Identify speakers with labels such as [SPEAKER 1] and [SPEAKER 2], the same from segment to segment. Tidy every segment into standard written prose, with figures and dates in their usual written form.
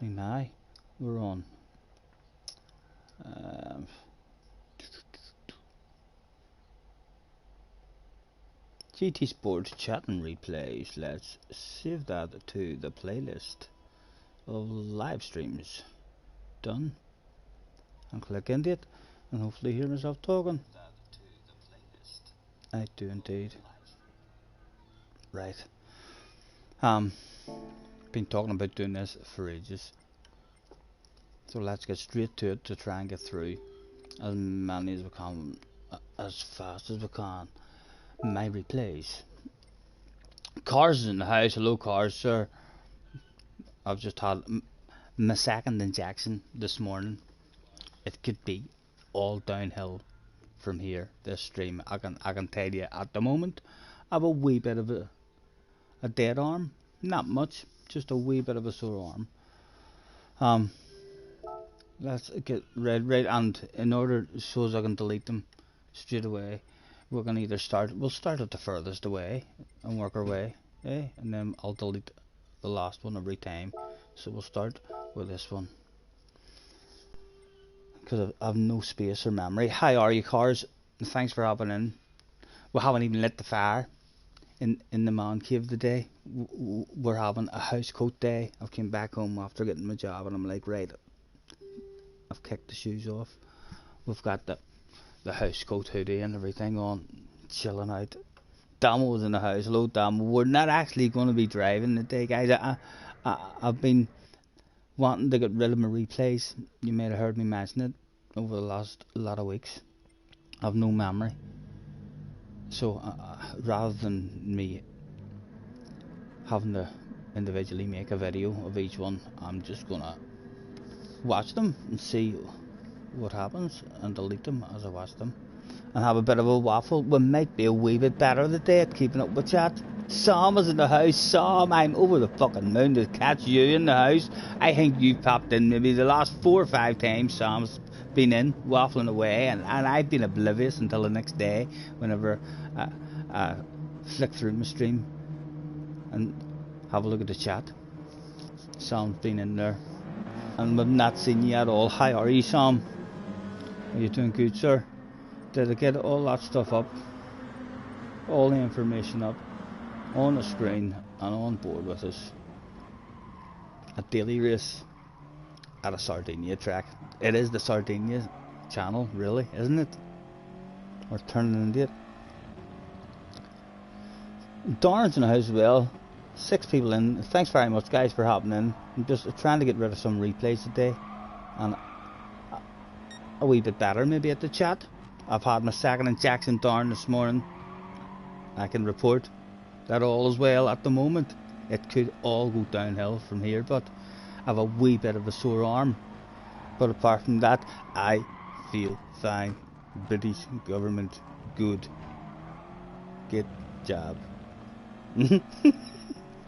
[SPEAKER 1] happening now? We're on. GT Sports chat and replays. Let's save that to the playlist of live streams. Done. And click into it, and hopefully hear myself talking. I do indeed. Right. Been talking about doing this for ages. So let's get straight to it to try and get through as many as we can, as fast as we can. My replays. Cars in the house. Hello, cars, sir. I've just had my second injection this morning. It could be all downhill from here. This stream, I can tell you at the moment, I have a wee bit of a dead arm. Not much, just a wee bit of a sore arm. Let's get right, and in order so as I can delete them straight away, we're gonna either we'll start at the furthest away and work our way, and then I'll delete the last one every time. So we'll start with this one because I have no space or memory. How are you, cars? Thanks for hopping in. We haven't even lit the fire in the man cave today. We're having a house coat day. I've came back home after getting my job, and I'm like, right, I've kicked the shoes off. We've got the house coat hoodie and everything on, chilling out. Damo was in the house. Hello, Damo. We're not actually going to be driving today, guys. I've been wanting to get rid of my replays. You may have heard me mention it over the last lot of weeks. I've no memory, so rather than me having to individually make a video of each one, I'm just gonna watch them and see what happens and delete them as I watch them and have a bit of a waffle. We might be a wee bit better today at keeping up with chat. Sam is in the house. Sam, I'm over the fucking moon to catch you in the house. I think you've popped in maybe the last 4 or 5 times. Sam's been in waffling away, and I've been oblivious until the next day whenever I flick through my stream and have a look at the chat. Sam's been in there and we've not seen you at all. How are you, Sam? Are you doing good, sir? Did I get all that stuff up? All the information up on the screen and on board with us? A daily race at a Sardinia track. It is the Sardinia channel, really, isn't it? We're turning into it. Darren's in the house as well. 6 people in. Thanks very much, guys, for hopping in. I'm just trying to get rid of some replays today, and a wee bit better maybe at the chat. I've had my second injection down this morning. I can report that all is well at the moment. It could all go downhill from here, but I have a wee bit of a sore arm. But apart from that, I feel fine. British government, good. Good job.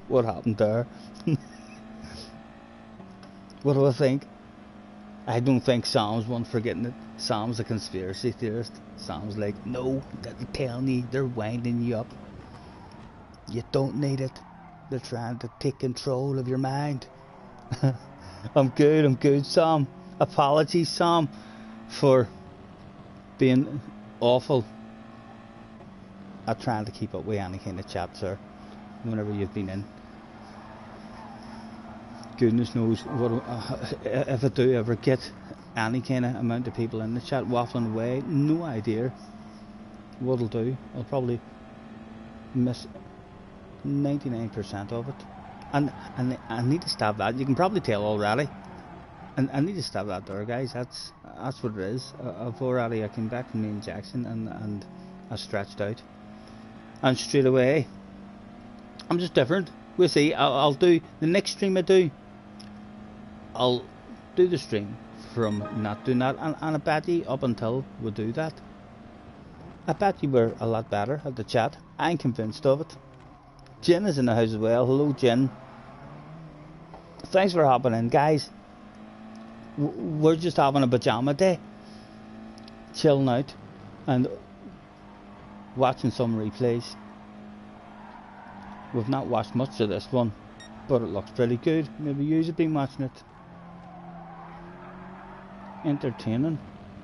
[SPEAKER 1] What happened there? What do I think? I don't think Sam's one for getting it. Sam's a conspiracy theorist. Sam's like, no, they're telling you, they're winding you up. You don't need it. They're trying to take control of your mind. I'm good, Sam. Apologies, Sam, for being awful at trying to keep up with any kind of chat, sir, whenever you've been in. Goodness knows what if I do ever get any kind of amount of people in the chat waffling away. No idea what I'll do. I'll probably miss 99% of it, and I need to stop that. You can probably tell already, and I need to stop that there, guys. That's what it is. I came back from the injection and I stretched out, and straight away I'm just different. We'll see. I'll do the next stream I do. I'll do the stream from not doing that, and I bet you up until we do that, I bet you were a lot better at the chat. I'm convinced of it. Jen is in the house as well. Hello, Jen. Thanks for hopping in, guys. We're just having a pajama day, chilling out and watching some replays. We've not watched much of this one, but it looks pretty good. Maybe you've been watching it. entertaining,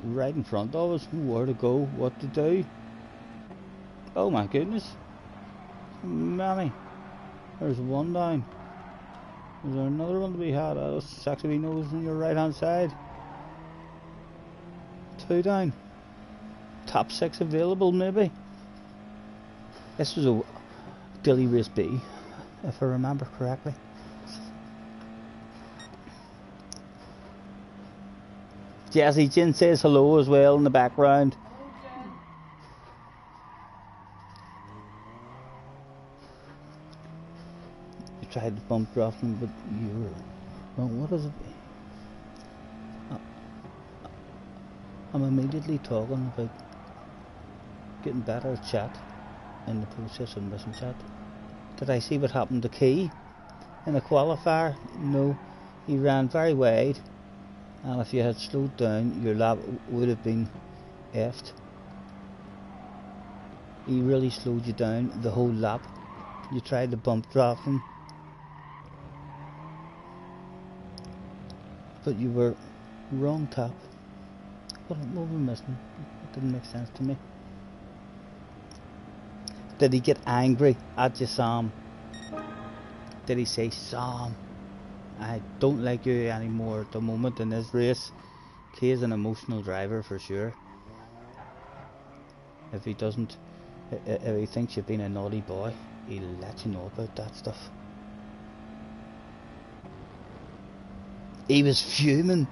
[SPEAKER 1] right in front of us, where to go, what to do. Oh my goodness, mammy, there's one down. Is there another one to be had? Oh, sexy nose on your right hand side. 2 down. Top 6 available maybe. This was a Dilly Race B, if I remember correctly. Jesse Jin says hello as well in the background. You tried to bump drop him, but you were... Well, what is it? I'm immediately talking about getting better at chat in the process of missing chat. Did I see what happened to Key in a qualifier? No, he ran very wide, and if you had slowed down, your lap would have been effed. He really slowed you down the whole lap. You tried to bump drop him, but you were wrong tap. What were we missing? It didn't make sense to me. Did he get angry at you, Sam? Did he say, Sam, I don't like you anymore at the moment in this race? Kay is an emotional driver for sure. If he doesn't, if he thinks you've been a naughty boy, he'll let you know about that stuff. He was fuming.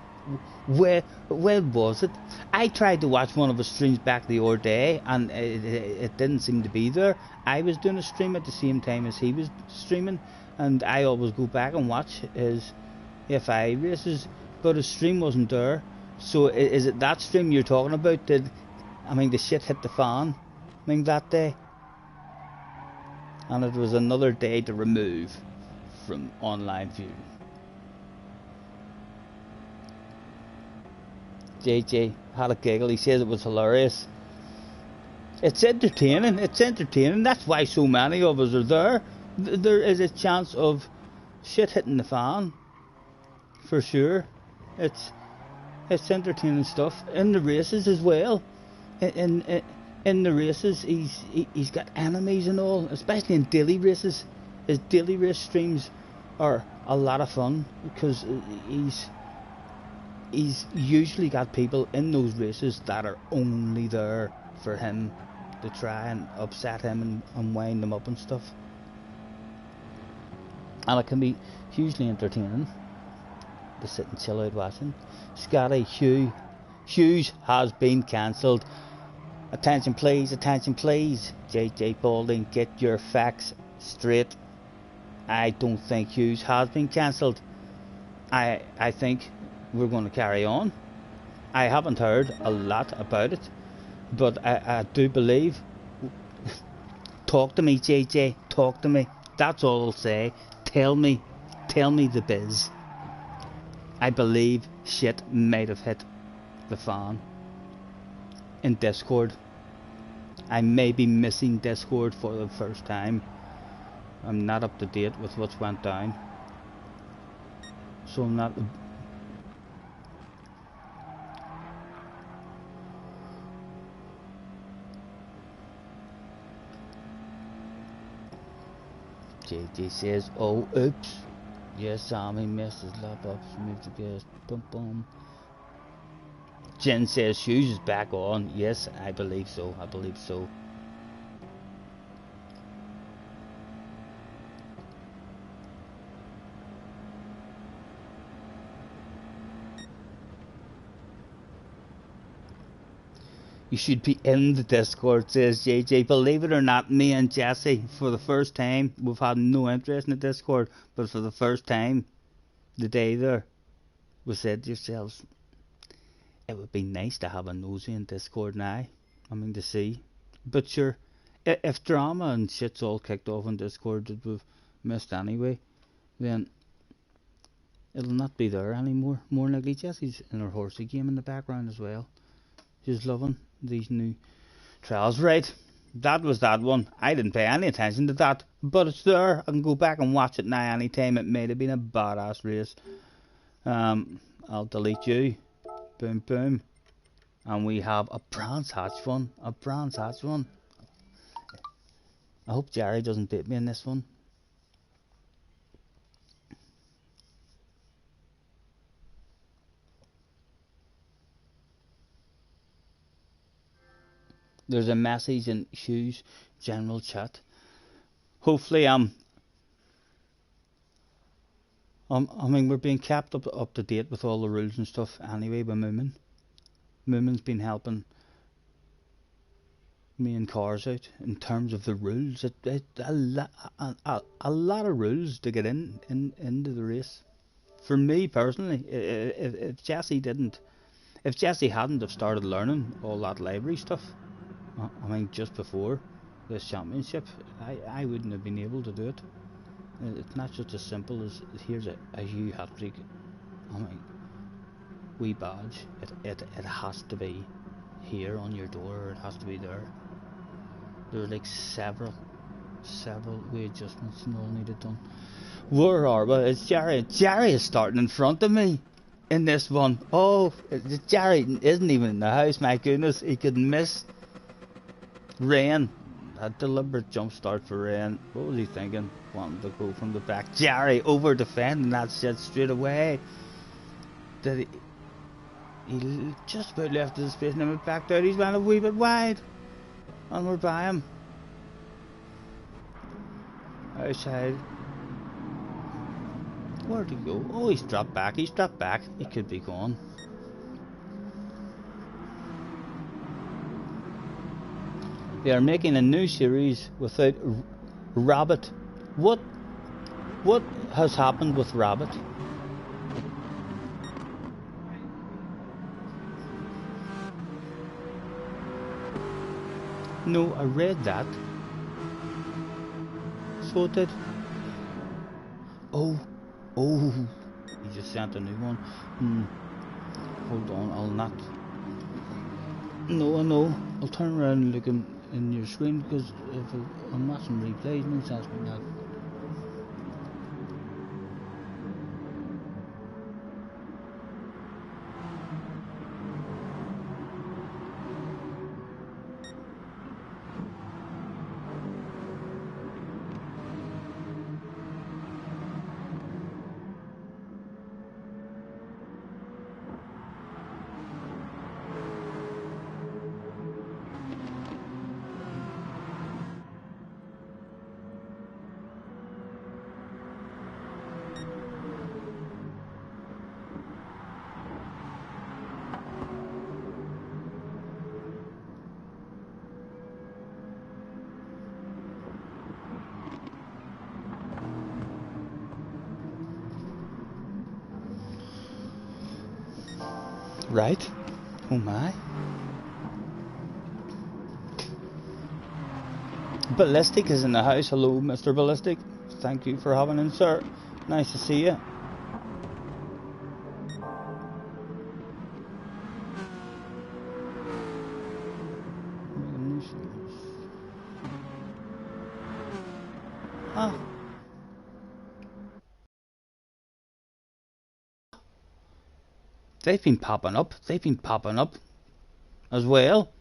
[SPEAKER 1] Where was it? I tried to watch one of his streams back the other day, and it didn't seem to be there. I was doing a stream at the same time as he was streaming, and I always go back and watch his FI races, but his stream wasn't there. So is it that stream you're talking about? The shit hit the fan, that day, and it was another day to remove from online viewing. JJ had a giggle. He says it was hilarious. It's entertaining. It's entertaining. That's why so many of us are there. There is a chance of shit hitting the fan, for sure. It's entertaining stuff in the races as well. In the races, he's got enemies and all, especially in daily races. His daily race streams are a lot of fun because he's usually got people in those races that are only there for him to try and upset him and wind them up and stuff. And it can be hugely entertaining to sit and chill out watching. Scotty Hughes has been cancelled. Attention please, attention please. JJ Balding, get your facts straight. I don't think Hughes has been cancelled. I think we're going to carry on. I haven't heard a lot about it, but I do believe. Talk to me, JJ. Talk to me. That's all I'll say. Tell me the biz. I believe shit might have hit the fan in Discord. I may be missing Discord for the first time. I'm not up to date with what's went down, so I'm not. JJ says, oh, oops. Yes, Sammy missed his lap up, moved the gas, boom, boom. Jen says, Hughes is back on. Yes, I believe so, I believe so. You should be in the Discord, says JJ. Believe it or not, me and Jesse, for the first time, we've had no interest in the Discord, but for the first time, the day there, we said to yourselves, it would be nice to have a nosy in Discord now. To see. But sure, if drama and shit's all kicked off in Discord that we've missed anyway, then it'll not be there anymore. More likely, Jesse's in her horsey game in the background as well. She's loving these new trials. Right, that was that one. I didn't pay any attention to that, but it's there. I can go back and watch it now anytime. It may have been a badass race. I'll delete you. Boom, boom. And we have a Brands Hatch one. A Brands Hatch one. I hope Jerry doesn't beat me in this one. There's a message in Hugh's general chat. Hopefully, I mean, we're being kept up to date with all the rules and stuff anyway by Moomin. Moomin's been helping me and cars out in terms of the rules. A lot of rules to get into the race. For me personally, if Jesse hadn't have started learning all that library stuff, I mean, just before this championship, I wouldn't have been able to do it. It's not just as simple as here's a Hugh hat-trick. I mean, wee badge. It has to be here on your door, or it has to be there. There are like several wee adjustments and all needed done. Where are we? It's Jerry. Jerry is starting in front of me in this one. Oh, Jerry isn't even in the house. My goodness, he could miss Rain. A deliberate jump start for Rain. What was he thinking? Wanting to go from the back. Jerry over defending that shit straight away. Did he just about left his space and went back there. He's went a wee bit wide. And we're by him. Outside. Where'd he go? Oh, he's dropped back. He could be gone. They are making a new series without Rabbit. What has happened with Rabbit? No, I read that. So it did. Oh, he just sent a new one. Hold on, I'll not. No, I'll turn around and look in your screen, because if I'm watching replays, no sense in that. Right? Oh my. Ballistic is in the house. Hello, Mr. Ballistic. Thank you for having him, sir. Nice to see you. Ah. They've been popping up as well.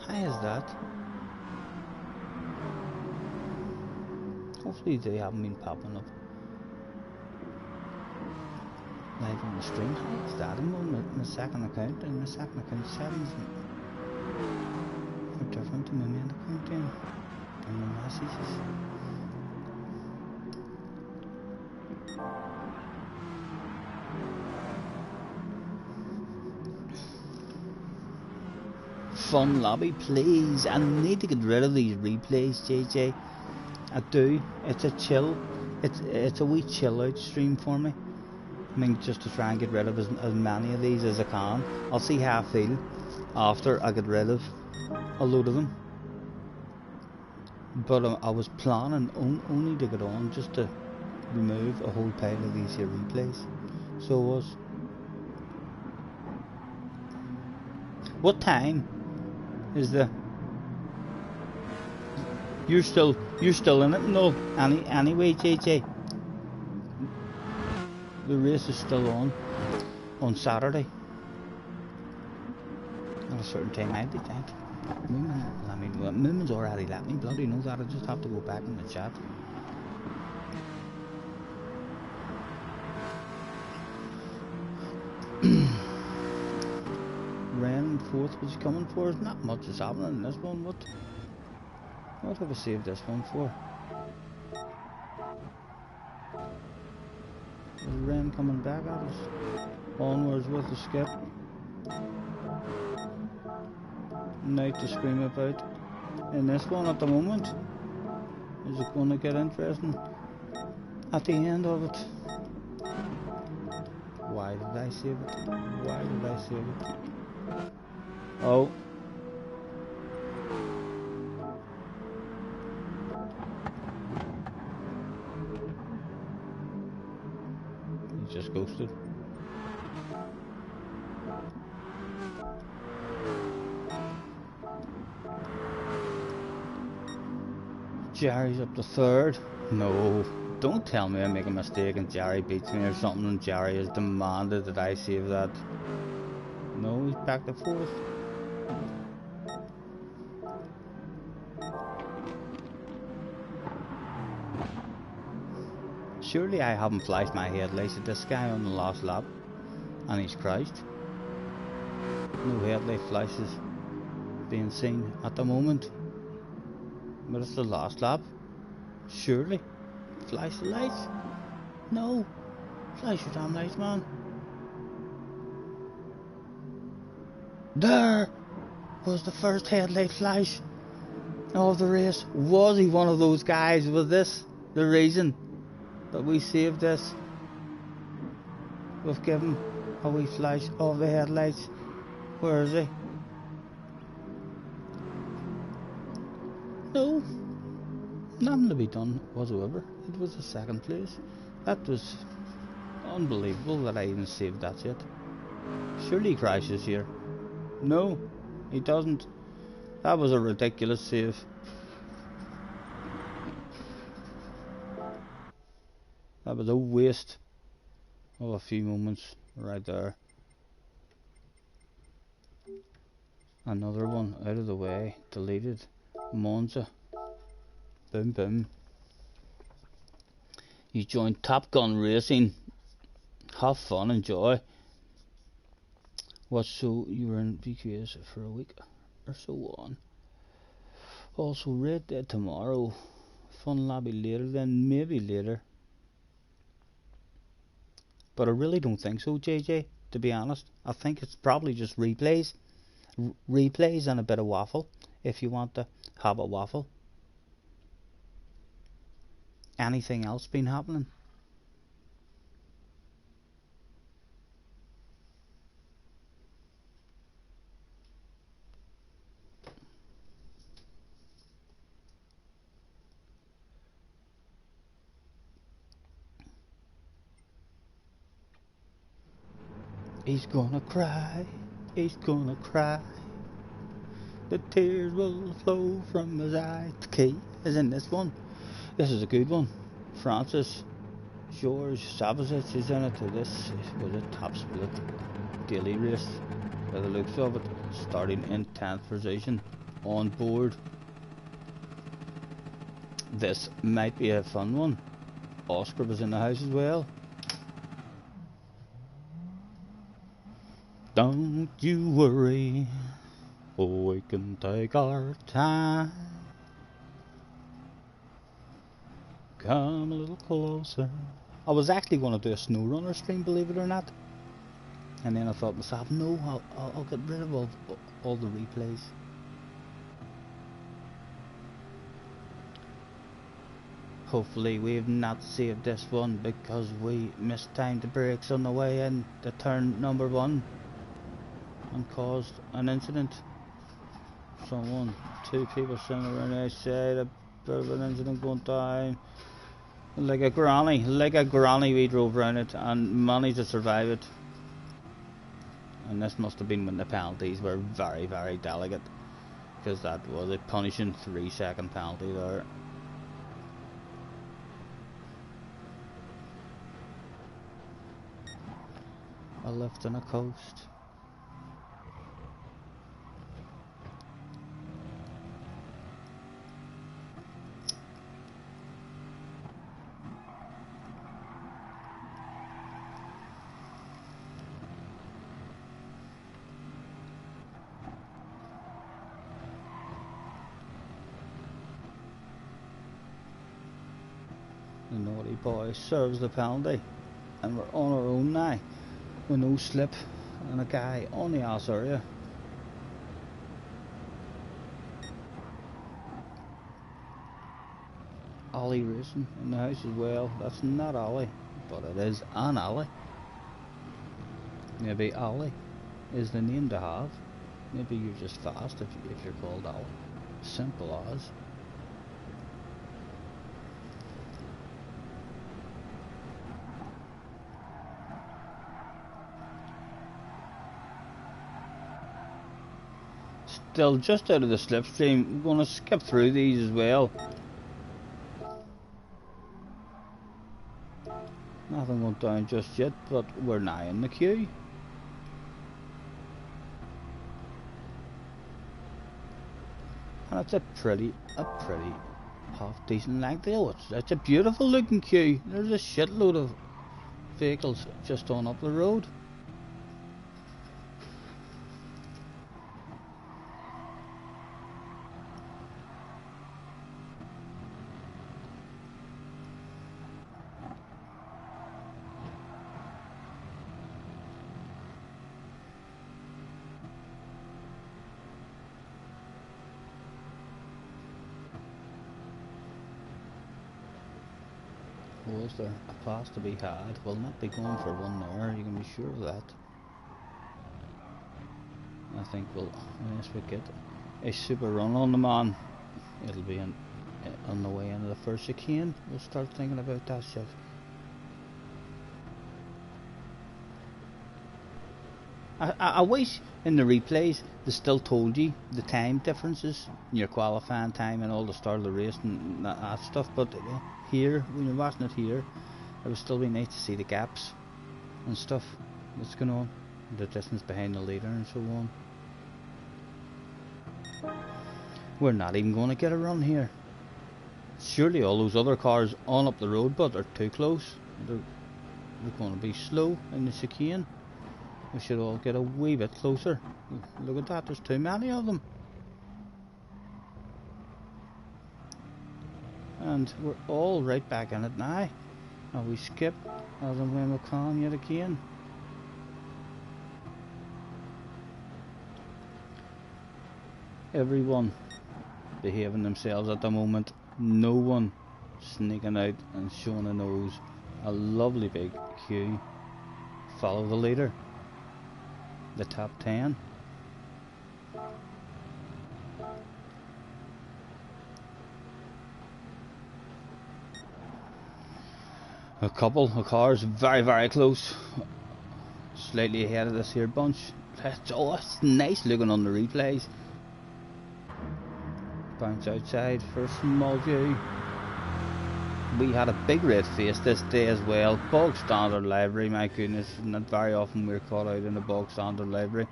[SPEAKER 1] How is that? Hopefully they haven't been popping up live on the stream. How is that? I'm on my second account, and my second account settings are different to my main account then. And the messages. Fun lobby, please. I need to get rid of these replays, JJ. I do. It's a chill. It's a wee chill out stream for me. I mean, just to try and get rid of as many of these as I can. I'll see how I feel after I get rid of a load of them. But I was planning only to get on just to remove a whole pile of these here replays. So I was. What time is the? You're still in it? No. Anyway, JJ. The race is still on Saturday. At a certain time, I think. Moomin, I mean, well, Moomin's already let me bloody know that. I just have to go back in the chat. Ren fourth was coming for us. Not much is happening in this one. What have I saved this one for? Is Ren coming back at us? Onwards with the skip. Night to scream about. In this one at the moment. Is it going to get interesting? At the end of it. Why did I save it? Why did I save it? Oh. He just ghosted. Jerry's up to third. No. Don't tell me I make a mistake and Jerry beats me or something and Jerry has demanded that I save that. No, he's back to fourth. Surely I haven't flashed my headlights at this guy on the last lap and he's crashed. No headlight flashes being seen at the moment. But it's the last lap. Surely. Flash the lights. No. Flash your damn lights, man. There was the first headlight flash of the race. Was he one of those guys? Was this the reason that we saved this? We've given a wee flash of the headlights. Where is he? No. Nothing to be done whatsoever. It was a second place. That was unbelievable that I even saved that yet. Surely he crashes here. No, he doesn't. That was a ridiculous save. That was a waste of a few moments right there. Another one out of the way. Deleted. Monza. Boom boom. You joined Top Gun Racing. Have fun, enjoy. What, so you were in BQS for a week or so on. Also Red Dead tomorrow. Fun lobby later then, maybe later. But I really don't think so, JJ, to be honest. I think it's probably just replays. Replays and a bit of waffle, if you want to have a waffle. Anything else been happening? He's gonna cry, he's gonna cry. The tears will flow from his eyes. The key is in this one. This is a good one. Francis George Sabazic is in it. This was a top split daily race by the looks of it. Starting in 10th position on board. This might be a fun one. Oscar was in the house as well. Don't you worry, oh, we can take our time. Come a little closer. I was actually going to do a snowrunner stream, believe it or not. And then I thought to myself, no, I'll get rid of all the replays. Hopefully we've not saved this one because we mistimed the brakes on the way in to turn number 1 and caused an incident. Two people sitting around outside, a bit of an incident going down. Like a granny we drove around it and managed to survive it. And this must have been when the penalties were very, very delicate, because that was a punishing 3-second penalty there. A lift and a coast. The naughty boy serves the penalty, and we're on our own now with no slip and a guy on the ass area. Ollie racing in the house as well. That's not Ollie, but it is an Ollie. Maybe Ollie is the name to have. Maybe you're just fast if you're called Ollie. Simple as. Still just out of the slipstream. I'm going to skip through these as well. Nothing went down just yet, but we're now in the queue. And it's a pretty half decent length. Oh, it's a beautiful looking queue. There's a shitload of vehicles just on up the road. Was there a pass to be had? We'll not be going for one there, you can be sure of that. I think unless we get a super run on the man, it'll be on the way into the first chicane. We'll start thinking about that shit. I wish in the replays they still told you the time differences, your qualifying time and all the start of the race and that stuff, but here, when you're watching it here, it would still be nice to see the gaps and stuff that's going on, the distance behind the leader and so on. We're not even going to get a run here. Surely all those other cars on up the road, but they're too close. They're going to be slow in the chicane. We should all get a wee bit closer. Look at that, there's too many of them. And we're all right back in it now. And we skip as and when we can yet again. Everyone behaving themselves at the moment. No one sneaking out and showing a nose. A lovely big queue. Follow the leader. The top 10. A couple of cars very close, slightly ahead of this here bunch. It's nice looking on the replays. Bounce outside for a small view. We had a big red face this day as well. Bog standard livery, my goodness, not very often we're caught out in a bog standard livery.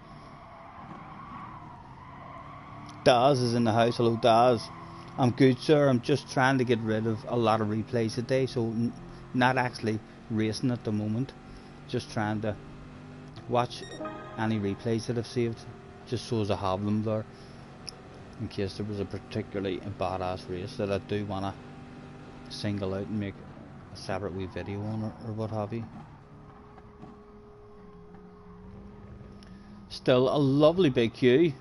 [SPEAKER 1] Daz is in the house. Hello Daz. I'm good sir, I'm just trying to get rid of a lot of replays today, so not actually racing at the moment, just trying to watch any replays that I've saved, just so as I have them there in case there was a particularly badass race that I do want to single out and make a separate wee video on or what have you. Still a lovely big queue.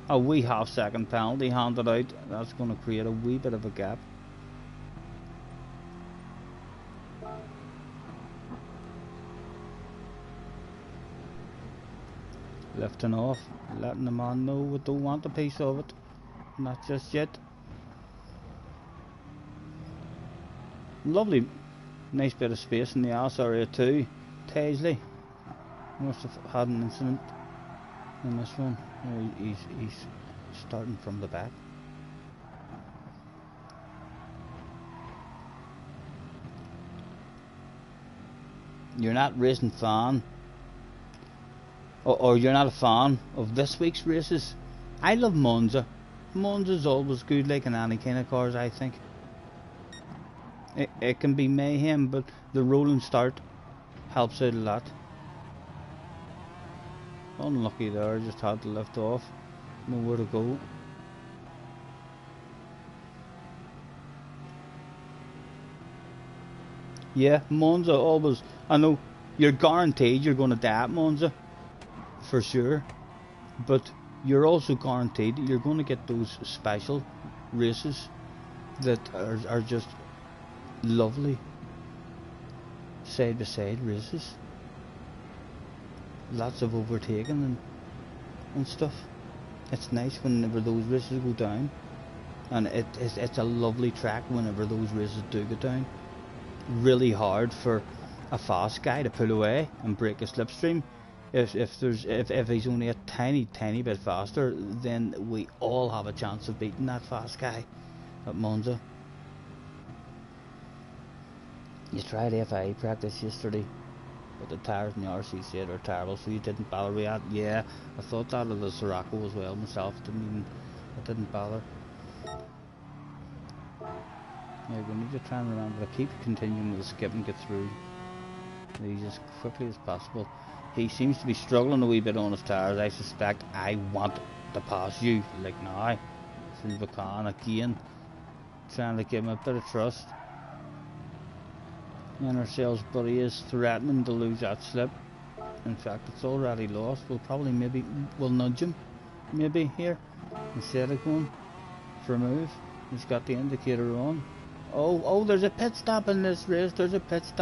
[SPEAKER 1] A wee half-second penalty handed out. That's going to create a wee bit of a gap. Lifting off, letting the man know we don't want a piece of it. Not just yet. Lovely, nice bit of space in the ass area too. Taisley must have had an incident in this one. He's starting from the back. You're not racing fan, or you're not a fan of this week's races. I love Monza. Monza's always good, like in any kind of cars, I think. It can be mayhem, but the rolling start helps out a lot. Unlucky there, just had to lift off. Nowhere to go. Yeah, Monza always. I know you're guaranteed you're going to die at Monza for sure, but you're also guaranteed you're going to get those special races that are just lovely side by side races. Lots of overtaking and stuff. It's nice whenever those races go down, and it's a lovely track whenever those races do go down. Really hard for a fast guy to pull away and break a slipstream. If he's only a tiny bit faster, then we all have a chance of beating that fast guy at Monza. You tried FIA practice yesterday, but the tyres in the RC said are terrible, so you didn't bother with that. Yeah, I thought that of the Sirocco as well myself. I didn't bother. Yeah, we need to try and remember to keep continuing with the skip and get through these as quickly as possible. He seems to be struggling a wee bit on his tyres. I suspect I want to pass you, like now. Silvacan again, trying to give him a bit of trust. And ourselves, but he is threatening to lose that slip. In fact, it's already lost. We'll nudge him, maybe here, instead of going for a move. He's got the indicator on. Oh, there's a pit stop in this race. Into the pits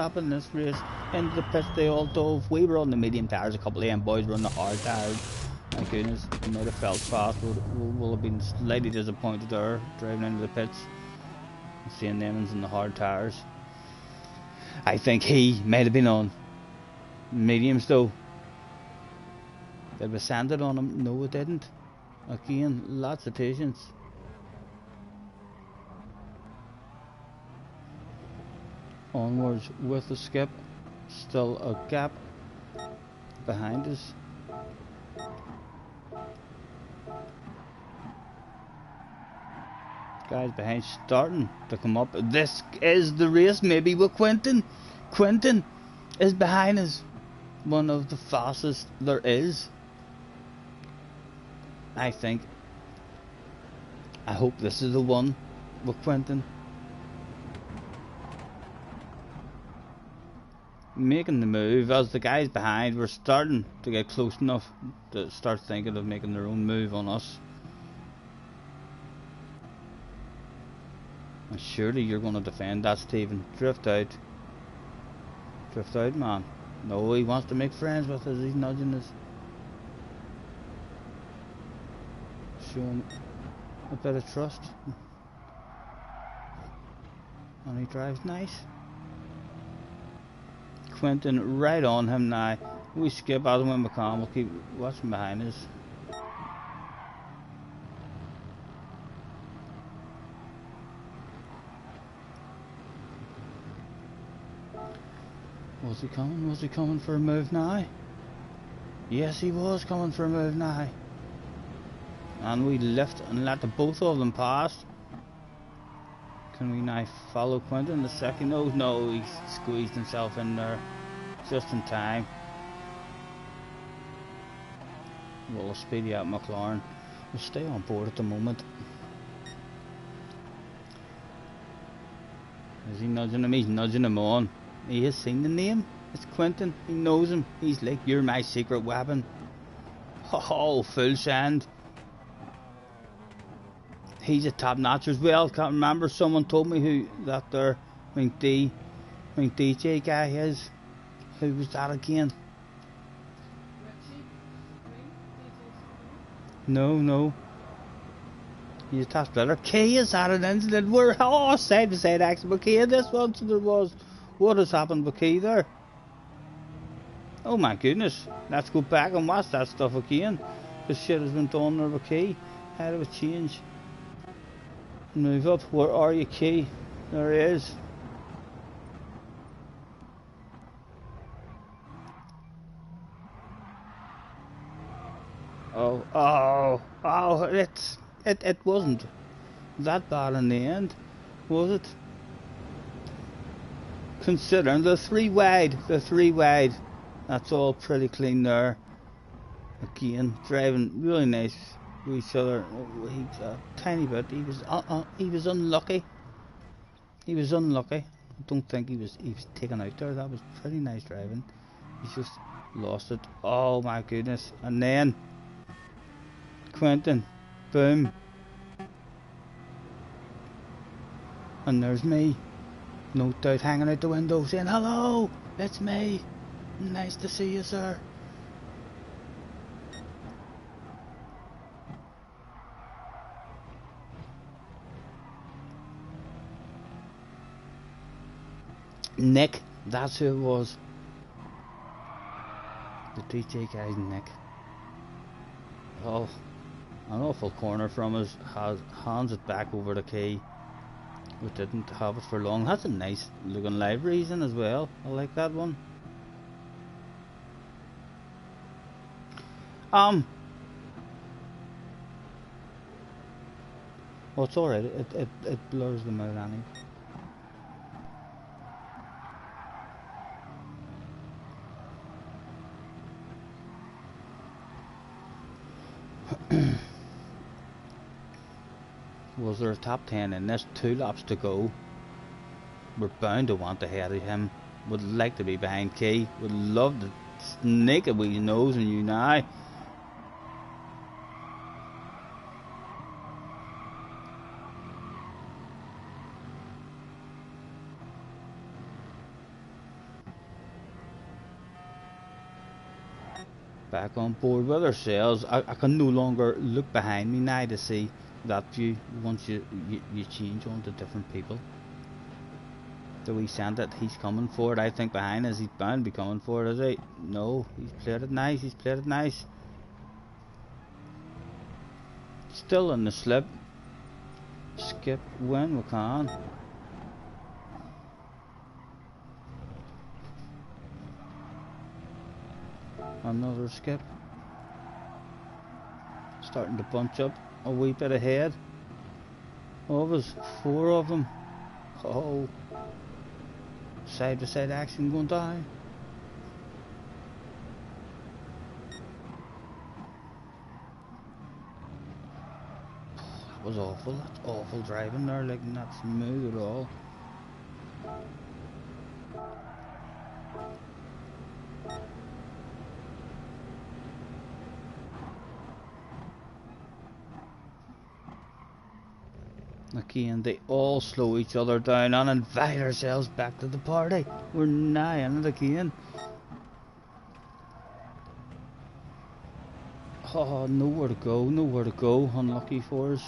[SPEAKER 1] they all dove. We were on the medium tyres, a couple of them boys were on the hard tyres. My goodness, we might have felt fast. We'll have been slightly disappointed there, driving into the pits and seeing them in the hard tyres. I think he might have been on mediums though. Did we sand it on him? No, it didn't. Again, lots of patience. Onwards with the skip. Still a gap behind us. Guys behind starting to come up. This is the race maybe with Quentin. Quentin is behind us. One of the fastest there is. I hope this is the one with Quentin. Making the move as the guys behind were starting to get close enough to start thinking of making their own move on us. And surely you're going to defend that, Stephen. Drift out. Drift out, man. No, he wants to make friends with us. He's nudging us. Show him a bit of trust. And he drives nice. Quentin right on him now. We skip out of when we can. We'll keep watching behind us. Was he coming? Was he coming for a move now? Yes, he was coming for a move now. And we lift and let the both of them pass. Can we now follow Quentin the second? Oh no, he squeezed himself in there just in time. Well, a speedy out McLaren. We'll stay on board at the moment. Is he nudging him? He's nudging him on. He has seen the name. It's Quentin. He knows him. He's like, you're my secret weapon. Oh, full send. He's a top notcher as well. Can't remember. Someone told me who that there DJ guy is. Who was that again? No. He's a top splitter. Kay is at an incident. We're side to side accident with Kay. This one there was. What has happened with Kay there? Oh my goodness. Let's go back and watch that stuff again. This shit has been done there with Kay. How do we change? Move up. Where are you, Kay? There he is. It wasn't that bad in the end, was it? Considering the three wide, that's all pretty clean there. Again, driving really nice with each other. He's a tiny bit. He was unlucky. I don't think he was taken out there. That was pretty nice driving. He's just lost it. Oh my goodness. And then Quentin, boom. And there's me, no doubt, hanging out the window saying, "Hello, it's me. Nice to see you, sir." Nick, that's who it was. The DJ guy's Nick. Oh, an awful corner from us. Hands it back over the key. We didn't have it for long. That's a nice looking live reason as well. I like that one. Oh, it's alright. It blurs them out anyway. Was there a top 10 in this? 2 laps to go. We're bound to want ahead of him. Would like to be behind Key. Would love to snake it with his nose and you now. Back on board with ourselves. I can no longer look behind me now to see that view once you change on to different people. Do we send it? He's coming for it. I think behind us. He's bound to be coming for it, is he? No, he's played it nice. He's played it nice. Still in the slip. Skip when we can. Another skip. Starting to bunch up a wee bit ahead of us. 4 of them. Oh, side to side action going down. That was awful. That's awful driving there, like not smooth at all. Again, they all slow each other down and invite ourselves back to the party. We're nigh in it again. Oh, nowhere to go, nowhere to go. Unlucky for us.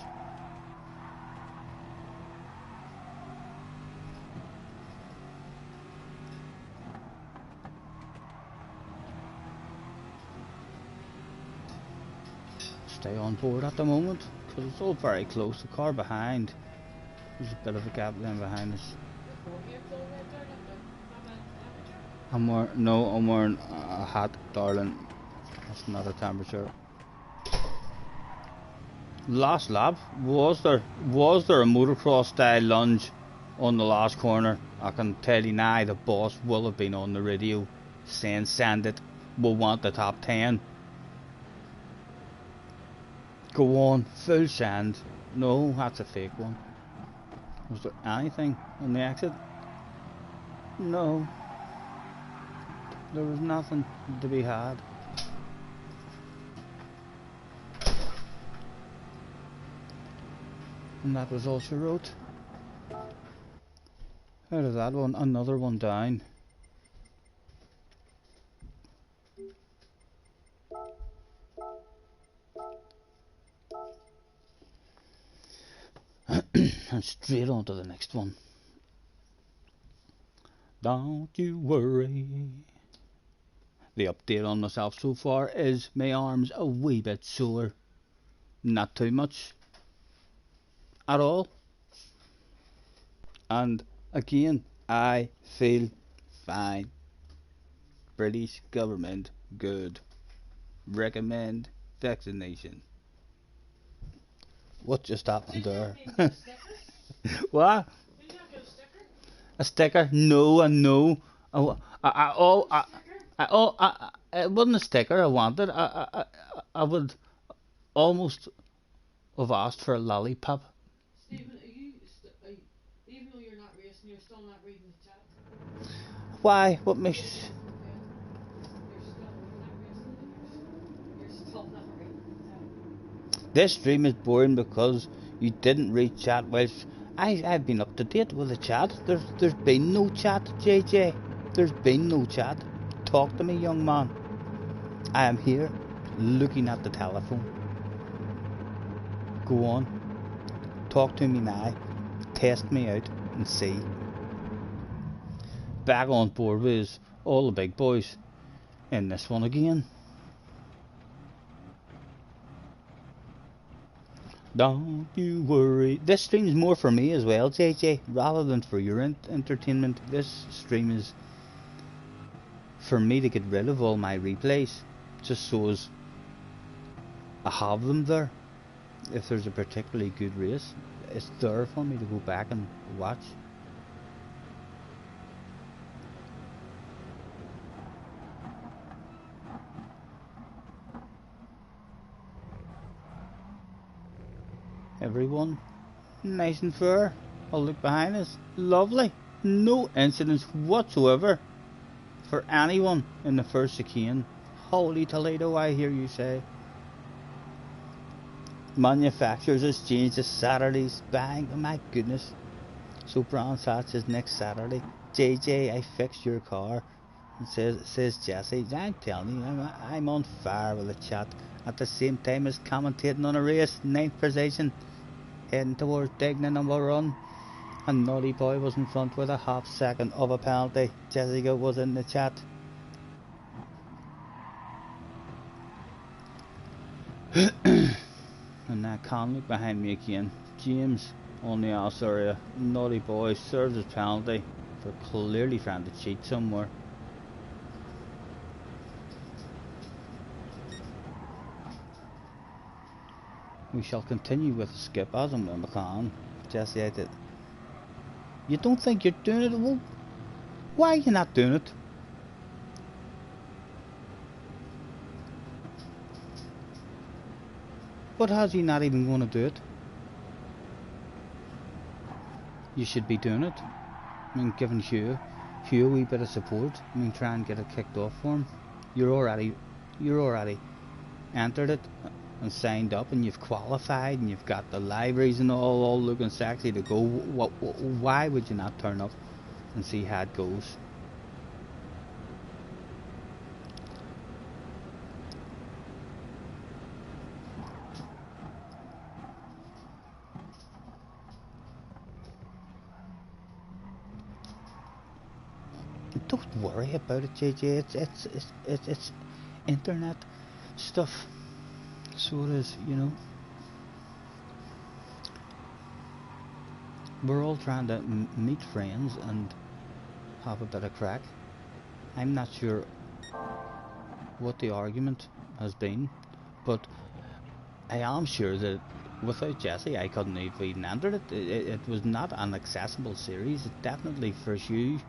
[SPEAKER 1] Stay on board at the moment. Because it's all very close. The car behind, there's a bit of a gap then behind us. I'm wearing a hat, darling. That's not a temperature. Last lap, was there a motocross style lunge on the last corner? I can tell you now, the boss will have been on the radio saying, "Send it, we'll want the top 10. Go on, full send. No, that's a fake one. Was there anything on the exit? No. There was nothing to be had. And that was all she wrote. Out of that one, another one down. And straight on to the next one. Don't you worry. The update on myself so far is my arm's a wee bit sore. Not too much at all. And again, I feel fine. British government, good. Recommend vaccination. What just happened there? What? A sticker? No, I know. It wasn't a sticker I wanted. I would almost have asked for a lollipop.
[SPEAKER 2] Stephen, even though you're not racing, you're still not reading the
[SPEAKER 1] Why? What makes... This stream is boring because you didn't read chat whilst... I've been up to date with the chat. There's been no chat, JJ. There's been no chat. Talk to me, young man. I am here, looking at the telephone. Go on. Talk to me now. Test me out and see. Back on board with all the big boys in this one again. Don't you worry. This stream is more for me as well, JJ, rather than for your entertainment. This stream is for me to get rid of all my replays, just so as I have them there. If there's a particularly good race, it's there for me to go back and watch. Everyone, nice and fair. I'll look behind us. Lovely. No incidents whatsoever for anyone in the first chicane. Holy Toledo, I hear you say. Manufacturers has changed to Saturdays. Bang, oh my goodness. So Brands Hatch is next Saturday. JJ, I fixed your car. Says Jesse. I'm telling you, I'm on fire with the chat. At the same time as commentating on a race, 9th position, heading towards Digna number 1. And Naughty Boy was in front with a half second of a penalty. Jessica was in the chat. And I can't look behind me again. James on the ass area. Naughty Boy serves his penalty for clearly trying to cheat somewhere. We shall continue with the skip as and when we can. Jesse, I did. You don't think you're doing it? Well, why are you not doing it? But how's he not even going to do it? You should be doing it. I mean, giving Hugh a wee bit of support. I mean, try and get it kicked off for him. You're already entered it and signed up, and you've qualified, and you've got the libraries and all looking sexy to go. Why would you not turn up and see how it goes? Don't worry about it, JJ. It's internet stuff. So it is, you know. We're all trying to meet friends and have a bit of crack. I'm not sure what the argument has been, but I am sure that without Jesse I couldn't have even entered it. It was not an accessible series. It definitely for Hugh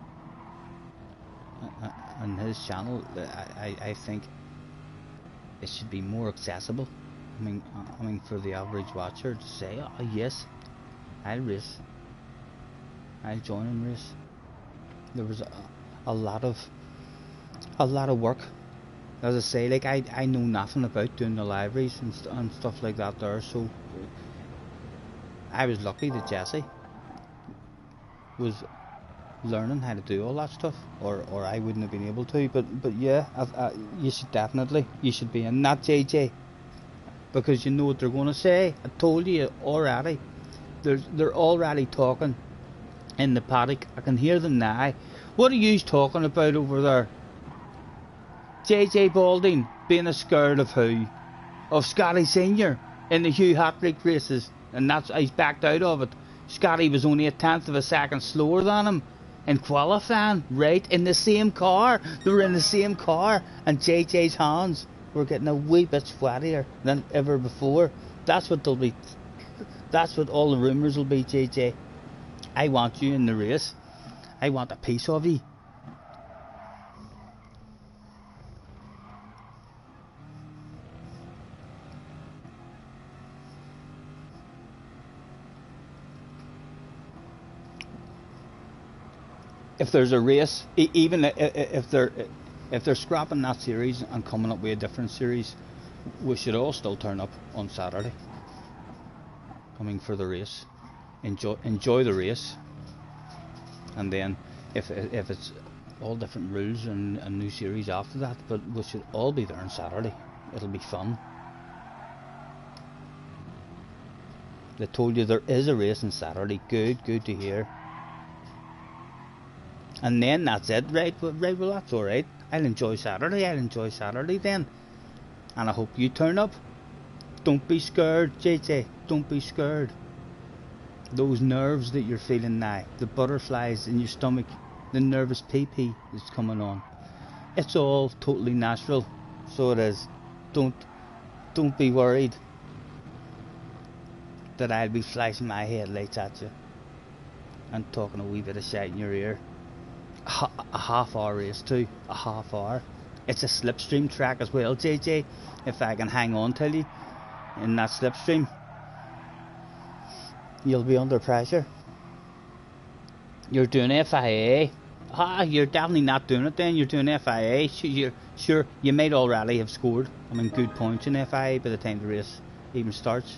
[SPEAKER 1] and his channel, I think it should be more accessible. I mean, for the average watcher to say, "Oh yes, I'll race. I'll join and race." There was a lot of work. As I say, like I know nothing about doing the libraries and stuff like that there. So I was lucky that Jesse was learning how to do all that stuff, or I wouldn't have been able to. But yeah, you should be in that, JJ, because you know what they're going to say. I told you already. They're already talking in the paddock. I can hear them now. What are you talking about over there? JJ Balding being a scared of who? Of Scotty Senior in the Hugh Hat-Trick races, and that's he's backed out of it. Scotty was only a tenth of a second slower than him in qualifying, right? In the same car. They were in the same car, and JJ's hands were getting a wee bit sweatier than ever before. That's what they'll be. That's what all the rumours will be, JJ. I want you in the race. I want a piece of you. if there's a race, even if they're scrapping that series and coming up with a different series, we should all still turn up on Saturday. I mean, for the race, enjoy the race, and then if it's all different rules and a new series after that, but we should all be there on Saturday. It'll be fun. They told you there is a race on Saturday. Good to hear. And then that's it, right? Well, that's alright. I'll enjoy Saturday then. And I hope you turn up. Don't be scared, JJ. Don't be scared. Those nerves that you're feeling now, the butterflies in your stomach, the nervous pee-pee that's coming on. It's all totally natural. So it is. Don't be worried that I'll be flashing my headlights at you and talking a wee bit of shit in your ear. A half hour race too. A half hour. It's a slipstream track as well, JJ. If I can hang on till you in that slipstream, you'll be under pressure. You're doing FIA. You're definitely not doing it then. You're doing FIA. Sure, you might already have scored, good points in FIA by the time the race even starts.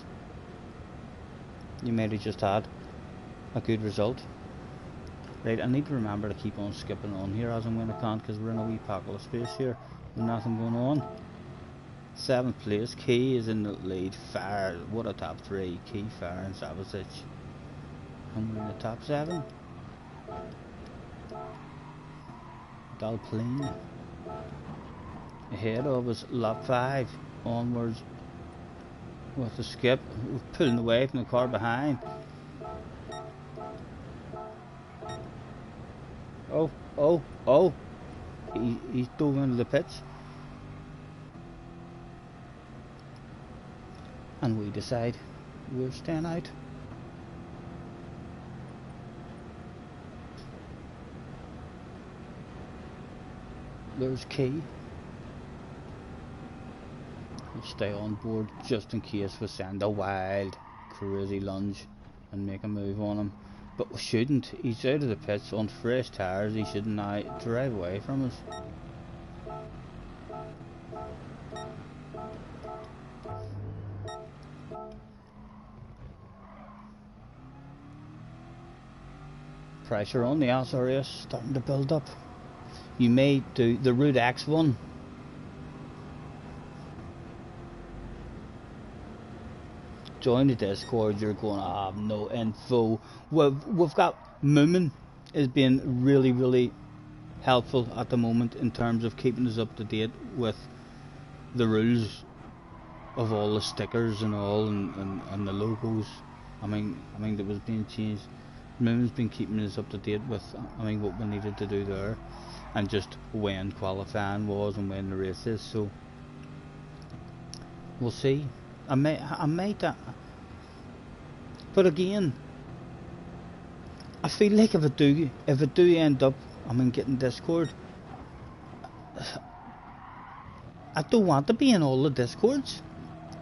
[SPEAKER 1] You might have just had a good result. Right, I need to remember to keep on skipping on here as and when I can, because we're in a wee pocket of space here with nothing going on. 7th place, Key is in the lead. Fire, what a top 3. Key, Fire and Savage. And we're in the top 7. Dalplane ahead of us, lap 5 onwards with the skip, pulling away from the car behind. Oh, he's dove into the pits, and we decide we're staying out. There's Key. We'll stay on board just in case we send a wild, crazy lunge and make a move on him. But we shouldn't. He's out of the pits on fresh tyres. He should now drive away from us. Pressure on the SRS starting to build up. You may do the Route X one. Join the Discord, you're going to have no info. We've got Moomin is being really helpful at the moment in terms of keeping us up to date with the rules of all the stickers and all and the logos. I mean that was being changed. Moomin's been keeping us up to date with what we needed to do there, and just when qualifying was and when the race is. So we'll see. I might but again, I feel like if I do end up getting Discord, I don't want to be in all the Discords.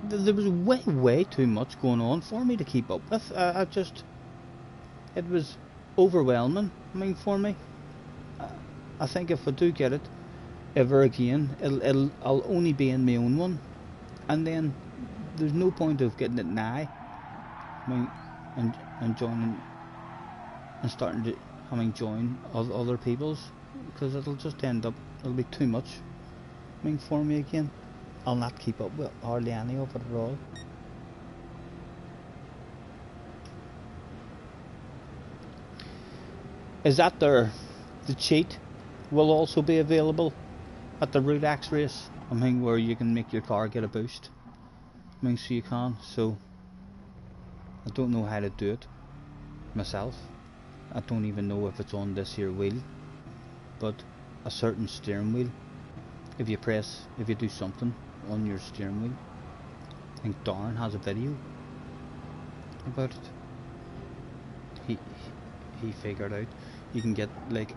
[SPEAKER 1] There was way too much going on for me to keep up with. It was overwhelming. For me, I think if I do get it ever again, I'll only be in my own one, and then there's no point of getting it now. And joining and starting to join other people's, because it'll just end up, it'll be too much for me again. I'll not keep up with hardly any of it at all. Is that there? The cheat will also be available at the Route X race. Where you can make your car get a boost. So you can. So I don't know how to do it myself. I don't even know if it's on this here wheel, but a certain steering wheel, if you do something on your steering wheel, I think Darren has a video about it. He figured out you can get like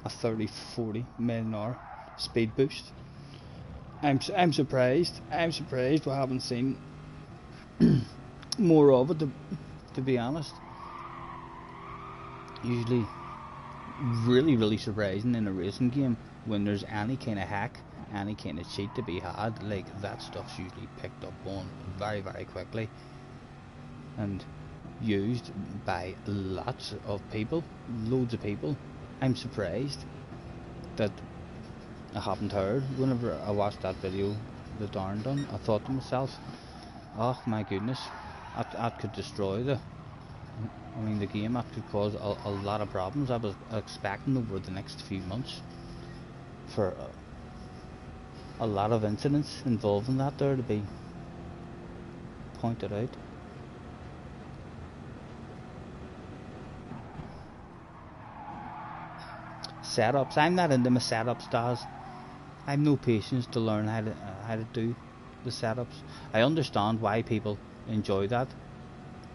[SPEAKER 1] a 30-40 mile an hour speed boost. I'm surprised we haven't seen more of it, to be honest. Usually really, really surprising in a racing game when there's any kind of hack, any kind of cheat to be had. Like, that stuff's usually picked up on very, very quickly and used by lots of people, loads of people. I'm surprised that I haven't heard. Whenever I watched that video that Darren done, I thought to myself, oh my goodness, that could destroy the game. That could cause a lot of problems. I was expecting over the next few months for a lot of incidents involving that there to be pointed out. Setups. I'm not into my setups, Daz. I have no patience to learn how to do the setups. I understand why people enjoy that,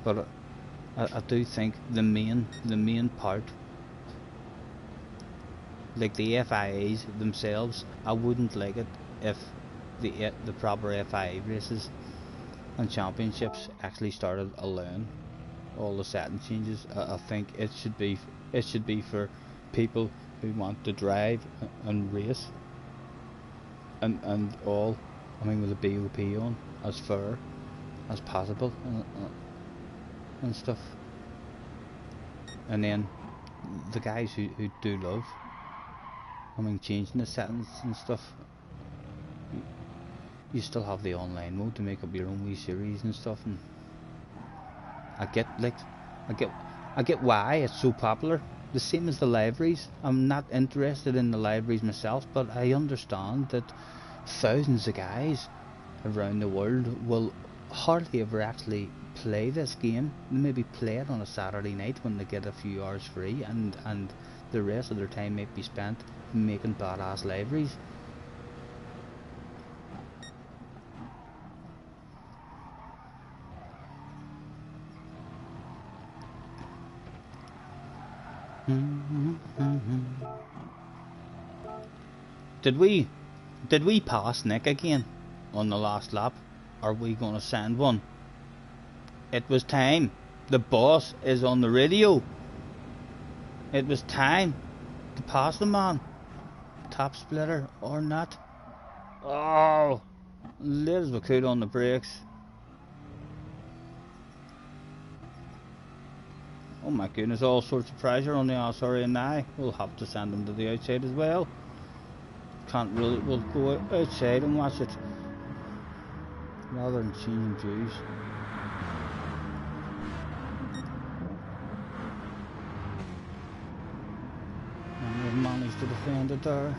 [SPEAKER 1] but I do think the main part, like the FIAs themselves, I wouldn't like it if the proper FIA races and championships actually started allowing all the setting changes. I think it should be for people who want to drive and race and all. I mean, with the BOP on as fair as possible and stuff. And then the guys who do love, I mean, changing the settings and stuff, you still have the online mode to make up your own wee series and stuff. And I get why it's so popular. The same as the libraries. I'm not interested in the libraries myself, but I understand that thousands of guys around the world will hardly ever actually play this game. Maybe play it on a Saturday night when they get a few hours free, and the rest of their time might be spent making badass libraries. Did we pass Nick again on the last lap? Are we gonna send one? It was time. The boss is on the radio. It was time to pass the man. Top splitter or not. Oh, lit as we could on the brakes. Oh my goodness, all sorts of pressure on the Osari now. We'll have to send them to the outside as well. Can't really, we'll go outside and watch it rather than changing views. And we've managed to defend it there.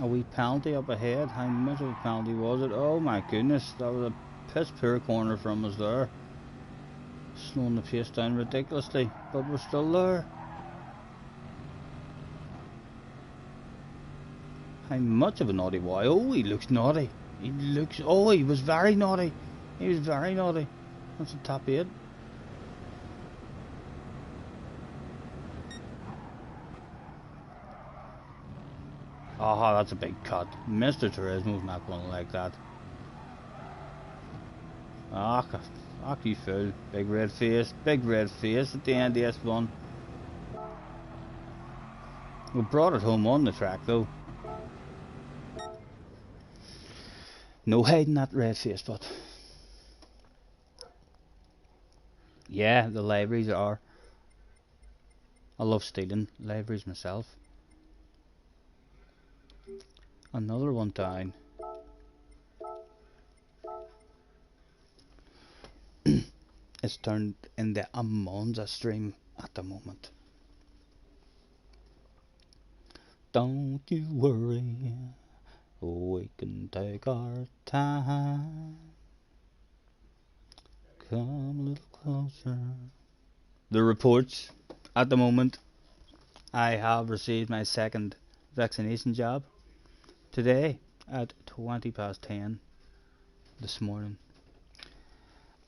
[SPEAKER 1] A wee penalty up ahead. How much of a penalty was it? Oh my goodness, that was a piss poor corner from us there. Slowing the pace down ridiculously, but we're still there. How much of a naughty boy? Oh, he looks naughty. He was very naughty. He was very naughty. That's a top 8. Oh, that's a big cut. Mr. Turismo's not going to like that. Ah, you fool. Big red face at the end of this one. We brought it home on the track though. No hiding that red face, but yeah, the libraries are. I love stealing libraries myself. Another one down. It's turned into a Monza stream at the moment. Don't you worry, we can take our time. Come a little closer. The reports at the moment. I have received my second vaccination jab today at 10:20 this morning.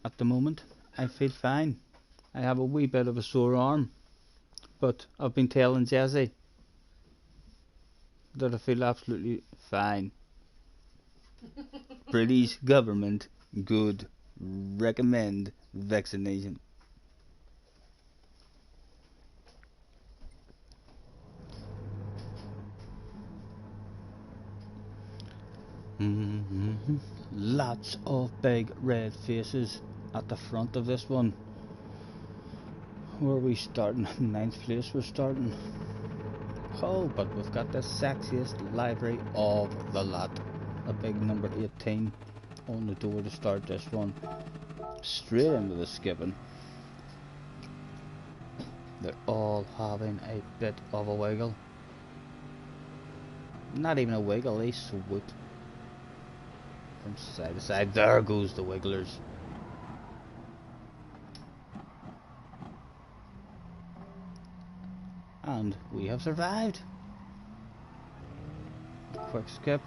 [SPEAKER 1] At the moment, I feel fine. I have a wee bit of a sore arm, but I've been telling Jesse that I feel absolutely fine. British government, good, recommend vaccination. Lots of big red faces at the front of this one. Where are we starting? 9th place we're starting. Oh, but we've got the sexiest livery of the lot. A big number 18 on the door to start this one. Straight into the skipping. They're all having a bit of a wiggle. Not even a wiggle, they swoop from side to side. There goes the wigglers. And we have survived. Quick skip.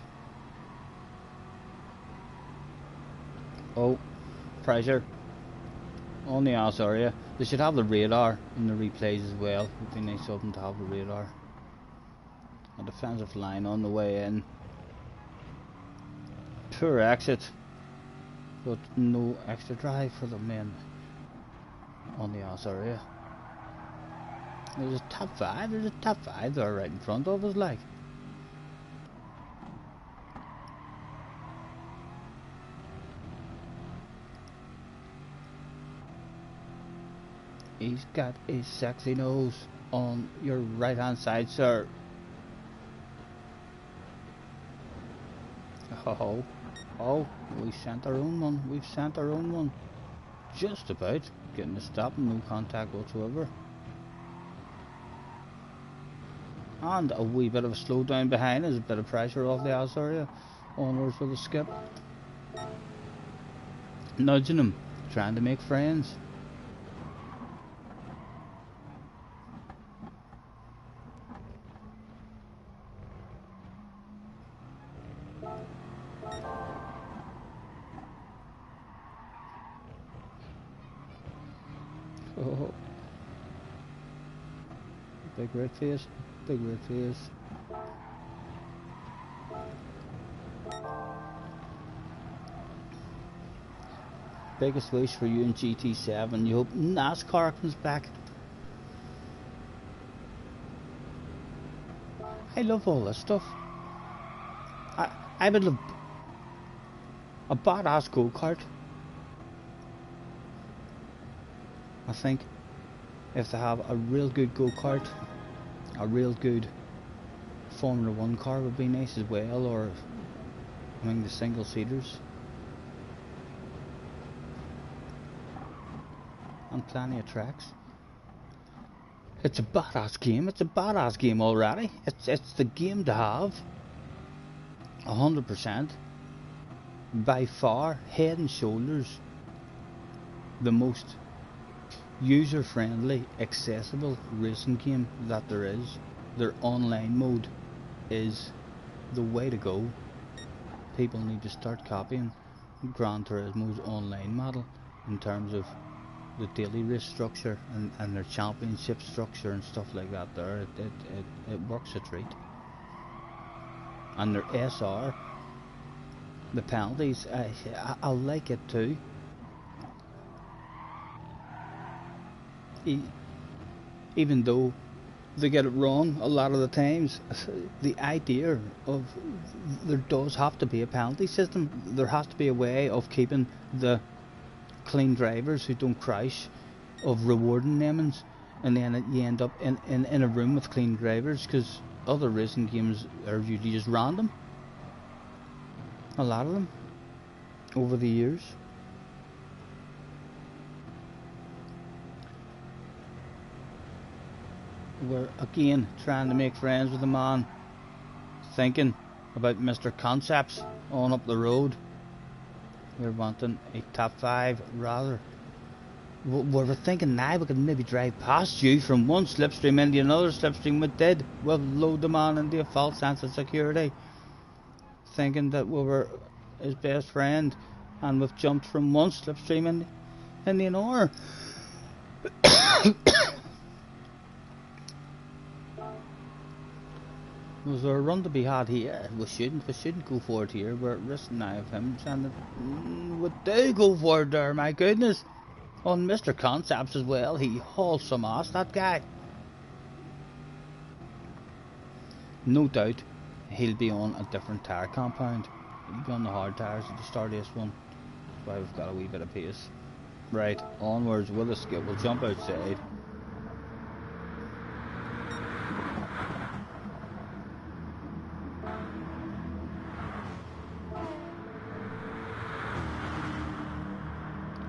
[SPEAKER 1] Oh, pressure on the ass area. They should have the radar in the replays as well. It would be nice of them to have the radar. A defensive line on the way in. Poor exit, but no extra drive for the men on the ass area. There's a top 5, there's a top 5 there right in front of us, like. He's got a sexy nose on your right hand side, sir. Oh, we sent our own one, we've sent our own one. Just about getting a stop, no contact whatsoever. And a wee bit of a slowdown behind us, a bit of pressure off the ass area. Onwards with a skip. Nudging him, trying to make friends. Oh. Big red face, big red face. Biggest wish for you in GT7, you hope NASCAR comes back. I love all this stuff. I would love a badass go-kart. I think if they have a real good go-kart, a real good Formula 1 car would be nice as well, or among the single seaters. And plenty of tracks. It's a badass game, it's a badass game already. It's the game to have. 100%. By far, head and shoulders, the most user-friendly, accessible racing game that there is. Their online mode is the way to go. People need to start copying Gran Turismo's online model in terms of the daily race structure and their championship structure and stuff like that there. It works a treat. And their SR, the penalties, I like it too. Even though they get it wrong a lot of the times, the idea of there does have to be a penalty system. There has to be a way of keeping the clean drivers who don't crash, of rewarding them, and then you end up in a room with clean drivers, because other racing games are usually just random. A lot of them over the years. We're again trying to make friends with the man, thinking about Mr. Concepts on up the road. We're wanting a top 5 rather. We're thinking now we could maybe drive past you from one slipstream into another slipstream. We did. We'll load the man into a false sense of security, thinking that we were his best friend, and we've jumped from one slipstream in the another. Was there a run to be had here? We shouldn't go for it here. We're risking now of him saying that we do go for it there, my goodness. On Mr. Concepts as well, he hauls some ass, that guy. No doubt he'll be on a different tyre compound You've on the hard tyres at the start of this one. That's why we've got a wee bit of pace. Right, onwards with a skip. We'll jump outside.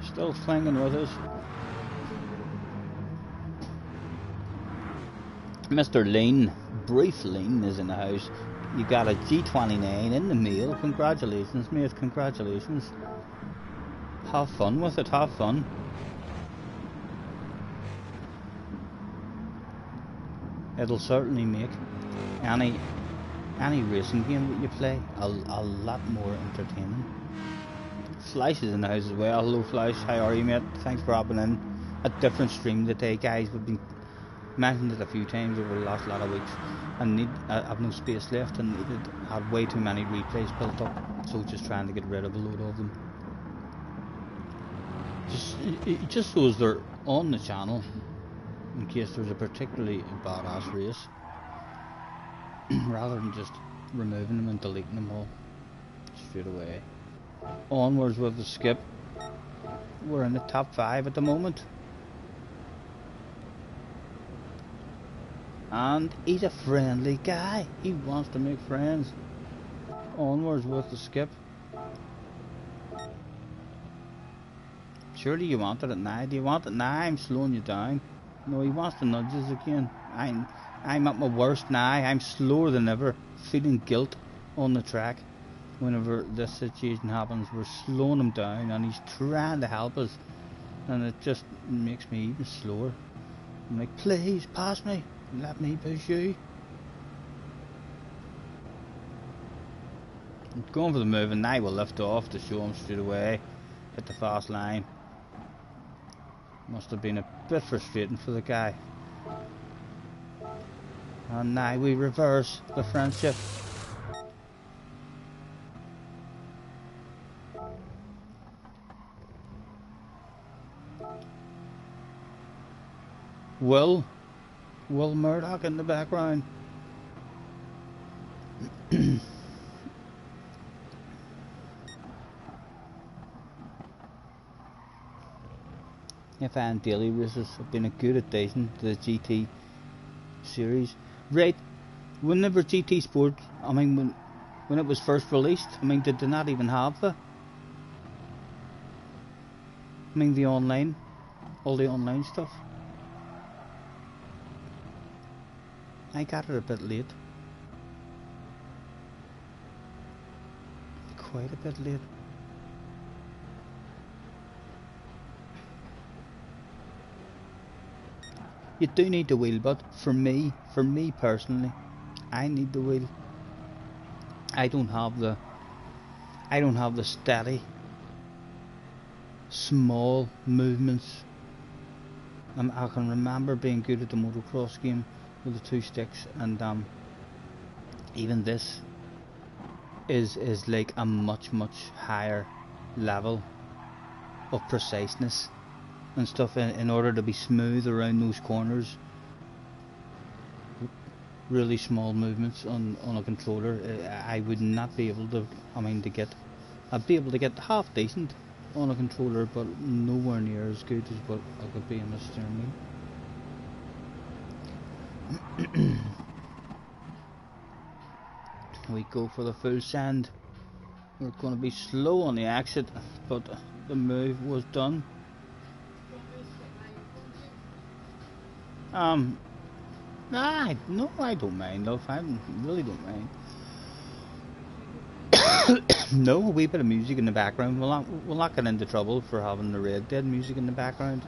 [SPEAKER 1] Still clinging with us. Mr. Lean, Brief Lean is in the house. You got a G29 in the mail. Congratulations, mate. Congratulations. Have fun with it. Have fun. It'll certainly make any racing game that you play a lot more entertaining. Flash is in the house as well. Hello, Flash. How are you, mate? Thanks for hopping in. A different stream today, guys. We've been mentioned it a few times over the last lot of weeks. I've no space left and had way too many replays built up, so just trying to get rid of a load of them. Just so as they're on the channel, in case there's a particularly badass race, rather than just removing them and deleting them all straight away. Onwards with the skip. We're in the top 5 at the moment. And he's a friendly guy. He wants to make friends. Onwards with the skip. Surely you wanted it now. Do you want it now? I'm slowing you down. No, he wants to nudge us again. I'm at my worst now. I'm slower than ever. Feeling guilt on the track. Whenever this situation happens, we're slowing him down and he's trying to help us. And it just makes me even slower. I'm like, please, pass me. Let me push you. I'm going for the move and now we'll lift off to show him straight away. Hit the fast line. Must have been a bit frustrating for the guy. And now we reverse the friendship. Will Murdoch in the background. F1 daily races have been a good addition to the GT series. Right, whenever GT Sport, I mean when it was first released, I mean did they not even have the online, all the online stuff? I got it a bit late. Quite a bit late. You do need the wheel, but for me personally, I need the wheel. I don't have the steady, small movements. I can remember being good at the motocross game with the 2 sticks, and even this is like a much higher level of preciseness and stuff in order to be smooth around those corners. Really small movements on a controller, I would not be able to. I'd be able to get half decent on a controller, but nowhere near as good as what I could be on a steering wheel. We go for the full send. We're going to be slow on the exit, but the move was done. No, I don't mind, love. I really don't mind. No, a wee bit of music in the background. We'll not get into trouble for having the Red Dead music in the background.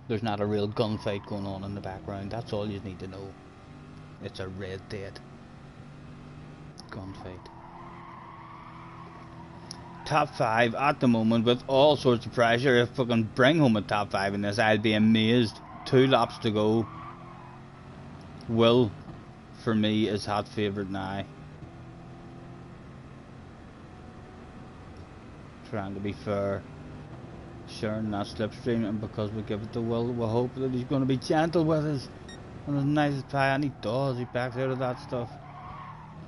[SPEAKER 1] There's not a real gunfight going on in the background. That's all you need to know. It's a Red Dead gunfight. Top 5 at the moment with all sorts of pressure. If we can bring home a top 5 in this, I'll be amazed. 2 laps to go. Will, for me, is hot favourite now. Trying to be fair. Sharing that slipstream, and because we give it to Will, we hope that he's going to be gentle with us and as nice as try, and he does. He backs out of that stuff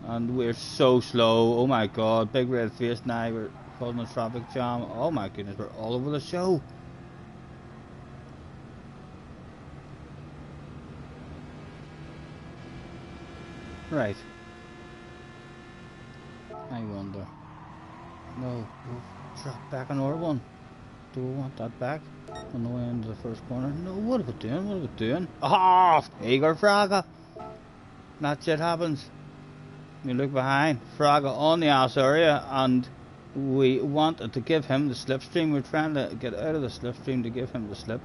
[SPEAKER 1] And we're so slow. Oh my god, big red face now. We're causing a traffic jam. Oh my goodness, we're all over the show. Right. I wonder. No, we'll drop back on our one. Do we want that back? On the way into the first corner? No, what are we doing? What are we doing? Ah! Igor Fraga! That shit happens. You look behind, Fraga on the ass area, and we wanted to give him the slipstream. We're trying to get out of the slipstream to give him the slip.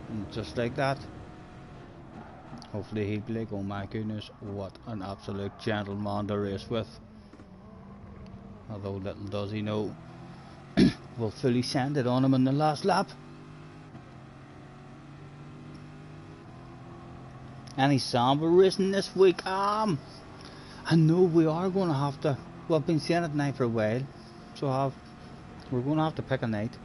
[SPEAKER 1] And just like that. Hopefully he'll be like, oh my goodness, what an absolute gentleman to race with. Although little does he know, we'll fully send it on him in the last lap. Any Samba racing this week? I know we are going to have to. Well, I've been saying it now for a while, so we're going to have to pick a night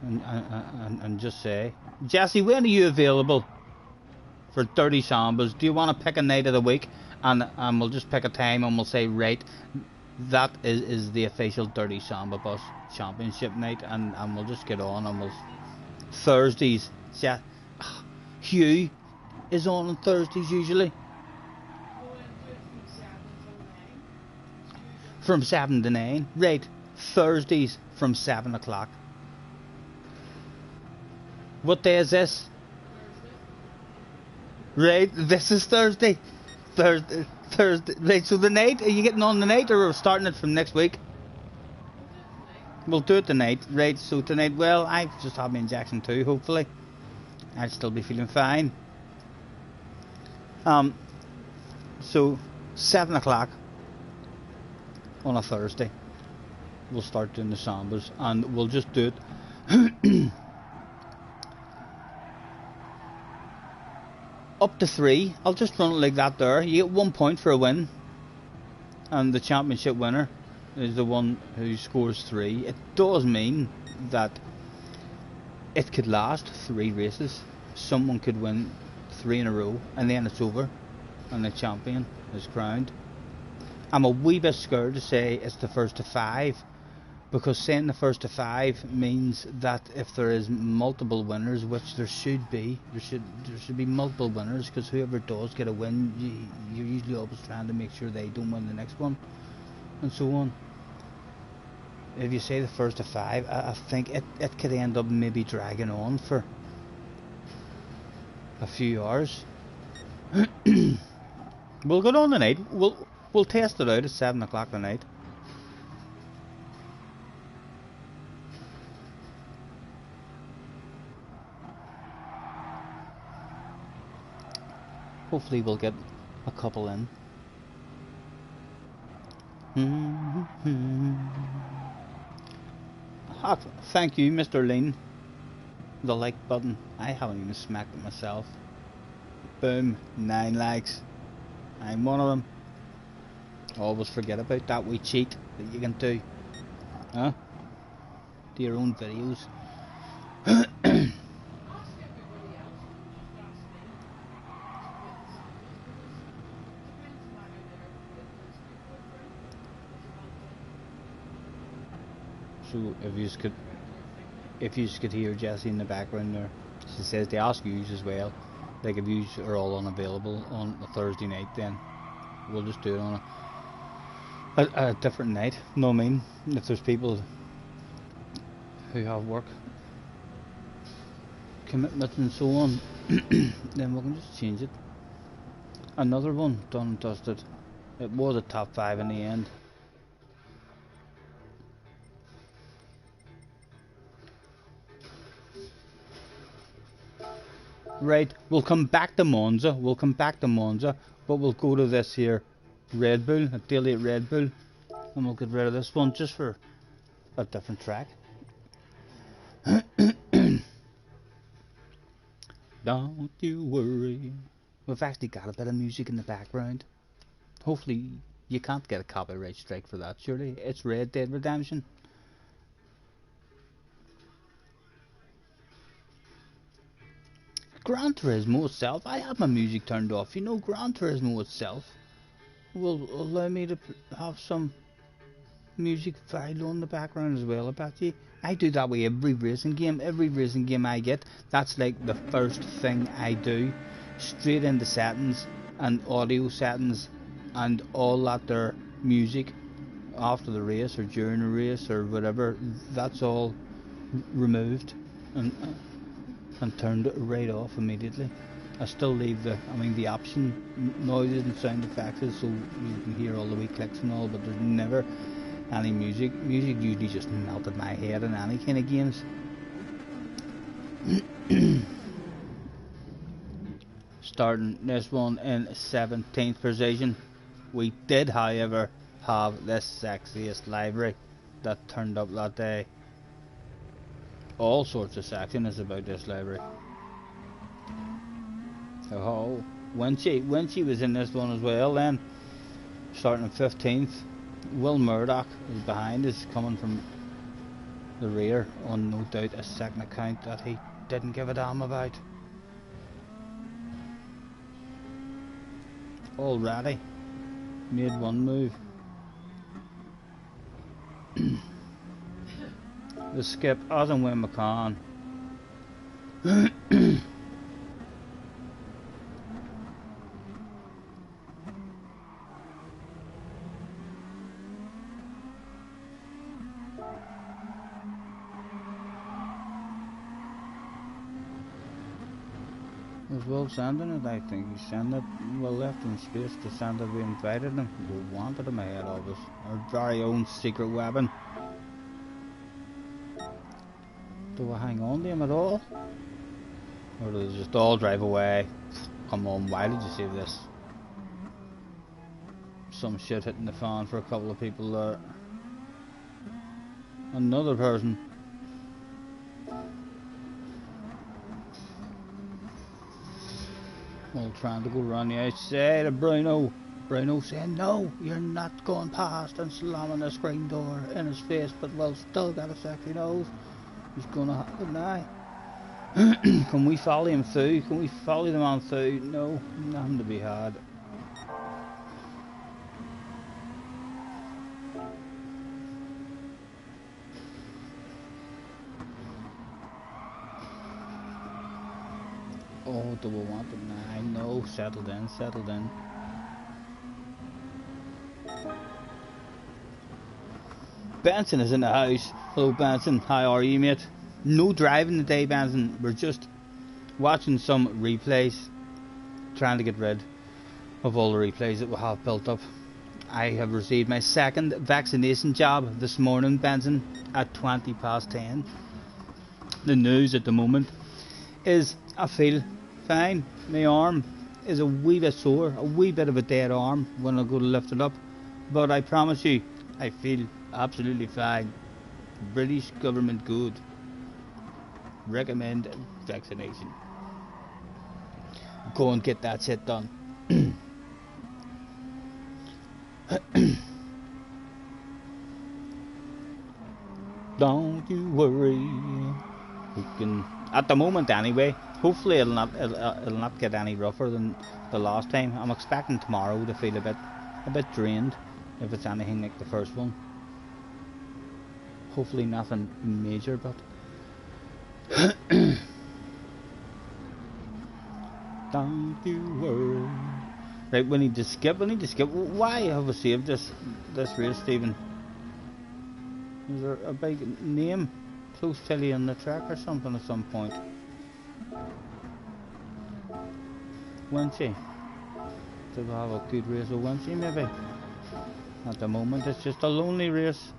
[SPEAKER 1] and just say, Jesse, when are you available for 30 Sambas? Do you want to pick a night of the week? And we'll just pick a time and we'll say, right, that is the official 30 Samba Bus Championship night, and we'll just get on and we'll Thursdays. Yeah, Hugh is on Thursdays usually. From 7 to 9. Right. Thursdays from 7 o'clock. What day is this? Right. This is Thursday. Thursday. Right. So the night, are you getting on the night, or are we starting it from next week? We'll do it tonight. Right. So tonight, well, I've just had my injection too, hopefully. I'll still be feeling fine. So 7 o'clock. On a Thursday we'll start doing the Sambas, and we'll just do it up to 3. I'll just run it like that there. You get 1 point for a win, and the championship winner is the one who scores 3. It does mean that it could last 3 races. Someone could win 3 in a row and then it's over and the champion is crowned. I'm a wee bit scared to say it's the first to 5, because saying the first to 5 means that if there is multiple winners, which there should be, there should be multiple winners, because whoever does get a win, you're usually always trying to make sure they don't win the next one, and so on. If you say the first to 5, I think it could end up maybe dragging on for a few hours. We'll go on tonight. We'll test it out at 7 o'clock tonight. Hopefully we'll get a couple in. Thank you, Mr. Lean. The like button. I haven't even smacked it myself. Boom, 9 likes. I'm one of them. Always forget about that wee cheat that you can do. Huh? Do your own videos. So if you could hear Jessie in the background there, she says they ask you as well. Like if you are all unavailable on a Thursday night, then we'll just do it on a different night. No, I mean, if there's people who have work commitments and so on, then we can just change it. Another one done and dusted. It was a top 5 in the end. Right, we'll come back to Monza. But we'll go to this here Red Bull, a daily at Red Bull, and we'll get rid of this one just for a different track. Don't you worry. We've actually got a bit of music in the background. Hopefully you can't get a copyright strike for that, surely. It's Red Dead Redemption. Gran Turismo itself, I have my music turned off, you know, Gran Turismo itself. will allow me to have some music very low in the background as well, I bet you. I do that with every racing game. Every racing game I get, that's like the first thing I do. Straight into settings and audio settings and all that there music after the race or during the race or whatever. That's all removed and turned right off immediately. I still leave the option noises and sound effects so you can hear all the wee clicks and all, but there's never any music. Music usually just melted my head in any kind of games. Starting this one in 17th position. We did, however, have this sexiest livery that turned up that day. All sorts of sexiness about this livery. Oh, Winchy was in this one as well then. Starting in 15th. Will Murdoch is behind us, coming from the rear on no doubt a second account that he didn't give a damn about. Already made one move. The skip as and when McCann. Was Will sending it? I think he sent it. Well, left in space to send it. We invited him. We wanted him ahead of us. Our very own secret weapon. Do I hang on to him at all? Or do they just all drive away? Come on, why did you save this? Some shit hitting the fan for a couple of people there. Another person. All trying to go around the outside of Bruno. Bruno saying, no, you're not going past, and slamming the screen door in his face, but Will still got a sexy nose. He's gonna have it now. Can we follow him through? Can we follow them on through? No, nothing to be had. Oh, do we want it now? No, settled in, settled in. Benson is in the house. Hello Benson, how are you mate? No driving today Benson, we're just watching some replays, trying to get rid of all the replays that we have built up. I have received my second vaccination jab this morning Benson at 20 past 10. The news at the moment is I feel fine. My arm is a wee bit sore, a wee bit of a dead arm when I go to lift it up, but I promise you I feel absolutely fine. British government good. Recommend vaccination. Go and get that shit done. Don't you worry. We can, at the moment anyway. Hopefully it'll not get any rougher than the last time. I'm expecting tomorrow to feel a bit drained, if it's anything like the first one. Hopefully nothing major, but don't you worry. Right, we need to skip. Why have we saved this race, Stephen? Is there a big name close to you on the track or something at some point? Winchy. Did we have a good race with Winchy maybe? At the moment it's just a lonely race.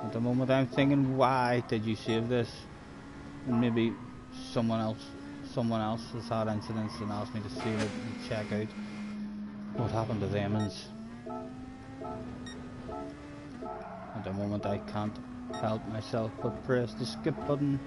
[SPEAKER 1] At the moment I'm thinking, why did you save this? And maybe someone else has had incidents and asked me to see it and check out what happened to them. And at the moment I can't help myself but press the skip button.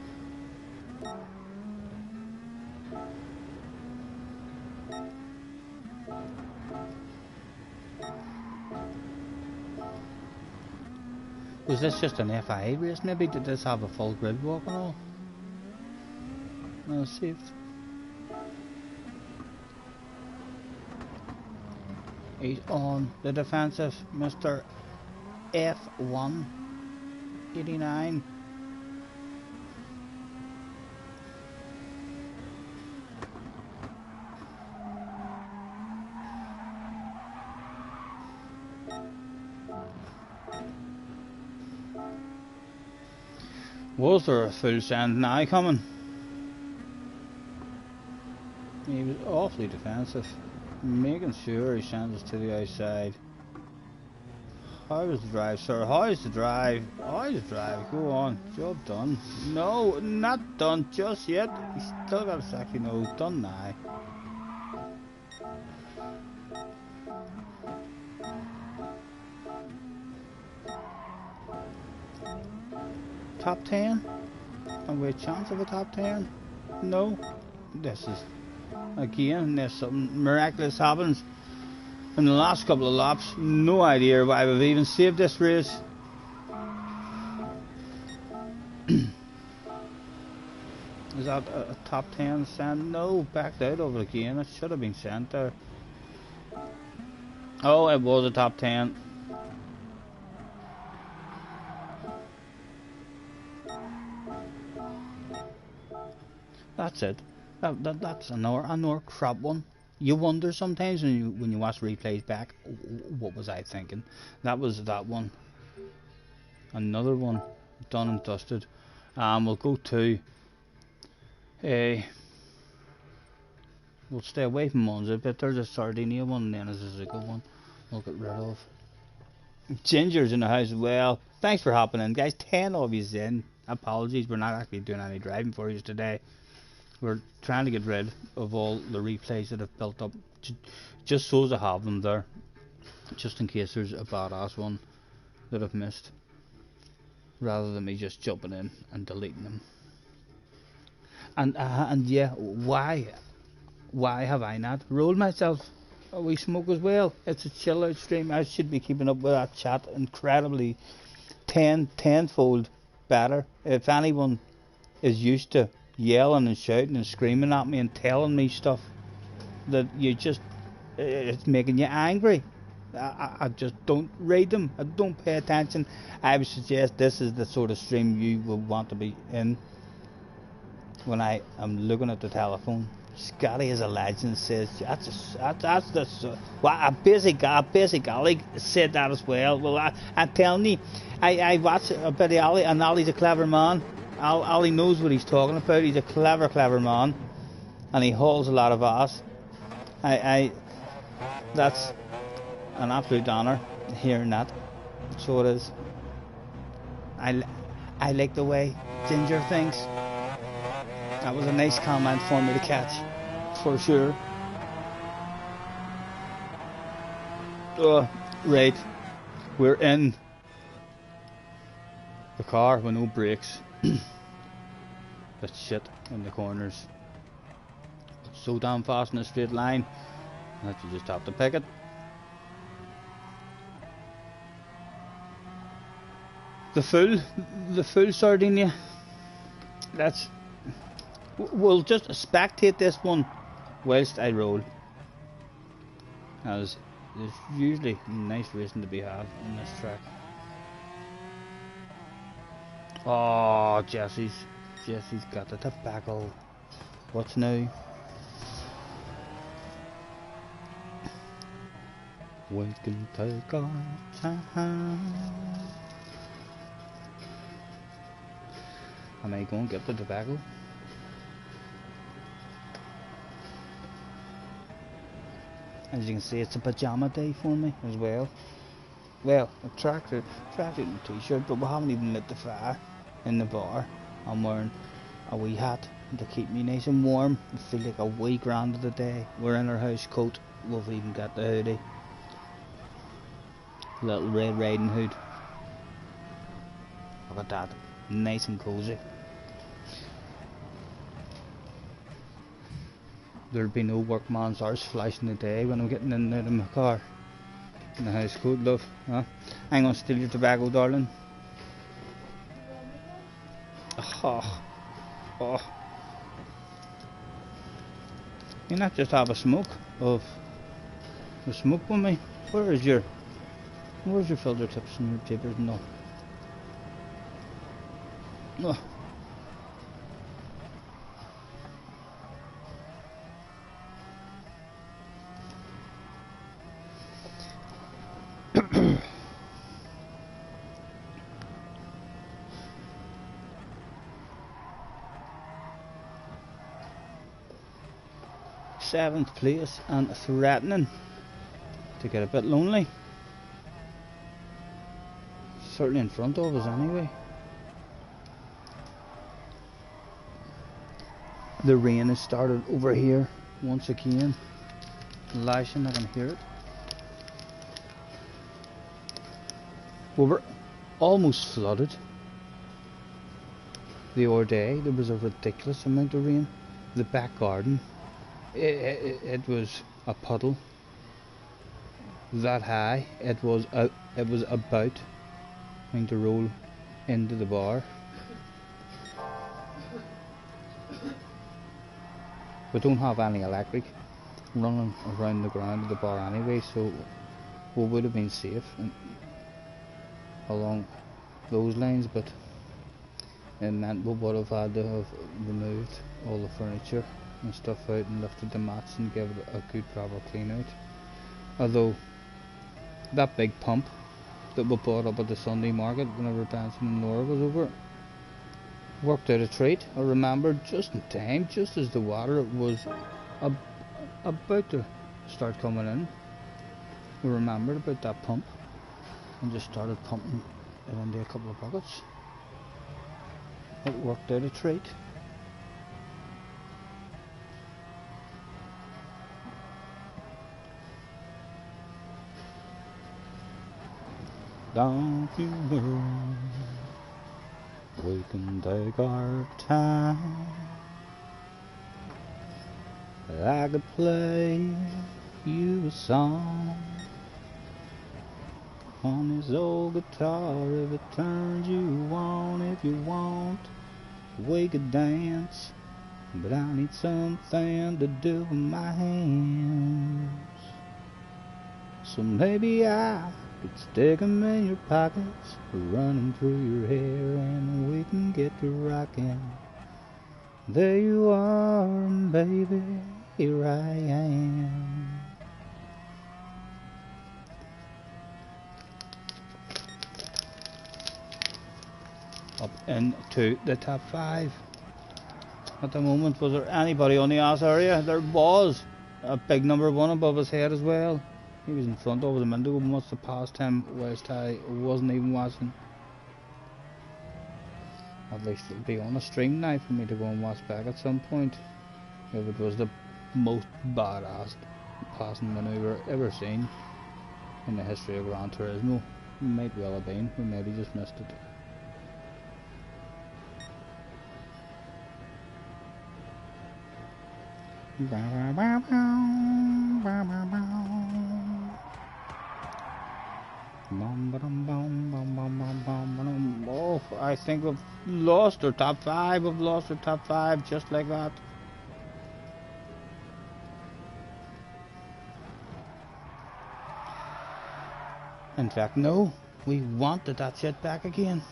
[SPEAKER 1] Was this just an FIA race maybe? Did this have a full grid walk and all? No, saved. He's on the defensive, Mr. F1 89. Was there a full send now coming? He was awfully defensive, making sure he sends us to the outside. How is the drive, sir? How is the drive? How is the drive? Go on. Job done. No, not done just yet. He's still got a second. No, done now. Top 10? And we a chance of a top 10? No. This is, again, there's something miraculous happens in the last couple of laps. No idea why we've even saved this race. Is that a top 10 send? No, backed out of it again. It should have been sent there. Oh, it was a top 10. That's it. That's another crap one. You wonder sometimes when you watch replays back, what was I thinking? That was that one. Another one, done and dusted. We'll go to we'll stay away from Monza, but there's a Sardinia one, and then there's a Zuko one. We'll get rid of. Ginger's in the house as well. Thanks for hopping in, guys. 10 of you's in. Apologies, we're not actually doing any driving for you today. We're trying to get rid of all the replays that have built up, just so as I have them there, just in case there's a badass one that I've missed, rather than me just jumping in and deleting them. And yeah, why have I not rolled myself a wee smoke as well? It's a chill out stream. I should be keeping up with that chat incredibly tenfold better. If anyone is used to yelling and shouting and screaming at me and telling me stuff that you just, it's making you angry, I just don't read them. I don't pay attention. I would suggest this is the sort of stream you would want to be in when I am looking at the telephone. Scotty is a legend, says that's well, a basic Ali said that as well. Well, I'm telling you, I watch a bit of Ali, and Ali's a clever man. Ali knows what he's talking about. He's a clever man, and he hauls a lot of ass. That's an absolute honour hearing that. So it is. I like the way Ginger thinks. That was a nice comment for me to catch, for sure. Right, we're in the car with no brakes. That shit in the corners. So damn fast in a straight line that you just have to pick it. The full Sardinia. We'll just spectate this one whilst I roll, as there's usually nice racing to be had on this track. Oh, Jesse's got the tobacco. What's new? We can take our time. Am I going to get the tobacco? As you can see, it's a pajama day for me as well. Well, a tracksuit and a t-shirt, but we haven't even lit the fire in the bar. I'm wearing a wee hat to keep me nice and warm. I feel like a wee grand of the day. We're in our house coat. We've even got the hoodie. Little Red Riding Hood. Look at that. Nice and cozy. There'll be no workman's arse flashing the day when I'm getting in and out of my car. In the house coat, love. Huh? I'm gonna steal your tobacco, darling. Oh. You not just have a smoke of The smoke with me. Where's your filter tips and your papers and all? Oh. Seventh place and threatening to get a bit lonely. Certainly in front of us anyway. The rain has started over here once again. Lashing, I can hear it. We were almost flooded the other day. There was a ridiculous amount of rain. The back garden, it was a puddle that high. It was about going to roll into the bar. We don't have any electric running around the ground of the bar anyway, so we would have been safe along those lines, but it meant we would have had to have removed all the furniture and stuff out and lifted the mats and give it a good proper clean out. Although that big pump that we bought up at the Sunday market whenever Benson and Laura was over worked out a treat. I remembered just in time, just as the water was about to start coming in. We remembered about that pump and just started pumping it into a couple of buckets. It worked out a treat. Don't you worry, we can take our time. I could play you a song on this old guitar if it turns you on. If you want, we could dance, but I need something to do with my hands. So maybe I could stick 'em in your pockets, run 'em through your hair, and we can get to rockin'. There you are, baby, here I am. Up into the top 5 at the moment. Was there anybody on the ass area? There was a big number 1 above his head as well. He was in front of us a minute ago, must have passed him whilst I wasn't even watching. At least it'll be on a stream now for me to go and watch back at some point. If it was the most badass passing manoeuvre ever seen in the history of Gran Turismo. Might well have been, we maybe just missed it. Oh, I think we've lost our top 5. We've lost our top 5 just like that. In fact, no, we wanted that shit back again.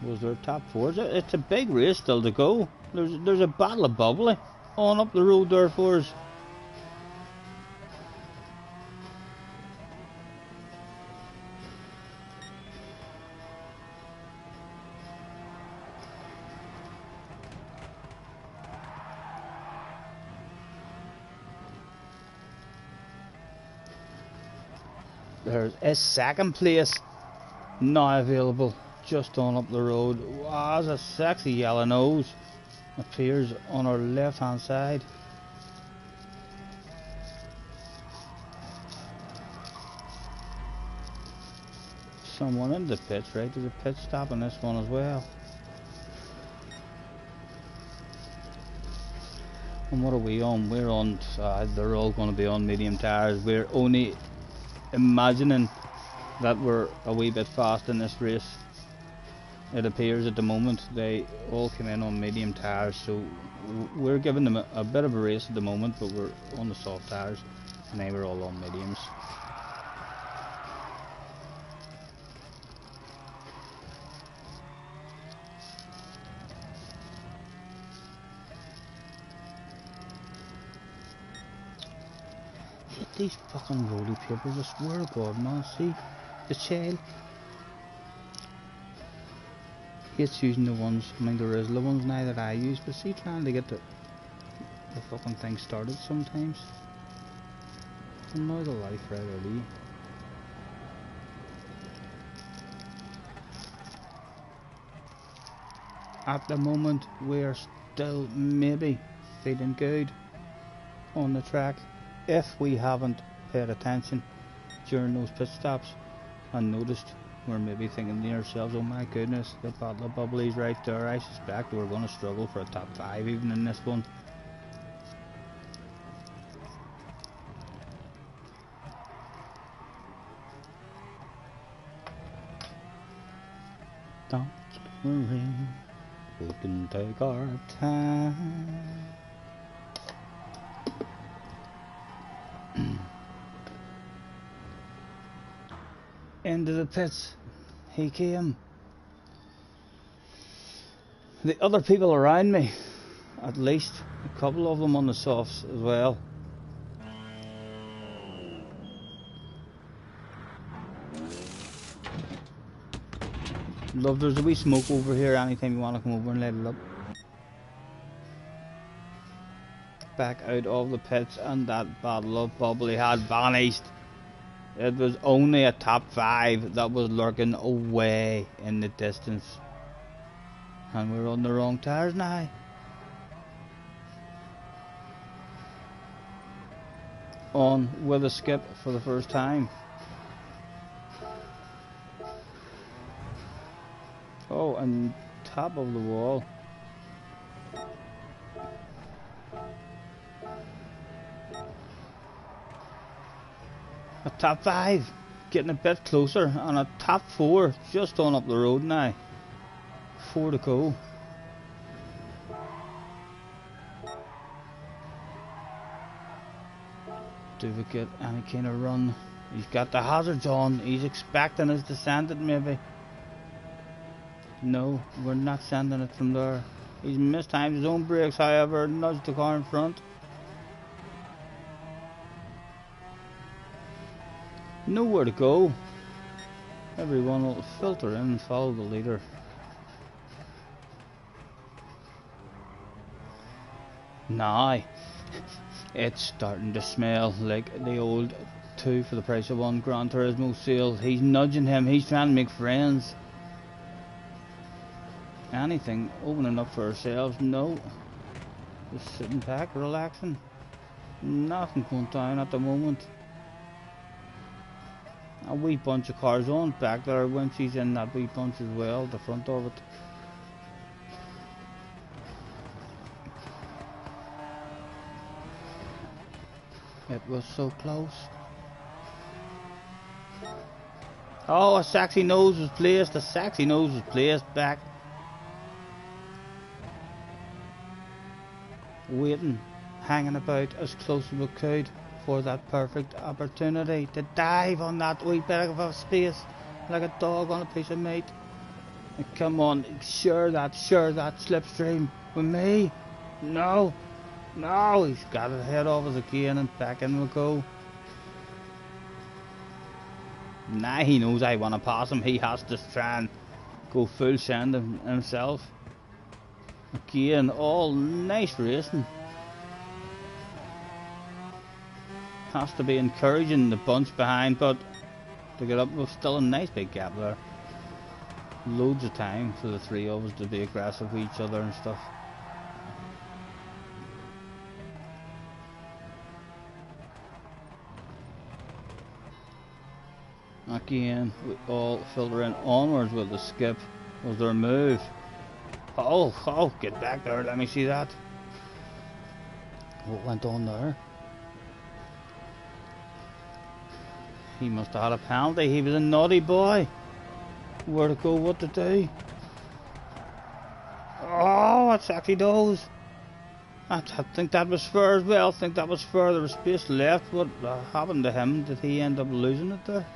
[SPEAKER 1] Was there top 4? It's a big race still to go. There's a battle of bubbly on up the road there for us. There's a second place now available just on up the road. Wow, there's a sexy yellow nose appears on our left hand side. someone in the pits, right? There's a pit stop on this one as well. And what are we on? We're on, they're all going to be on medium tyres. We're only imagining that we're a wee bit fast in this race. It appears at the moment they all came in on medium tyres, so we're giving them a bit of a race at the moment, but we're on the soft tyres and they were all on mediums. These fucking rolly papers, I swear to God, man. See, the child hates using the ones, I mean there is the ones now that I use, but see, trying to get the fucking thing started sometimes. Annoy the life right out of you. At the moment, we're still maybe feeling good on the track. If we haven't paid attention during those pit stops and noticed, we're maybe thinking to ourselves, oh my goodness, the bottle of bubbly's right there. I suspect we're going to struggle for a top 5 even in this one. Don't worry, we can take our time. Into the pits he came. The other people around me, at least a couple of them on the softs as well. Love, there's a wee smoke over here anytime you want to come over and light it up. Back out of the pits, and that bottle of bubbly had vanished. It was only a top 5 that was lurking away in the distance. And we're on the wrong tyres now. On with a skip for the first time. Oh, and top of the wall. A top 5, getting a bit closer, and a top 4 just on up the road now. 4 to go. Do we get any kind of run? He's got the hazards on. He's expecting us to send it maybe. No, we're not sending it from there. He's mistimed his own brakes, however, nudged the car in front. Nowhere to go. Everyone will filter in and follow the leader. Now, it's starting to smell like the old 2 for the price of 1 Gran Turismo sale. He's nudging him, he's trying to make friends. Anything opening up for ourselves? No. Just sitting back, relaxing. Nothing going down at the moment. A wee bunch of cars on back there when she's in that wee bunch as well, the front of it. It was so close. Oh, a sexy nose was placed, back. Waiting, hanging about as close as we could for that perfect opportunity to dive on that wee bit of a space like a dog on a piece of meat. And come on, share that slipstream with me. No, he's got it head off us again, and back in we go. Now he knows I want to pass him. He has to try and go full send himself. Again, all nice racing. Has to be encouraging the bunch behind, but to get up, there's still a nice big gap there. Loads of time for the 3 of us to be aggressive with each other and stuff. Again, we all filtering onwards with the skip. Was there a move? Oh, get back there, let me see that. What went on there? He must have had a penalty. He was a naughty boy. Where to go, what to do. Oh, that's actually those. I think that was fair as well. I think that was fair. There was space left. What happened to him? Did he end up losing it there?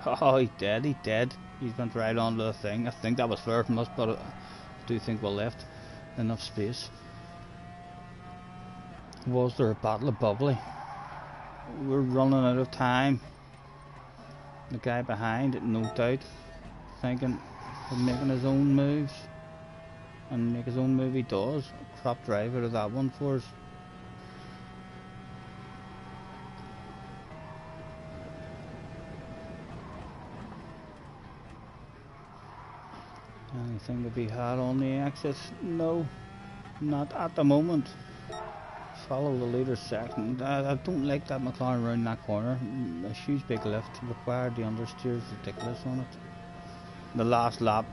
[SPEAKER 1] Oh, he did. He went right onto the thing. I think that was fair from us, but I do think we left enough space. Was there a battle of bubbly? We're running out of time. The guy behind, no doubt, thinking of making his own moves. And make his own move he does. Crap drive out of that one for us. Anything to be had on the exit? No, not at the moment. Follow the leader's section. I don't like that McLaren around that corner. A huge big lift required. The understeer is ridiculous on it. The last lap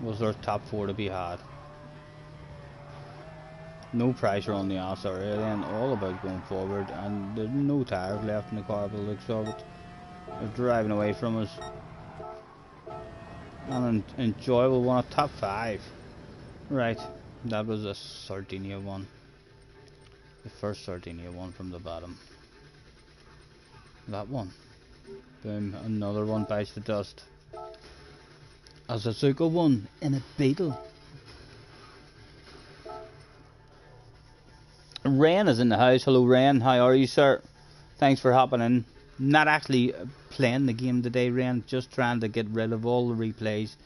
[SPEAKER 1] was their top 4 to be had. No pressure on the ass area then, all about going forward, and there's no tyres left in the car by the looks of it. They're driving away from us. An enjoyable one, a top 5. Right, that was a Sardinia one. The first Sardinia one from the bottom. That one. Boom, another one bites the dust. A Suzuka one in a Beetle. Ren is in the house. Hello Ren, how are you sir? Thanks for hopping in. Not actually playing the game today Ren, just trying to get rid of all the replays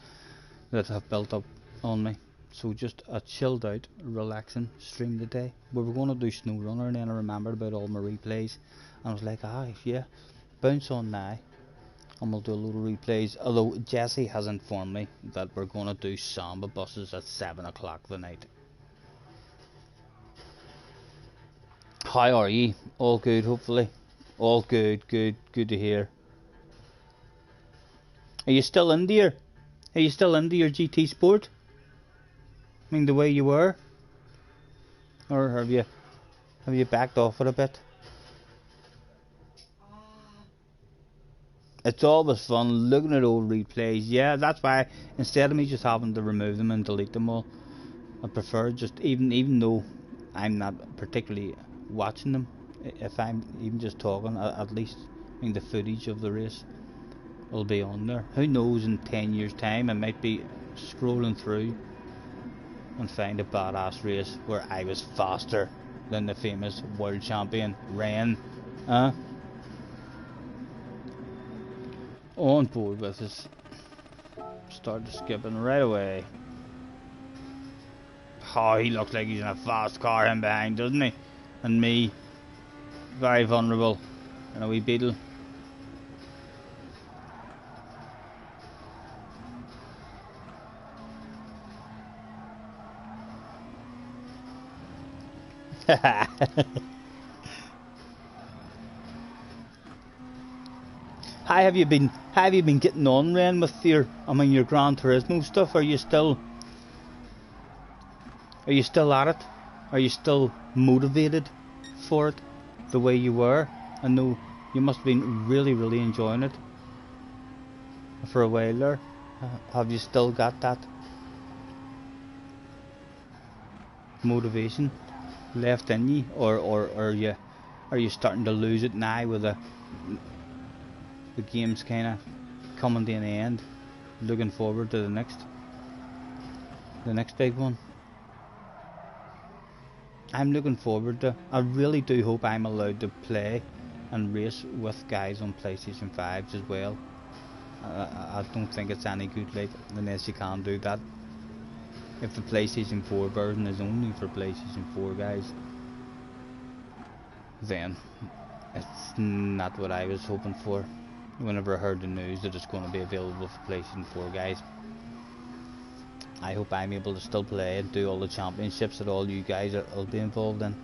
[SPEAKER 1] that have built up on me. So just a chilled out, relaxing stream today. We were going to do SnowRunner and then I remembered about all my replays. And I was like, yeah, bounce on now. And we'll do a load of replays. Although Jesse has informed me that we're going to do Samba buses at 7 o'clock tonight. How are ye? All good, hopefully. All good to hear. Are you still into your GT Sport? I mean the way you were? Or have you backed off it a bit? It's always fun looking at old replays. Yeah, that's why instead of me just having to remove them and delete them all, I prefer just even though I'm not particularly watching them, if I'm even just talking, at least I mean the footage of the race will be on there. Who knows, in 10 years time I might be scrolling through and find a badass race where I was faster than the famous world champion Ren. On board with us. Started skipping right away. Oh, he looks like he's in a fast car him behind, doesn't he? And me, very vulnerable in a wee Beetle. How have you been getting on, Ren, with your Gran Turismo stuff? Are you still at it? Are you still motivated for it the way you were? I know you must have been really enjoying it for a while there. Have you still got that motivation left in you, or are you starting to lose it now with the game's kind of coming to an end, looking forward to the next big one? I'm looking forward to. I really do hope I'm allowed to play and race with guys on PlayStation 5s as well. I don't think it's any good, like, unless you can do that. If the PlayStation 4 version is only for PlayStation 4 guys, then it's not what I was hoping for. whenever I heard the news that it's going to be available for PlayStation 4, guys. I hope I'm able to still play and do all the championships that all you guys will be involved in.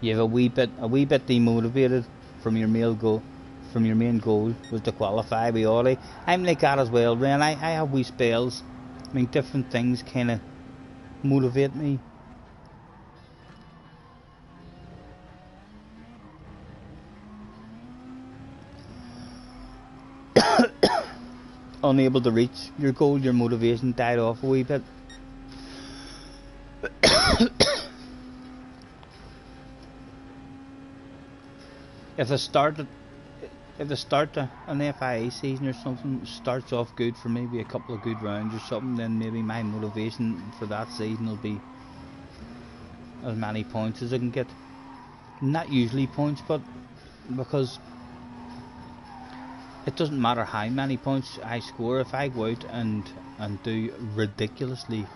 [SPEAKER 1] You have a wee bit demotivated from your main goal was to qualify with Ollie. I'm like that as well, Ren. I have wee spells. I mean, different things kind of motivate me. Unable to reach your goal, your motivation died off a wee bit. If the start an FIA season or something starts off good for maybe a couple of good rounds or something, then maybe my motivation for that season will be as many points as I can get. Not usually points, but because it doesn't matter how many points I score, if I go out and do ridiculously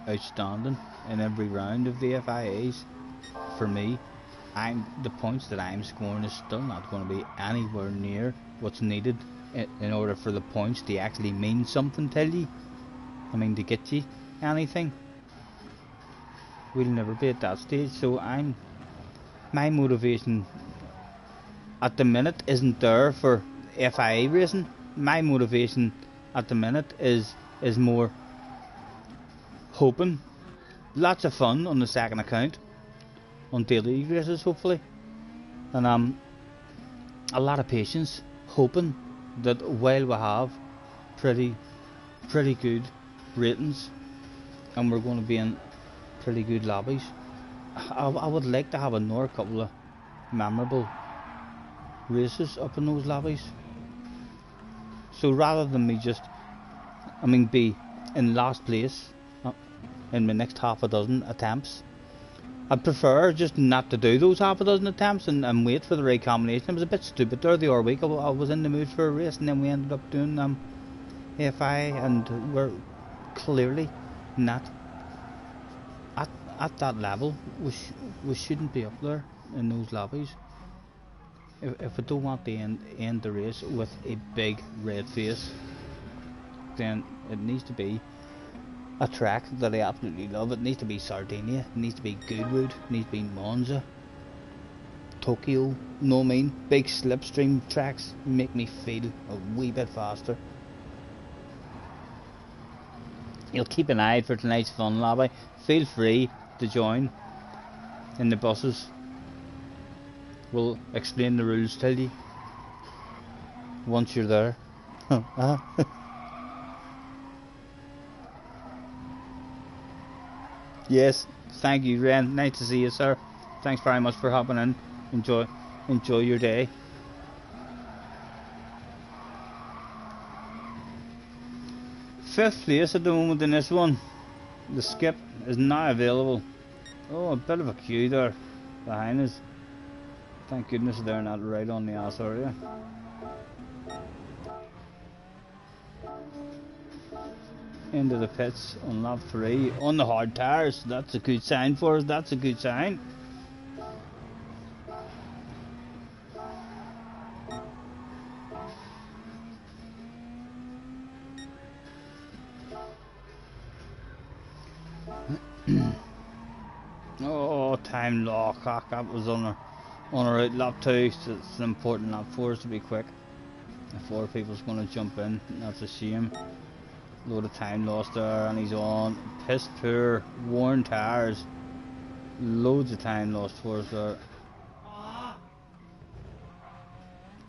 [SPEAKER 1] outstanding in every round of the FIAs, for me, the points that I'm scoring is still not going to be anywhere near what's needed in order for the points to actually mean something to you. I mean, to get you anything. We'll never be at that stage, so my motivation at the minute isn't there for FIA racing. My motivation at the minute is more hoping, lots of fun on the second account, on daily races hopefully, and a lot of patience, hoping that while we have pretty good ratings and we're going to be in pretty good lobbies, I would like to have another couple of memorable races up in those lobbies. So rather than me just be in last place in my next half a dozen attempts, I'd prefer just not to do those half a dozen attempts and wait for the right combination. It was a bit stupid there the other week. I was in the mood for a race and then we ended up doing AFI, and we're clearly not at that level. We shouldn't be up there in those lobbies. If we don't want to end the race with a big red face, then it needs to be a track that I absolutely love. It needs to be Sardinia, it needs to be Goodwood, it needs to be Monza, Tokyo. Know what I mean? Big slipstream tracks make me feel a wee bit faster. You'll keep an eye for tonight's fun lobby. Feel free to join in the buses. We'll explain the rules to you once you're there. Yes, thank you, Ren. Nice to see you, sir. Thanks very much for hopping in. Enjoy your day. Fifth place at the moment in this one. The skip is now available. Oh, a bit of a queue there behind us. Thank goodness they're not right on the ass area. Into the pits on lap 3 on the hard tires. That's a good sign for us. That's a good sign. Oh, time lock. That was on our right lap 2. So it's an important lap 4 to be quick. The 4 people's going to jump in. That's a shame. Load of time lost there, and he's on piss poor, worn tires. Loads of time lost for us there.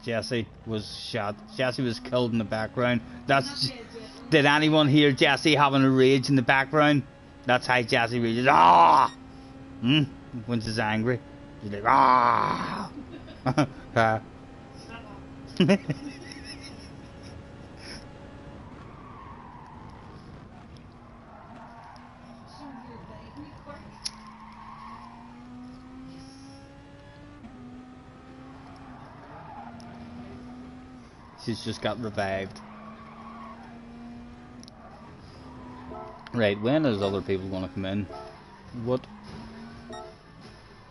[SPEAKER 1] Jesse was shot. Jesse was killed in the background. Did anyone hear Jesse having a rage in the background? That's how Jesse rages. When he's angry, he's like She's just got revived. Right, when is other people going to come in? What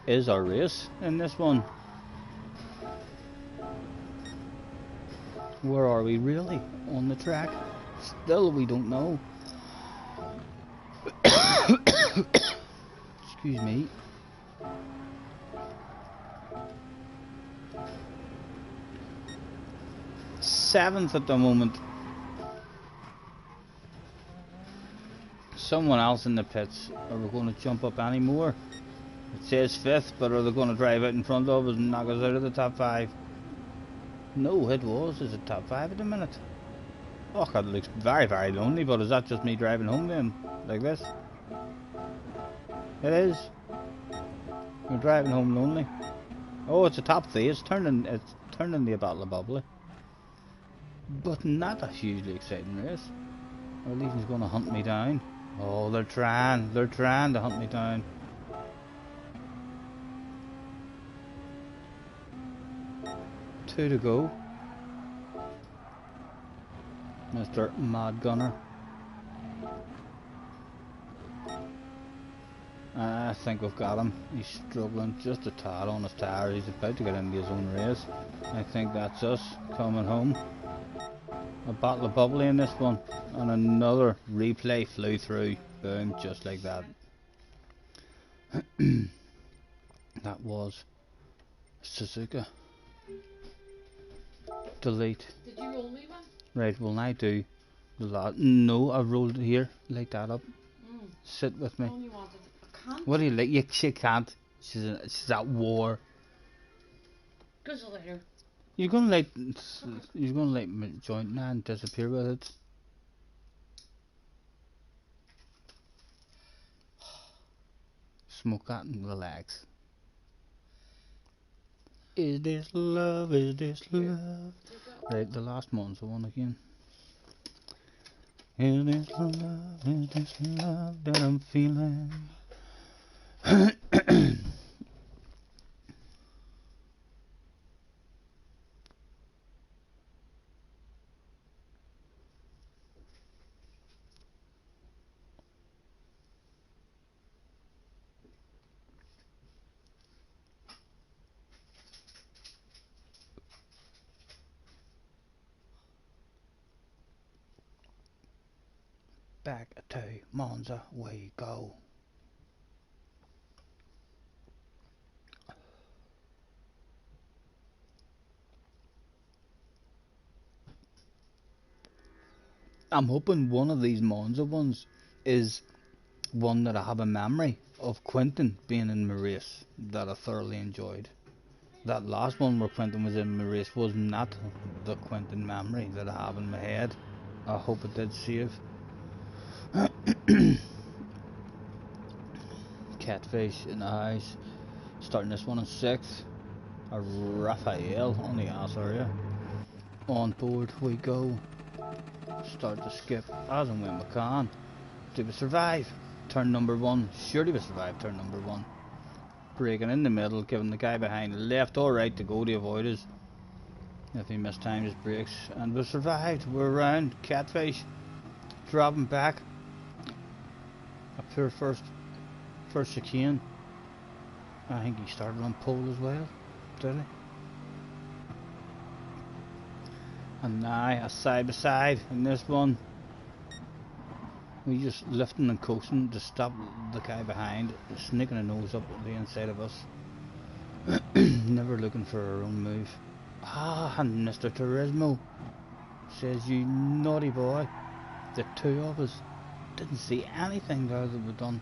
[SPEAKER 1] is our race in this one? Where are we really on the track? Still we don't know. Excuse me. Seventh at the moment. Someone else in the pits. Are we going to jump up any more? It says fifth, but are they going to drive out in front of us and knock us out of the top five? No, it was. Is it top five at the minute? Oh God, it looks very, very lonely, but is that just me driving home then? Like this? It is. We're driving home lonely. Oh, it's a top three. It's turning the Battle of Bubbly. But not a hugely exciting race. Or at least he's going to hunt me down. Oh, they're trying to hunt me down. Two to go. Mr. Mad Gunner. I think we've got him. He's struggling just a tad on his tires. He's about to get into his own race. I think that's us coming home. A Battle of Bubbly in this one. And another replay flew through. Boom, just like that. That was Suzuka. Delete.
[SPEAKER 2] Did you roll me one?
[SPEAKER 1] Right, well now do the lot. No, I rolled it here. Light that up. Sit with me.
[SPEAKER 2] I only wanted. I can't.
[SPEAKER 1] What do you like? She can't. She's at war.
[SPEAKER 2] Goes later.
[SPEAKER 1] You're gonna let my joint now and disappear with it. Smoke that and relax. Is this love? Is this love? Right, the last one's the one again. Is this love? Is this love that I'm feeling? Back to Monza we go. I'm hoping one of these Monza ones is one that I have a memory of Quentin being in my race that I thoroughly enjoyed. That last one where Quentin was in my race was not the Quentin memory that I have in my head. I hope it did save. Catfish in the house. Starting this one in 6th. A Raphael on the ass area. On board we go. Start to skip as and when we can. Do we survive? Turn number 1. Surely we survive turn number 1. Braking in the middle, giving the guy behind left or right to go to avoid us. If he mistimed his brakes. And we survived. We're around. Catfish. Dropping back. Up here first chicane. I think he started on pole as well, did he? And now a side by side in this one. We just lifting and coasting to stop the guy behind, sneaking a nose up the inside of us. Never looking for our own move. Ah, and Mr. Turismo says, you naughty boy. The two of us didn't see anything there that we've done.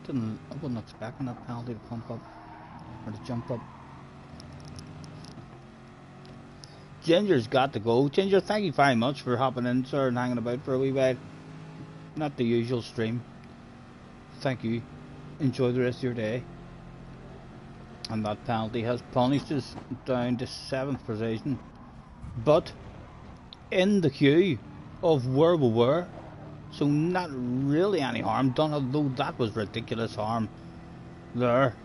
[SPEAKER 1] I wasn't expecting that penalty to pump up or to jump up. Ginger's got to go. Ginger, thank you very much for hopping in, sir, and hanging about for a wee while. Not the usual stream. Thank you. Enjoy the rest of your day. And that penalty has punished us down to 7th position. But in the queue of where we were, so not really any harm done, although that was ridiculous harm there.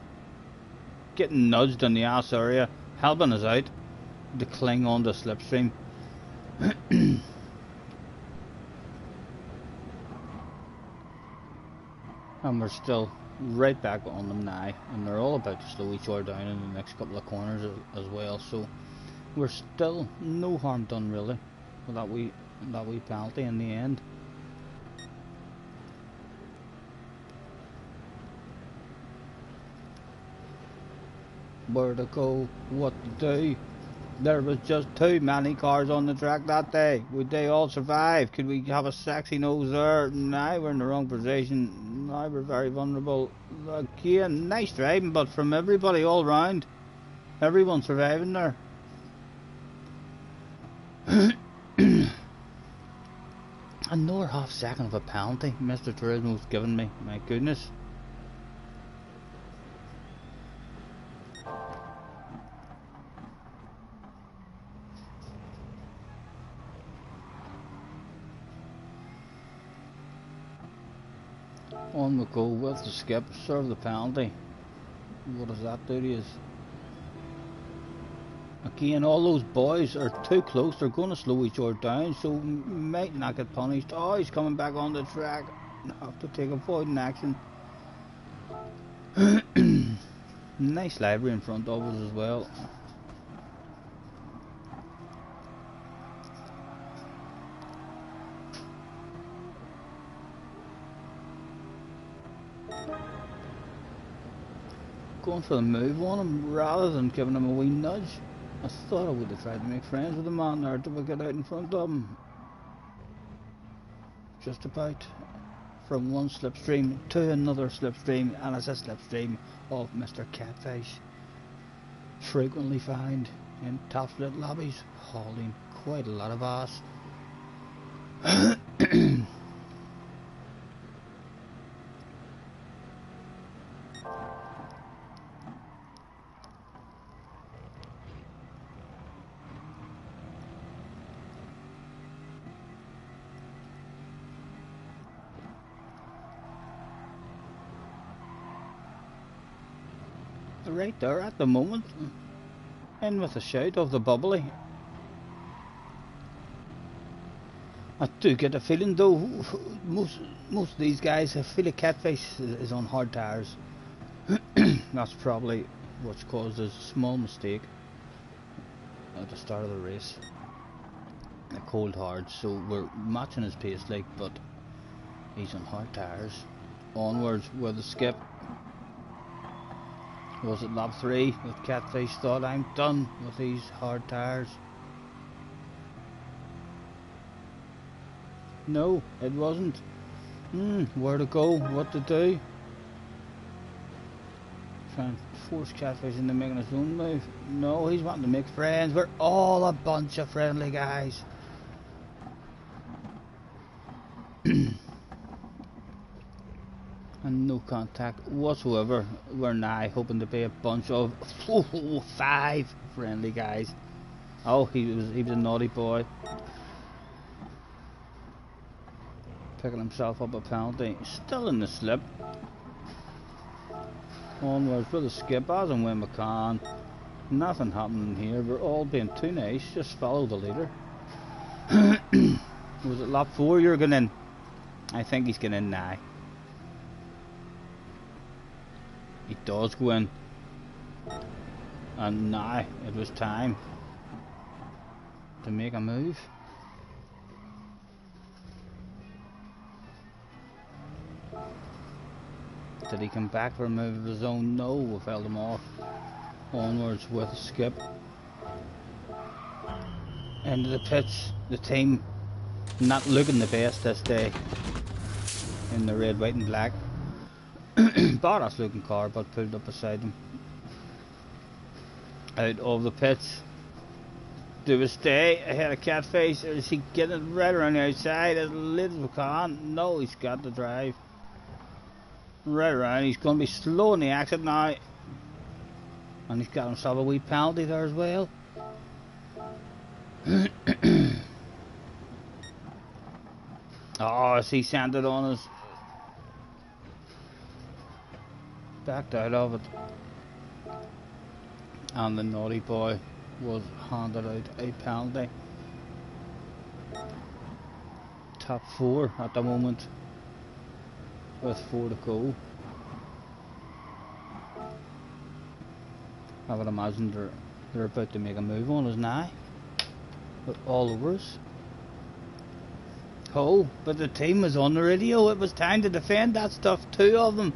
[SPEAKER 1] Getting nudged in the ass area, helping us out to cling on to slipstream. And we're still right back on them now, and they're all about to slow each other down in the next couple of corners as well, so we're still no harm done really. with that wee penalty in the end. Where to go, what to do. There was just too many cars on the track that day. Would they all survive? Could we have a sexy nose there? Now we're in the wrong position. Now we're very vulnerable. Again, nice driving, but from everybody all round. Everyone surviving there. Another half second of a penalty Mr. Turismo's given me. My goodness. On we go with the skip, serve the penalty. What does that do to us? Again, all those boys are too close, they're going to slow each other down, so might not get punished. Oh, he's coming back on the track. Have to take avoiding action. Nice library in front of us as well. Going for the move on him rather than giving him a wee nudge. I thought I would have tried to make friends with the man there to get out in front of him. Just about. From one slipstream to another slipstream, and it's a slipstream of Mr. Catfish. Frequently found in top split lobbies, hauling quite a lot of ass. Right there at the moment, in with a shout of the bubbly. I do get a feeling though, most of these guys, I feel like Catfish is on hard tires. That's probably what's caused a small mistake at the start of the race. A cold hard, so we're matching his pace like, but he's on hard tires. Onwards with the skip. Was it lap 3 with Catfish thought I'm done with these hard tires? No, it wasn't. Where to go, what to do? Trying to force Catfish into making his own move. No, he's wanting to make friends. We're all a bunch of friendly guys. And no contact whatsoever. We're now hoping to be a bunch of 5 friendly guys. Oh, he was a naughty boy. Picking himself up a penalty. Still in the slip. Onwards with a skip as and when we can. Nothing happening here. We're all being too nice. Just follow the leader. Was it lap 4 you're going in? I think he's going in now. He does go in, and now it was time to make a move. Did he come back for a move of his own? No, we held him off. Onwards with a skip. Into the pits. The team not looking the best this day in the red, white and black. Badass looking car, but pulled up beside him. Out of the pits. Do we stay ahead of Catfish, or is he getting right around the outside as late as we can? No, he's got the drive. Right around, he's going to be slowing the exit now. And he's got himself a wee penalty there as well. Oh, he sent it on us. Backed out of it, and the naughty boy was handed out a penalty. Top 4 at the moment with 4 to go. I would imagine they're about to make a move on us now, but all over us. Oh, but the team was on the radio. It was time to defend that stuff. Two of them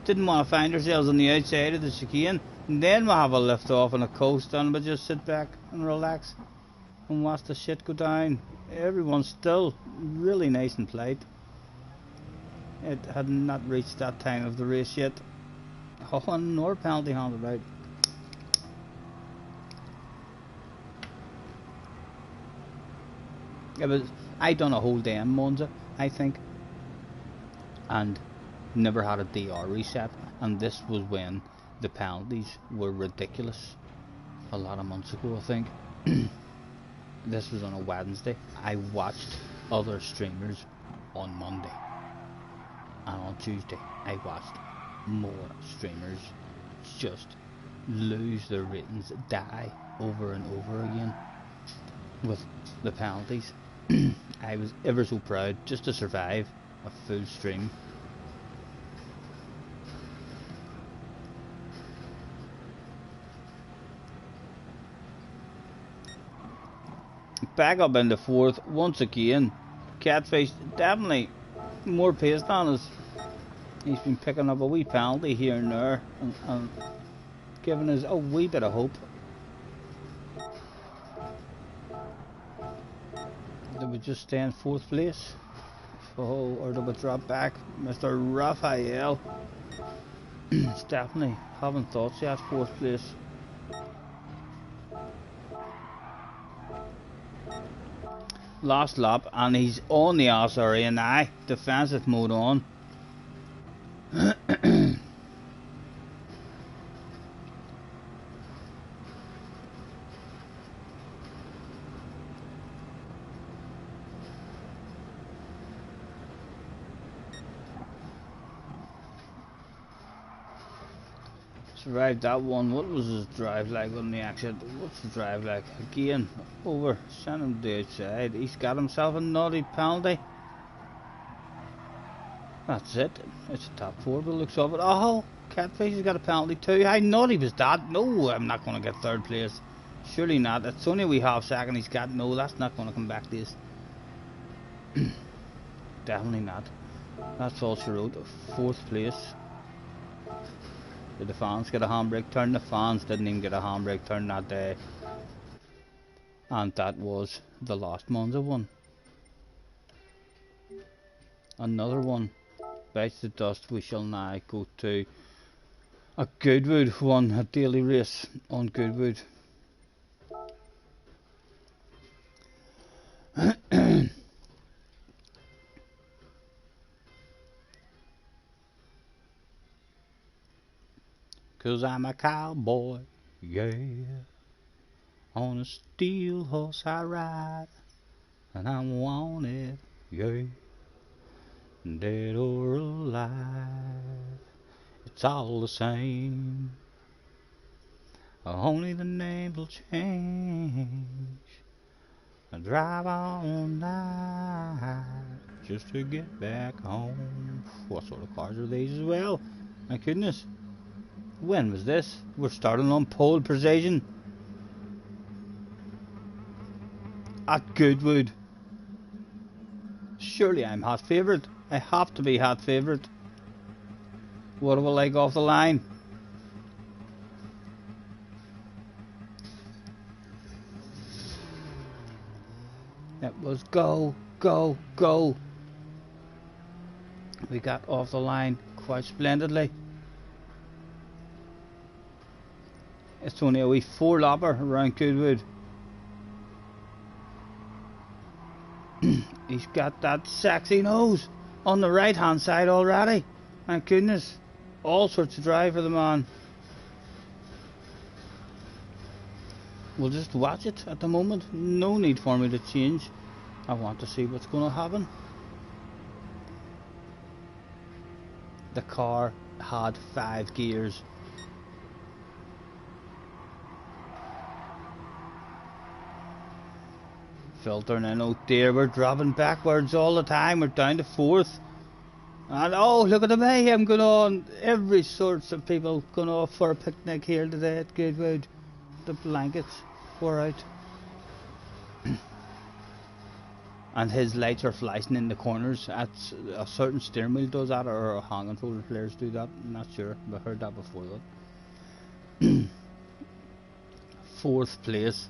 [SPEAKER 1] didn't want to find ourselves on the outside of the chicane. And then we'll have a lift off on the coast and we'll just sit back and relax and watch the shit go down. Everyone's still really nice and polite. It had not reached that time of the race yet. Oh, another penalty handed out. It was, I done a whole day in Monza, I think, and never had a DR reset, and this was when the penalties were ridiculous. A lot of months ago, I think. This was on a Wednesday. I watched other streamers on Monday, and on Tuesday I watched more streamers just lose their ratings, die over and over again with the penalties. I was ever so proud just to survive a full stream. Back up in the fourth once again. Catfish definitely more pace than us. He's been picking up a wee penalty here and there and giving us a wee bit of hope. They would just stay in fourth place. Oh, or they would drop back. Mr. Raphael definitely haven't thoughts yet. Fourth place. Last lap, and he's on the area now. Defensive mode on. Survived that one. What was his drive like on the accident? What's the drive like? Again, over. Send him to the outside. He's got himself a naughty penalty. That's it. It's a top four, but looks of it. Oh, Catfish has got a penalty too. How naughty was that? No, I'm not going to get third place. Surely not. It's only a wee half second he's got. No, that's not going to come back this. Definitely not. That's all she wrote. Fourth place. Did the fans get a handbrake turn? The fans didn't even get a handbrake turn that day. And that was the last Monza one. Another one bites the dust. We shall now go to a Goodwood one, a daily race on Goodwood. Cause I'm a cowboy, yeah. On a steel horse I ride, and I'm wanted, yeah. Dead or alive, it's all the same. Only the name will change. I drive all night just to get back home. What sort of cars are these as well? My goodness. When was this? We're starting on pole precision at Goodwood. Surely I'm hot favourite. I have to be hot favourite. What do I like off the line? It was go, go, go. We got off the line quite splendidly. It's only a wee four-lapper around Goodwood. He's got that sexy nose on the right hand side already. Thank goodness. All sorts of drive for the man. We'll just watch it at the moment. No need for me to change. I want to see what's going to happen. The car had 5 gears. Filtering in, oh dear, we're dropping backwards all the time. We're down to 4th. And oh, look at the mayhem going on. Every sorts of people going off for a picnic here today at Goodwood. The blankets were out. and his lights are flashing in the corners. That's a certain steering wheel does that, or a hand controller players do that. I'm not sure, but I heard that before that. Fourth place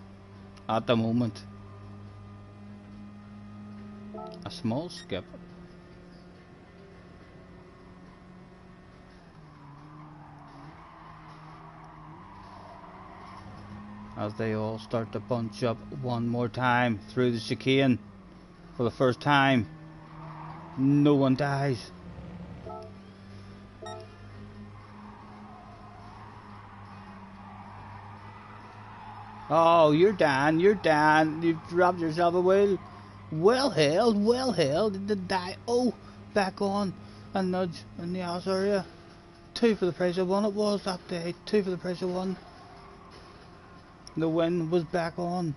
[SPEAKER 1] at the moment. A small skip. As they all start to bunch up one more time through the chicane for the first time. No one dies. Oh, you're down, you're down. You've dropped yourself a wheel. Well held, well held. It did die. Oh, back on. A nudge in the ass area. 2 for the price of 1 it was that day. 2 for the price of 1. The win was back on.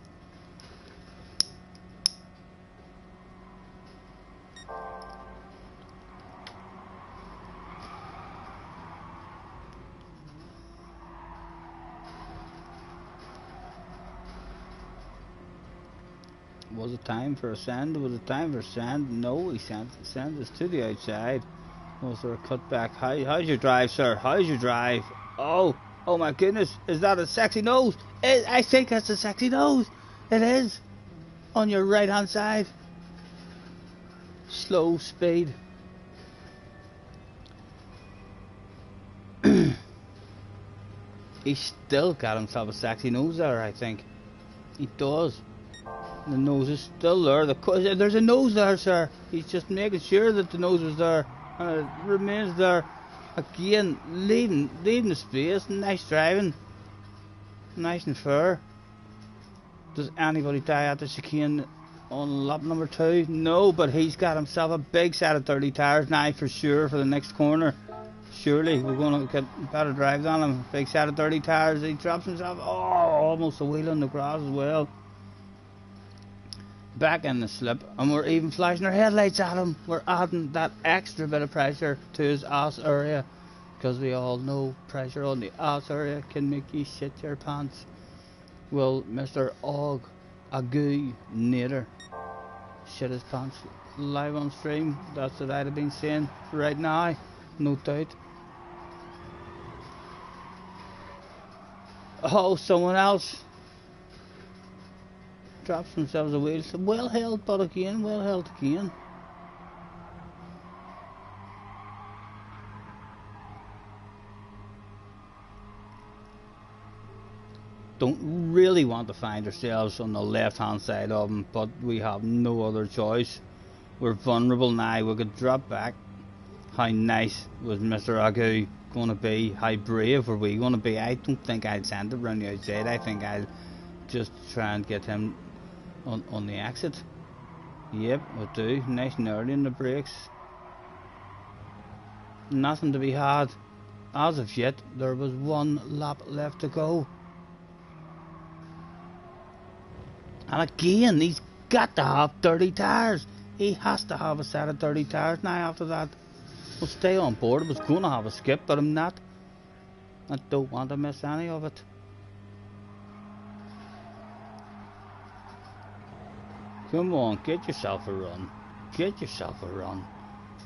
[SPEAKER 1] Was it time for a sand? Was it time for sand? No, he sent us to the outside. Was there a cut back? How's your drive, sir? How's your drive? Oh my goodness, is that a sexy nose? I think that's a sexy nose. It is. On your right hand side. Slow speed. He's still got himself a sexy nose there, I think. He does. The nose is still there. There's a nose there, sir. He's just making sure that the nose was there. And it remains there. Again, leading the space. Nice driving. Nice and fair. Does anybody die at the chicane on lap number 2? No, but he's got himself a big set of 30 tyres now for sure for the next corner. Surely we're going to get better drives on him. Big set of 30 tyres. He drops himself. Oh, almost a wheel on the grass as well. Back in the slip, and we're even flashing our headlights at him. We're adding that extra bit of pressure to his ass area, because we all know pressure on the ass area can make you shit your pants. Well, Mr. Og Agu Nader shit his pants live on stream. That's what I'd have been saying right now, no doubt. Oh, someone else drops themselves a wheel. Well held, but again, well held again. Don't really want to find ourselves on the left hand side of them, but we have no other choice. We're vulnerable now. We could drop back. How nice was Mr. Agu going to be? How brave were we going to be? I don't think I'd send it around the outside. I think I'll just try and get him on the exit. Yep, we'll do. Nice and early in the brakes. Nothing to be had. As of yet, there was 1 lap left to go. And again, he's got to have 30 tyres. He has to have a set of 30 tyres now after that. We'll stay on board. I was going to have a skip, but I'm not. I don't want to miss any of it. Come on, get yourself a run. Get yourself a run.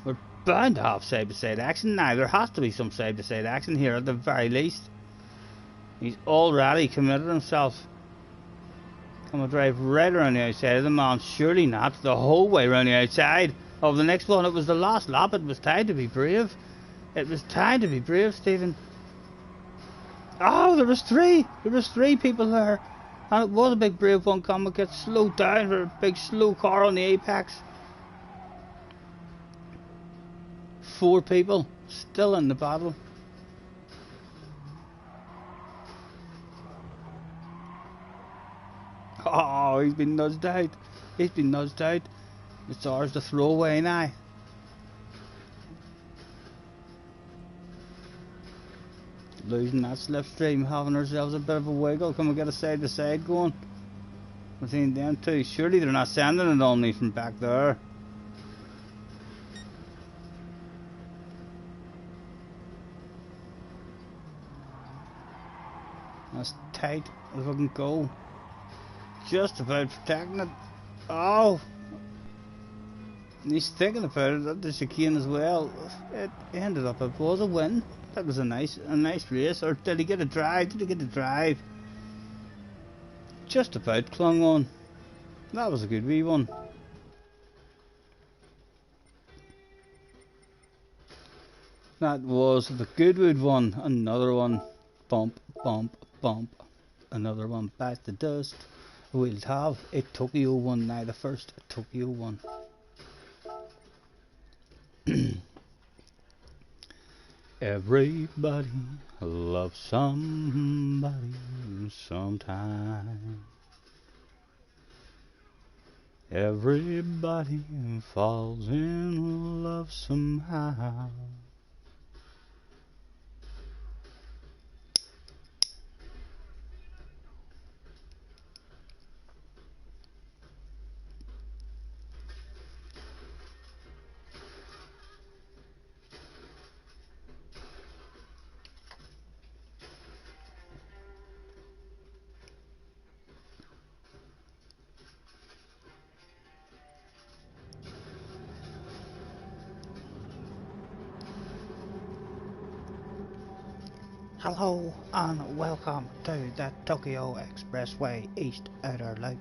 [SPEAKER 1] We're bound to have side-to-side action now. There has to be some side-to-side action here at the very least. He's already committed himself. Come and drive right around the outside of the man. Surely not. The whole way around the outside of the next one. It was the last lap. It was time to be brave. It was time to be brave, Stephen. Oh, there was 3. There was 3 people there. And it was a big brave one. Come and get slowed down for a big slow car on the apex. 4 people still in the battle. Oh, he's been nudged out. He's been nudged out. It's ours to throw away now. Losing that slipstream, having ourselves a bit of a wiggle. Can we get a side to side going between them two? Surely they're not sending it on me from back there. As tight as we can go. Just about protecting it. Oh, He's thinking about it at the chicane as well. It ended up it was a win. That was a nice race. Or did he get a drive? Did he get a drive? Just about clung on. That was a good wee one. That was the Goodwood one. Another one. Bump, bump, bump. Another one. Back to dust. We'll have a Tokyo one now. The first Tokyo one. Everybody loves somebody sometime. Everybody falls in love somehow. Hello and welcome to the Tokyo Expressway East Outer Loop.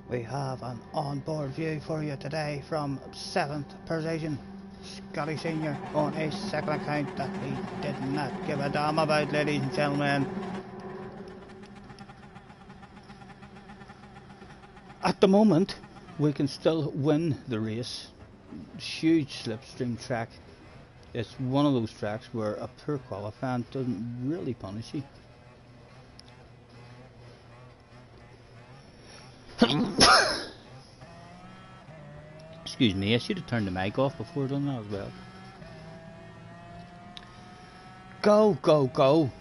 [SPEAKER 1] We have an onboard view for you today from 7th position. Scotty Senior on a second account that he did not give a damn about, ladies and gentlemen. At the moment, we can still win the race. Huge slipstream track. It's one of those tracks where a poor qualifying doesn't really punish you. Excuse me, I should have turned the mic off before doing that as well. Go, go, go.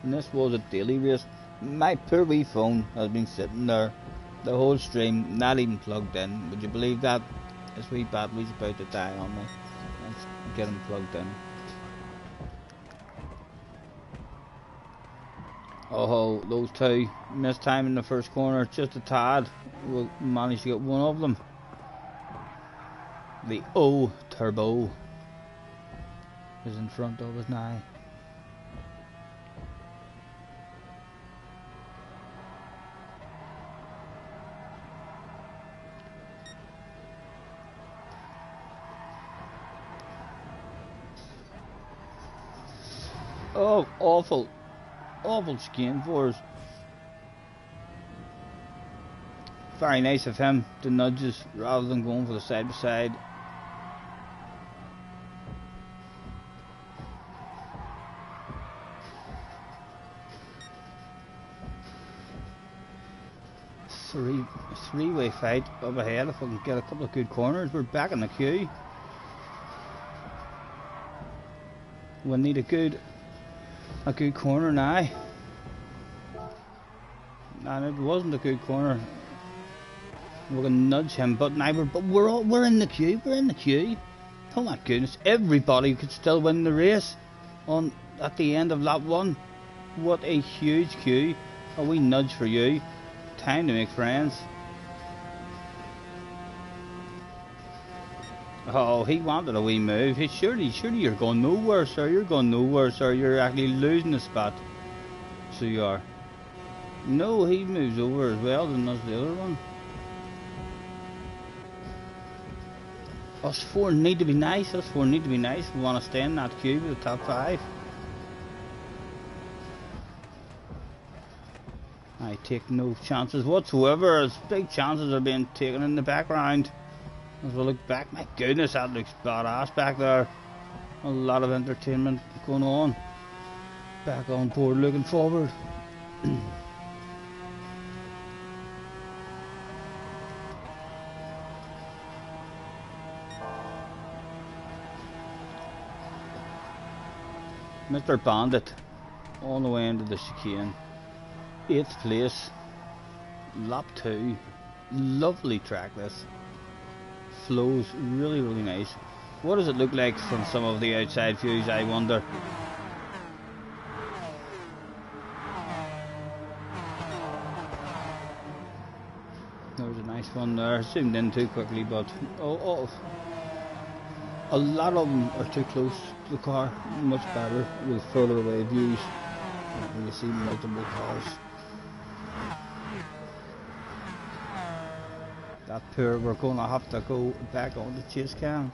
[SPEAKER 1] And this was a daily race. My poor wee phone has been sitting there the whole stream, not even plugged in. Would you believe that? This wee battery's about to die on me. Let's get him plugged in. Oh, those two missed time in the first corner, just a tad. We'll manage to get one of them. The O Turbo is in front of us now. Oh, awful chicane for us. Very nice of him to nudge us rather than going for the side by side. Three-way fight up ahead. If we can get a couple of good corners, we're back in the queue. We need a good corner now. And it wasn't a good corner. We're gonna nudge him, but now we're in the queue. We're in the queue. Oh my goodness! Everybody could still win the race at the end of lap 1. What a huge queue! A wee nudge for you. Time to make friends. Oh, he wanted a wee move. Surely you're going nowhere, sir. You're going nowhere, sir. You're actually losing the spot. So you are. No, he moves over as well than does the other one. Us four need to be nice. We want to stay in that queue with the top 5. I take no chances whatsoever, as big chances are being taken in the background. As we look back, my goodness, that looks badass back there. A lot of entertainment going on. Back on board, looking forward. Mr. Bandit, on the way into the chicane. 8th place, lap 2. Lovely track this. Flows really nice. What does it look like from some of the outside views, I wonder? fun there. Zoomed in too quickly, but a lot of them are too close to the car. Much better with further away views when you see multiple cars. That poor, we're going to have to go back on the chase cam.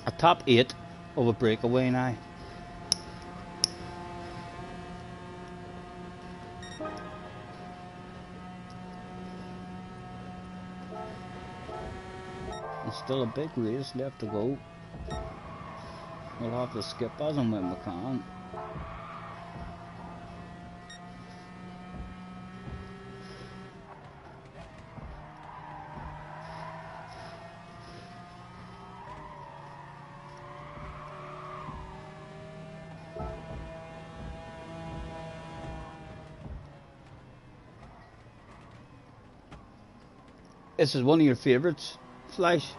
[SPEAKER 1] A top 8 of a breakaway now. There's still a big race left to go. We'll have to skip as and when we can. This is one of your favourites, Flash.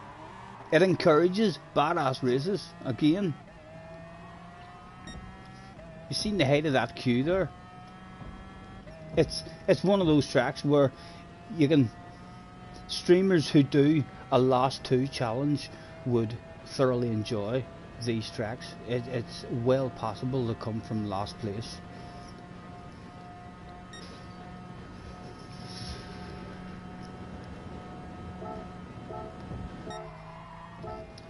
[SPEAKER 1] It encourages badass races again. You seen the height of that queue there? It's one of those tracks where you can, streamers who do a last 2 challenge would thoroughly enjoy these tracks. It's well possible to come from last place.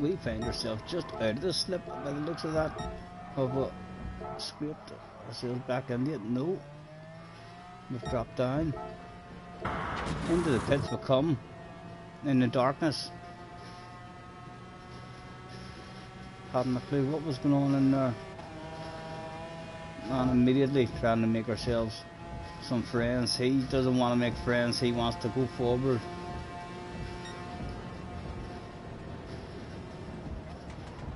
[SPEAKER 1] We find ourselves just out of the slip by the looks of that. Have we scraped ourselves back into it? No. We've dropped down. Into the pits we come. In the darkness. Hadn't a clue what was going on in there. And immediately trying to make ourselves some friends. He doesn't want to make friends, he wants to go forward.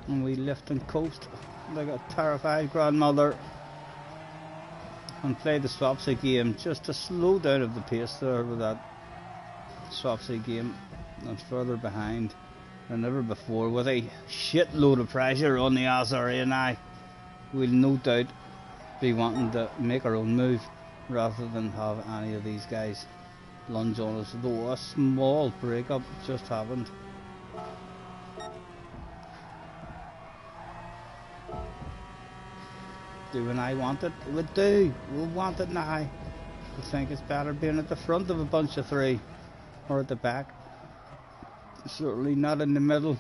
[SPEAKER 1] And we lift and coast like a terrified grandmother and play the swapsy game just to slow down of the pace there with that swapsy game. And further behind than ever before with a shitload of pressure on the SRA now. We'll no doubt be wanting to make our own move rather than have any of these guys lunge on us, though a small breakup just happened. Do and I want it? We do. We want it now. I think it's better being at the front of a bunch of 3 or at the back. Certainly not in the middle.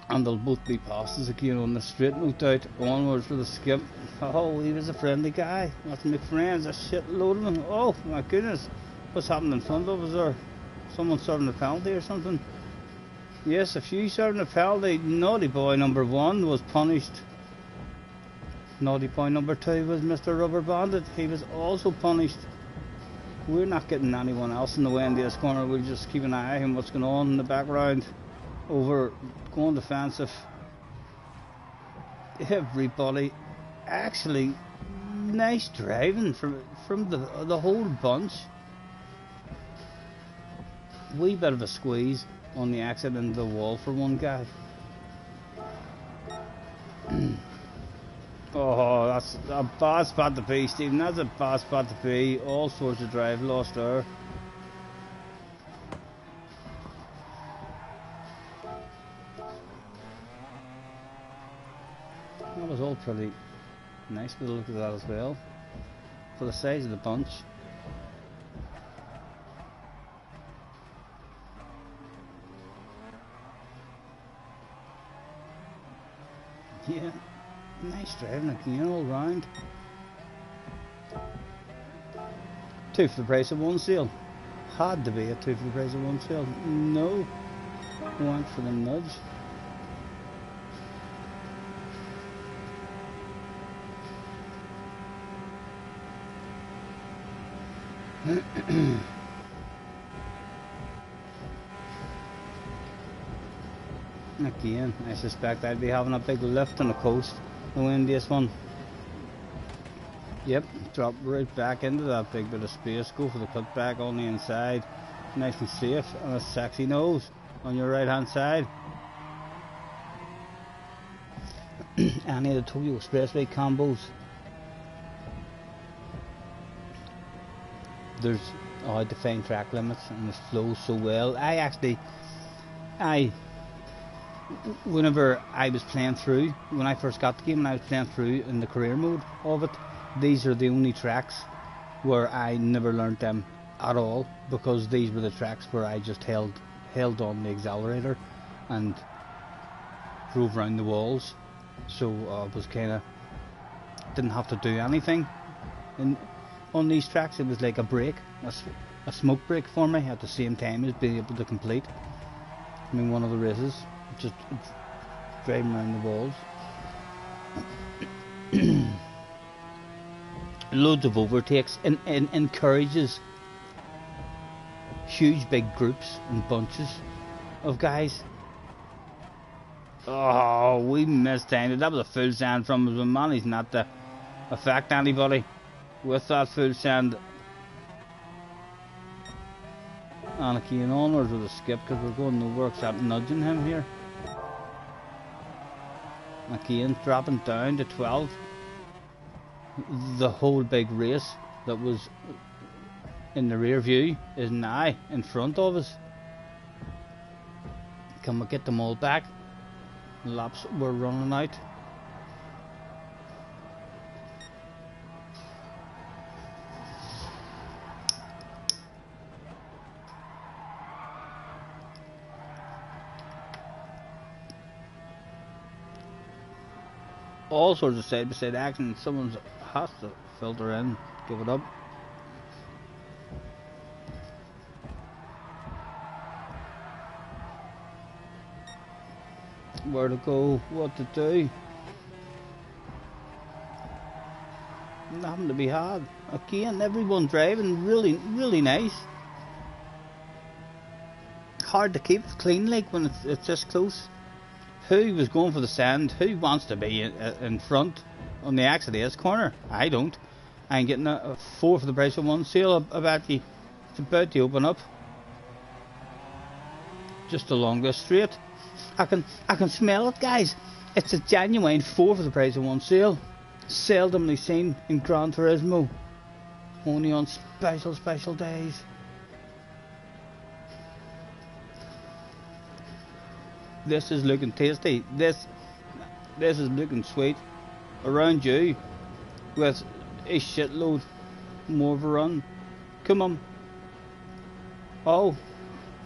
[SPEAKER 1] And they'll both be passes again on the straight, no doubt. Onwards for the skip. Oh, he was a friendly guy. Let's make friends. A shitload of them. Oh my goodness. What's happening in front of us there? Someone serving a penalty or something? Yes, a few serving a penalty. Naughty boy number 1 was punished. Naughty boy number 2 was Mr. Rubber Bandit. He was also punished. We're not getting anyone else in the way in this corner. We'll just keep an eye on what's going on in the background. Over going defensive. Everybody actually nice driving from the whole bunch. Wee bit of a squeeze on the exit into the wall for one guy. Oh, that's a bad spot to be, Stephen. That's a bad spot to be. All sorts of drive lost there. That was all pretty nice to look at that as well. For the size of the bunch. Yeah, nice driving again all round. 2 for the price of 1 sale. Had to be a 2 for the price of 1 sale. No, went for the nudge. Again, I suspect I'd be having a big lift on the coast to win this one. Yep, drop right back into that big bit of space, go for the cutback on the inside, nice and safe, and a sexy nose on your right hand side. Any of the Tokyo Expressway combos, there's defined track limits and it flows so well. Whenever I was playing through, when I first got the game and I was playing through in the career mode of it, these are the only tracks where I never learnt them at all, because these were the tracks where I just held on the accelerator and drove around the walls, so I was kinda didn't have to do anything. And on these tracks it was like a break, a smoke break for me at the same time as being able to complete one of the races, just driving around the walls. Loads of overtakes, and encourages huge big groups and bunches of guys. Oh, we mistimed it. That was a full send from us, but managed not to affect anybody with that full send. And again, onwards with a skip, because we're going nowhere except nudging him here. Again, dropping down to 12. The whole big race that was in the rear view is now in front of us. Can we get them all back? Laps were running out. All sorts of side by side action. Someone has to filter in, give it up. Where to go, what to do. Nothing to be had. Again, everyone driving really nice. Hard to keep clean like when it's this close. Who was going for the sand? Who wants to be in front on the exit S corner? I don't. I'm getting a 4 for the price of 1 sale. It's about to open up. Just along this straight. I can smell it, guys. It's a genuine 4 for the price of 1 sale. Seldomly seen in Gran Turismo. Only on special days. This is looking tasty. This is looking sweet. Around you with a shitload more of a run. Come on. Oh,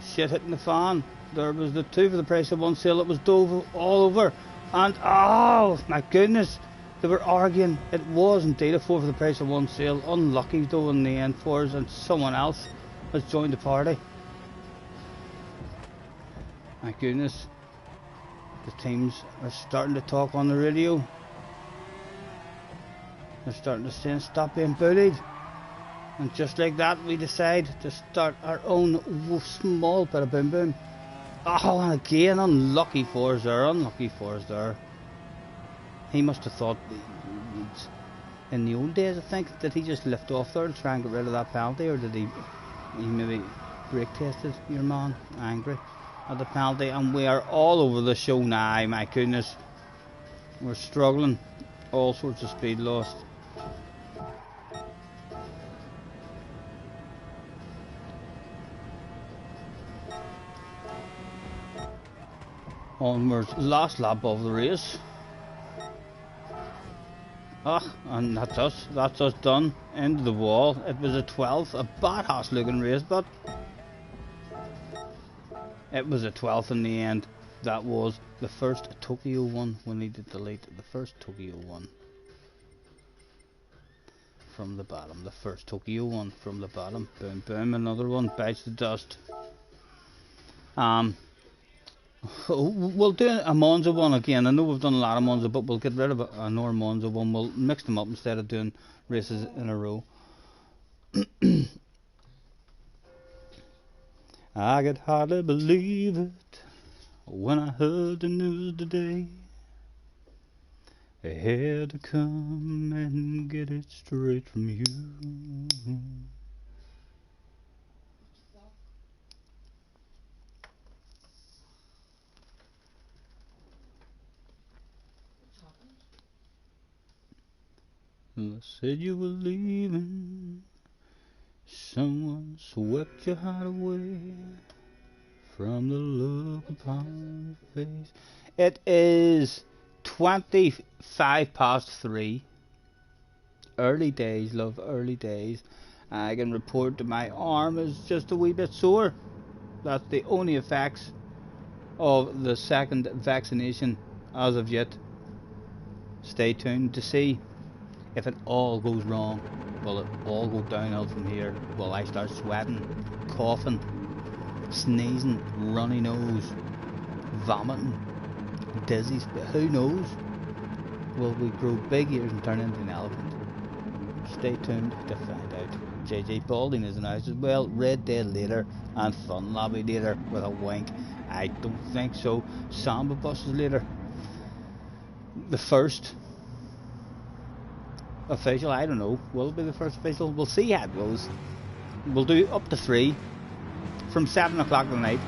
[SPEAKER 1] shit hitting the fan. There was the 2 for the price of 1 sale. It was dove all over. And oh my goodness, they were arguing. It was indeed a 4 for the price of 1 sale. Unlucky though in the end for us, and someone else has joined the party. My goodness. The teams are starting to talk on the radio. They're starting to say, stop being bullied. And just like that, we decide to start our own small bit of boom boom. Oh, and again, unlucky for us there. He must have thought, in the old days, I think, did he just lift off there to try and get rid of that penalty, or did he maybe brake tested your man, angry at the penalty? And we are all over the show now, my goodness. We're struggling, all sorts of speed lost. Onwards, last lap of the race. And that's us done, into the wall. It was a 12th, a badass looking race, but it was a 12th in the end. That was the first Tokyo one. We need to delete the first Tokyo one from the bottom. The first Tokyo one from the bottom. Boom, boom, another one bites the dust. We'll do a Monza one again. I know we've done a lot of Monza, but we'll get rid of another Monza one. We'll mix them up instead of doing races in a row. I could hardly believe it. When I heard the news today, I had to come and get it straight from you. I said you were leaving. Someone swept your heart away from the look upon your face. It is 3:25. Early days, love, early days. I can report that my arm is just a wee bit sore. That's the only effects of the second vaccination as of yet. Stay tuned to see if it all goes wrong. Will it all go downhill from here? Will I start sweating, coughing, sneezing, runny nose, vomiting, dizzy? Who knows? Will we grow big ears and turn into an elephant? Stay tuned to find out. JJ Balding is announced as well. Red Dead later and Fun Lobby later with a wink. I don't think so. Samba buses later. The first official, I don't know. Will it be the first official? We'll see how it goes. We'll do up to 3 from 7 o'clock tonight.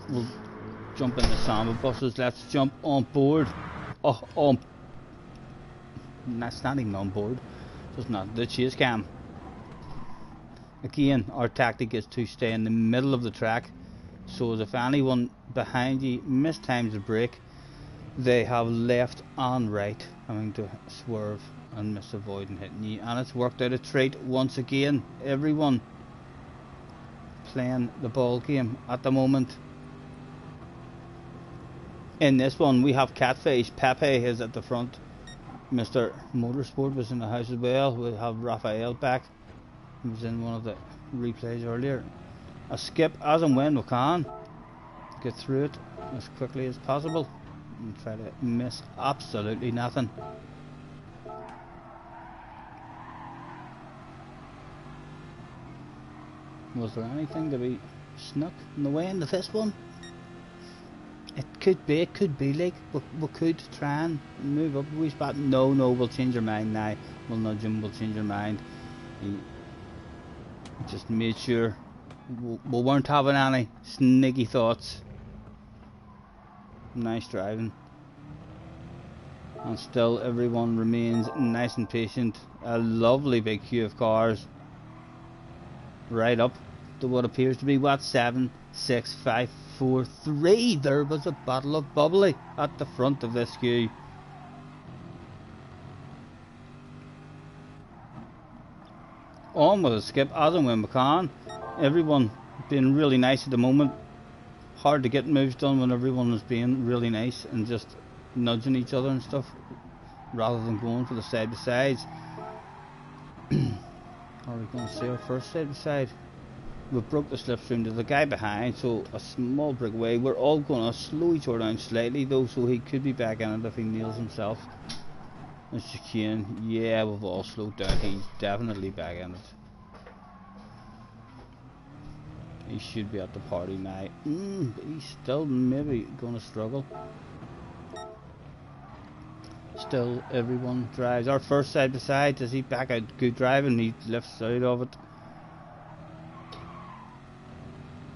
[SPEAKER 1] We'll jump in the Samba buses. Let's jump on board. That's not even on board. Just not the chase cam. Again, our tactic is to stay in the middle of the track, so as if anyone behind you mistimes a brake, they have left and right having to swerve and miss avoiding hitting you. And it's worked out a treat once again. Everyone playing the ball game at the moment. In this one we have Catfish. Pepe is at the front. Mr. Motorsport was in the house as well. We have Raphael back. He was in one of the replays earlier. A skip as and when we can. Get through it as quickly as possible and try to miss absolutely nothing. Was there anything to be snuck in the way into this one? It could be like we could try and move up a wee spot. No, we'll change our mind now. We'll nudge him, we'll change our mind. He just made sure we weren't having any sneaky thoughts. Nice driving. And still everyone remains nice and patient. A lovely big queue of cars. Right up to what appears to be what, 7, 6, 5, 4, 3. There was a bottle of bubbly at the front of this queue. On with a skip as and when we can. Everyone being really nice at the moment. Hard to get moves done when everyone is being really nice and just nudging each other and stuff, rather than going for the side by sides. Are we going to see our first side by side? We broke the slipstream to the guy behind, so a small break away. We're all going to slow each other down slightly though, so he could be back in it if he nails himself. Mr. Kane, yeah, we've all slowed down. He's definitely back in it. He should be at the party now. But he's still maybe going to struggle. Still, everyone drives. Our first side by side, is he back out? Good driving, he lifts out of it.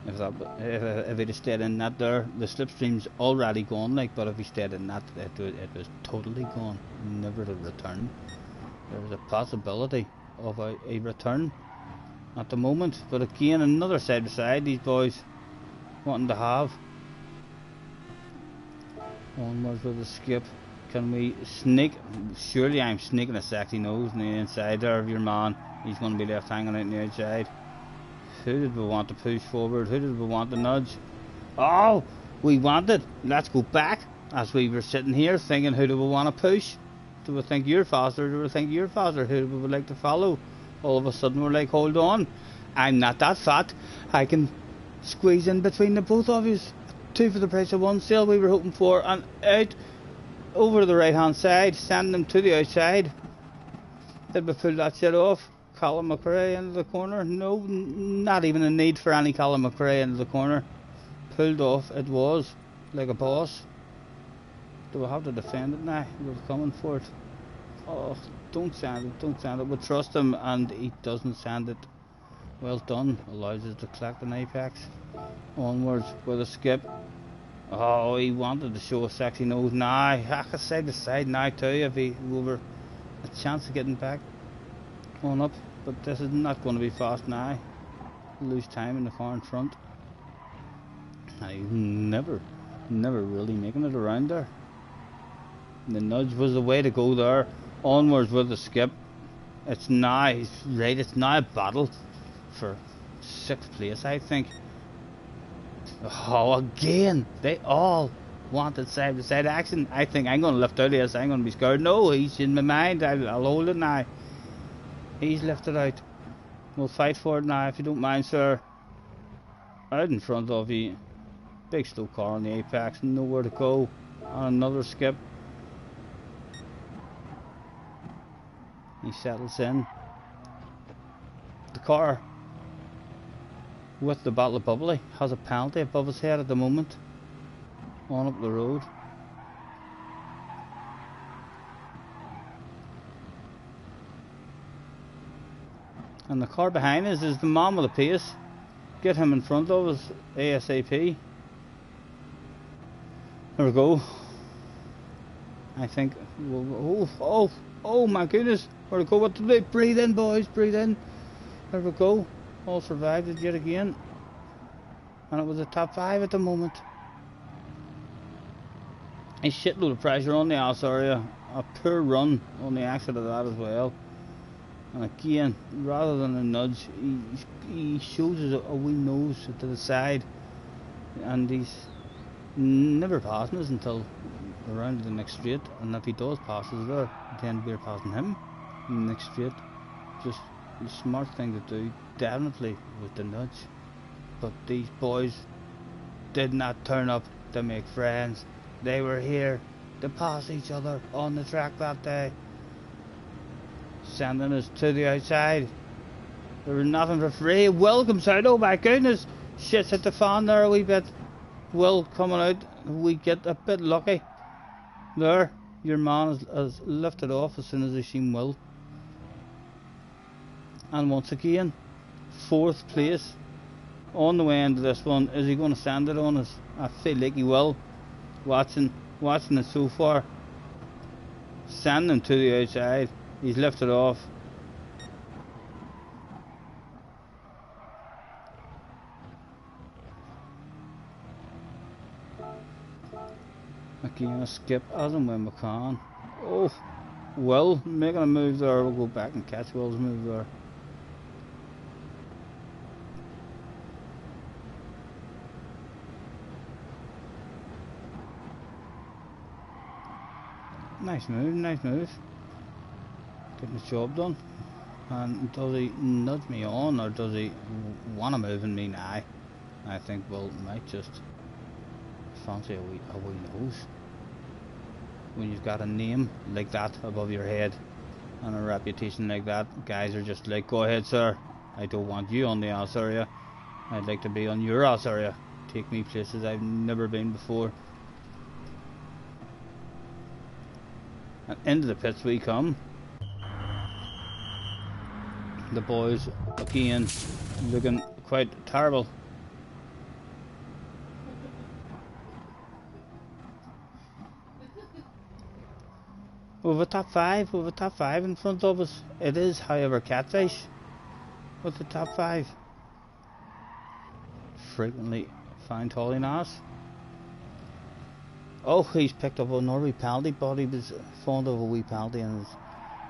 [SPEAKER 1] If he'd have stayed in that there, the slipstream's already gone, like, but if he stayed in that, it was totally gone. Never to return. There was a possibility of a return at the moment, but again, another side by side, these boys wanting to have. Onwards with the skip. Can we sneak? Surely I'm sneaking a sexy nose on the inside there of your man. He's going to be left hanging out on the outside. Who did we want to push forward? Who did we want to nudge? Oh, we wanted. Let's go back. As we were sitting here thinking, who do we want to push? Do we think you're faster? Do we think you're faster? Who do we would like to follow? All of a sudden we're like, hold on. I'm not that fat. I can squeeze in between the both of you. 2 for the price of 1 sale we were hoping for. And out over to the right hand side. Send them to the outside. Did we pull that shit off? Colin McRae into the corner. No, not even a need for any Colin McRae into the corner. Pulled off it was, like a boss. Do we have to defend it now? We're coming for it. Oh, don't send it, don't send it. We trust him and he doesn't send it. Well done, allows us to collect an apex. Onwards with a skip. Oh, he wanted to show a sexy nose. Now, I could side to side now too if he were a chance of getting back on up. But this is not going to be fast now. Lose time in the car in front. I never really making it around there. The nudge was the way to go there. Onwards with the skip. It's now, right, it's now a battle for 6th place, I think. Oh, again, they all wanted side to side action. I think I'm going to lift out of this. I'm going to be scared. No, he's in my mind. I'll hold it now. He's lifted out. We'll fight for it now if you don't mind, sir. Out in front of you. Big slow car on the apex. Nowhere to go. On another skip. He settles in. The car with the bottle of bubbly has a penalty above his head at the moment. On up the road. And the car behind us is the man with the pace. Get him in front of us ASAP. There we go. I think oh my goodness. Where to go? What to do? Breathe in, boys, breathe in. There we go. All survived it yet again. And it was a top 5 at the moment. A shitload of pressure on the ass area. A poor run on the exit of that as well. And again, rather than a nudge, he shows us a wee nose to the side. And he's never passing us until around the next straight. And if he does pass us there, then we're passing him in the next straight. Just the smart thing to do, definitely, with the nudge. But these boys did not turn up to make friends. They were here to pass each other on the track that day, sending us to the outside. There was nothing for free. Will comes out. Oh my goodness, shit's hit the fan there a wee bit. Will coming out. We get a bit lucky there. Your man has lifted off as soon as he seen Will. And once again, 4th place on the way into this one. Is he going to send it on us? I feel like he will. Watching it so far. Sending him to the outside. He's lifted off. Again, a skip as and when we can. Oh, Will making a move there. We'll go back and catch Will's move there. Nice move, nice move. Getting the job done. And does he nudge me on, or does he want to move in me now? I think Will might just fancy a wee nose. When you've got a name like that above your head and a reputation like that, guys are just like, go ahead sir, I don't want you on the ass area. I'd like to be on your ass area. Take me places I've never been before. And into the pits we come. The boys again looking quite terrible. We've a top 5, we've a top 5 in front of us. It is, however, Catfish with the top 5. Frequently found hauling ass. Oh, he's picked up another wee penalty, but he was fond of a wee penalty in his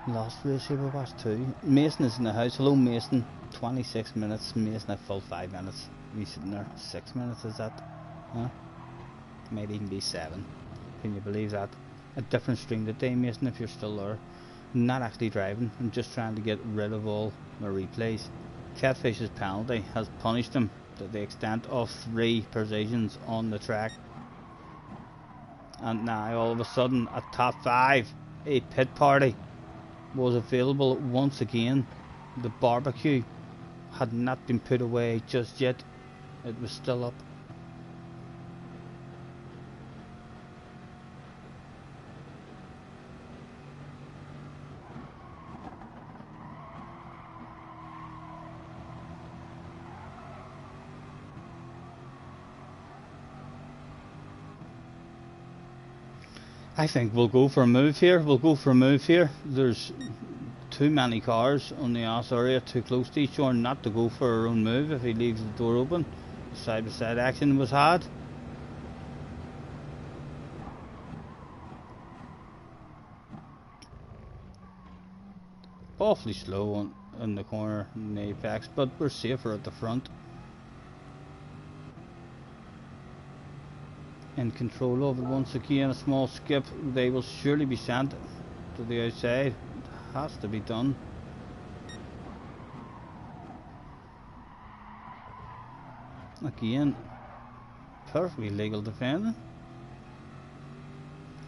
[SPEAKER 1] last race here. Watch too. Mason is in the house. Hello, Mason. 26 minutes. Mason at full 5 minutes. He's sitting there. 6 minutes, is that? Huh? Might even be 7. Can you believe that? A different stream today, Mason, if you're still there. Not actually driving. I'm just trying to get rid of all my replays. Catfish's penalty has punished him to the extent of 3 positions on the track. And now all of a sudden a top 5, a pit party was available once again the barbecue had not been put away just yet. It was still up. I think we'll go for a move here. There's too many cars on the ass area, too close to each other not to go for our own move if he leaves the door open. Side by side action was had. Awfully slow on the corner in the apex, but we're safer at the front. In control of it once again. A small skip. They will surely be sent to the outside. It has to be done. Again, perfectly legal defending.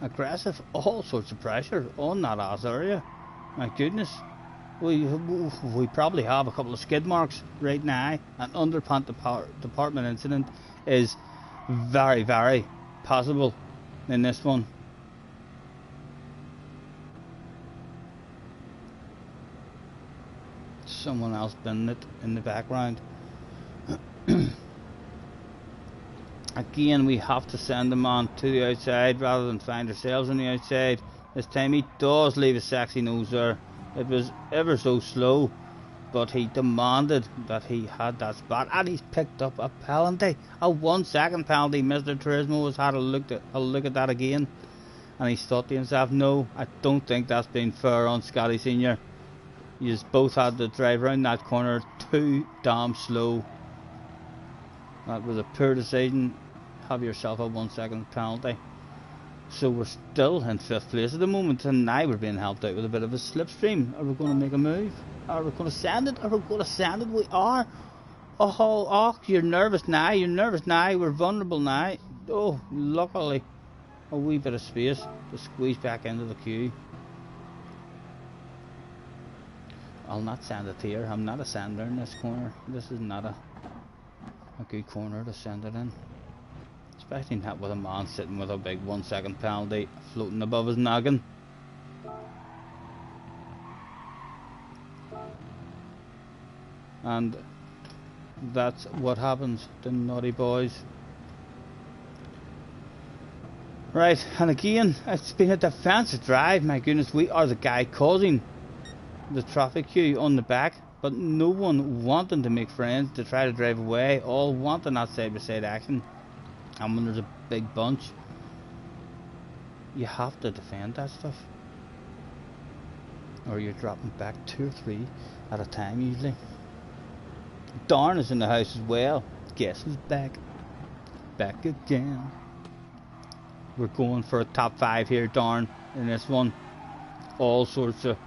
[SPEAKER 1] Aggressive, all sorts of pressure on that ass area. My goodness. We probably have a couple of skid marks right now. An underpant department incident is very, very possible in this one. Someone else binning it in the background. Again, we have to send them on to the outside rather than find ourselves on the outside. This time he does leave a sexy nose there. It was ever so slow, but he demanded that he had that spot, and he's picked up a penalty, a 1 second penalty. Mr. Turismo has had a look at that again, and he's thought to himself, no, I don't think that's been fair on Scotty Senior. You both had to drive around that corner too damn slow. That was a poor decision. Have yourself a 1 second penalty. So we're still in 5th place at the moment, and now we're being helped out with a bit of a slipstream. Are we going to make a move? Are we going to send it? We are. Oh, you're nervous now. We're vulnerable now. Oh, luckily, a wee bit of space to squeeze back into the queue. I'll not send it here. I'm not a sender in this corner. This is not a good corner to send it in. Especially not with a man sitting with a big 1 second penalty floating above his noggin. And that's what happens to naughty boys. Right, and again, it's been a defensive drive. My goodness, we are the guy causing the traffic queue on the back, but no one wanting to make friends to try to drive away, all wanting that side by side action. And when there's a big bunch, you have to defend that stuff, or you're dropping back 2 or 3 at a time usually. Darn is in the house as well. Guess who's back? Back again. We're going for a top 5 here, Darn, in this one. All sorts of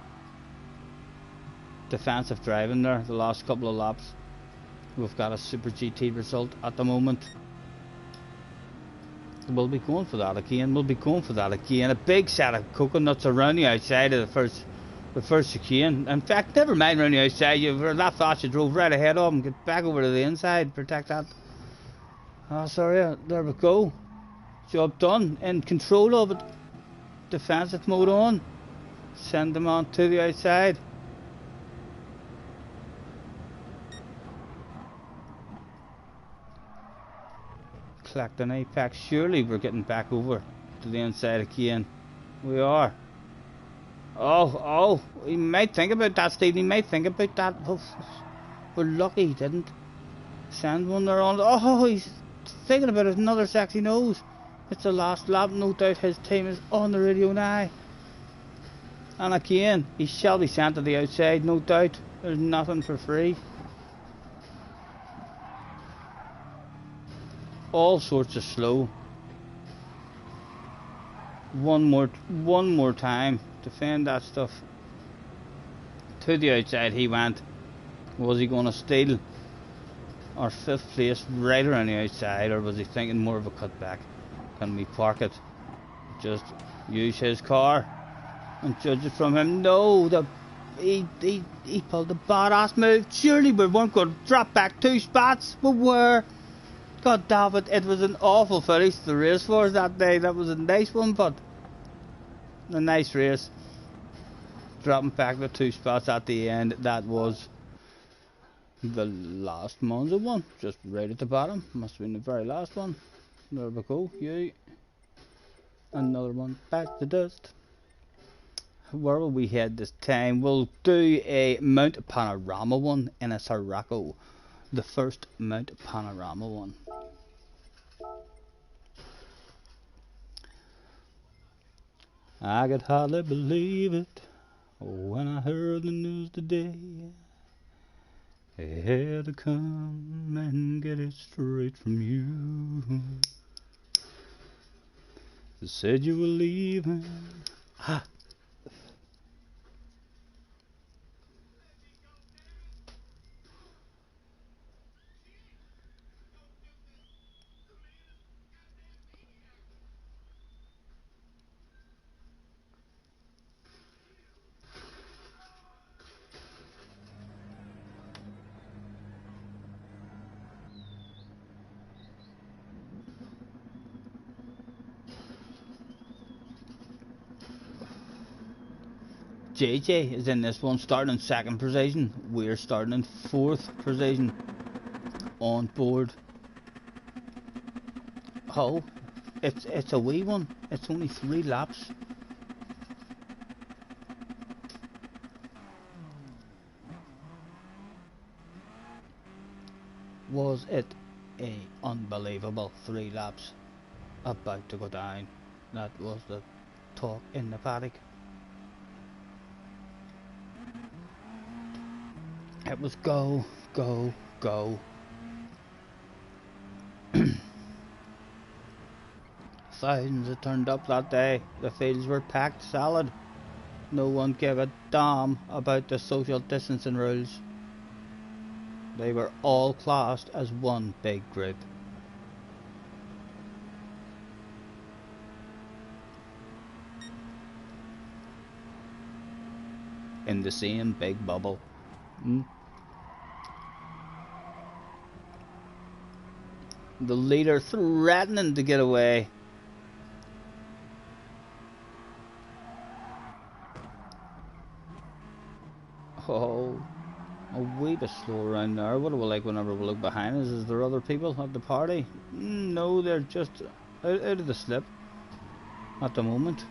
[SPEAKER 1] defensive driving there the last couple of laps. We've got a Super GT result at the moment. We'll be going for that again. A big set of coconuts around the outside of the first chicane. In fact, never mind around the outside. You were that fast, you drove right ahead of them. Get back over to the inside, protect that. Oh, sorry, there we go. Job done. In control of it. Defensive mode on. Send them on to the outside. Collect an apex. Surely we're getting back over to the inside again. We are. Oh, he might think about that, Stephen. He might think about that. Oh, we're lucky he didn't send one there on. Oh, he's thinking about another sexy nose. It's the last lap. No doubt his team is on the radio now. And again, he shall be sent to the outside, no doubt. There's nothing for free. All sorts of slow. One more time. Defend that stuff. To the outside he went. Was he going to steal our 5th place right around the outside, or was he thinking more of a cutback? Can we park it? Just use his car and judge it from him? No, he pulled a badass move. Surely we weren't going to drop back 2 spots. We were. God damn it, it was an awful finish to the race for us that day. That was a nice one, but a nice race. Dropping back the 2 spots at the end. That was the last Monza one. Just right at the bottom. Must have been the very last one. There we go. Yay. Another one. Back to dust. Where will we head this time? We'll do a Mount Panorama one in a Sirocco. The first Mount Panorama one. I could hardly believe it when I heard the news today. I had to come and get it straight from you. They said you were leaving. Ah. JJ is in this one, starting in 2nd position. We're starting in 4th position on board. Oh, it's a wee one. It's only 3 laps. Was it a unbelievable 3 laps? About to go down. That was the talk in the paddock. It was go, go, go. Thousands had turned up that day. The fields were packed solid. No one gave a damn about the social distancing rules. They were all classed as one big group. In the same big bubble. The leader threatening to get away. Oh, a wee bit slow around there. What do we like whenever we look behind us? Is there other people at the party? No, they're just out of the slip at the moment.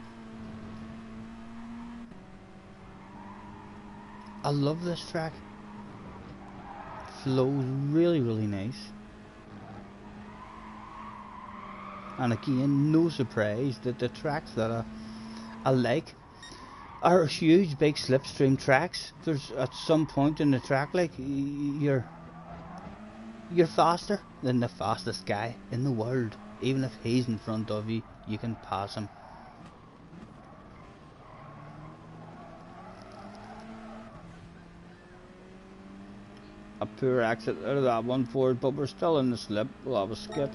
[SPEAKER 1] I love this track. Flows really, really nice. And again, no surprise that the tracks that I like are huge, big slipstream tracks. There's at some point in the track, like you're faster than the fastest guy in the world. Even if he's in front of you, you can pass him. A poor exit out of that one for it, but we're still in the slip. We'll have a skip.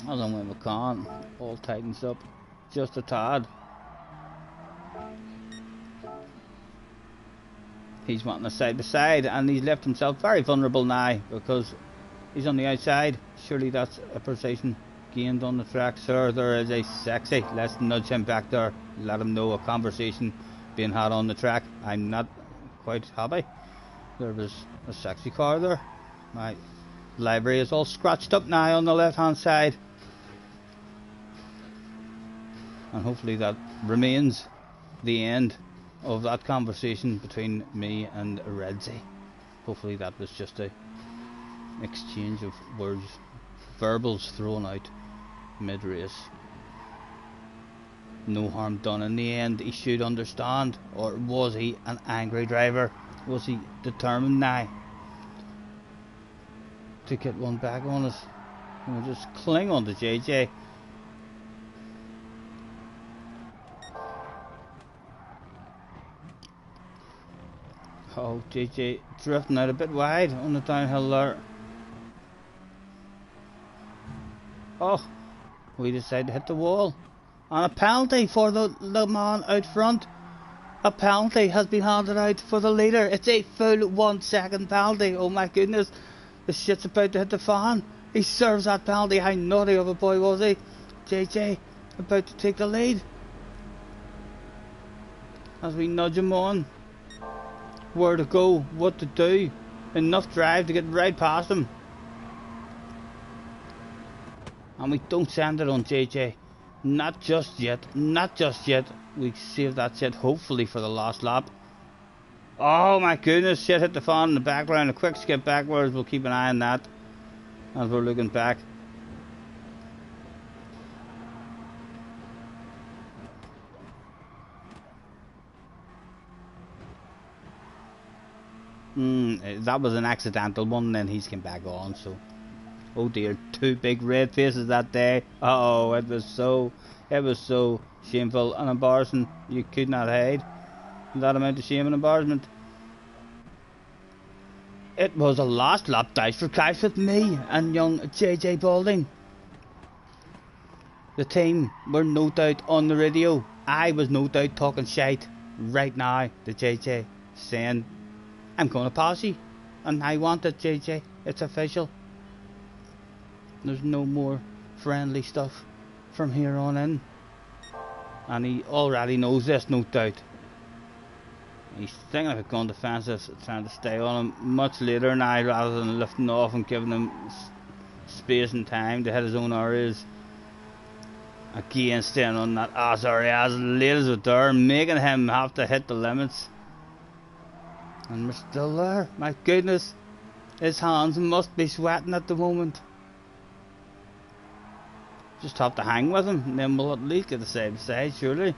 [SPEAKER 1] As I'm with comn, all tightens up just a tad. He's wanting a side by side, and he's left himself very vulnerable now because he's on the outside. Surely that's a position gained on the track, sir. There is a sexy. Let's nudge him back there. Let him know a conversation being had on the track. I'm not quite happy. There was a sexy car there. My library is all scratched up now on the left hand side. And hopefully that remains the end of that conversation between me and Redzi. Hopefully that was just a exchange of words, verbals thrown out mid-race. No harm done in the end. He should understand. Or was he an angry driver? Was he determined now to get one back on us? And we'll just cling on to JJ. Oh, JJ drifting out a bit wide on the downhill there. Oh, we decided to hit the wall. And a penalty for the man out front. A penalty has been handed out for the leader. It's a full 1 second penalty. Oh my goodness. The shit's about to hit the fan. He serves that penalty. How naughty of a boy was he? JJ about to take the lead. As we nudge him on. Where to go, what to do. Enough drive to get right past him. And we don't send it on JJ. Not just yet. Not just yet. We save that shit hopefully for the last lap. Oh my goodness, shit hit the fan in the background. A quick skip backwards. We'll keep an eye on that as we're looking back. That was an accidental one, and then he's came back on, so oh dear, 2 big red faces that day. Oh, it was so shameful and embarrassing. You could not hide that amount of shame and embarrassment. It was a last lap dice for Christ with me and young JJ Balding. The team were no doubt on the radio. I was no doubt talking shite right now to JJ, saying, I'm going to pass you, and I want it, JJ. It's official. There's no more friendly stuff from here on in. And he already knows this, no doubt. He's thinking of going defensive, trying to stay on him much later now, rather than lifting off and giving him space and time to hit his own areas. Again, staying on that ass area as late as it there, making him have to hit the limits. And we're still there. My goodness, his hands must be sweating at the moment. Just have to hang with him, and then we'll at least get the side by side, surely.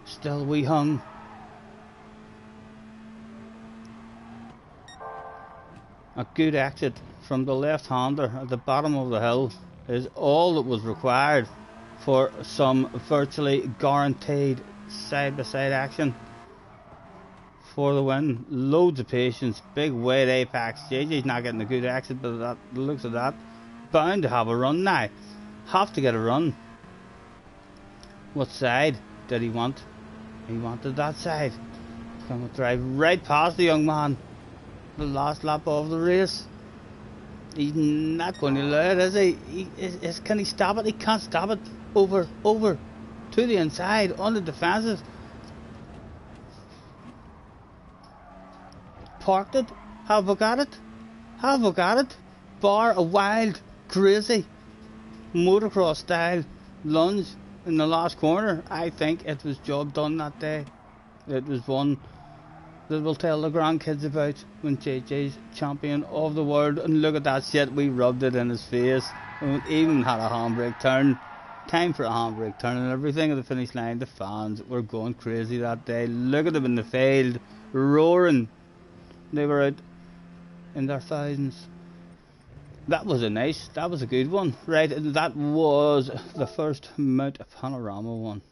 [SPEAKER 1] Still we hung. A good exit from the left-hander at the bottom of the hill is all that was required for some virtually guaranteed side-by-side action for the win. Loads of patience, big weight apex. JJ's not getting a good exit, but that, the looks of that, bound to have a run now. Have to get a run. What side did he want? He wanted that side. Going to drive right past the young man. The last lap of the race. He's not going to allow it, is he? Can he stop it? He can't stop it. Over to the inside, on the defensive. Parked it. Have we got it? Have we got it? Bar a wild, crazy motocross style lunge in the last corner. I think it was job done that day. It was one that we'll tell the grandkids about when JJ's champion of the world. And look at that shit, we rubbed it in his face. And even had a handbrake turn. Time for a handbrake turn and everything at the finish line. The fans were going crazy that day. Look at them in the field, roaring. They were out in their thousands. That was a good one. Right, and that was the first Mount Panorama one.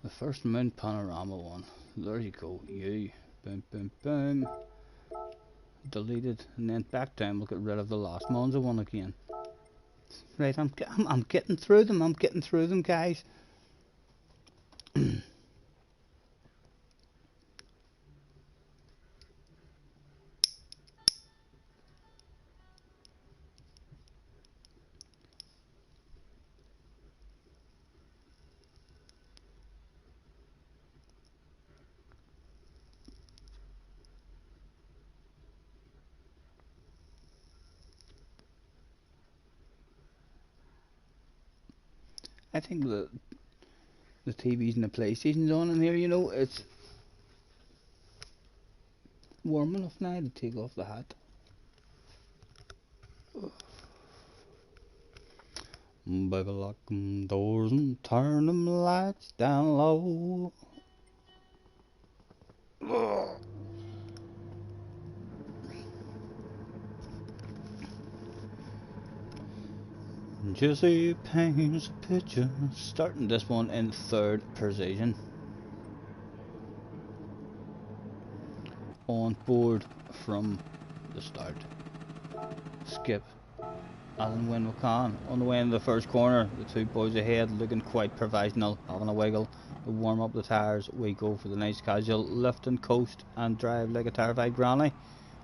[SPEAKER 1] The first Mount Panorama one. There you go, you. Boom, boom, boom. Deleted, and then back down. We'll get rid of the last Monza one again. Right, I'm getting through them. I'm getting through them, guys. I think the TVs and the PlayStation's on in here, you know, it's warm enough now to take off the hat. Baby, lock them doors and turn them lights down low. Jesse paints a picture, starting this one in third position. On board from the start. Skip, as and when we can. On the way into the first corner, the two boys ahead looking quite provisional, having a wiggle to warm up the tyres. We go for the nice casual lift and coast and drive like a terrified granny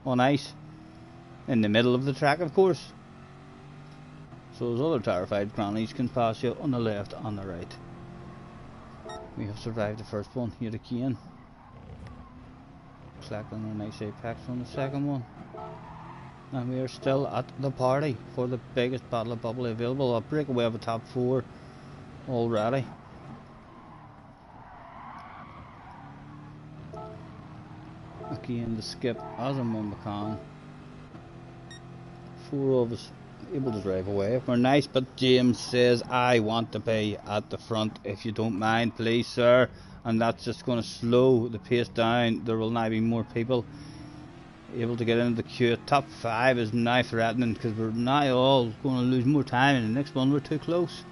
[SPEAKER 1] on ice in the middle of the track, of course, so those other terrified grannies can pass you on the left and the right. We have survived the first one yet again, collecting a nice apex on the second one, and we are still at the party for the biggest bottle of bubbly available. A breakaway of a top 4 already. Again the skip as and when we can. 4 of us able to drive away. We're nice, but James says, I want to be at the front if you don't mind, please sir, and that's just going to slow the pace down. There will now be more people able to get into the queue. Top 5 is now threatening because we're now all going to lose more time in the next one. We're too close.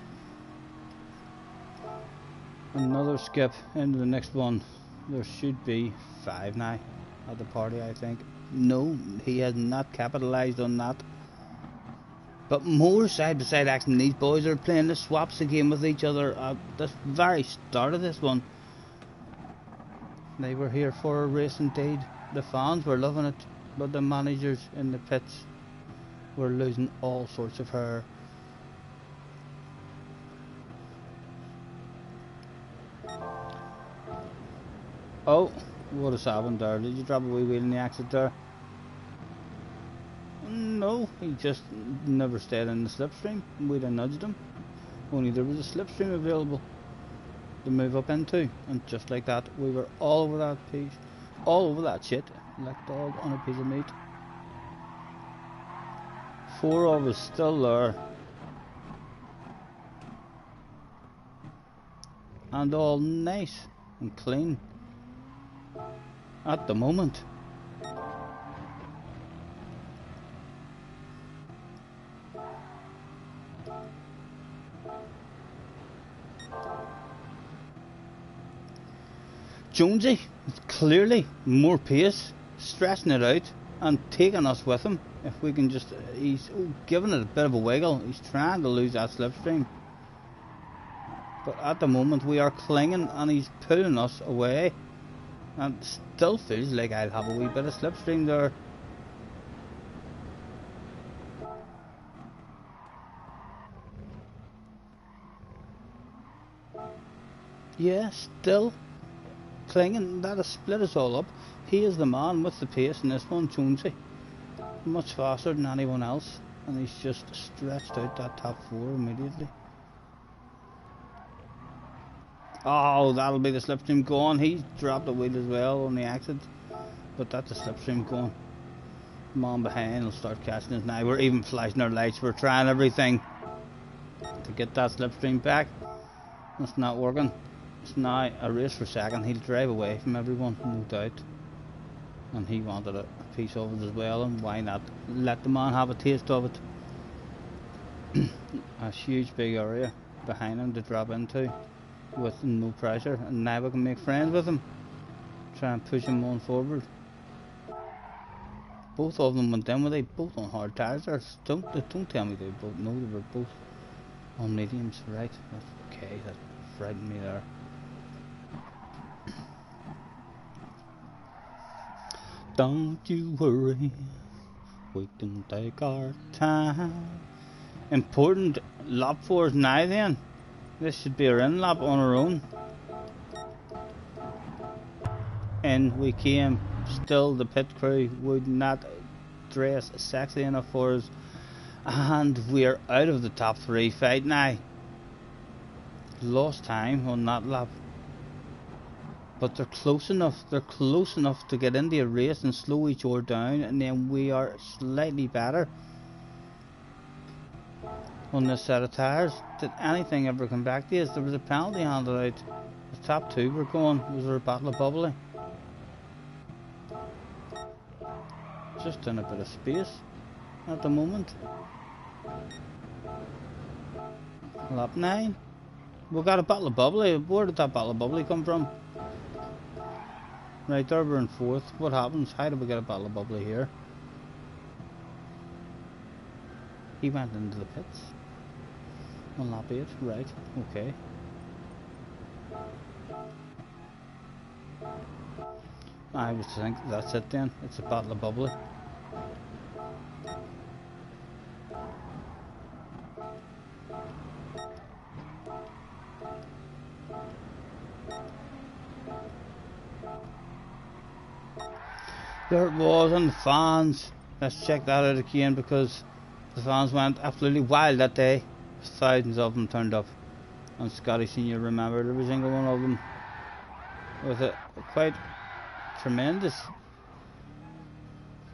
[SPEAKER 1] Another skip into the next one. There should be 5 now at the party, I think. No, he has not capitalised on that. But more side by side action. These boys are playing the swaps again with each other at the very start of this one. They were here for a race indeed. The fans were loving it, but the managers in the pits were losing all sorts of hair. Oh, what has happened there? Did you drop a wee wheel in the exit there? No, he just never stayed in the slipstream. We'd have nudged him. Only there was a slipstream available to move up into, and just like that, we were all over that piece, all over that shit, like dog on a piece of meat. 4 of us still there, and all nice and clean at the moment. Jonesy, clearly more pace, stretching it out and taking us with him. If we can just, he's giving it a bit of a wiggle. He's trying to lose that slipstream, but at the moment we are clinging and he's pulling us away, and still feels like I'll have a wee bit of slipstream there. Yeah, still clinging. That has split us all up. He is the man with the pace in this one, Jonesy. Much faster than anyone else, and he's just stretched out that top 4 immediately. Oh, that'll be the slipstream going. He's dropped the wheel as well on the exit, but that's the slipstream going. The man behind will start catching us now. We're even flashing our lights. We're trying everything to get that slipstream back. That's not working. It's now a race for second. He'll drive away from everyone, no doubt. And he wanted a piece of it as well, and why not let the man have a taste of it. A huge big area behind him to drop into with no pressure, and now we can make friends with him. Try and push him on forward. Both of them went in, were they both on hard tyres? Or don't tell me they both, no, they were both on mediums, right? That's okay, that frightened me there. Don't you worry, we can take our time. Important lap for us now then. This should be our in lap on our own. And we came, still the pit crew would not dress sexy enough for us. And we are out of the top 3 fight now. Lost time on that lap. But they're close enough to get into a race and slow each other down, and then we are slightly better on this set of tyres. Did anything ever come back to us? There was a penalty handed out. The top 2 were going. Was there a battle of bubbly? Just in a bit of space at the moment. Lap 9. We got a battle of bubbly. Where did that battle of bubbly come from? Right there, we're in 4th. What happens? How do we get a battle of bubbly here? He went into the pits. On lap 8, right, okay. I would think that's it then. It's a battle of bubbly. There it was, and the fans. Let's check that out again because the fans went absolutely wild that day. Thousands of them turned up. And Scotty Senior remembered every single one of them with a quite tremendous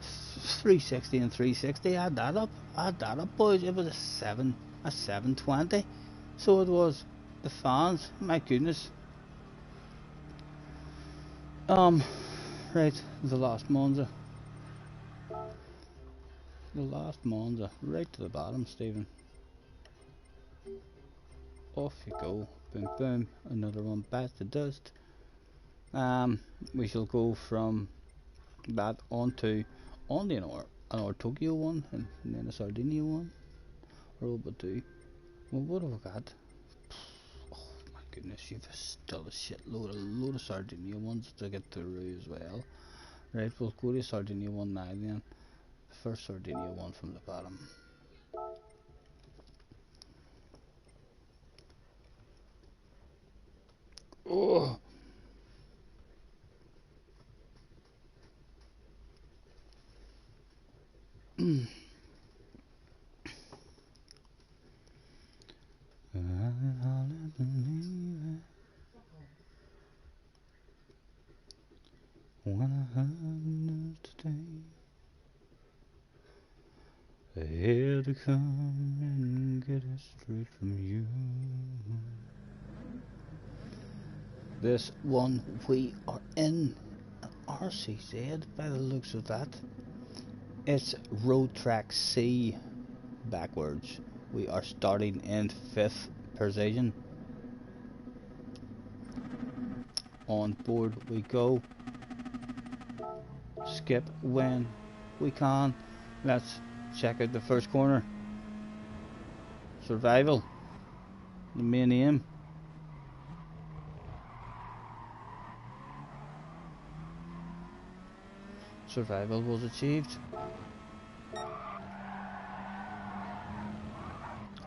[SPEAKER 1] 360 and 360. Add that up, boys. It was a 720. So it was. The fans, my goodness. Right, the last Monza. Right to the bottom, Stephen. Off you go. Boom, boom. Another one bites the dust. We shall go from that onto only an hour Tokyo one, and then a Sardinia one. Or but two. Well, what have I got? Oh my goodness, you've still a load of Sardinia ones to get through as well. Right, we'll go to Sardinia one now then. First Sardinia one from the bottom. Oh. When I heard news today, I had to come and get it straight from you. This one we are in RCZ by the looks of that. It's Road Track C backwards. We are starting in 5th position. On board we go. Skip when we can. Let's check out the first corner. Survival, the main aim. Survival was achieved.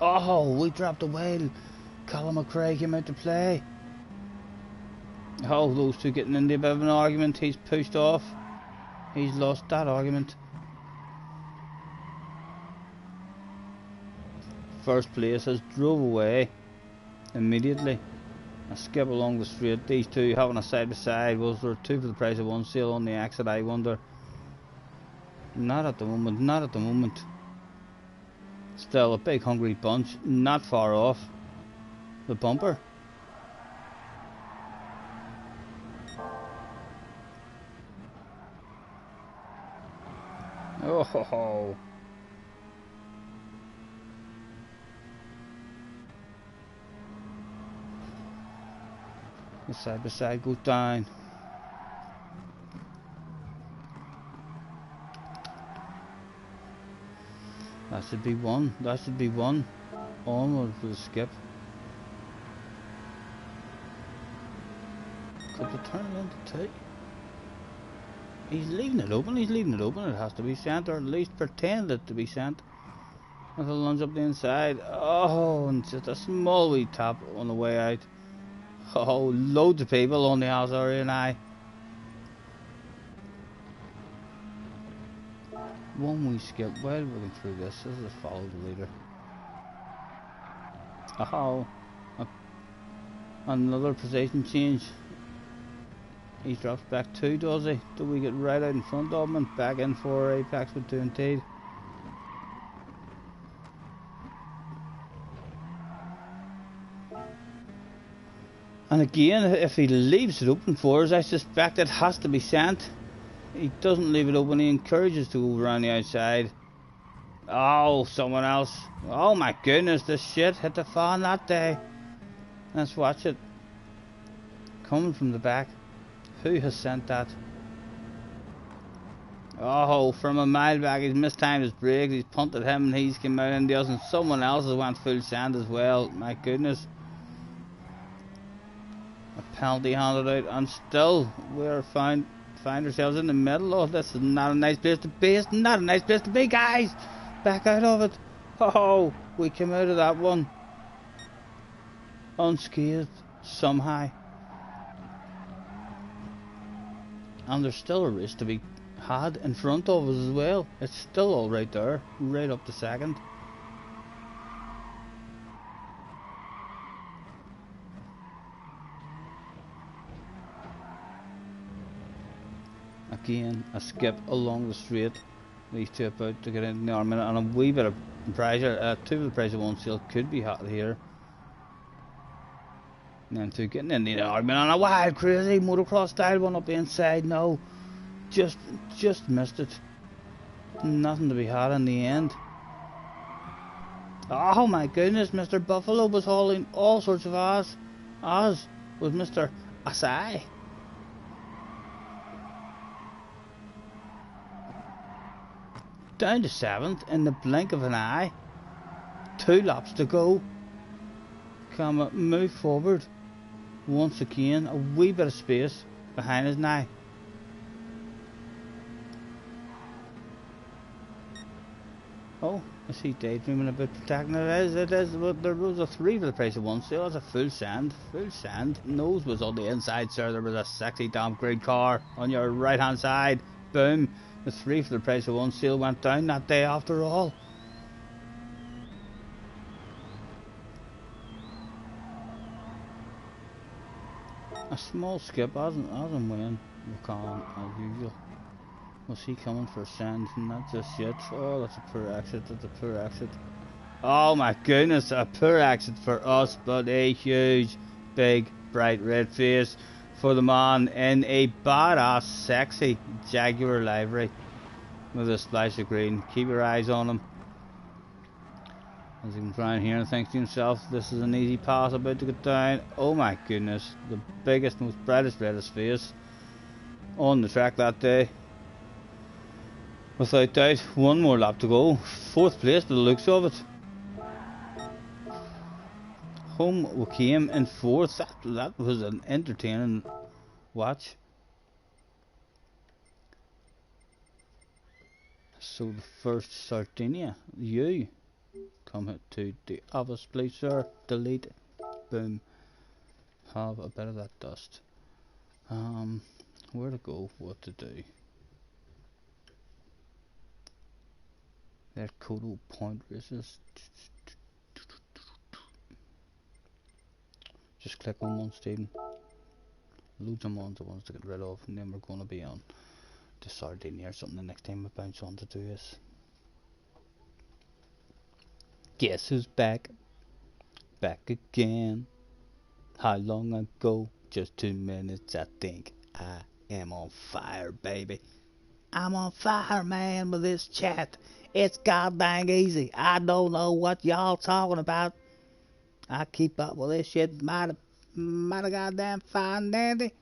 [SPEAKER 1] Oh, we dropped the whale. Colin McRae came out to play. Oh, those two getting into a bit of an argument. He's pushed off. He's lost that argument. First place has drove away immediately. I skip along the straight. These two having a side by side. Was there two for the price of one sale on the exit? I wonder. Not at the moment. Not at the moment. Still a big hungry bunch. Not far off the bumper. Oh ho ho. The side by side goes down. That should be one. That should be one. Onward for the skip. Could they turn it into two? He's leaving it open. He's leaving it open. It has to be sent, or at least pretend it to be sent. With a lunge up the inside. Oh, and just a small wee tap on the way out. Oh, loads of people on the Alzari and I. One wee skip while looking through this. This is follow the leader. Oh, another position change. He drops back two, does he? Do we get right out in front of him and back in for Apex with two indeed? And again, if he leaves it open for us, I suspect it has to be sent. He doesn't leave it open, he encourages to go around the outside. Oh, someone else. Oh my goodness, this shit hit the fan that day. Let's watch it. Coming from the back. Who has sent that? Oh, from a mile back, he's mistimed his brakes, he's punted him, and he's come out in the other, and someone else has went full sand as well. My goodness. A penalty handed out, and still we're find ourselves in the middle. Oh, this is not a nice place to be. It's not a nice place to be, guys. Back out of it. Oh, we came out of that one unscathed somehow. And there's still a race to be had in front of us as well. It's still all right there, right up to second. Again, a skip along the straight. These two about to get in the army, and a wee bit of pressure. 2 of the pressure 1 seal could be hot here. And then 2 getting in the army on a wild, crazy motocross style one up the inside. No, just missed it. Nothing to be had in the end. Oh my goodness, Mr. Buffalo was hauling all sorts of ass. As was Mr. Asai. Down to 7th in the blink of an eye. 2 laps to go. Come on, move forward. Once again, a wee bit of space behind us now. Oh, I see daydreaming about protecting it. It is. But there was a 3 for the price of 1, so that's a full sand. Full sand. Nose was on the inside, sir. There was a sexy damp green car on your right hand side. Boom. The 3 for the price of 1 seal went down that day after all. A small skip, as and when McCann, as usual. Was he coming for a send? Not just yet. Oh, that's a poor exit. That's a poor exit. Oh my goodness, a poor exit for us, but a huge, big, bright red face for the man in a badass, sexy Jaguar livery with a splash of green. Keep your eyes on him. As he comes round here and thinks to himself, this is an easy pass about to get down. Oh my goodness, the biggest, most brightest, reddest face on the track that day. Without doubt, 1 more lap to go. 4th place by the looks of it. Home we came in 4th. That was an entertaining watch. So the first Sardinia, you come to the office, please, sir. Delete. Boom. Have a bit of that dust. Where to go? What to do? There's Kodo point races. Just click on one, Stephen. Loads of ones I want to get rid of, and then we're going to be on to Sardinia or something the next time we bounce on to do this. Guess who's back? Back again. How long ago? Just 2 minutes, I think. I am on fire, baby. I'm on fire, man, with this chat. It's god dang easy. I don't know what y'all talking about. I keep up with this shit mighty goddamn fine dandy.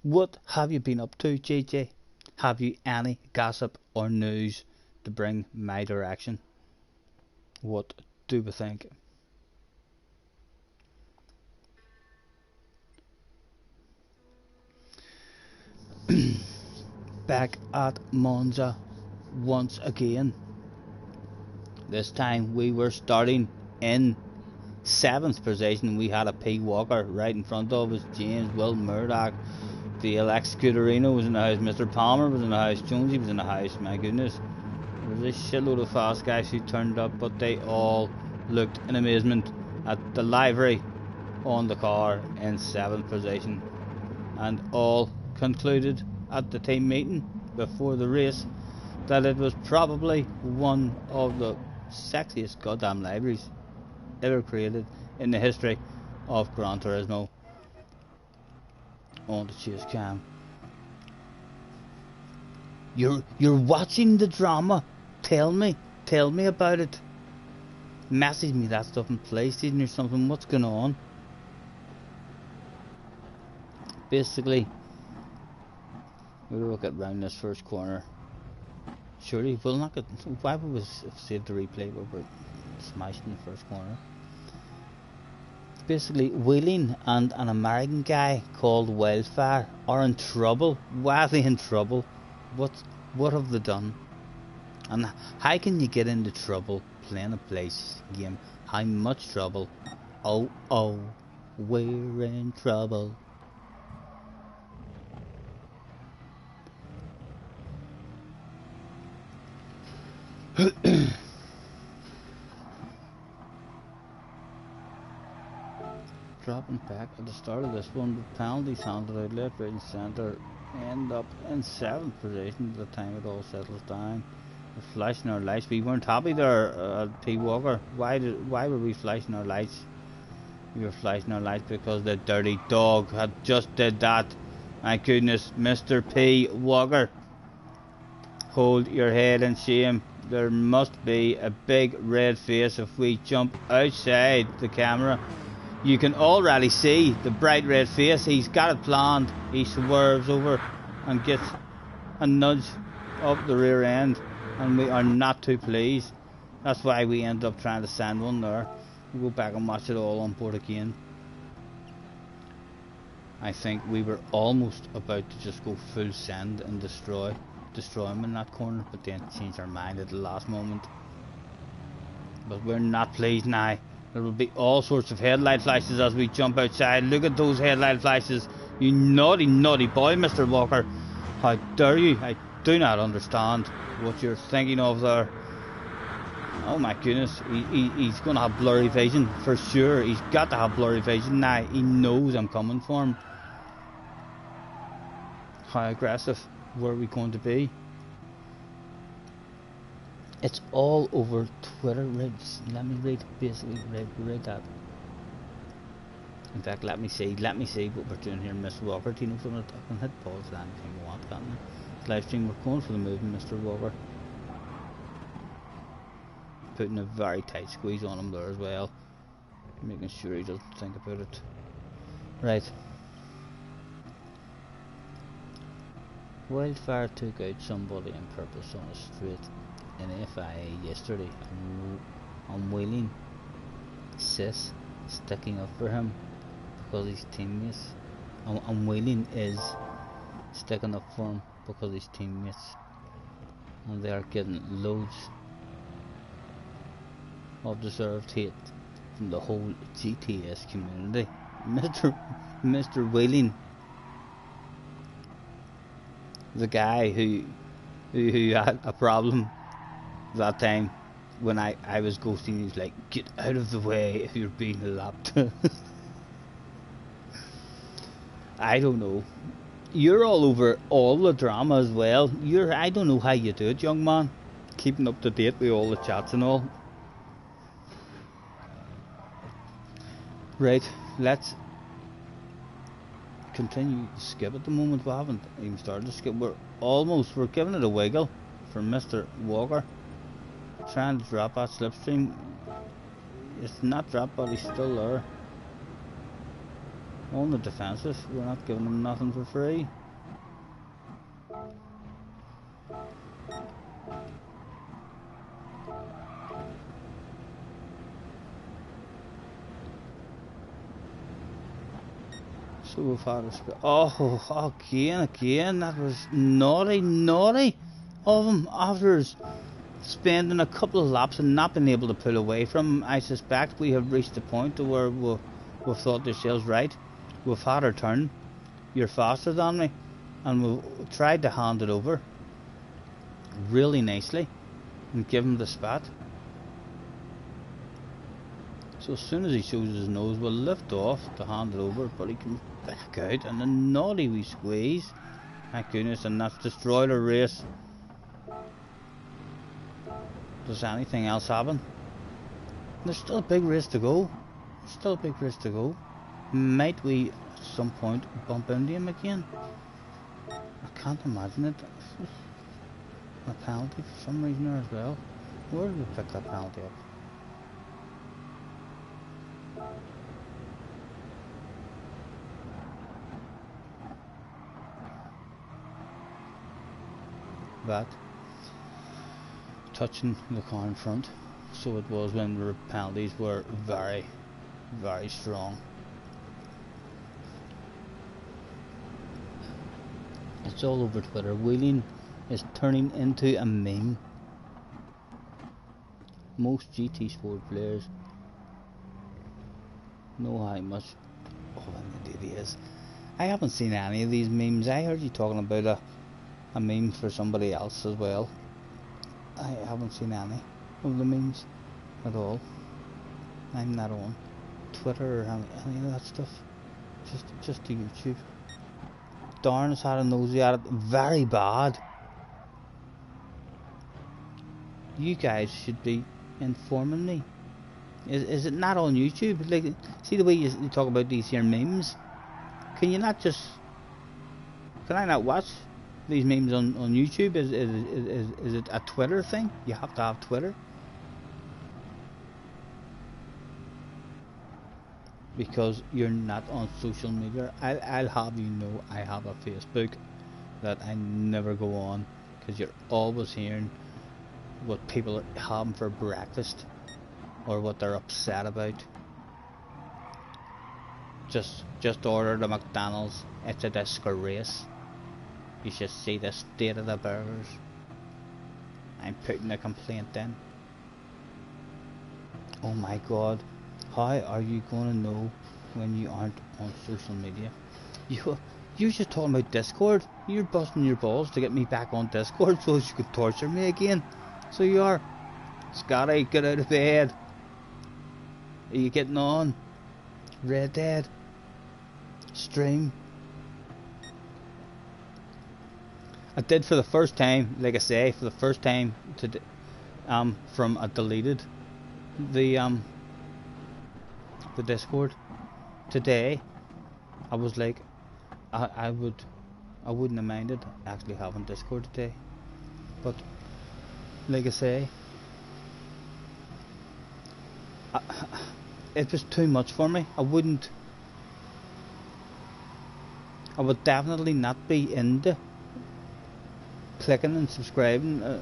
[SPEAKER 1] What have you been up to, JJ? Have you any gossip or news to bring my direction? What do we think? Back at Monza once again. This time we were starting in 7th position. We had a P Walker right in front of us. James Will Murdoch. The Alex Scuderino was in the house. Mr. Palmer was in the house. Jonesy was in the house. My goodness. There was a shitload of fast guys who turned up, but they all looked in amazement at the livery on the car in 7th position. And all concluded at the team meeting before the race that it was probably one of the sexiest goddamn liveries ever created in the history of Gran Turismo. On the chase cam. You're watching the drama. Tell me about it. Message me that stuff in PlayStation or something. What's going on? Basically, We'll get round this first corner. Surely we'll not get. Why would we save the replay where we're smashed in the first corner? Basically, Wheeling and an American guy called Wildfire are in trouble. Why are they in trouble? What have they done? And how can you get into trouble playing a place game? How much trouble? Oh, we're in trouble. Dropping back at the start of this one, the penalties handed out left, right and centre end up in 7th position by the time it all settles down. We're flashing our lights. We weren't happy there, P. Walker. Why were we flashing our lights? We were flashing our lights because the dirty dog had just did that. My goodness, Mr. P. Walker. Hold your head in shame. There must be a big red face if we jump outside the camera. You can already see the bright red face. He's got it planned. He swerves over and gets a nudge up the rear end, and we are not too pleased. That's why we end up trying to send one there. We'll go back and watch it all on board again. I think we were almost about to just go full send and destroy him in that corner, but then changed our mind at the last moment. But we're not pleased now. There will be all sorts of headlight flashes as we jump outside. Look at those headlight flashes. You naughty, naughty boy, Mr. Walker. How dare you? I do not understand what you're thinking of there. Oh my goodness. He's going to have blurry vision for sure. He's got to have blurry vision now. He knows I'm coming for him. How aggressive were we going to be? It's all over Twitter. Let me read, basically read that. In fact, let me see what we're doing here, Mr. Walker. Do you know from it? I can hit pause at anything we want, can't I? Live stream, we're going for the movement, Mr. Walker. Putting a very tight squeeze on him there as well. Making sure he doesn't think about it. Right. Wildfire took out somebody on purpose on a straight in FIA yesterday. I'm Wheeling Sis sticking up for him because his teammates. I'm Wheeling is sticking up for him because his teammates, and they are getting loads of deserved hate from the whole GTS community. Mr. Wheeling, the guy who had a problem that time when I was ghosting. He's like, get out of the way if you're being lapped. I don't know. You're all over all the drama as well. I don't know how you do it, young man. Keeping up to date with all the chats and all. Right, let's continue to skip at the moment. We haven't even started to skip. We're giving it a wiggle for Mr. Walker. Trying to drop that slipstream. It's not dropped, but he's still there. On the defensive, we're not giving him nothing for free. So we've had again, that was naughty of him after spending a couple of laps and not being able to pull away from him. I suspect we have reached the point where we've thought to ourselves, right, we've had our turn, you're faster than me, and we've tried to hand it over really nicely and give him the spat. So as soon as he shows his nose, we'll lift off to hand it over, but he comes back out and a naughty wee squeeze. My goodness, and that's destroyed our race. Does anything else happen? There's still a big race to go. Might we at some point bump into him again? I can't imagine it. A penalty for some reason there as well. Where did we pick that penalty up? that touching the car in front. So it was when the penalties were very, very strong. It's all over Twitter. Wheeling is turning into a meme. Most GT Sport players know how much of an idiot he is. I haven't seen any of these memes. I heard you talking about a meme for somebody else as well. I haven't seen any of the memes at all. I'm not on Twitter or any of that stuff. Just to YouTube. Darn has had a nosy at it. Very bad. You guys should be informing me. Is it not on YouTube? Like, see the way you talk about these here memes? Can you not just... Can I not watch these memes on YouTube? Is it a Twitter thing? You have to have Twitter? Because you're not on social media. I'll have you know I have a Facebook that I never go on, because you're always hearing what people are having for breakfast or what they're upset about. Just ordered a McDonald's. It's a disgrace. You should see the state of the burgers. I'm putting a complaint in. Oh my god. How are you gonna know when you aren't on social media? You're just talking about Discord. You're busting your balls to get me back on Discord so you could torture me again. So you are. Scotty, get out of bed. Are you getting on? Red Dead stream. I did for the first time, like I say, for the first time today, from I deleted the Discord today. I was like, I wouldn't have minded actually having Discord today, but like I say, it was too much for me. I would definitely not be into clicking and subscribing. I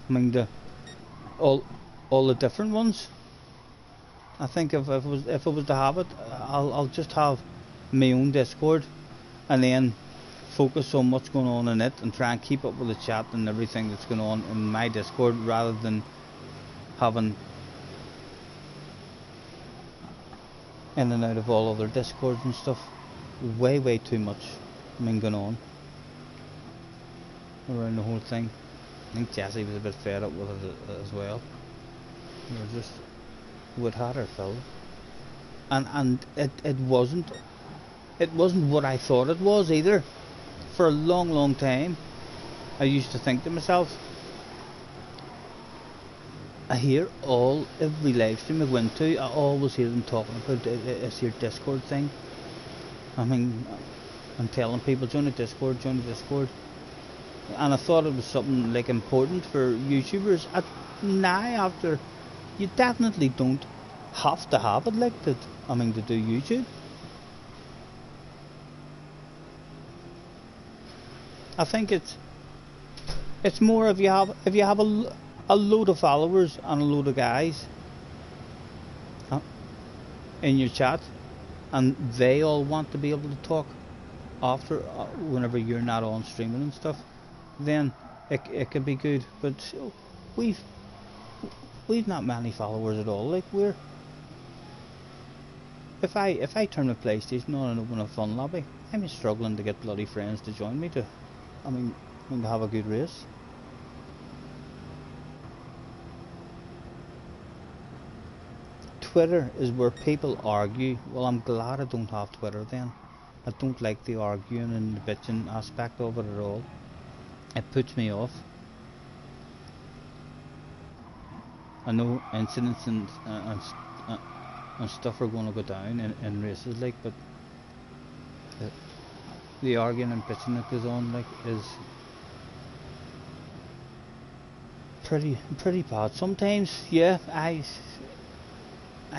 [SPEAKER 1] mean all the different ones. I think if I was to have it, I'll just have my own Discord and then focus on what's going on in it and try and keep up with the chat and everything that's going on in my Discord, rather than having in and out of all other Discords and stuff. Way too much going on around the whole thing. I think Jessie was a bit fed up with it as well. We'd had her fill, and it wasn't what I thought it was either. For a long time I used to think to myself, I hear every live stream I went to, I always hear them talking about this here Discord thing. I mean, I'm telling people, join the Discord, and I thought it was something like important for YouTubers. Now, after, you definitely don't have to have it like that. I mean, to do YouTube. I think it's more if you have a load of followers and a load of guys in your chat, and they all want to be able to talk after whenever you're not on streaming and stuff, then it could be good. But we've not many followers at all. Like, if I turn my PlayStation on and open a fun lobby, I'm struggling to get bloody friends to join me to have a good race. Twitter is where people argue. Well, I'm glad I don't have Twitter then. I don't like the arguing and the bitching aspect of it at all. It puts me off. I know incidents and stuff are going to go down in races, like, but the arguing and bitching that goes on, like, is pretty bad sometimes. Yeah, I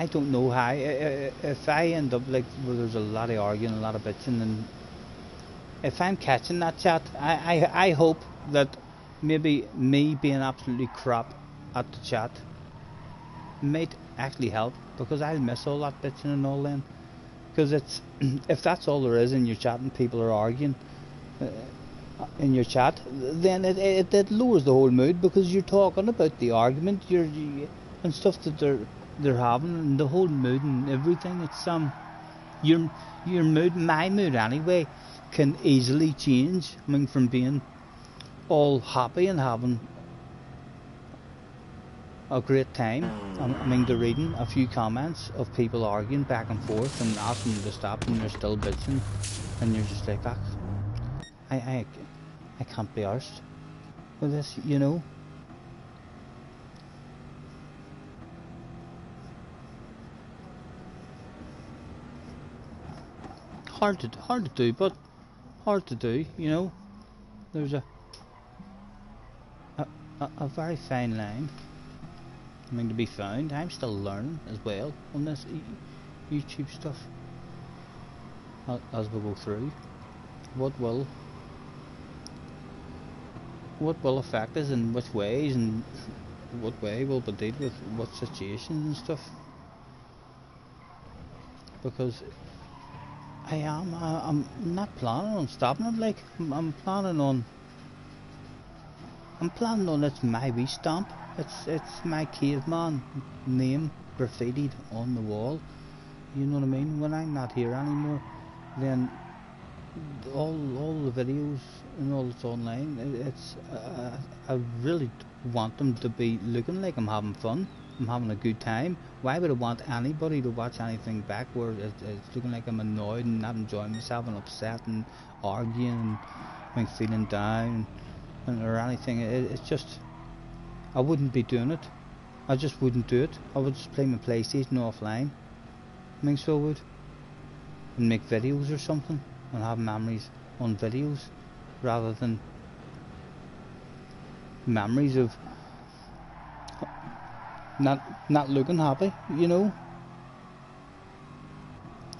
[SPEAKER 1] don't know how. If I end up like where there's a lot of arguing, a lot of bitching, and if I'm catching that chat, I hope that maybe me being absolutely crap at the chat might actually help, because I'll miss all that bitching and all then. Because it's if that's all there is in your chat and people are arguing in your chat, then it lowers the whole mood, because you're talking about the argument and stuff that they're having, and the whole mood and everything. It's your mood, my mood anyway, can easily change. I mean, from being all happy and having a great time, I mean, to reading a few comments of people arguing back and forth and asking you to stop, and they're still bitching, and you're just like, ah, I can't be arsed with this, you know. Hard to do, but hard to do, you know. There's a very fine line, I mean, to be found. I'm still learning as well on this YouTube stuff as we go through. What will affect us in which ways, and what way will we deal with what situations and stuff. Because I'm not planning on stopping it. Like, I'm planning on it's my wee stamp. It's my caveman name graffitied on the wall. You know what I mean? When I'm not here anymore, then all the videos and all that's online, it's I really want them to be looking like I'm having fun, I'm having a good time. Why would I want anybody to watch anything back where it's looking like I'm annoyed and not enjoying myself and upset and arguing and feeling down or anything? It's just, I wouldn't be doing it. I just wouldn't do it. I would just play my PlayStation offline. I mean, so I would, and make videos or something and have memories on videos rather than memories of not looking happy, you know.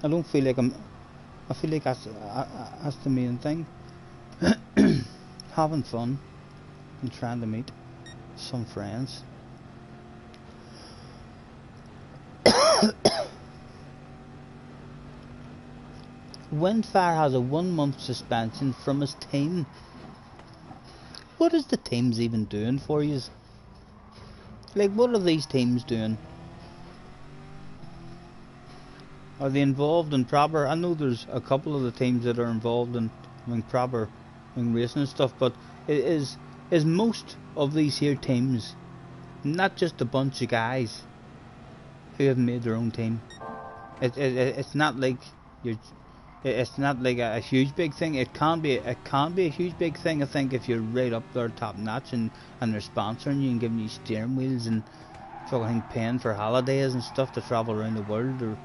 [SPEAKER 1] I don't feel like I feel like that's the main thing. Having fun and trying to meet some friends. Windfire has a 1-month suspension from his team. What is the teams even doing for you? Like, what are these teams doing? Are they involved in proper? I know there's a couple of the teams that are involved in proper racing and stuff, but is most of these here teams not just a bunch of guys who have made their own team? It's not like you're. It's not like a huge big thing. It can be a huge big thing, I think, if you're right up there top notch and they're sponsoring you and giving you steering wheels and fucking paying for holidays and stuff to travel around the world or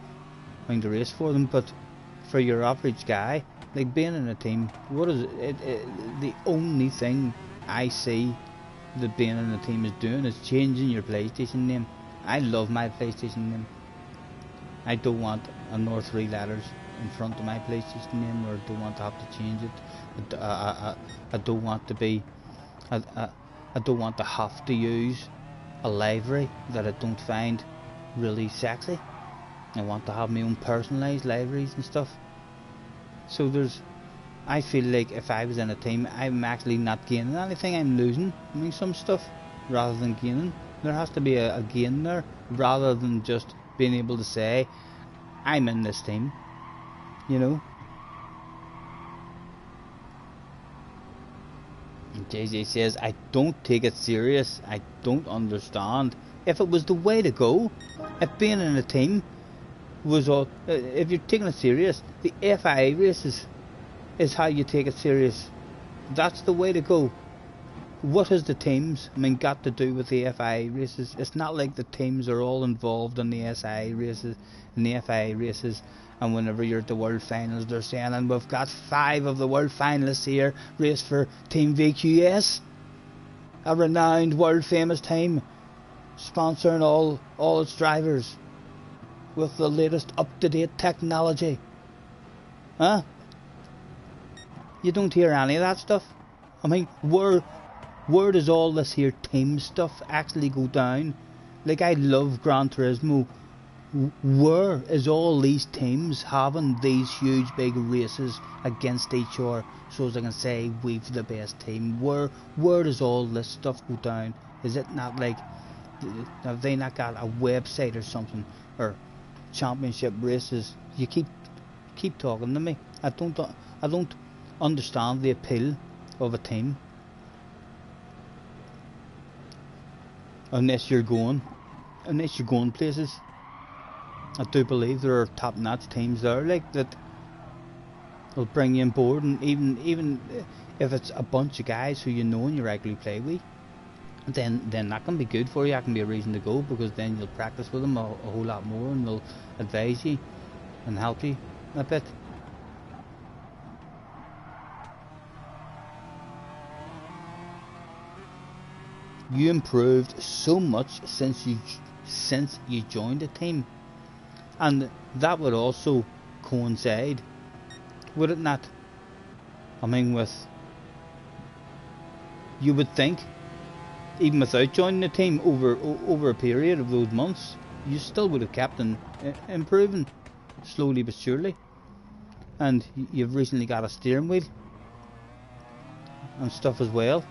[SPEAKER 1] to race for them. But for your average guy, like, being in a team, what is it? The only thing I see that being in a team is doing is changing your PlayStation name. I love my PlayStation name. I don't want a nor 3 letters in front of my PlayStation name, or don't want to have to change it. I don't want to be. I don't want to have to use a livery that I don't find really sexy. I want to have my own personalised liveries and stuff. So I feel like if I was in a team, I'm actually not gaining anything. I'm losing. I mean, some stuff rather than gaining. There has to be a gain there, rather than just being able to say, I'm in this team. You know. And JJ says, I don't take it serious. I don't understand. If it was the way to go, if being in a team was all, if you're taking it serious, the FIA races is how you take it serious. That's the way to go. What has the teams, got to do with the FIA races? It's not like the teams are all involved in the SIA races and the FIA races. And whenever you're at the World Finals, they're saying, and we've got 5 of the World Finalists here, race for Team VQS, a renowned world famous team, sponsoring all its drivers with the latest up-to-date technology. Huh? You don't hear any of that stuff. where does all this here team stuff actually go down? Like, I love Gran Turismo. Where is all these teams having these huge big races against each other so as I can say we've the best team? Where does all this stuff go down? Is it not like, have they not got a website or something, or championship races? You keep talking to me. I don't understand the appeal of a team unless you're going places. I do believe there are top-notch teams there like that will bring you on board, and even if it's a bunch of guys who you know and you regularly play with, then that can be good for you. That can be a reason to go, because then you'll practice with them a whole lot more, and they'll advise you and help you a bit. You improved so much since you joined the team, and that would also coincide, would it not? I mean, you would think, even without joining the team, over a period of those months, you still would have kept on improving, slowly but surely. And you've recently got a steering wheel and stuff as well.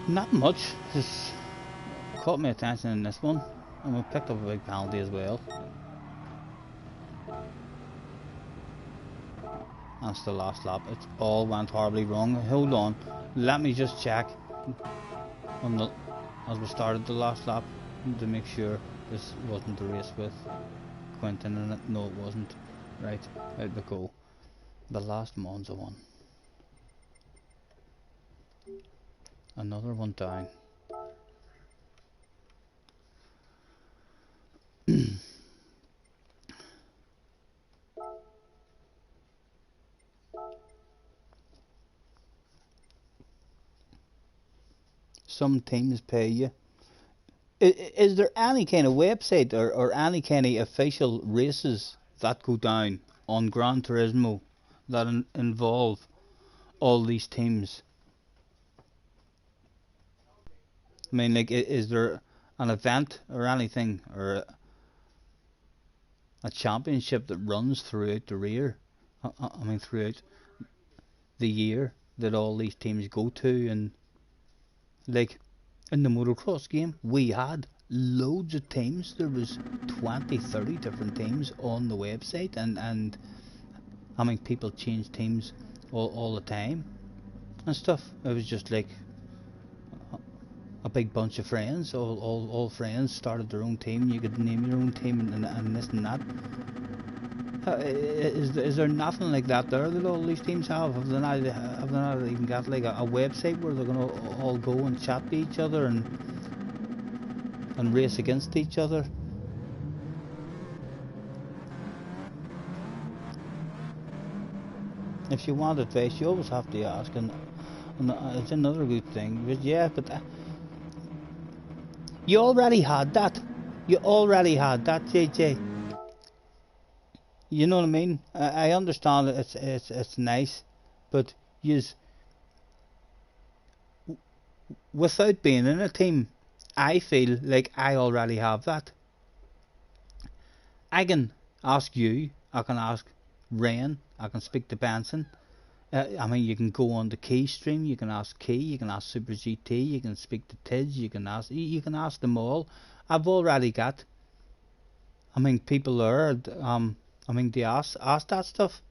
[SPEAKER 1] Not much. Just caught my attention in this one, and we picked up a big penalty as well. That's the last lap. It all went horribly wrong. Hold on, let me just check as we started the last lap to make sure this wasn't the race with Quentin in it. No, it wasn't. Right, out we go. The last Monza one. Another one down. Some teams pay you. Is there any kind of website or any kind of official races that go down on Gran Turismo that involve all these teams? I mean, like, is there an event or anything, or a championship that runs throughout the year? I mean, throughout the year that all these teams go to, and like in the motocross game, we had loads of teams. There was 20, 30 different teams on the website, and I mean, people change teams all the time and stuff. It was just like a big bunch of friends, all friends started their own team. You could name your own team and this and that. Is there nothing like that there that all these teams have? Have they not even got like a website where they're gonna all go and chat to each other and race against each other? If you want advice, you always have to ask, and it's another good thing. But yeah, but you already had that. You already had that, JJ. You know what I mean? I understand it's nice, but without being in a team, I feel like I already have that. I can ask you, I can ask Ren, I can speak to Benson. I mean, you can go on the Key stream, you can ask Key, you can ask Super GT, you can speak to Tids, you can ask them all. I've already got, I mean, people there, I mean, they ask that stuff.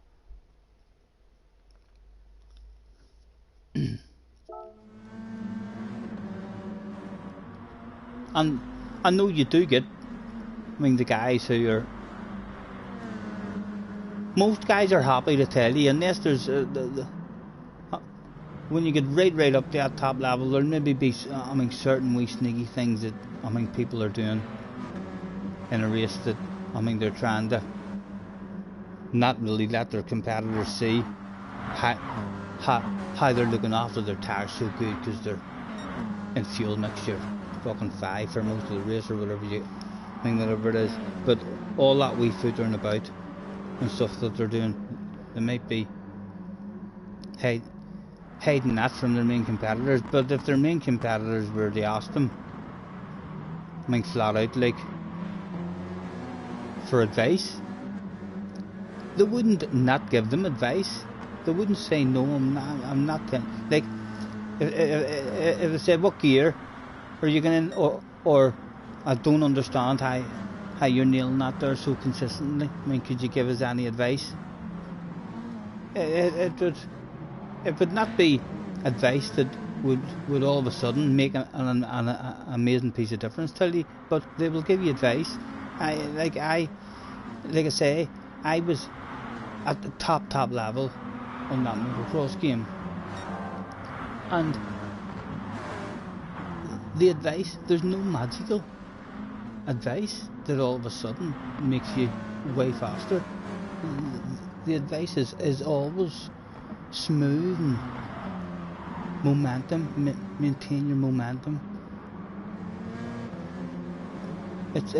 [SPEAKER 1] And I know you do get, I mean, the guys who are, most guys are happy to tell you, unless there's when you get right up to that top level, there'll maybe be, I mean, certain wee sneaky things that, I mean, people are doing in a race that, I mean, they're trying to not really let their competitors see how they're looking after their tires so good, because they're in fuel mixture fucking 5 for most of the race or whatever I mean, whatever it is. But all that wee footering about and stuff that they're doing, they might be hiding that from their main competitors. But if their main competitors were to ask them, I mean, flat out, like, for advice, they wouldn't not give them advice. They wouldn't say no. I'm not like if they said, what gear are you going in, or I don't understand how you're nailing that there so consistently. I mean, could you give us any advice? It would not be advice that would all of a sudden make an amazing piece of difference, tell you, but they will give you advice. Like I say, I was at the top level on that motocross game, and the advice, there's no magical advice that all of a sudden makes you way faster. The advice is always smooth and momentum, maintain your momentum. It's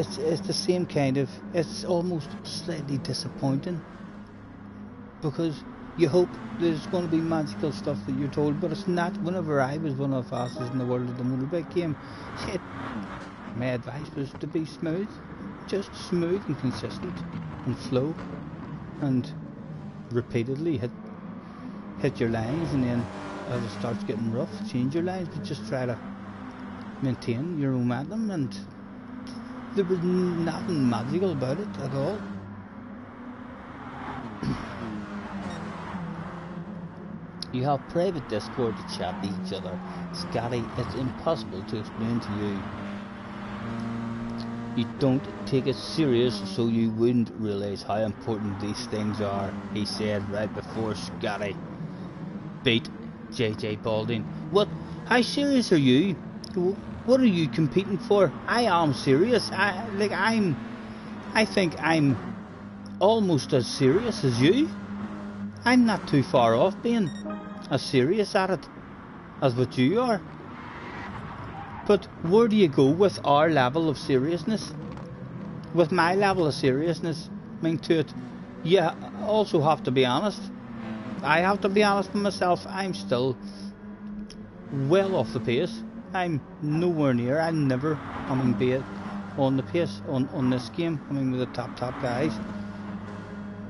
[SPEAKER 1] the same kind of, it's almost slightly disappointing, because you hope there's going to be magical stuff that you're told, but it's not. Whenever I was one of the fastest in the world at the motorbike game, my advice was to be smooth, just smooth and consistent and flow, and repeatedly hit your lines, and then as it starts getting rough, change your lines, but just try to maintain your momentum. And there was nothing magical about it at all. You have private Discord to chat to each other. Scotty, it's impossible to explain to you. You don't take it serious, so you wouldn't realise how important these things are, he said right before Scotty beat JJ Balding. What? How serious are you? What are you competing for? I am serious. I think I'm almost as serious as you. I'm not too far off being as serious at it as what you are. But where do you go with our level of seriousness? With my level of seriousness, I mean, to it, you also have to be honest. I have to be honest with myself. I'm still well off the pace. I'm nowhere near. I'll never, be it on the pace on this game. With the top guys.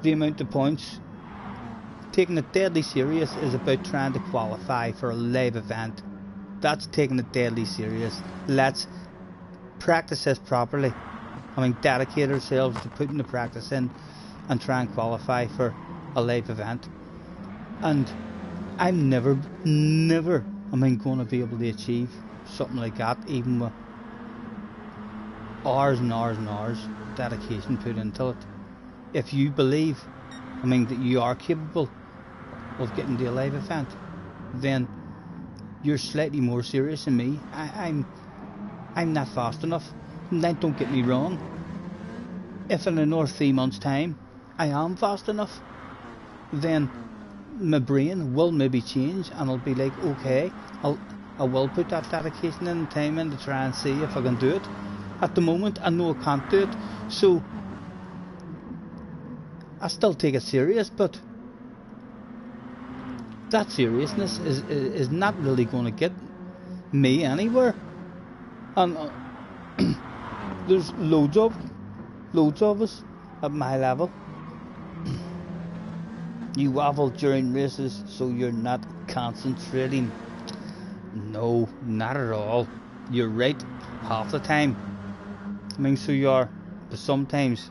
[SPEAKER 1] The amount of points, taking it deadly serious, is about trying to qualify for a live event. That's taking it deadly serious. Let's practice this properly. Dedicate ourselves to putting the practice in and try and qualify for a live event. And I'm never going to be able to achieve something like that, even with hours and hours and hours dedication put into it. If you believe, that you are capable of getting to a live event, then you're slightly more serious than me. I'm not fast enough. Now, don't get me wrong. If in another 3 months' time I am fast enough, then my brain will maybe change, and I'll be like, okay, I will put that dedication and time in to try and see if I can do it. At the moment, I know I can't do it, so I still take it serious, but that seriousness is not really going to get me anywhere. And there's loads of us at my level. You waffle during races, so you're not concentrating. No, not at all. You're right half the time. So you are, but sometimes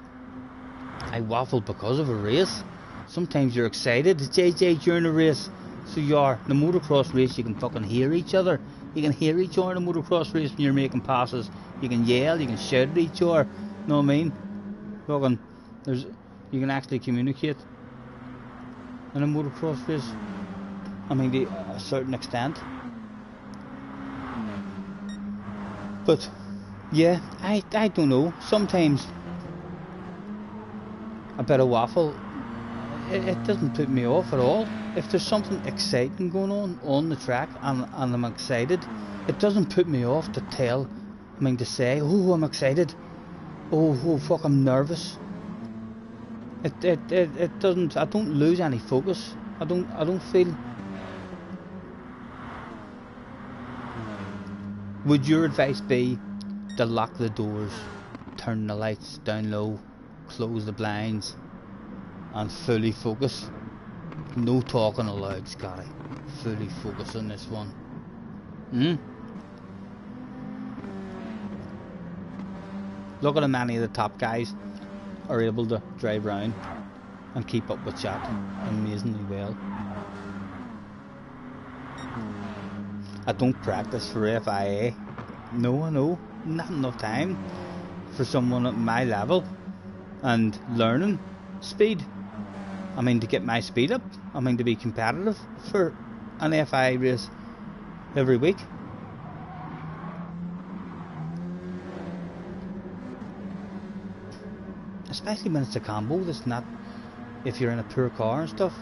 [SPEAKER 1] I waffle because of a race. Sometimes you're excited, JJ, during a race. So you are. The motocross race, you can fucking hear each other. You can hear each other in a motocross race when you're making passes. You can yell, you can shout at each other. Know what I mean? Fucking, you can actually communicate in a motocross race. To a certain extent. But yeah, I don't know. Sometimes a bit of waffle, it doesn't put me off at all. If there's something exciting going on the track and I'm excited, it doesn't put me off to tell, to say, oh, I'm excited. Oh fuck, I'm nervous. It doesn't, I don't lose any focus. I don't feel. Would your advice be to lock the doors, turn the lights down low, close the blinds, and fully focus? No talking aloud, Scotty. Fully focus on this one. Look at how many of the top guys are able to drive round and keep up with chat amazingly well. I don't practice for FIA. No, I know. Not enough time for someone at my level and learning speed. I mean, to get my speed up. I mean, to be competitive for an FIA race every week. Especially when it's a combo, that's not if you're in a poor car and stuff.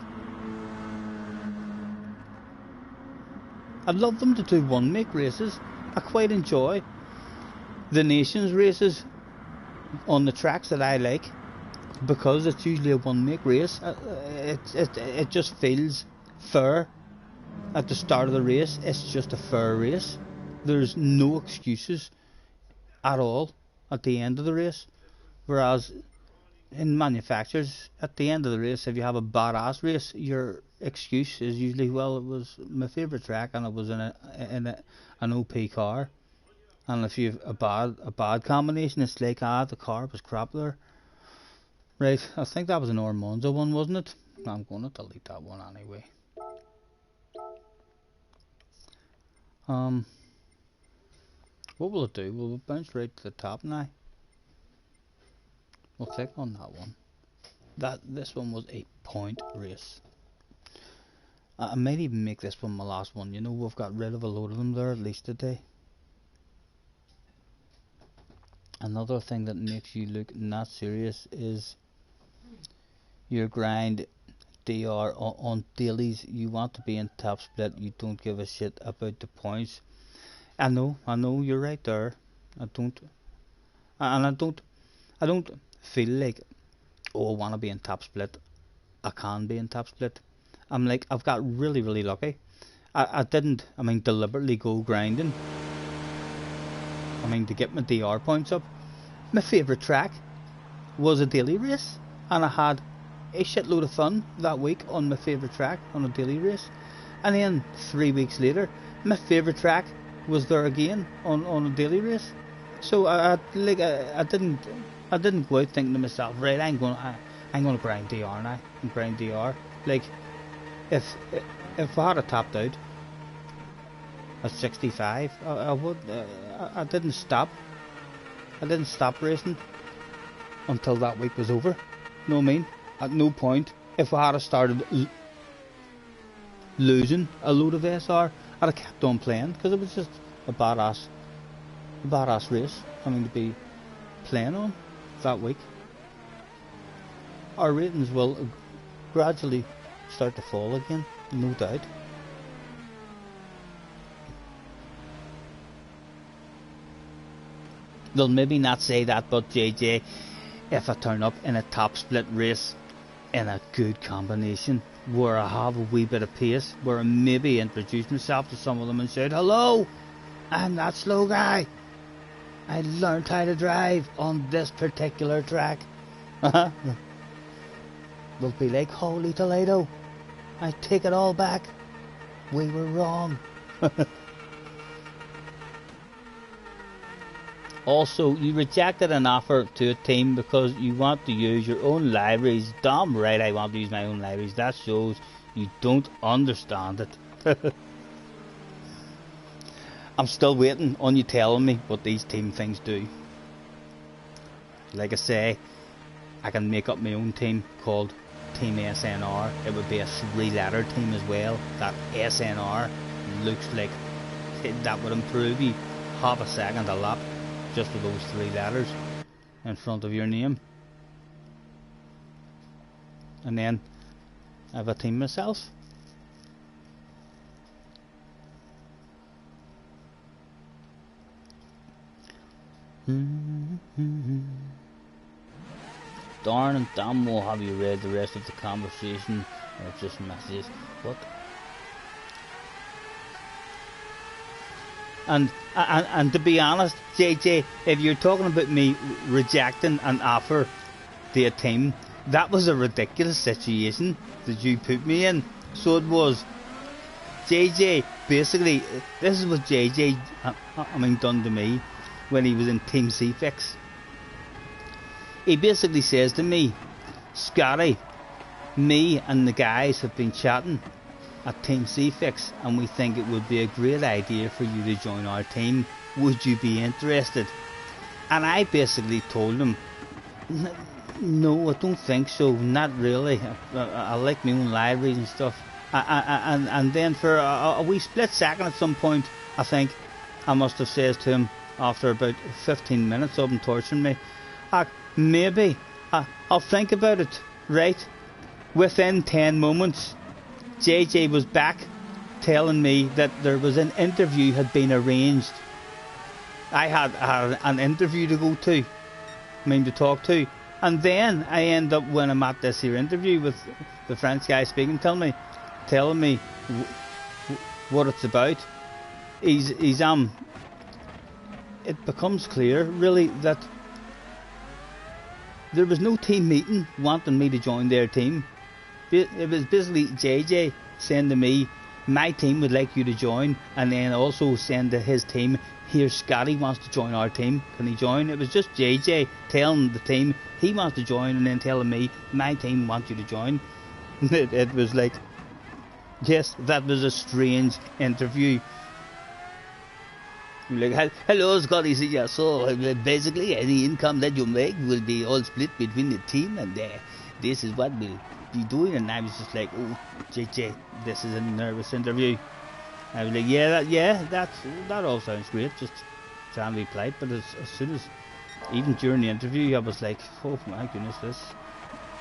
[SPEAKER 1] I'd love them to do one make races. I quite enjoy the nations races on the tracks that I like, because it's usually a one make race. It just feels fair at the start of the race. It's just a fair race. There's no excuses at all at the end of the race. Whereas in manufacturers, at the end of the race, if you have a badass race, your excuse is usually, well, it was my favourite track and it was in an OP car. And if you've a bad combination, it's like, the car was crap there. Right, I think that was an Ormonzo one, wasn't it? I'm going to delete that one anyway. What will it do? Will it bounce right to the top now? We'll click on that one. This one was a point race. I might even make this one my last one. You know, we've got rid of a load of them there, at least today. Another thing that makes you look not serious is your grind DR on dailies. You want to be in top split. You don't give a shit about the points. I know, you're right there. I don't feel like, oh, I want to be in top split. I can be in top split. I'm like, I've got really, really lucky. I didn't, deliberately go grinding. To get my DR points up. My favourite track was a daily race, and I had a shitload of fun that week on my favourite track on a daily race. And then 3 weeks later, my favourite track was there again on a daily race. So I didn't go out thinking to myself, right, I'm gonna grind DR now and grind DR. Like, if I had a topped out at 65, I would. I didn't stop. I didn't stop racing until that week was over. You know what I mean? At no point, if I had started losing a load of SR, I'd have kept on playing, because it was just a badass race. To be playing on that week. Our ratings will gradually start to fall again, no doubt. They'll maybe not say that, but JJ, if I turn up in a top split race in a good combination where I have a wee bit of pace, where I maybe introduce myself to some of them and said, hello, I'm that slow guy. I learned how to drive on this particular track. They'll be like, holy Toledo, I take it all back. We were wrong. Also, you rejected an offer to a team because you want to use your own libraries. Damn right, I want to use my own libraries. That shows you don't understand it. I'm still waiting on you telling me what these team things do. Like I say, I can make up my own team called Team SNR. It would be a 3-letter team as well. That SNR looks like that would improve you half a second a lap, just with those 3 letters in front of your name. And then I have a team myself. Darn and damn well have you read the rest of the conversation, or just messages. What? And to be honest, JJ, if you're talking about me rejecting an offer to a team, that was a ridiculous situation that you put me in. So it was. JJ, basically, this is what JJ, done to me when he was in Team C-Fix. He basically says to me, Scotty, me and the guys have been chatting at Team C-Fix and we think it would be a great idea for you to join our team. Would you be interested? And I basically told him, no, I don't think so, not really. I like my own libraries and stuff. And then for a wee split second at some point, I think I must have said to him after about 15 minutes of him torturing me, maybe I'll think about it. Right? Within 10 moments, JJ was back telling me that there was an interview had been arranged. I had an interview to go to, to talk to, and then I end up when I'm at this here interview with the French guy speaking, telling me what it's about. It becomes clear really that there was no team meeting wanting me to join their team. It was basically JJ saying to me, my team would like you to join, and then also saying to his team, here Scotty wants to join our team, can he join? It was just JJ telling the team he wants to join and then telling me my team wants you to join. It was like, yes, that was a strange interview. Like, hello Scotty, yeah, so basically any income that you make will be all split between the team, and this is what we'll be doing. And I was just like, oh JJ, this is a nervous interview. I was like, that all sounds great, just trying to be polite, but as soon as, even during the interview, I was like, oh my goodness, this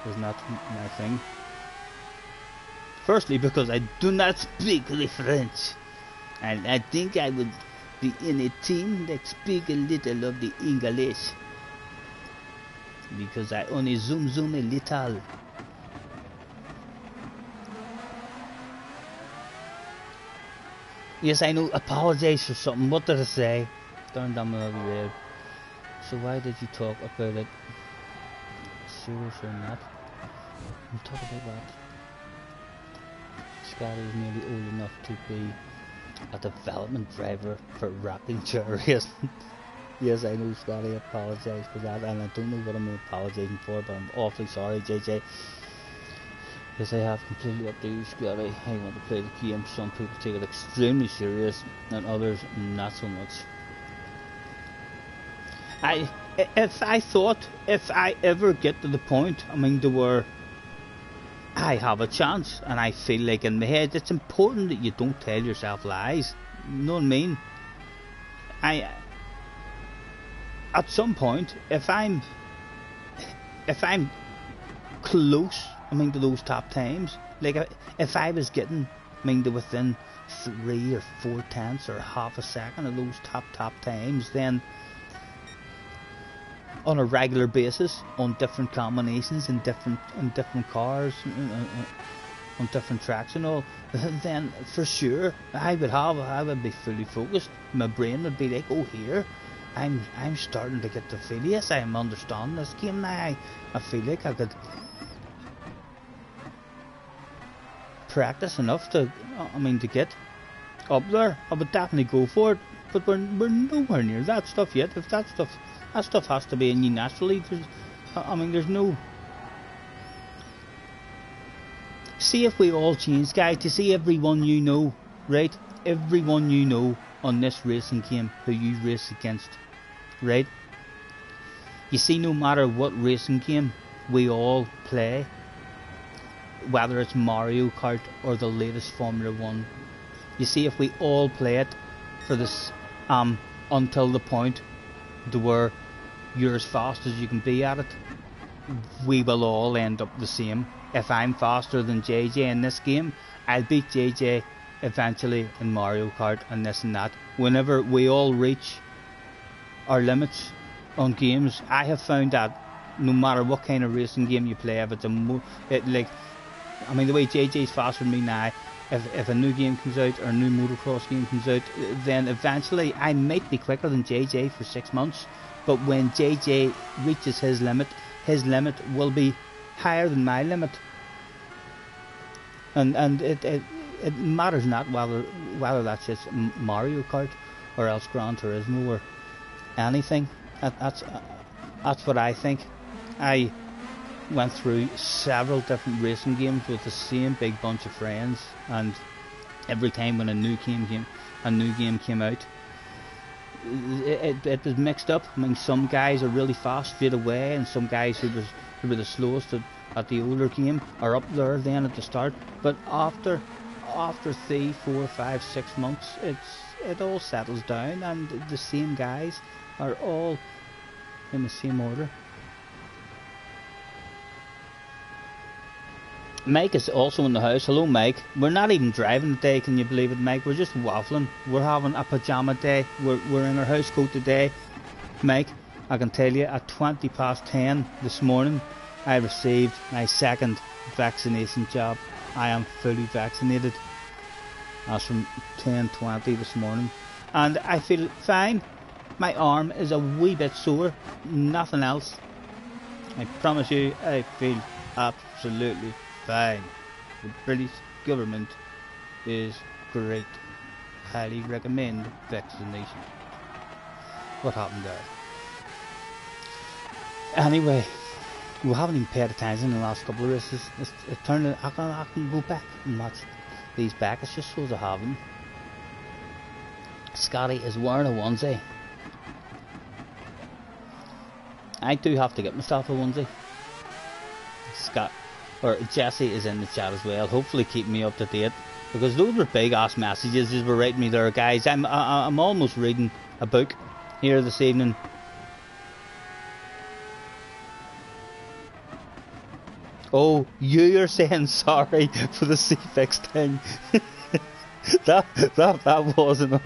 [SPEAKER 1] is not my thing. Firstly, because I do not speak the French, and I think I would be in a team that speak a little of the English, because I only zoom a little. Yes, I know, apologize for something. What did I say? Darn damn it, red. So why did you talk about it? Serious or not? I'm talking about what? Scotty is nearly old enough to be a development driver for rapping chariots. Yes, I know, Scotty, apologise for that, and I don't know what I'm apologising for, but I'm awfully sorry, JJ. Yes, I have completely up to you, Scotty. I want to play the game. Some people take it extremely serious, and others not so much. If I ever get to the point, to where I have a chance, and I feel like in my head, it's important that you don't tell yourself lies. You know what I mean? At some point, if I'm close, to those top times, like if I was getting, to within 3 or 4 tenths or half a second of those top times, then on a regular basis, on different combinations, in different cars, on different tracks and all, then for sure I would be fully focused. My brain would be like, oh, here I'm starting to get the feel. Yes, I am understanding this game now. I feel like I could practice enough to get up there. I would definitely go for it, but we're nowhere near that stuff yet. If that stuff has to be in you naturally. There's no. See if we all change, guys, to see everyone you know, right? Everyone you know on this racing game who you race against, right? You see, no matter what racing game we all play, whether it's Mario Kart or the latest Formula 1, you see, if we all play it for this until the point to where you're as fast as you can be at it, we will all end up the same. If I'm faster than JJ in this game, I'll beat JJ eventually in Mario Kart and this and that. Whenever we all reach our limits, on games, I have found that no matter what kind of racing game you play, if it's like, I mean, the way JJ's faster than me now, if a new game comes out or a new motocross game comes out, then eventually I might be quicker than JJ for 6 months. But when JJ reaches his limit will be higher than my limit. And it matters not whether that's just Mario Kart or else Gran Turismo or anything. That's what I think. I went through several different racing games with the same big bunch of friends, and every time when a new game came out, it was mixed up. I mean, some guys are really fast straight away, and some guys who were the slowest at the older game are up there then at the start. But after 3, 4, 5, 6 months, it all settles down, and the same guys are all in the same order. Mike is also in the house. Hello, Mike. We're not even driving today, can you believe it, Mike? We're just waffling. We're having a pajama day. We're in our house coat today. Mike, I can tell you, at 10:20 this morning, I received my second vaccination jab. I am fully vaccinated. That's from 10:20 this morning. And I feel fine. My arm is a wee bit sore. Nothing else. I promise you, I feel absolutely fine. The British government is great. Highly recommend vaccination. What happened there? Anyway, we haven't even paid attention in the last couple of races. It's turned out I can go back and watch these back. It's just so to have them. Scotty is wearing a onesie. I do have to get myself a onesie. Jesse is in the chat as well, hopefully keeping me up to date, because those were big ass messages you were writing me there, guys. I'm almost reading a book here this evening. Oh, you're saying sorry for the C-Fix thing. that was an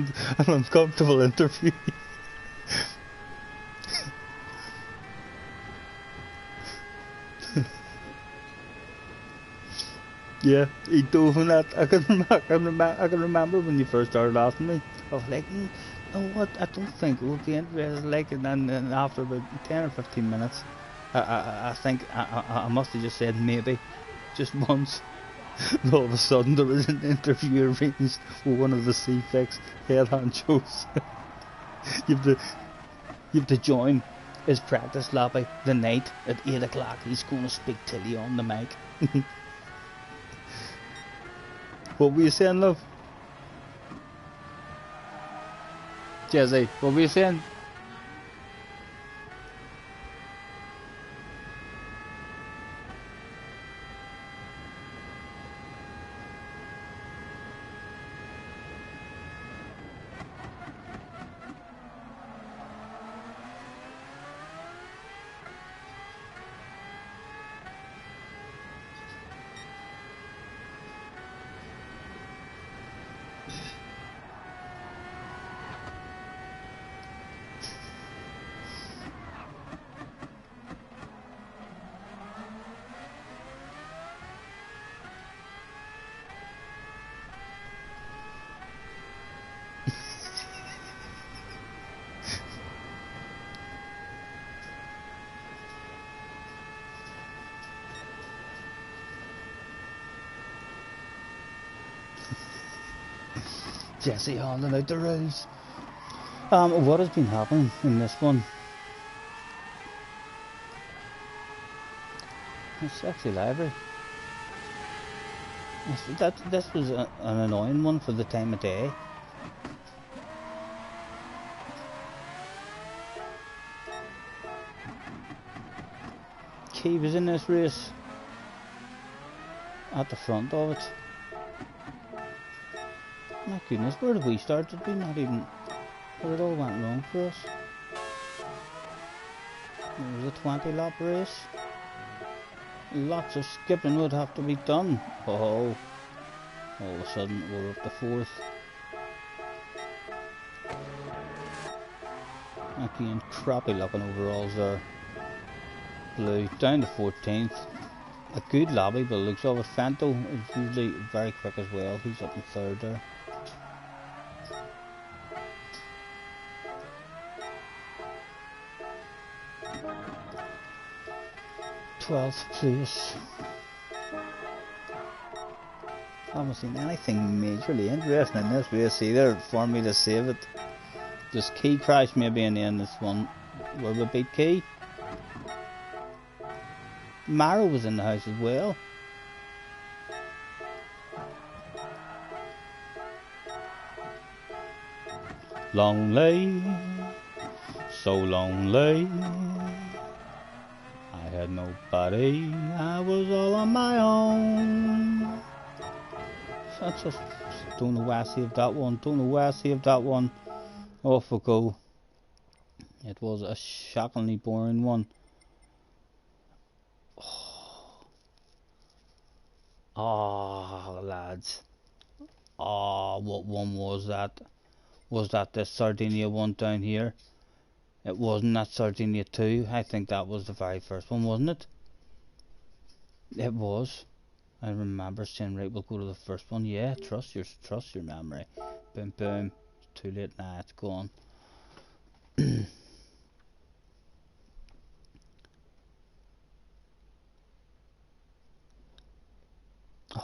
[SPEAKER 1] uncomfortable interview. Yeah, he dove in that. I can remember when you first started asking me. I was like, no, what? I don't think it would be interesting. Like, and then after about 10 or 15 minutes, I think I must have just said maybe, just once. And all of a sudden, there was an interview arranged with one of the C-Fix head honchos. you have to join his practice lobby the night at 8 o'clock. He's going to speak till you on the mic. What were you saying, love? Jesse, what were you saying? Jesse handing out the rules. What has been happening in this one? It's actually lively. This was an annoying one for the time of day. Key was in this race at the front of it. My goodness, where did we start? Did we not even... Where it all went wrong for us? It was a 20 lap race. Lots of skipping would have to be done. Oh, all of a sudden we're up to 4th. Again, crappy looking overalls there. Blue, down to 14th. A good lobby, but it looks over. Fento is usually very quick as well. He's up in 3rd there. 12th place. I haven't seen anything majorly interesting in this race either for me to save it. Just Key crash maybe in the end this one where we beat Key. Mara was in the house as well. Lonely, so lonely. I had nobody, I was all on my own. So I just don't know why I saved that one, don't know why I saved that one. Off we go. It was a shockingly boring one. Oh, lads. Oh, what one was that? Was that the Sardinia one down here? It wasn't that Sardinia 2. I think that was the very first one, wasn't it? It was. I remember saying, right, we'll go to the first one. Yeah, trust your memory. Boom, boom. It's too late now, it's gone.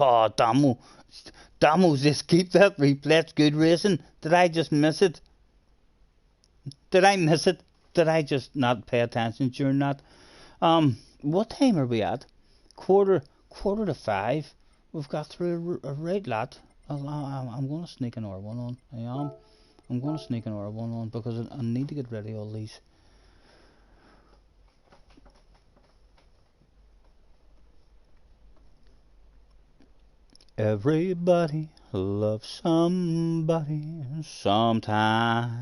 [SPEAKER 1] Oh, Damo, just keep that replay. It's good racing. Did I just miss it? Did I miss it? Did I just not pay attention during that? What time are we at? Quarter to 5. We've got through a right lot. I'm going to sneak an R1 on. I am. I'm going to sneak an R1 on because I need to get ready all these. Everybody loves somebody sometimes.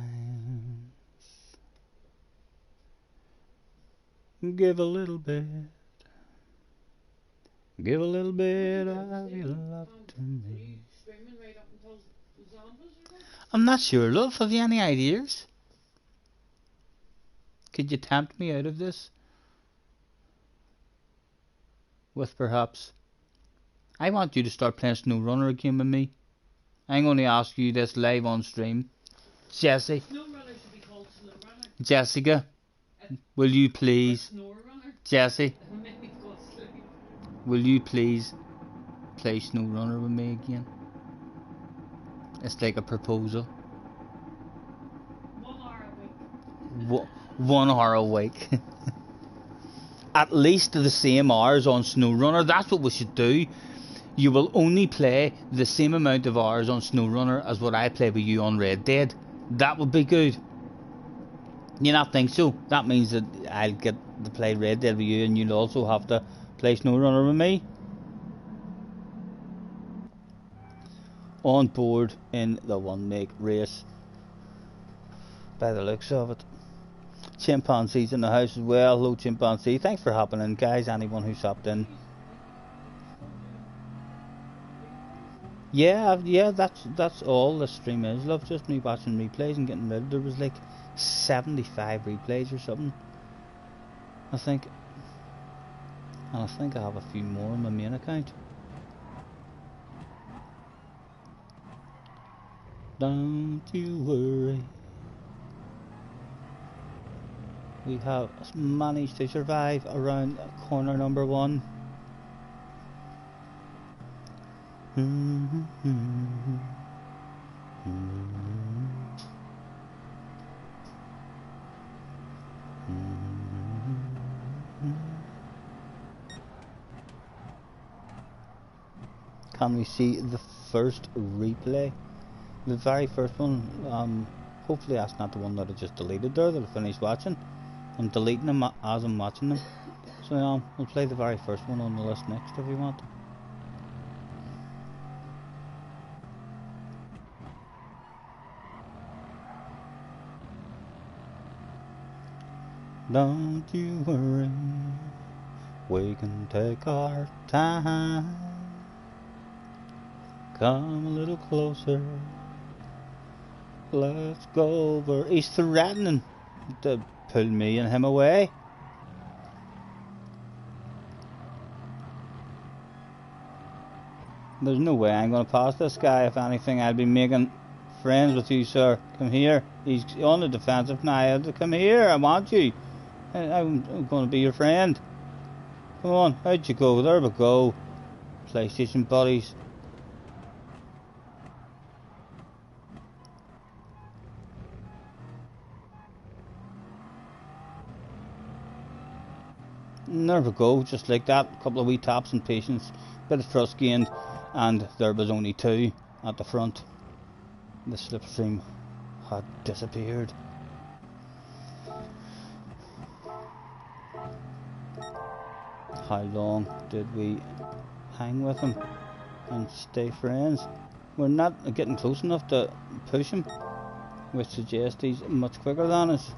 [SPEAKER 1] Give a little bit. Give a little bit of your love to me. I'm not sure, love. Have you any ideas? Could you tempt me out of this? With perhaps... I want you to start playing SnowRunner again with me. I'm going to ask you this live on stream. Jessie.
[SPEAKER 2] SnowRunner should be called SnowRunner.
[SPEAKER 1] Jessica. Will you please... Jessie. Will you please play SnowRunner with me again? It's like a proposal.
[SPEAKER 2] 1 hour a week.
[SPEAKER 1] 1 hour a week. At least the same hours on SnowRunner. That's what we should do. You will only play the same amount of hours on SnowRunner as what I play with you on Red Dead. That would be good. You not think so? That means that I'll get to play Red Dead with you and you'll also have to play SnowRunner with me. On board in the one make race. By the looks of it. Chimpanzee's in the house as well. Hello Chimpanzee. Thanks for hopping in, guys. Anyone who stopped in. Yeah, that's all the stream is, love. Just me watching replays and getting rid. There was like 75 replays or something, I think. And I think I have a few more on my main account. Don't you worry. We have managed to survive around corner number 1. Can we see the first replay? The very first one. Hopefully that's not the one that I just deleted there that I finished watching. I'm deleting them as I'm watching them. So we'll play the very first one on the list next if you want. Don't you worry, we can take our time. Come a little closer. Let's go over. He's threatening. to pull me and him away. There's no way I'm going to pass this guy. If anything, I'll be making friends with you, sir. Come here. He's on the defensive now. Come here. I want you. I'm going to be your friend. Come on. Out you go. There we go. PlayStation buddies. And there we go. Just like that. A couple of wee taps and patience. Bit of trust gained. And there was only two at the front. The slipstream had disappeared. How long did we hang with him and stay friends? We're not getting close enough to push him, which suggests he's much quicker than us.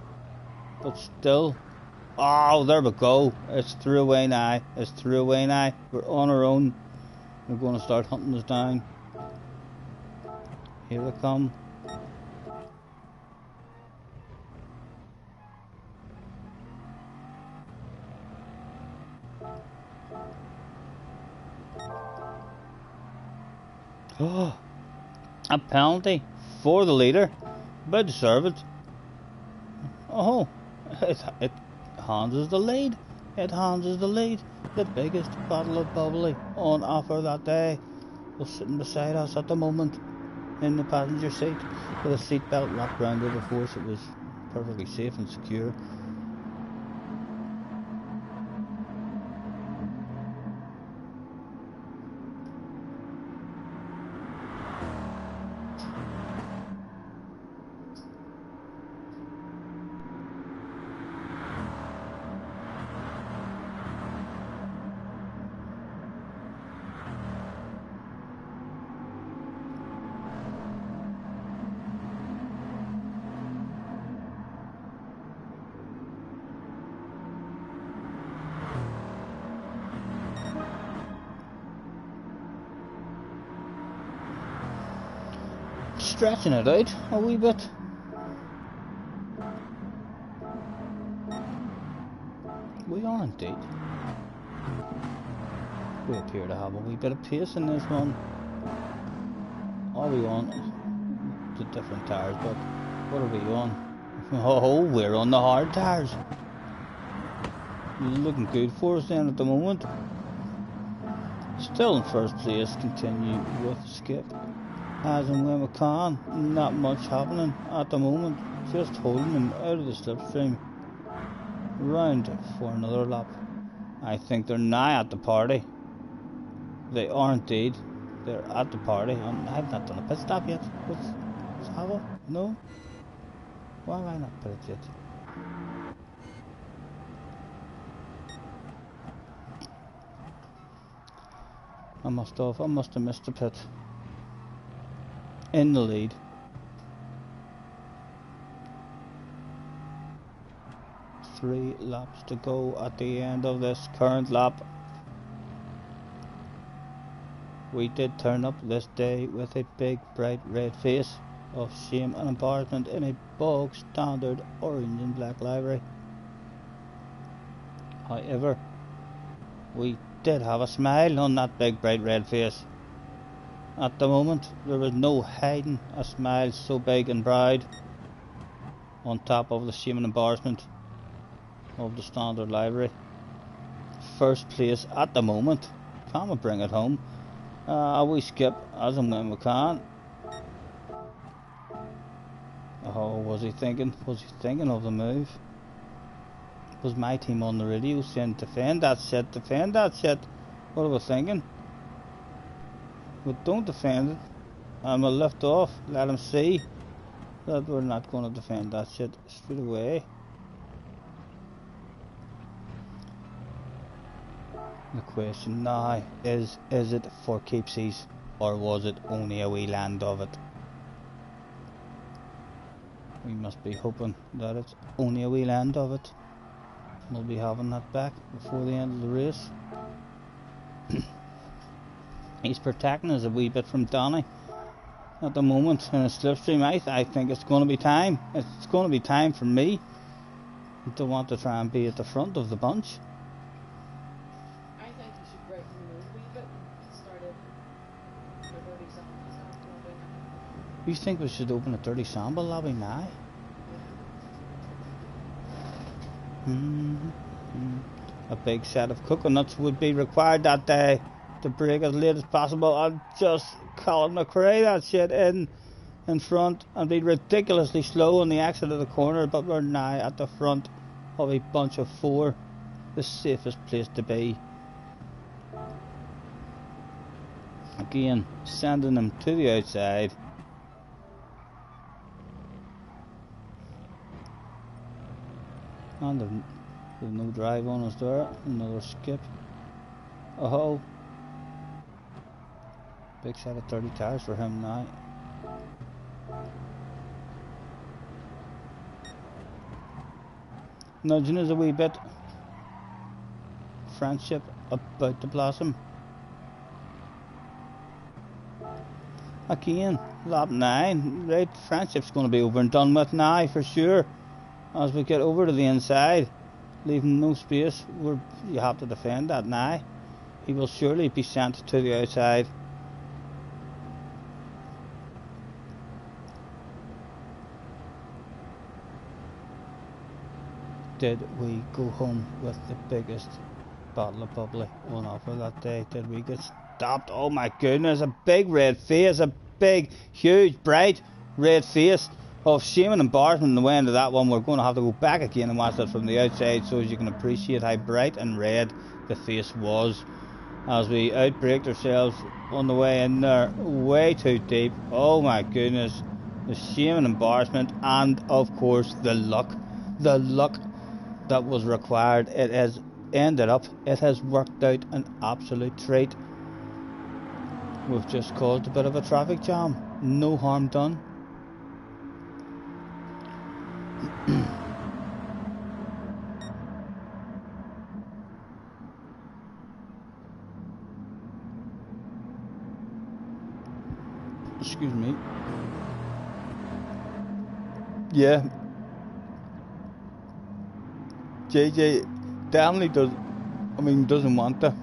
[SPEAKER 1] But still, oh, there we go. It's through away now. It's through away now. We're on our own. They're going to start hunting us down. Here they come. Oh, a penalty for the leader. But deserve it. Oh, it hands us the lead. It hands us the lead. The biggest bottle of bubbly on offer that day was sitting beside us at the moment in the passenger seat with a seatbelt wrapped round it. Of course, it was perfectly safe and secure. Stretching it out a wee bit. We are indeed. We appear to have a wee bit of pace in this one. Are we on the different tires? But what are we on? Oh, we're on the hard tires. Looking good for us then at the moment. Still in first place. Continue with Skip. As and when we can, not much happening at the moment, just holding him out of the slipstream. Round for another lap. I think they're now at the party. They are indeed. They're at the party. I've not done a pit stop yet. Let's have it? No? Why have I not put it yet? I must have missed the pit. In the lead. Three laps to go at the end of this current lap. We did turn up this day with a big bright red face of shame and embarrassment in a bog standard orange and black livery. However, we did have a smile on that big bright red face. At the moment, there was no hiding a smile so big and proud on top of the shame and embarrassment of the standard livery. First place at the moment. Can we bring it home? We skip as and when we can. Oh, was he thinking? Was he thinking of the move? Was my team on the radio saying defend that shit, defend that shit? What are we thinking? We don't defend it, and we'll lift off, let them see that we're not going to defend that shit straight away. The question now is it for keepsies, or was it only a wee land of it? We must be hoping that it's only a wee land of it. We'll be having that back before the end of the race. He's protecting us a wee bit from Donny at the moment in a slipstream. I think it's going to be time. It's going to be time for me Don't want to try and be at the front of the bunch.
[SPEAKER 2] I think you should brighten the mood a wee bit and start it for 30 samples after all now.
[SPEAKER 1] You think we should open a 30 sample lobby now?
[SPEAKER 2] Yeah.
[SPEAKER 1] A big set of coconuts would be required that day to break as late as possible, and just Colin McRae that shit in front and be ridiculously slow on the exit of the corner, but we're now at the front of a bunch of four, the safest place to be. Again, sending them to the outside. And there's no drive on us there. Another skip. Oh, big set of 30 tires for him now. Nudging us a wee bit. Friendship about to blossom. Again, lap 9. Right, friendship's going to be over and done with now for sure. As we get over to the inside, leaving no space, you have to defend that now. He will surely be sent to the outside. Did we go home with the biggest bottle of bubbly on offer that day? Did we get stopped? Oh my goodness, a big red face, a big, huge, bright red face of shame and embarrassment in the way into that one. We're going to have to go back again and watch that from the outside so as you can appreciate how bright and red the face was as we outbraked ourselves on the way in there, way too deep. Oh my goodness, the shame and embarrassment, and of course the luck that was required. It has ended up, it has worked out an absolute treat. We've just caused a bit of a traffic jam, no harm done. Excuse me. Yeah, JJ definitely doesn't want to.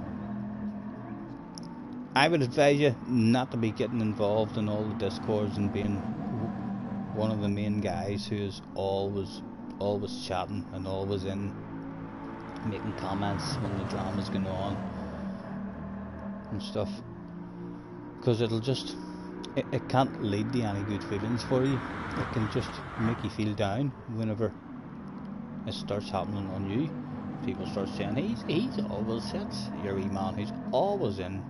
[SPEAKER 1] I would advise you not to be getting involved in all the discords and being one of the main guys who is always chatting and always in making comments when the drama's going on and stuff, because it'll just it can't lead to any good feelings for you. It can just make you feel down whenever it starts happening on you. People start saying he's always sits, your wee man who's always in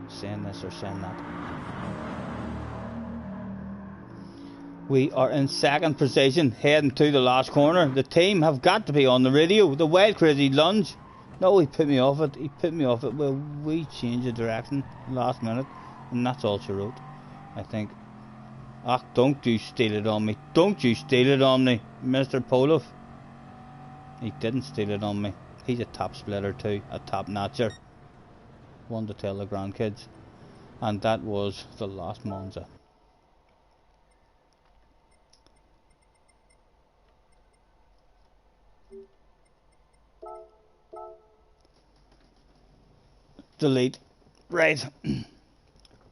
[SPEAKER 1] saying this or saying that. We are in second position, heading to the last corner. The team have got to be on the radio. The wild crazy lunge. No, he put me off it. Well, we changed the direction last minute, and that's all she wrote, I think. Ah, don't you steal it on me. Don't you steal it on me, Mr. Poloff. He didn't steal it on me. He's a top splitter too, a top notcher. One to tell the grandkids. And that was the last Monza. Delete. Right.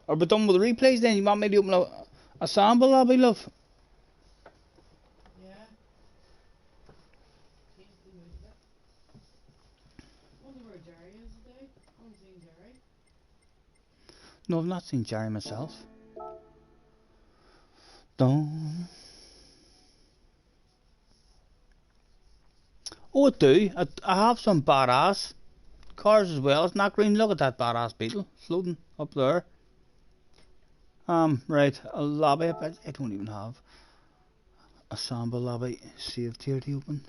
[SPEAKER 1] Are we done with the replays then? You want me to open a sample, Abby love?
[SPEAKER 2] Yeah. Change the mood a bit. Wonder where Jerry is today. I haven't seen Jerry.
[SPEAKER 1] No, I've not seen Jerry myself. Don't. Oh, I do. I have some badass cars as well. It's not green. Look at that badass Beetle floating up there. Right, a lobby, but I don't even have a Samba lobby saved here to open.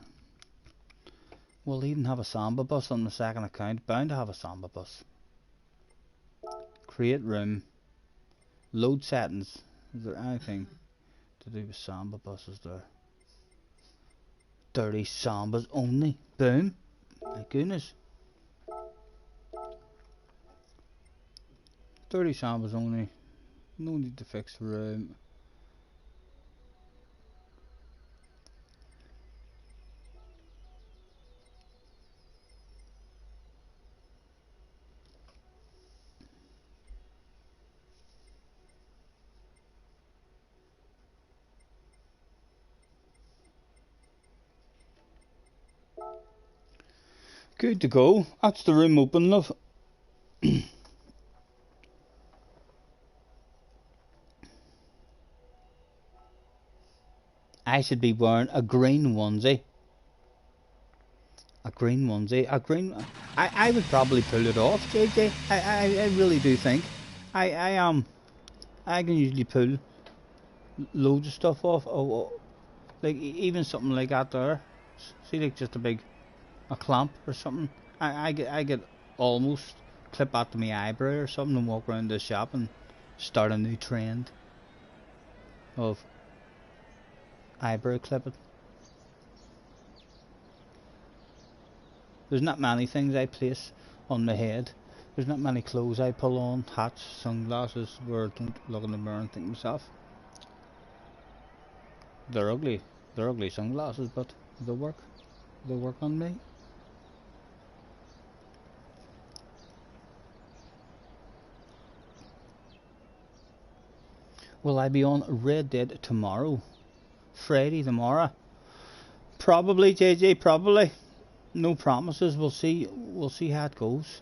[SPEAKER 1] We'll even have a Samba bus on the second account. Bound to have a Samba bus. Create room. Load settings. Is there anything to do with Samba buses there? 30 Sambas only. Boom. My goodness. 30 Sambas only. No need to fix the room. Good to go. That's the room open, love. I should be wearing a green onesie. A green onesie. A green... I would probably pull it off, JJ. I really do think. I can usually pull loads of stuff off. Oh, like even something like that there. See, like just a clamp or something. I get almost clip out to my eyebrow or something and walk around the shop and start a new trend of eyebrow clipping. There's not many things I place on my head. There's not many clothes I pull on. Hats, sunglasses, where I don't look in the mirror and think to myself, they're ugly. They're ugly sunglasses, but they work. They work on me. Will I be on Red Dead tomorrow? Friday tomorrow? Probably, JJ, probably. No promises. We'll see. We'll see how it goes.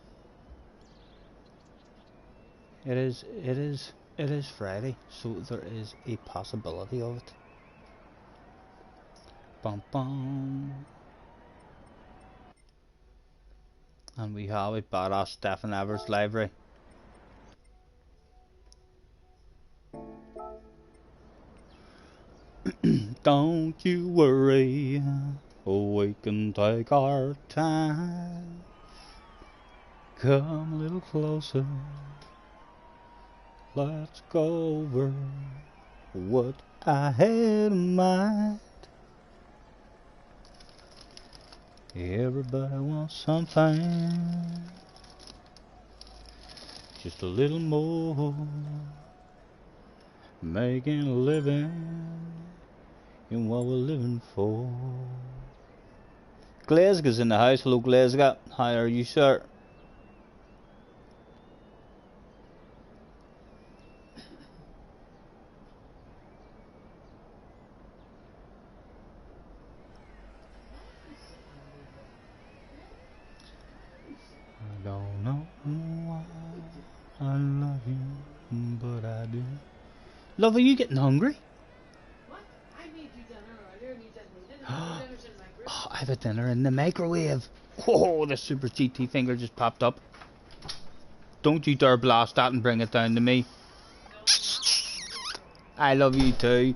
[SPEAKER 1] It is Friday, so there is a possibility of it. Bum bum. And we have a badass Stephen Evers library. Don't you worry, we can take our time. Come a little closer. Let's go over what I had in mind. Everybody wants something, just a little more, making a living in what we're living for. Glasgow's in the house. Hello, Glasgow. How are you, sir? I don't know why I love you, but I do. Love, are you getting hungry?
[SPEAKER 2] What? I made you dinner earlier and you didn't eat it. And dinner's in my group.
[SPEAKER 1] Oh, I have a dinner in the microwave. Oh, the super GT finger just popped up. Don't you dare blast that and bring it down to me. I love you too.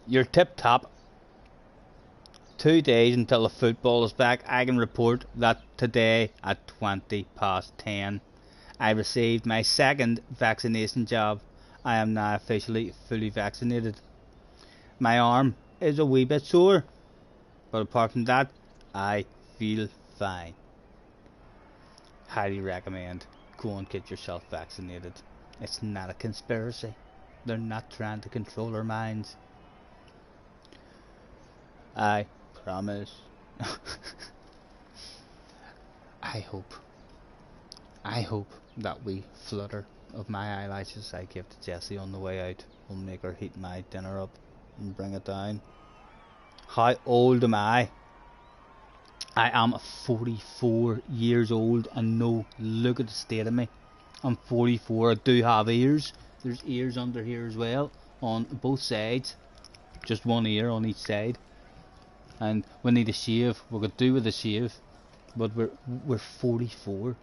[SPEAKER 1] You're tip top. 2 days until the football is back. I can report that today at 10:20 I received my second vaccination jab. I am now officially fully vaccinated. My arm is a wee bit sore, but apart from that, I feel fine. Highly recommend go and get yourself vaccinated. It's not a conspiracy. They're not trying to control our minds. I promise. I hope that wee flutter of my eyelashes I give to Jessie on the way out will make her heat my dinner up and bring it down. How old am I? I am 44 years old, and no, look at the state of me. I'm 44. I do have ears. There's ears under here as well on both sides. Just one ear on each side. And we need a shave. We could do with a shave, but we're 44,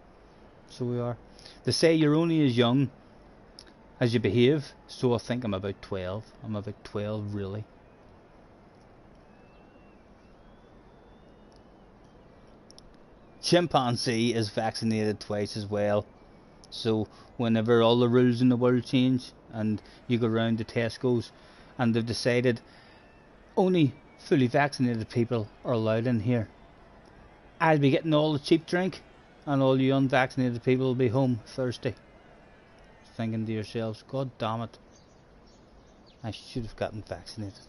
[SPEAKER 1] so we are. They say you're only as young as you behave, so I think I'm about 12. I'm about 12 really. Chimpanzee is vaccinated twice as well, so whenever all the rules in the world change and you go round to Tesco's and they've decided only fully vaccinated people are allowed in here, I'll be getting all the cheap drink and all you unvaccinated people will be home thirsty, thinking to yourselves, God damn it, I should have gotten vaccinated.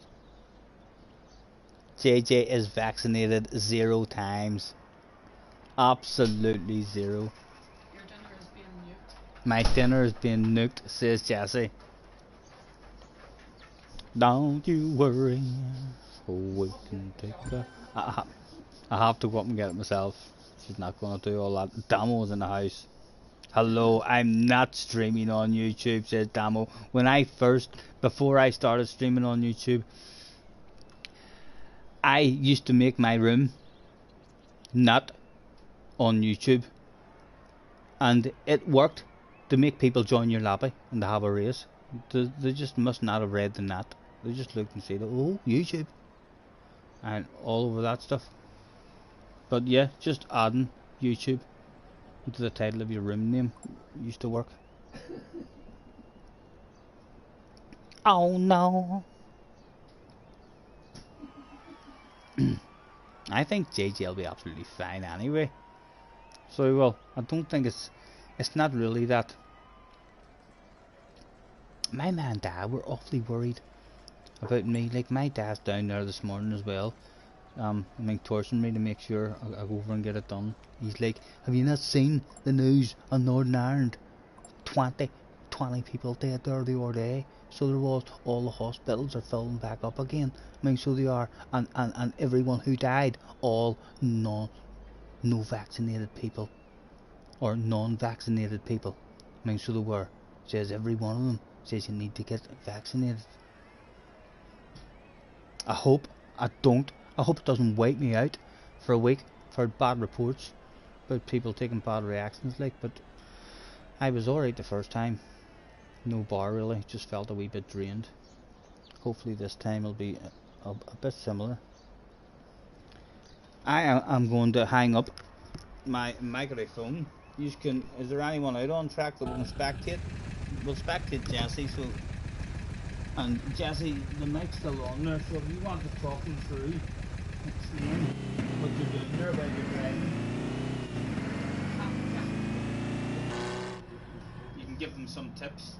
[SPEAKER 1] JJ is vaccinated 0 times. Absolutely 0.
[SPEAKER 2] Your dinner is being nuked.
[SPEAKER 1] My dinner is being nuked, says Jessie. Don't you worry. Oh, we can take a. I have to go up and get it myself. She's not gonna do all that. Damo's in the house. Hello, I'm not streaming on YouTube, says Damo. Before I started streaming on YouTube, I used to make my room not on YouTube, and it worked to make people join your lobby and to have a race. They just must not have read the net. They just looked and said, "Oh, YouTube," and all over that stuff. But yeah, just adding YouTube into the title of your room name used to work. Oh no. I think JJ will be absolutely fine anyway. So well, I don't think it's not really that. My man and dad were awfully worried about me. Like my dad's down there this morning as well. I mean, torturing me to make sure I go over and get it done. He's like, have you not seen the news on Northern Ireland? 20 people dead there the other day. So there was, all the hospitals are filling back up again. I mean, so they are, and everyone who died, all no vaccinated people, or non-vaccinated people. I mean, so they were. Says every one of them says you need to get vaccinated. I hope it doesn't wake me out for a week for bad reports about people taking bad reactions like, but I was alright the first time. No bar really, just felt a wee bit drained. Hopefully this time will be a bit similar. I'm going to hang up my microphone. Is there anyone out on track that we can spectate? We'll spectate Jesse, so, and Jesse, the mic's still on there, so if you want to talk them through, explain what you're doing there while you're driving. You can give them some tips.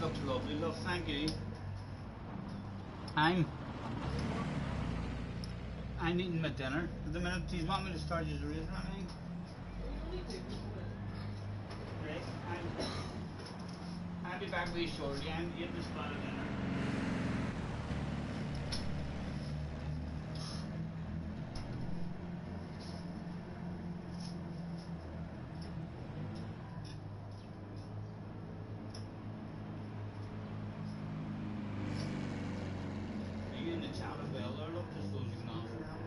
[SPEAKER 1] That's lovely, love. Thank you. I'm I'm eating my dinner at the minute. Do you want me to start your raising or anything?
[SPEAKER 2] We only do one.
[SPEAKER 1] Right. I'll be back with you shortly. I'm eating a spot of dinner. Are you in the chat as well there, love? Just so you can answer that.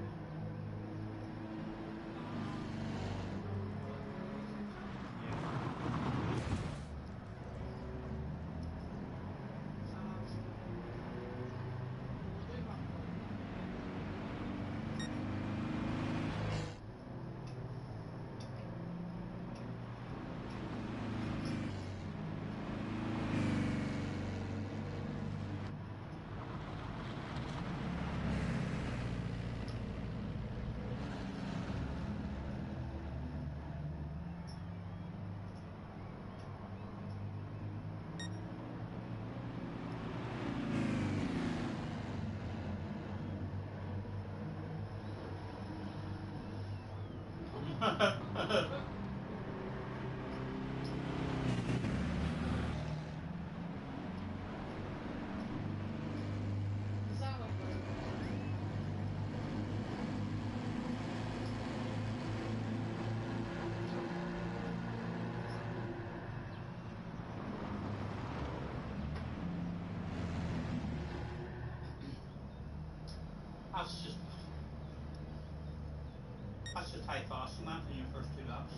[SPEAKER 2] Is that what we're
[SPEAKER 1] That's just that's just how fast you went in your first two laps.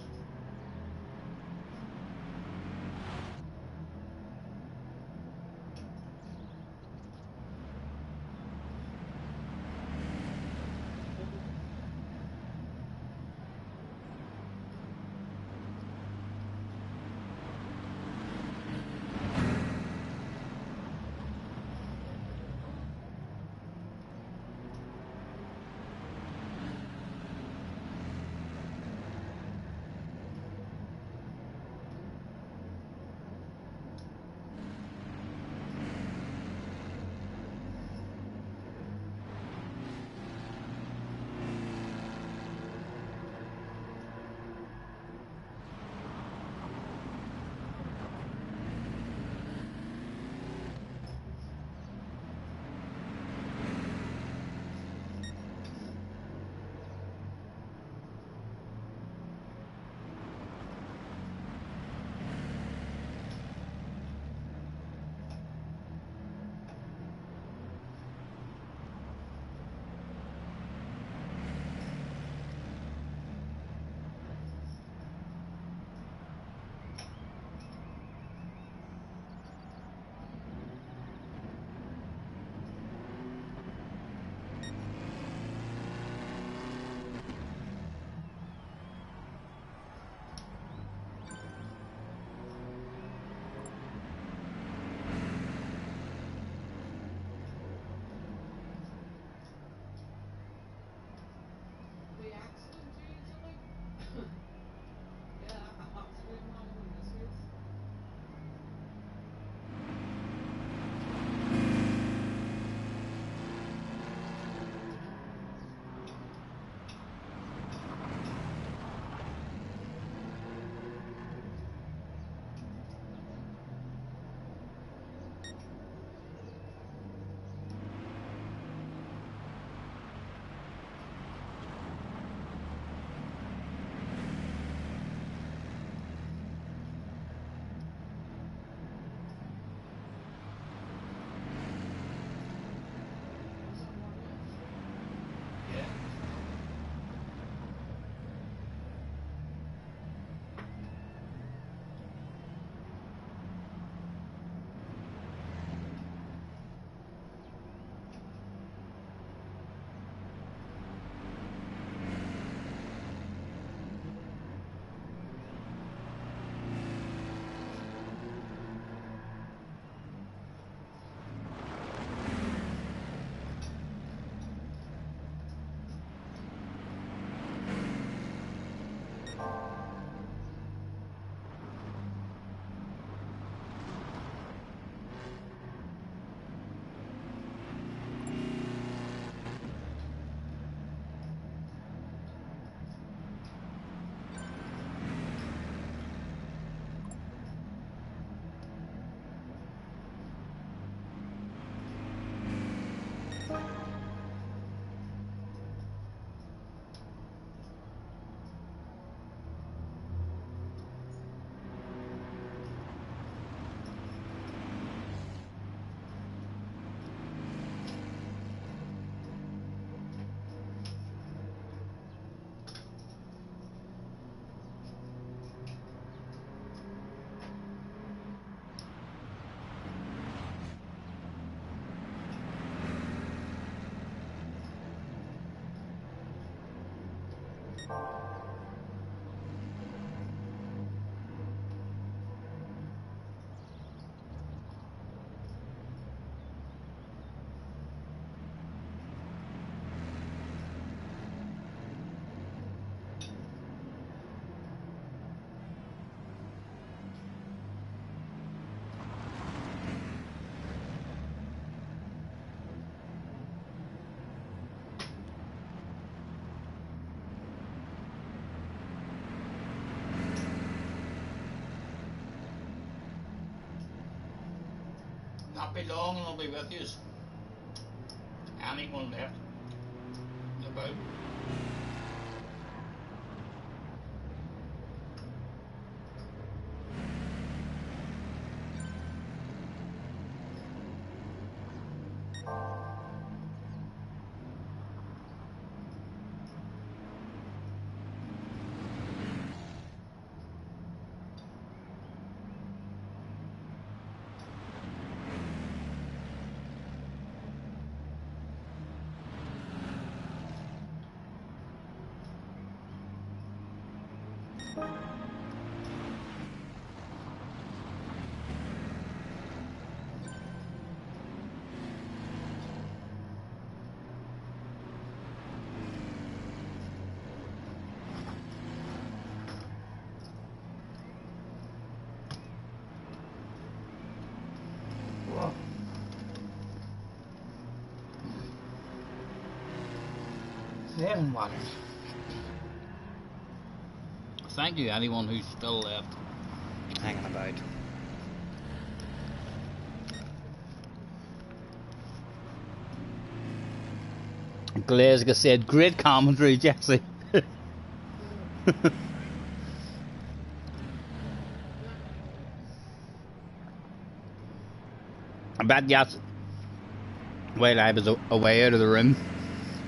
[SPEAKER 3] Not be long and I'll be with you. Anyone left about. Seven waters. Thank you, anyone who's still left hanging about. Glasgow said, great commentary, Jesse. I bet yes, while I was away out of the room,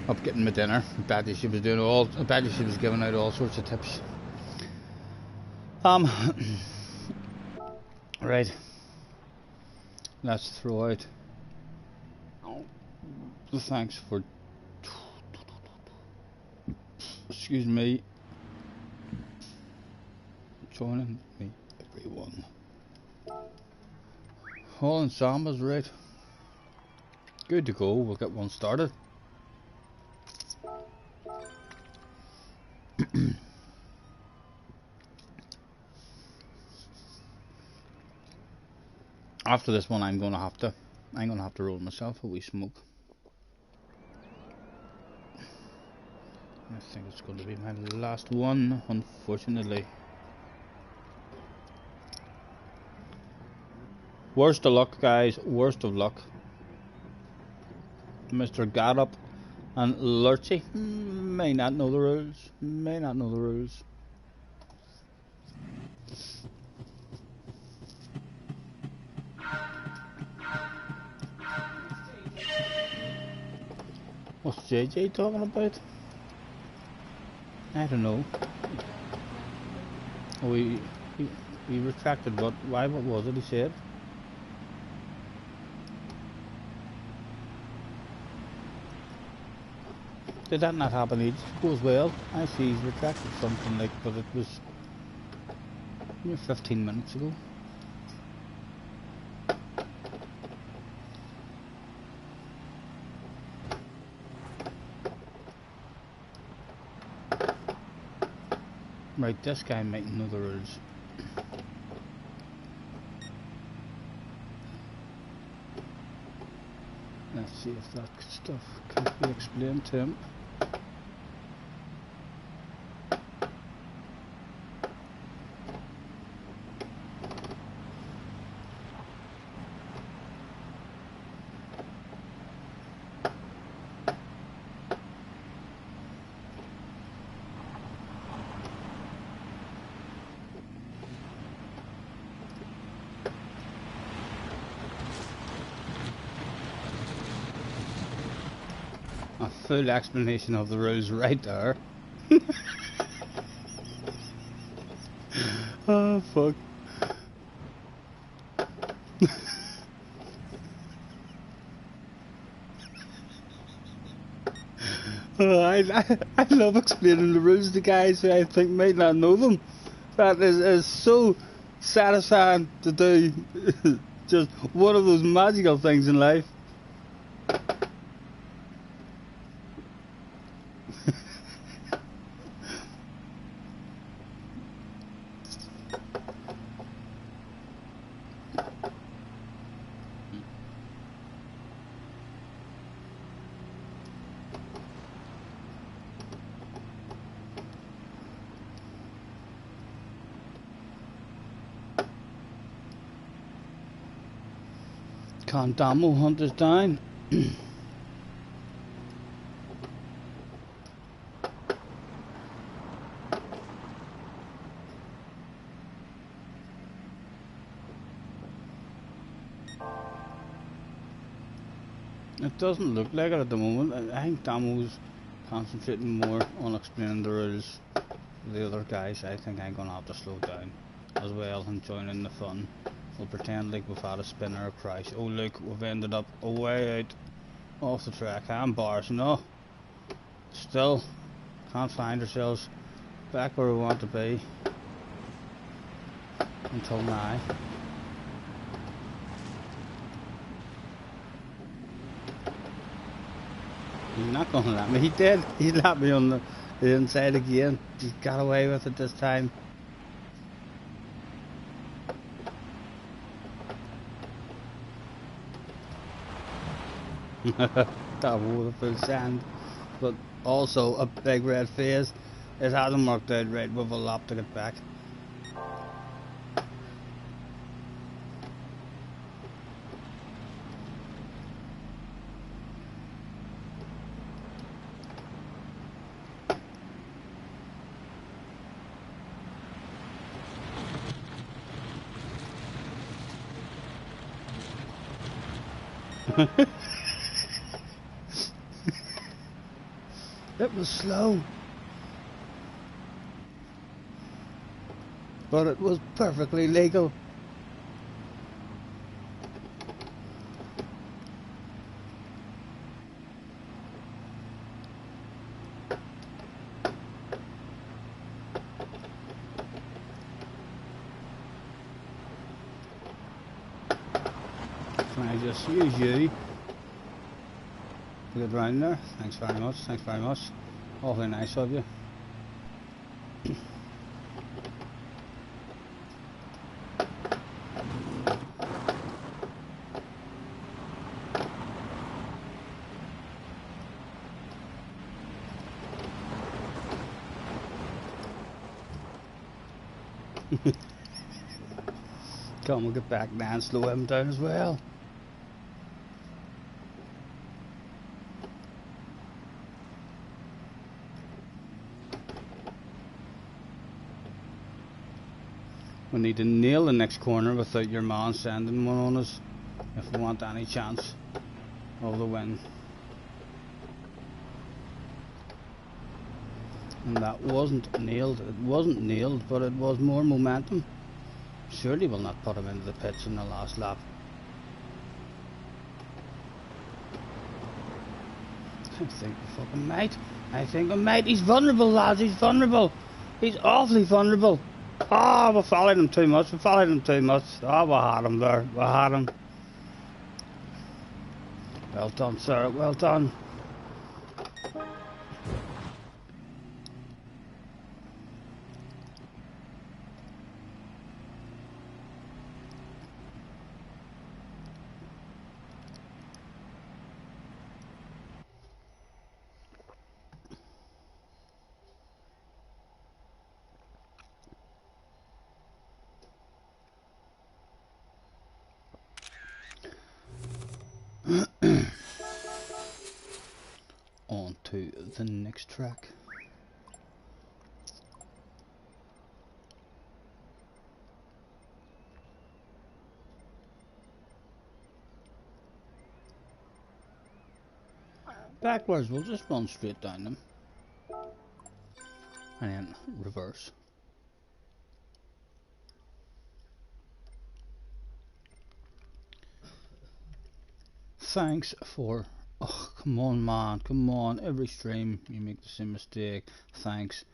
[SPEAKER 3] up getting my dinner, I bet you she was doing I bet you she was giving out all sorts of tips. Right. Let's throw out the thanks for, excuse me, joining me, everyone. Holland Sambas, right. Good to go, we'll get one started. After this one, I'm gonna have to roll myself a wee smoke. I think it's going to be my last one, unfortunately. Worst of luck, guys. Worst of luck. Mr. Gaddop and Lurchy may not know the rules. May not know the rules. What's JJ talking about? I don't know. Oh, he retracted what? Why? What was it he said? Did that not happen ages ago as well? I see he's retracted something like, but it was 15 minutes ago. Right, this guy might know the rules. Let's see if that stuff can be explained to him. A full explanation of the rules right there. Oh fuck. I love explaining the rules to guys who I think might not know them. That is so satisfying to do. Just one of those magical things in life. Condamo hunt is down. It doesn't look like it at the moment. I think Damo's concentrating more on explaining the rules to the other guys. I think I'm going to have to slow down as well and join in the fun. We'll pretend like we've had a spin or a crash. Oh look, we've ended up way out off the track. I'm bars, no. Still can't find ourselves back where we want to be until now. He's not going to let me. He did. He let me on the inside again. He got away with it this time. That was a full sand, but also a big red face. It hasn't worked out right with a lap to get back. It was slow, but it was perfectly legal. Can I just use you to get round there? Thanks very much, thanks very much. Awfully nice of you. Come on, we'll get back now and slow him down as well. We need to nail the next corner without your man sending one on us if we want any chance of the win. And that wasn't nailed. It wasn't nailed, but it was more momentum. Surely we'll not put him into the pits in the last lap. I think we fucking might. I think we might. He's vulnerable, lads. He's vulnerable. He's awfully vulnerable. Ah, we followed him too much. We followed him too much. Ah, we had him there. We had him. Well done, sir. Well done. On to the next track. Backwards, we'll just run straight down them and then reverse. Thanks for, oh come on man, come on, every stream you make the same mistake. Thanks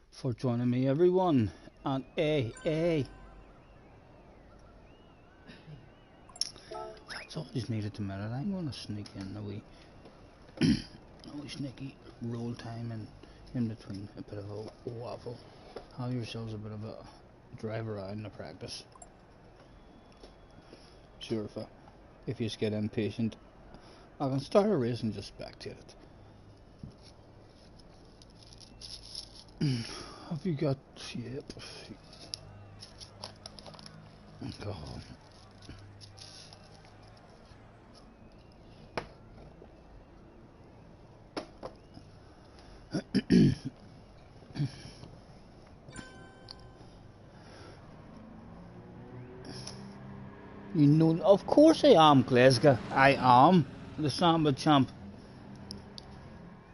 [SPEAKER 3] for joining me everyone, and hey, that's all just needed to minute. I'm gonna sneak in a wee sneaky roll time and in between a bit of a waffle. Have yourselves a bit of a drive around the practice. Sure, if you just get impatient, I can start a race and just spectate it. Have you got yep? Go on.
[SPEAKER 1] You know, of course I am, Glasgow. I am the Samba champ.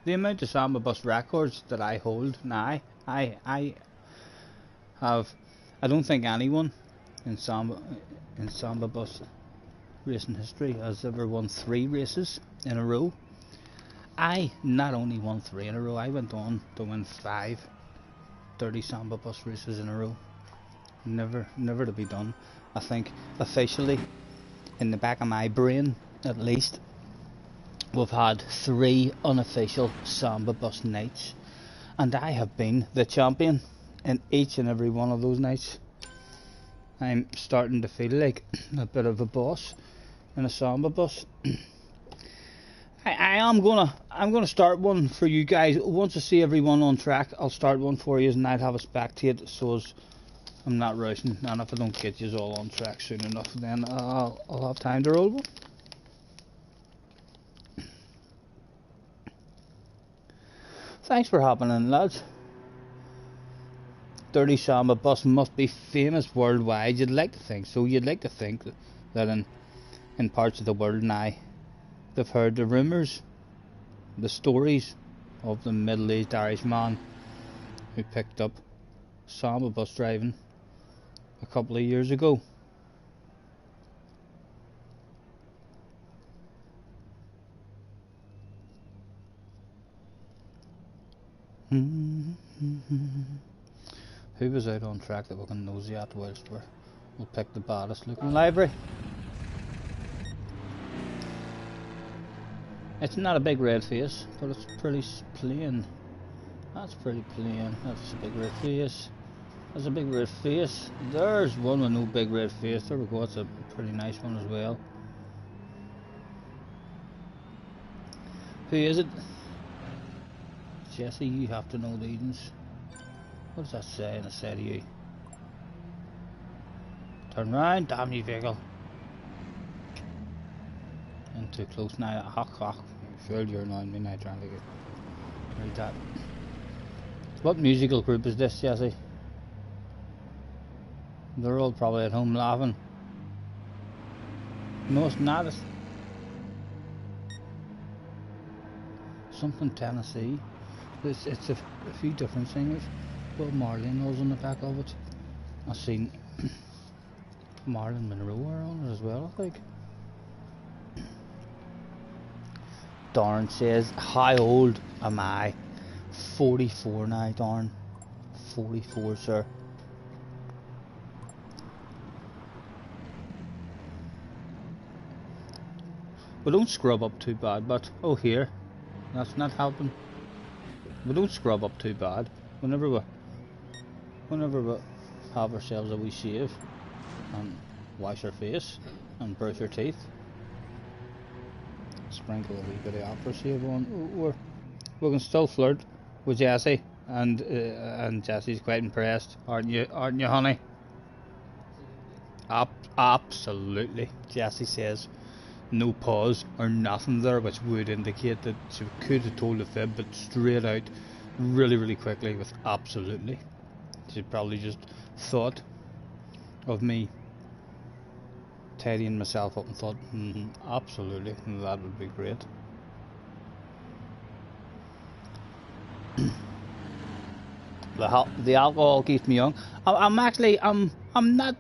[SPEAKER 1] The amount of Samba bus records that I hold now, I have. I don't think anyone in Samba bus racing history has ever won 3 races in a row. I not only won 3 in a row, I went on to win 30 Samba bus races in a row. Never to be done. I think officially, in the back of my brain at least, we've had 3 unofficial Samba bus nights, and I have been the champion in each and every one of those nights. I'm starting to feel like a bit of a boss in a Samba bus. I'm gonna start one for you guys. Once I see everyone on track, I'll start one for you, and I'd have a spectate so as I'm not rushing. And if I don't get you all on track soon enough, then I'll have time to roll one. Thanks for hopping in, lads. 30 Samba bus must be famous worldwide. You'd like to think so. You'd like to think that in parts of the world now, they've heard the rumours, the stories of the middle-aged Irish man who picked up Samba bus driving a couple of years ago. Who was out on track that we can nosy at whilst we'll pick the baddest looking library? It's not a big red face, but it's pretty plain. That's pretty plain. That's a big red face. That's a big red face. There's one with no big red face. There we go. That's a pretty nice one as well. Who is it? Jesse, you have to know these ones. What does that say in the say to you? Turn round, damn you vehicle. And too close now. Hawk. Sure, you're annoying me now trying to get read that. What musical group is this, Jesse? They're all probably at home laughing. No, it's not. It's something Tennessee. It's a few different singers. Well, Marlene was on the back of it. I've seen Marlon Monroe on it as well, I think. Darren says, how old am I? 44 now, Darren. 44, sir. We don't scrub up too bad, but oh here, that's not helping. We don't scrub up too bad. Whenever we have ourselves a wee shave and wash our face and brush our teeth, sprinkle a wee bit of opera shave on, we can still flirt with Jessie, and Jessie's quite impressed, aren't you, honey? Absolutely. Jessie says no pause or nothing there, which would indicate that she could have told a fib, but straight out, really quickly with absolutely. She probably just thought of me tidying myself up and thought, absolutely, that would be great. The alcohol keeps me young. I'm not.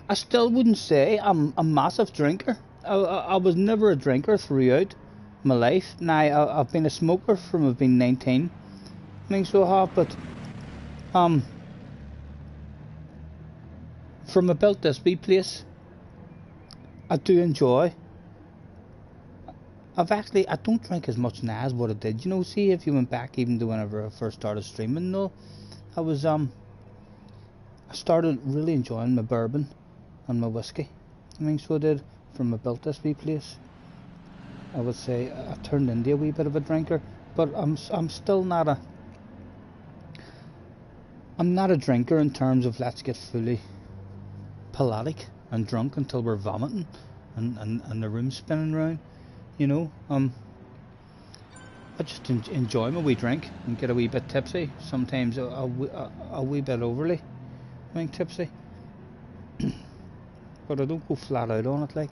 [SPEAKER 1] I still wouldn't say I'm a massive drinker. I was never a drinker throughout my life. Now I've been a smoker from I've been 19. I think so I have, but from I built this wee place, I do enjoy. I don't drink as much now as what I did. You know, see if you went back even to whenever I first started streaming, no, I started really enjoying my bourbon and my whiskey. I mean, so I did from I built this wee place. I would say I turned into a wee bit of a drinker, but I'm still not a. I'm not a drinker in terms of let's get fully pelagic and drunk until we're vomiting and the room spinning round. You know, I just enjoy my wee drink and get a wee bit tipsy. Sometimes a wee bit overly, I think, tipsy. But I don't go flat out on it like.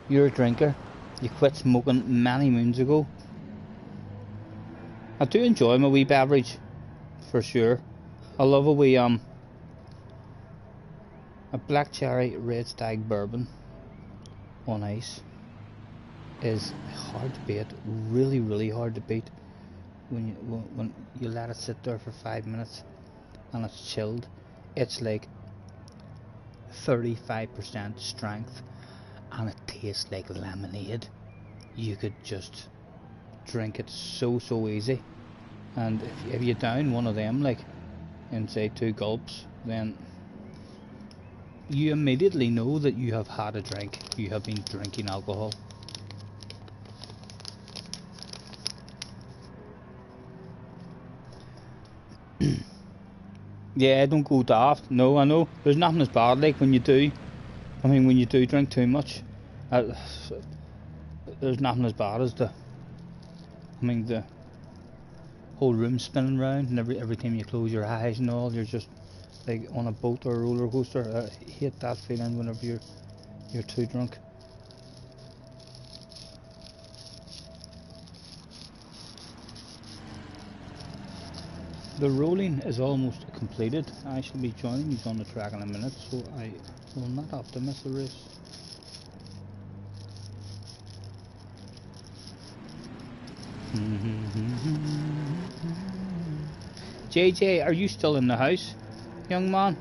[SPEAKER 1] You're a drinker. You quit smoking many moons ago. I do enjoy my wee beverage, for sure. I love a wee a black cherry red stag bourbon on ice is hard to beat. Really, really hard to beat when you let it sit there for 5 minutes and it's chilled. It's like 35% strength and it tastes like lemonade. You could just drink it so easy, and if you down one of them like in say 2 gulps, then you immediately know that you have had a drink. You have been drinking alcohol. Yeah, don't go daft. No, I know. There's nothing as bad like when you do. I mean, when you do drink too much, there's nothing as bad as the whole room spinning round, and every time you close your eyes and all, you're just like on a boat or a roller coaster. I hate that feeling whenever you're too drunk. The rolling is almost completed. I shall be joining you on the track in a minute, so I will not have to miss a race. JJ, are you still in the house, young man?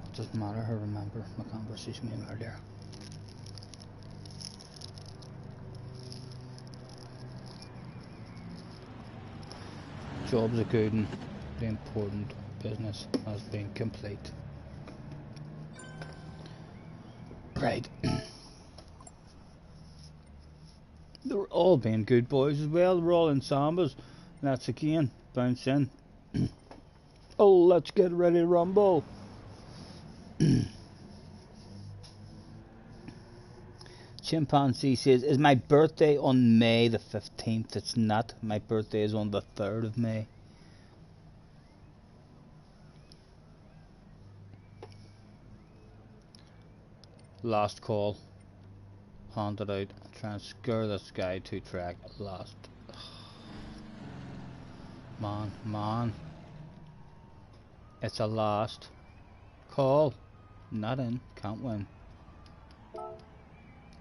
[SPEAKER 1] It doesn't matter, I remember my conversation with him earlier. Jobs are good and the important business has been complete. Right. They're all being good boys as well. We're all in sambas. That's again. Bounce in. Oh, let's get ready to rumble. Chimpanzee says, is my birthday on May the 15th? It's not. My birthday is on the 3rd of May. Last call. Haunted out. Trying to scare this guy to track. Last. Man. It's a last call. Not in. Can't win.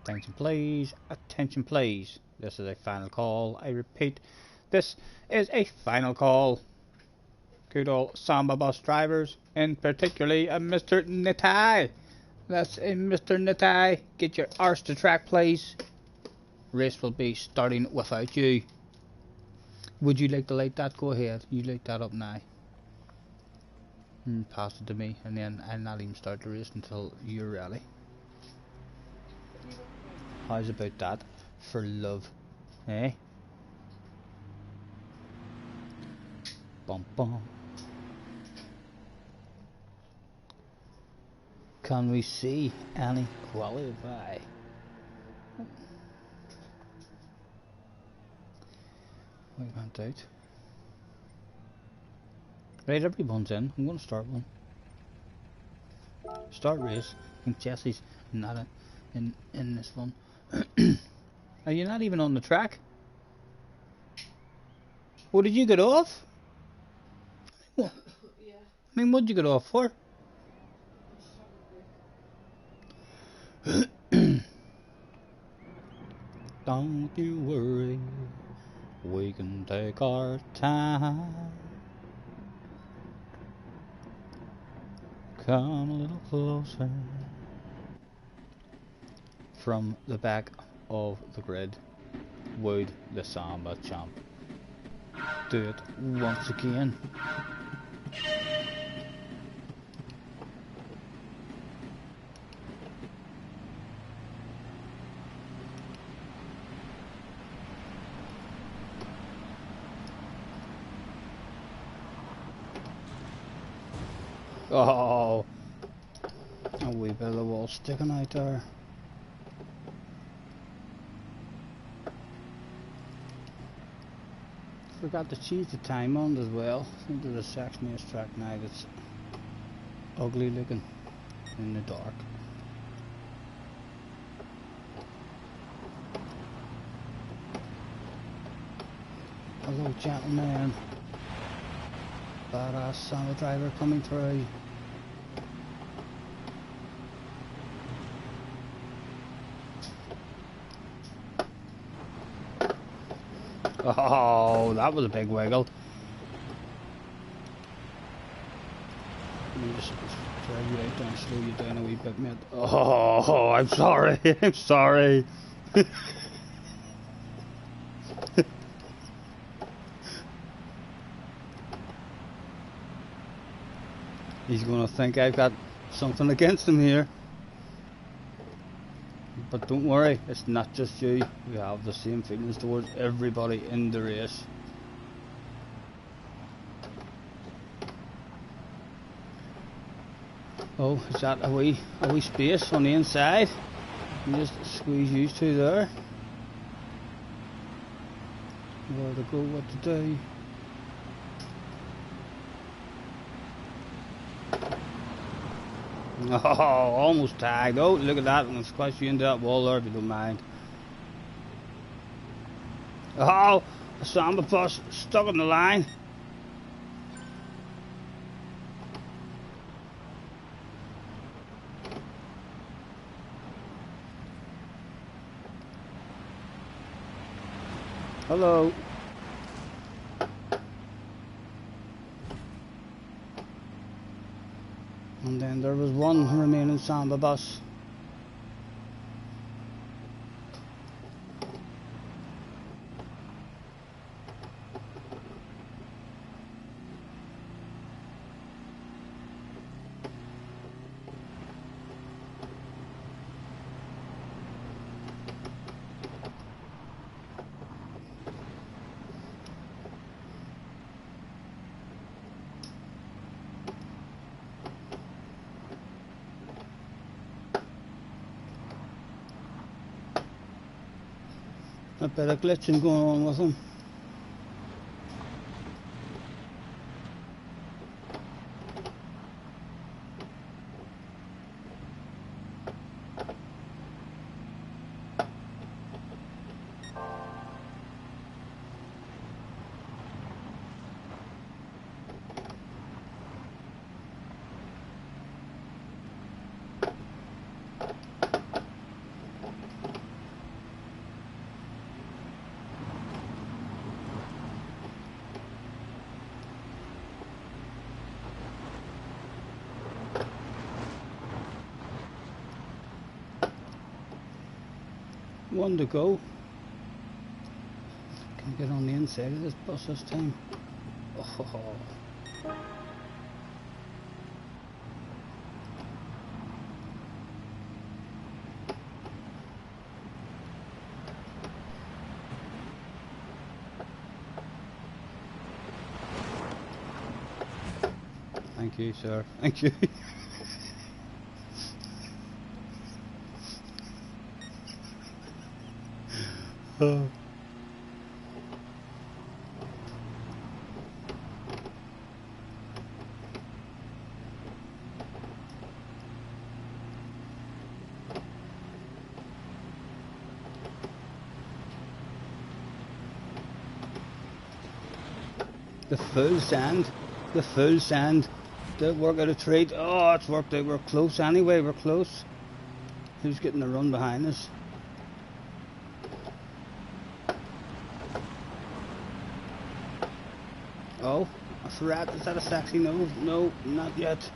[SPEAKER 1] Attention please. Attention please. This is a final call. I repeat. This is a final call. Good old Samba bus drivers. And particularly Mr. Nitai. That's Mr. Nitai. Get your arse to track please. Race will be starting without you. Would you like to light that? Go ahead. You light that up now. Pass it to me, and then I'll not even start the race until you're ready. How's about that? For love, eh? Bum bum. Can we see any qualify? We went out. Right, everyone's in. I'm going to start one. Start race. I think Jesse's not in this one. Are you not even on the track? What did you get off? What?
[SPEAKER 2] Yeah.
[SPEAKER 1] I mean, what did you get off for? Don't you worry, we can take our time. Come a little closer. From the back of the grid would the Samba champ do it once again.
[SPEAKER 3] Oh, a wee bit of the wall sticking out there. Forgot to change the time on it as well. I think there's a section of this track now that's ugly looking in the dark. Hello gentlemen. Badass summer driver coming through. Oh, that was a big wiggle. Let me just drag you right down, slow you down a wee bit, mate. Oh, I'm sorry, I'm sorry. He's gonna think I've got something against him here. But don't worry, it's not just you. We have the same feelings towards everybody in the race. Oh, is that a wee space on the inside? You just squeeze you two there. Where to go, what to do. Oh, almost tagged. Oh, look at that. I'm going to squash you into that wall there if you don't mind. Oh, a samba bus stuck on the line. Hello. And then there was one remaining samba bus. A bit of glitching going on with them. One to go. Can I get on the inside of this bus this time? Oh. Thank you, sir. Thank you. Oh. The full sand, did work out a treat. Oh, it's worked out, we're close anyway, we're close. Who's getting the run behind us? Oh, a threat, is that a sexy nose? No, not yet.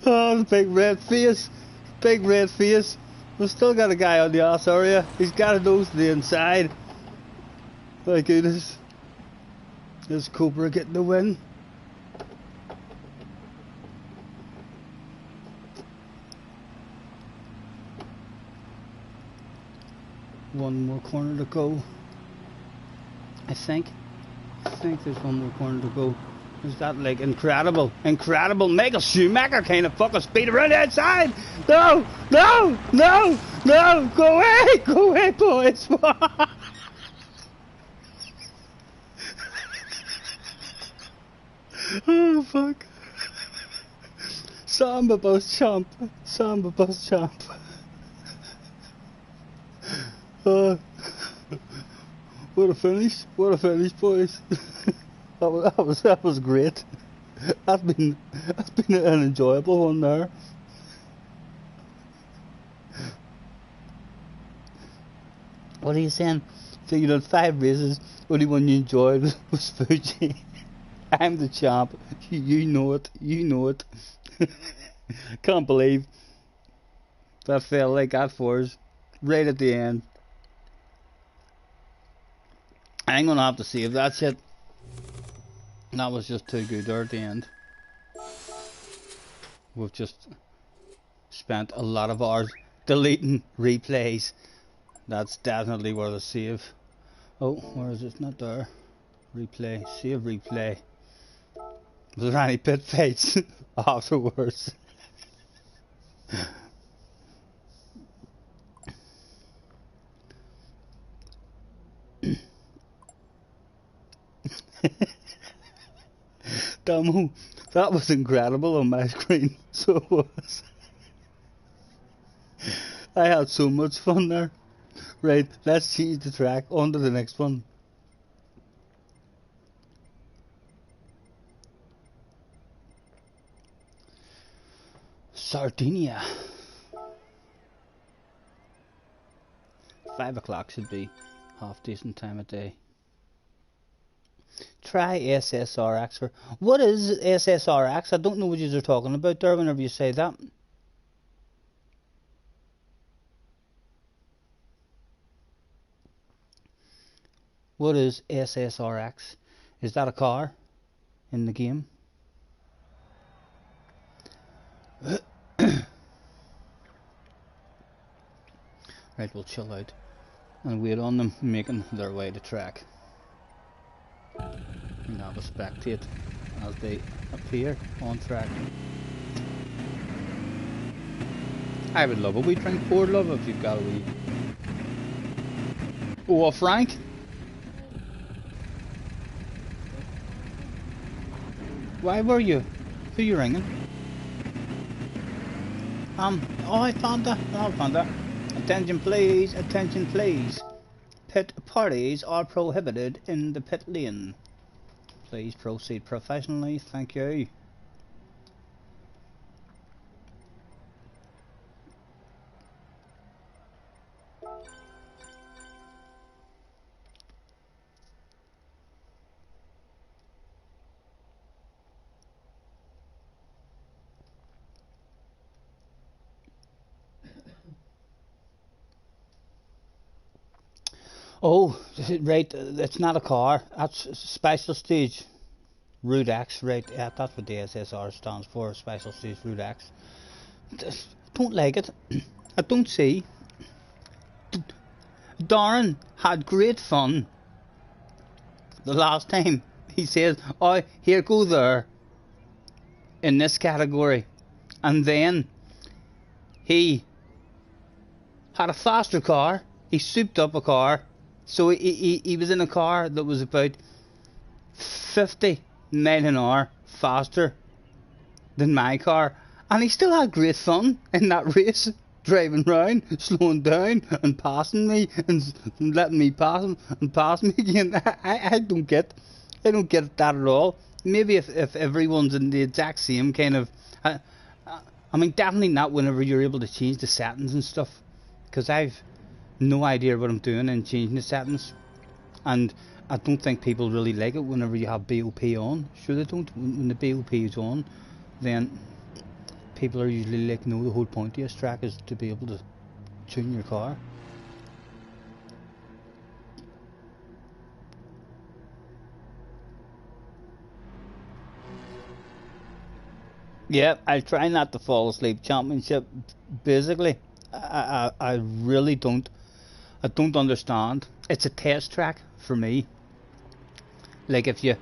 [SPEAKER 3] Oh, big red face. Big red face. We've still got a guy on the ass area. He's got a nose to the inside. My goodness. Is Cobra getting the win? one more corner to go. I think there's one more corner to go. Is that like incredible Michael Schumacher kind of fucking speed around the outside? No, go away, boys. Oh fuck. Samba bus champ. What a finish, boys. that was great. That's been an enjoyable one there. What are you saying? So you did 5 races, only one you enjoyed was Fuji. I'm the champ. You know it. Can't believe that felt like that for us right at the end. I'm gonna have to save that shit. That was just too good there at the end. We've just spent a lot of hours deleting replays. That's definitely where the save. Oh, where is it? Not there. Replay. Save replay. Was there any pit fights afterwards? Damo, that was incredible on my screen. So it was. I had so much fun there. Right, let's change the track. On to the next one. Sardinia. 5 o'clock should be half decent time of day. Try SSRX for. What is SSRX? I don't know what you're talking about there whenever you say that. What is SSRX? Is that a car in the game? Right, we'll chill out and wait on them making their way to track. And have a spectate as they appear on track. I would love a wee drink for love if you've got a wee. Oh, Frank? Why were you? Who are you ringing? Oh, I found that. Attention please. Pit parties are prohibited in the pit lane. Please proceed professionally, thank you. Oh, right, it's not a car, that's special stage Route X, right, yeah, that's what the SSR stands for, special stage Route X. Don't like it, I don't see. Darren had great fun the last time. He says, oh, here go there, in this category. And then he had a faster car, he souped up a car. So he was in a car that was about 50 miles an hour faster than my car, and he still had great fun in that race, driving round, slowing down and passing me and letting me pass him and pass me again. I don't get that at all. Maybe if everyone's in the exact same kind of, I mean definitely not whenever you're able to change the settings and stuff, because I've no idea what I'm doing in changing the settings, and I don't think people really like it whenever you have BOP on. Sure they don't. When the BOP is on, then people are usually like, no, the whole point of this track is to be able to tune your car. Yeah, I try not to fall asleep. Championship, basically, I really don't
[SPEAKER 1] I don't understand. It's a test track for me. Like if you,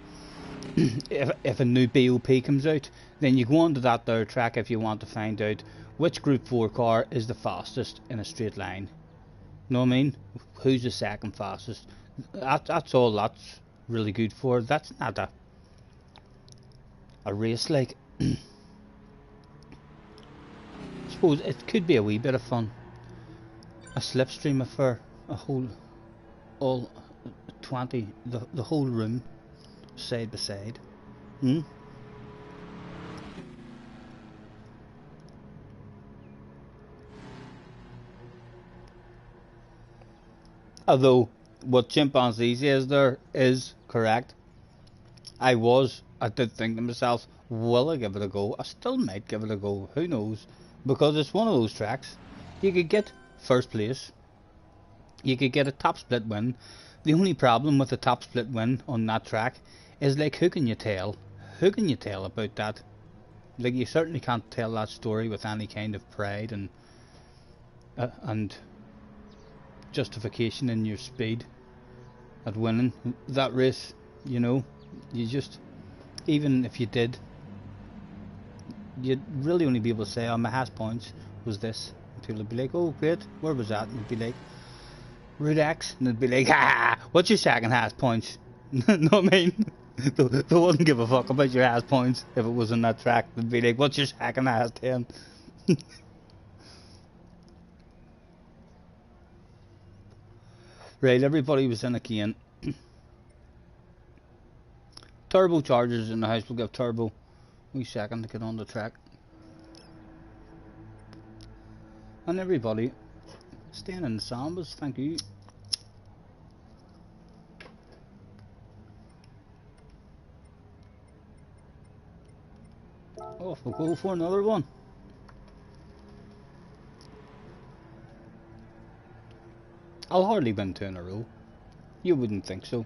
[SPEAKER 1] if a new BOP comes out, then you go onto that there track if you want to find out which Group 4 car is the fastest in a straight line. Know what I mean? Who's the second fastest? That's all that's really good for. That's not a race like. I suppose it could be a wee bit of fun. A slipstream affair, a whole, all 20, the whole room, side by side. Hmm? Although what chimpanzees is there is correct. I did think to myself, will I give it a go? I still might give it a go, who knows? Because it's one of those tracks. You could get first place, you could get a top split win. The only problem with the top split win on that track is like, who can you tell? Who can you tell about that? Like, you certainly can't tell that story with any kind of pride and justification in your speed at winning that race. You know, you just, even if you did, you'd really only be able to say, oh, my highest points was this. And people would be like, oh great, where was that? And it'd be like, Route X. And it'd be like, ah, what's your second highest points? Know what I mean? They wouldn't give a fuck about your highest points if it was on that track. They'd be like, what's your second highest 10? Right, everybody was in again. Turbochargers in the house. We'll give turbo a wee second to get on the track. And everybody staying in the sambas, thank you. Off we'll go for another one. I'll hardly win 2 in a row. You wouldn't think so.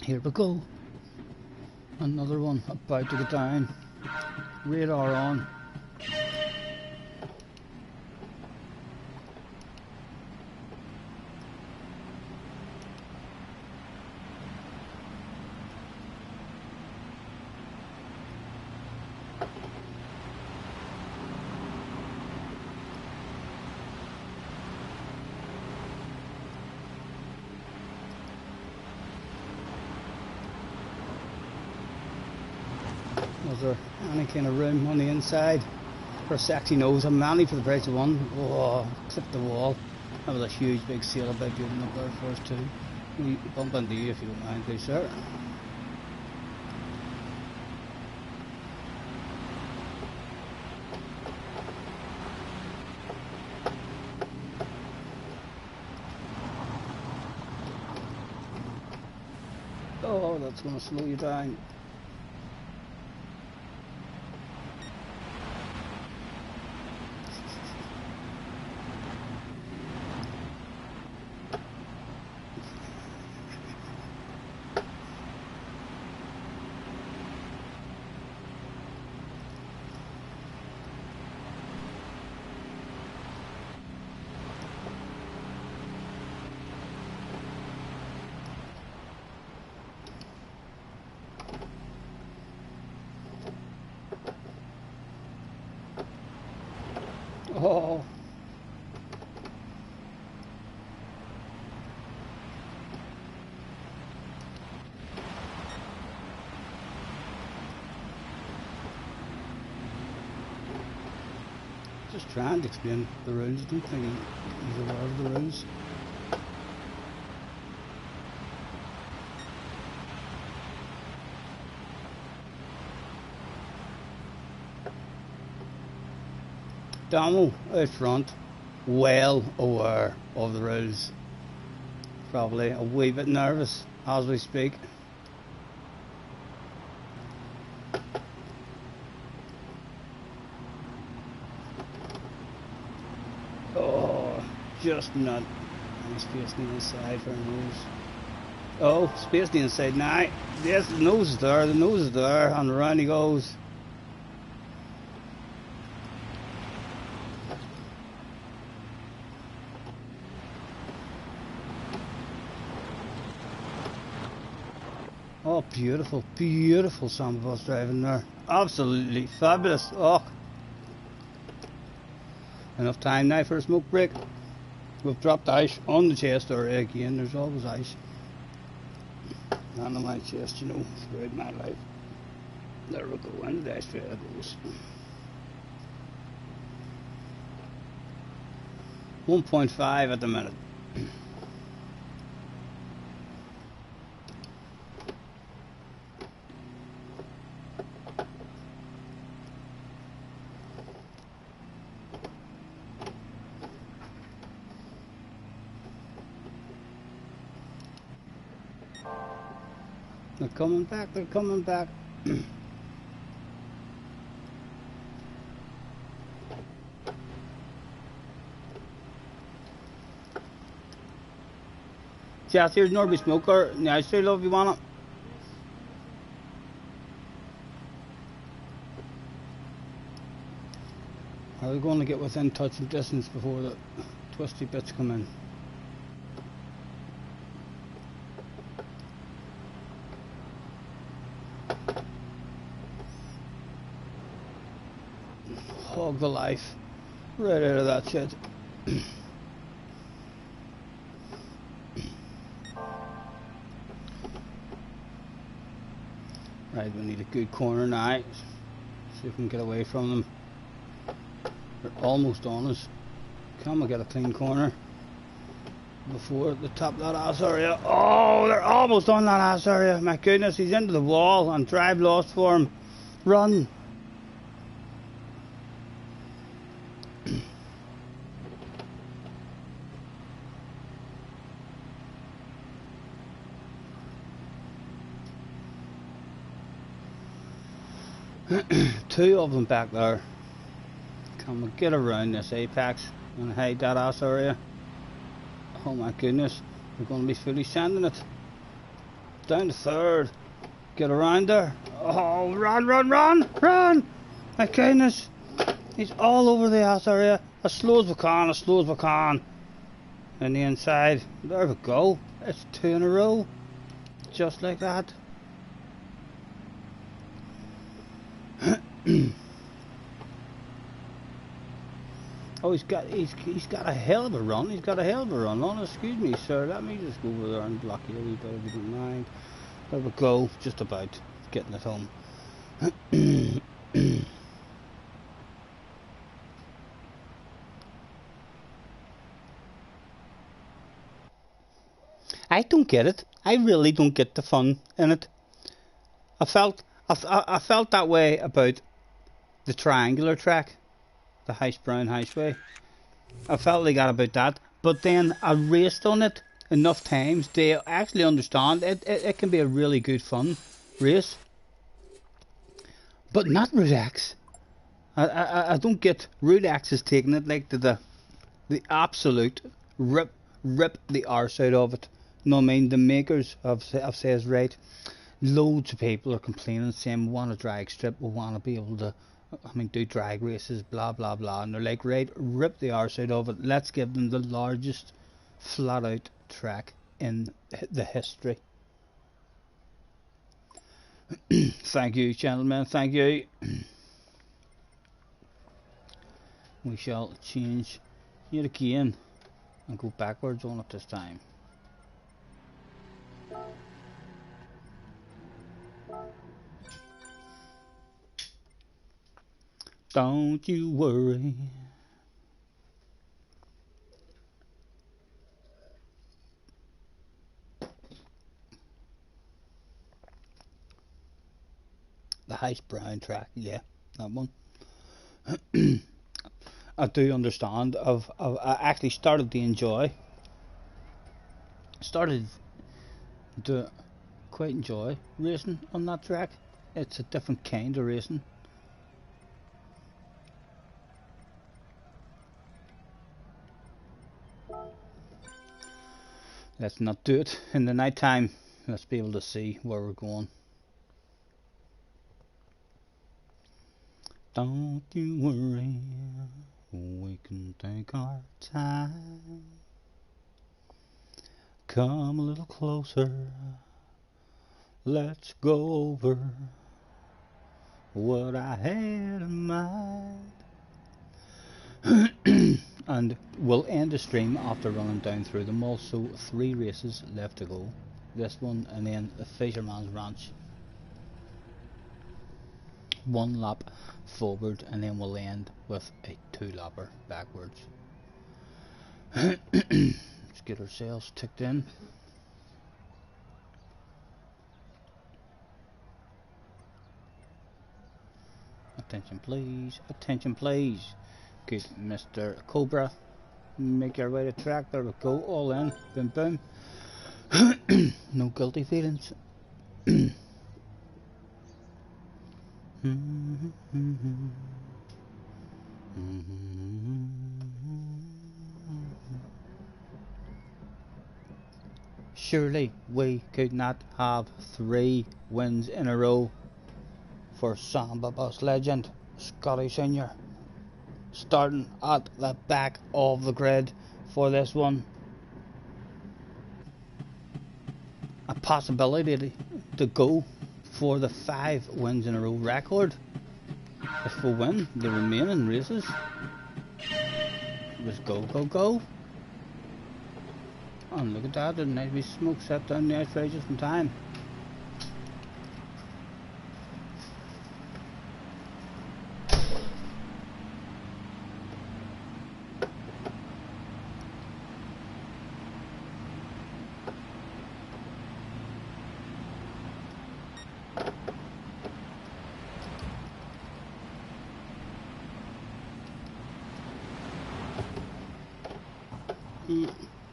[SPEAKER 1] Here we go. Another one about to get down. Radar on. Was there any kind of room on the inside for a sexy nose? I'm manly for the price of one. Oh, clipped the wall. That was a huge big seal about building up there for us too. We bump into you if you don't mind, please, sir. Oh, that's going to slow you down. Oh. Just trying to explain the rules. I don't think he's aware of the rules. Damo out front, well aware of the rules. Probably a wee bit nervous as we speak.
[SPEAKER 3] just not any space on the inside for a nose. Oh, space on the inside now. Yes, the nose is there, and around he goes. Oh, beautiful, beautiful Sambos driving there. Absolutely fabulous. Oh, enough time now for a smoke break. We've dropped ice on the chest area again. There's always ice. Not on my chest, you know, throughout my life. There we go, and the dash trail goes. 1.5 at the minute. They're coming back, they're coming back. Jess, here's Norby Smoker. Now, say love, you want it? Are we going to get within touch and distance before the twisty bits come in? Hog the life right out of that shit. Right, we need a good corner now. See if we can get away from them. They're almost on us. Can we get a clean corner before the top of that ass area? Oh, they're almost on that ass area. My goodness, he's into the wall and drive lost for him. Run. Two of them back there. Can we get around this apex and hide that ass area? Oh my goodness, we're going to be fully sanding it. Down to third. Get around there. Oh, run, run, run, run! My goodness, he's all over the ass area. As slow as we can, as slow as we can. And the inside, there we go. It's two in a row. Just like that. Oh, he's got a hell of a run. He's got a hell of a run on. Excuse me, sir. Let me just go over there and block you a wee bit if you don't mind. There we go. Just about getting it home. I don't get it. I really don't get the fun in it. I felt that way about the triangular track, the House Brown Houseway. I felt like that about that, but then I raced on it enough times to actually understand it can be a really good fun race, but not Route X. I don't get Route X is taking it like to the absolute rip the arse out of it. No, I mean the makers of says right. Loads of people are complaining, saying we want a drag strip, we want to be able to, do drag races, blah blah blah, and they're like, right, rip the arse out of it. Let's give them the largest flat out track in the history. Thank you, gentlemen, thank you. We shall change yet again and go backwards on it this time. Don't you worry. The House Brown track, yeah, that one. I do understand. I actually started to quite enjoy racing on that track. It's a different kind of racing.
[SPEAKER 1] Let's not do it in the night time. Let's be able to see where we're going. Don't you worry, we can take our time. Come a little closer, let's go over what I had in mind. And we'll end the stream after running down through them all. So 3 races left to go. This one and then the Fisherman's Ranch. 1 lap forward and then we'll end with a 2-lapper backwards. Let's get ourselves ticked in. Attention please, attention please. Good, Mr. Cobra. Make your way to track, there we go, all in, boom boom. No guilty feelings. Surely we could not have 3 wins in a row for Samba Bus legend Scotty Senior, starting at the back of the grid for this one. A possibility to go for the 5 wins in a row record if we win the remaining races. Let's go, go, go. And look at that, there's a nice wee smoke set down the outside just in time.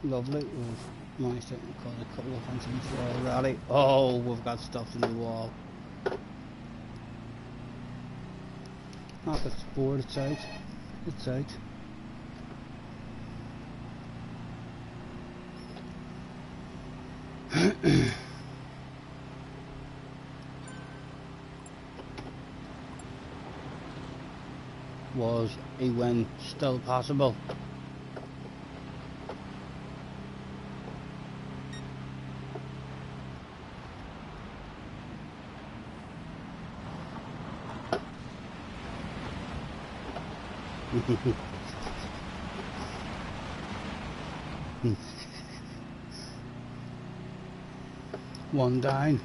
[SPEAKER 1] Lovely, we've managed to cause a couple of incidents already. Oh, we've got stuff in the wall. Not that it's bored, it's out. It's out. Was a win still possible? One down.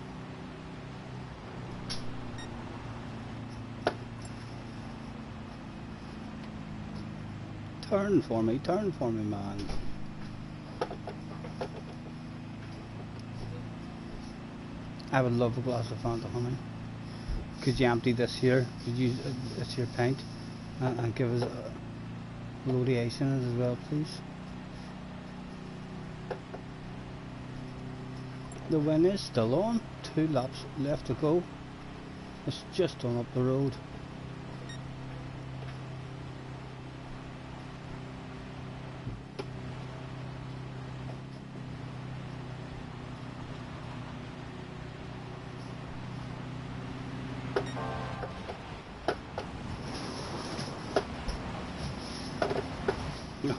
[SPEAKER 1] Turn for me, man. I would love a glass of Fanta, honey. Could you empty this here? Could you use this here pint and give us a load of ice in it as well, please? The win is still on. 2 laps left to go. It's just on up the road.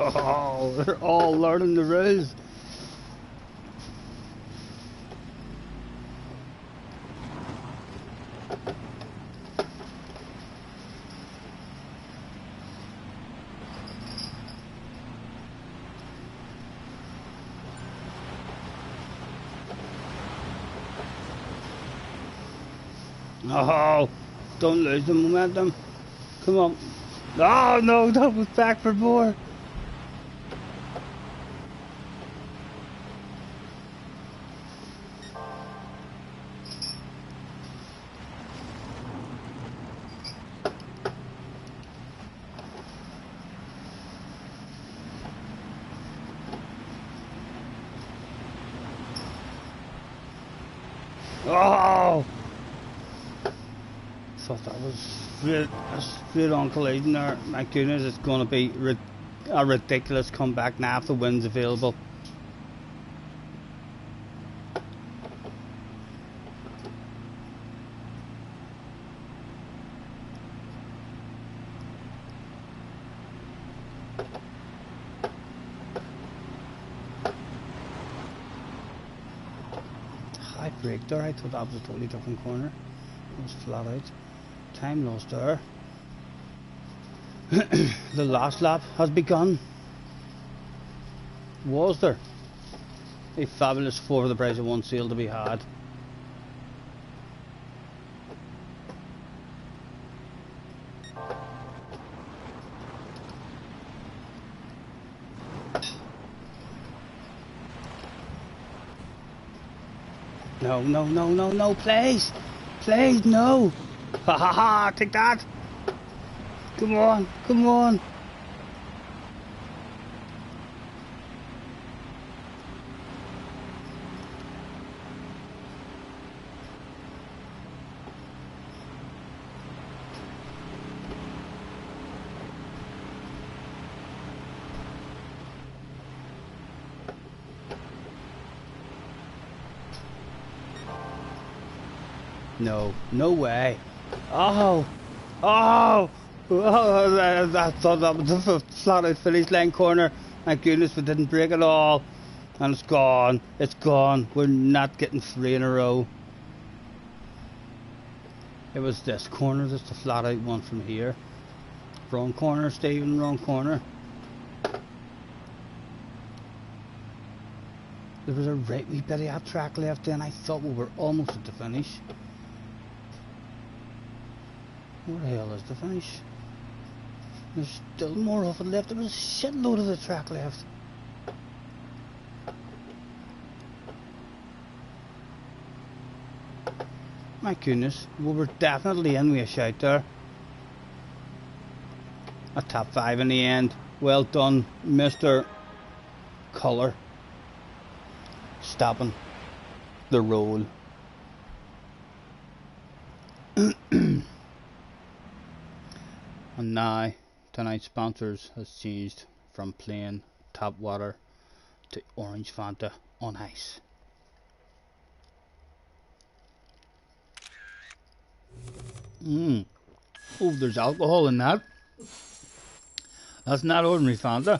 [SPEAKER 1] Oh, they're all learning the rules. Oh, don't lose the momentum. Come on. Oh no, that was back for more. Oh! Thought that was straight on collision there. My goodness, it's going to be a ridiculous comeback now if the win's available.
[SPEAKER 3] High brake there, I thought that was a totally different corner. It was flat out. Time lost there. The last lap has begun. Was there? A fabulous 4 for the price of 1 sale to be had. No, no, no, no, no, please! Please, no! Ha ha ha, take that! Come on, come on! No, no way. Oh, oh, oh, I thought that was a flat out finish line corner. Thank goodness we didn't break it all. And it's gone, it's gone. We're not getting 3 in a row. It was this corner, just a flat out one from here. Wrong corner, Stephen, wrong corner. There was a right wee bit of that track left and I thought we were almost at the finish. Where the hell is the finish? There's still more of it left. There was a shitload of the track left. My goodness, we were definitely in with a shout there. A top 5 in the end. Well done, Mr. Colour. Stopping the roll. And now, tonight's sponsors has changed from plain tap water to orange Fanta on ice. Oh, there's alcohol in that. That's not ordinary Fanta.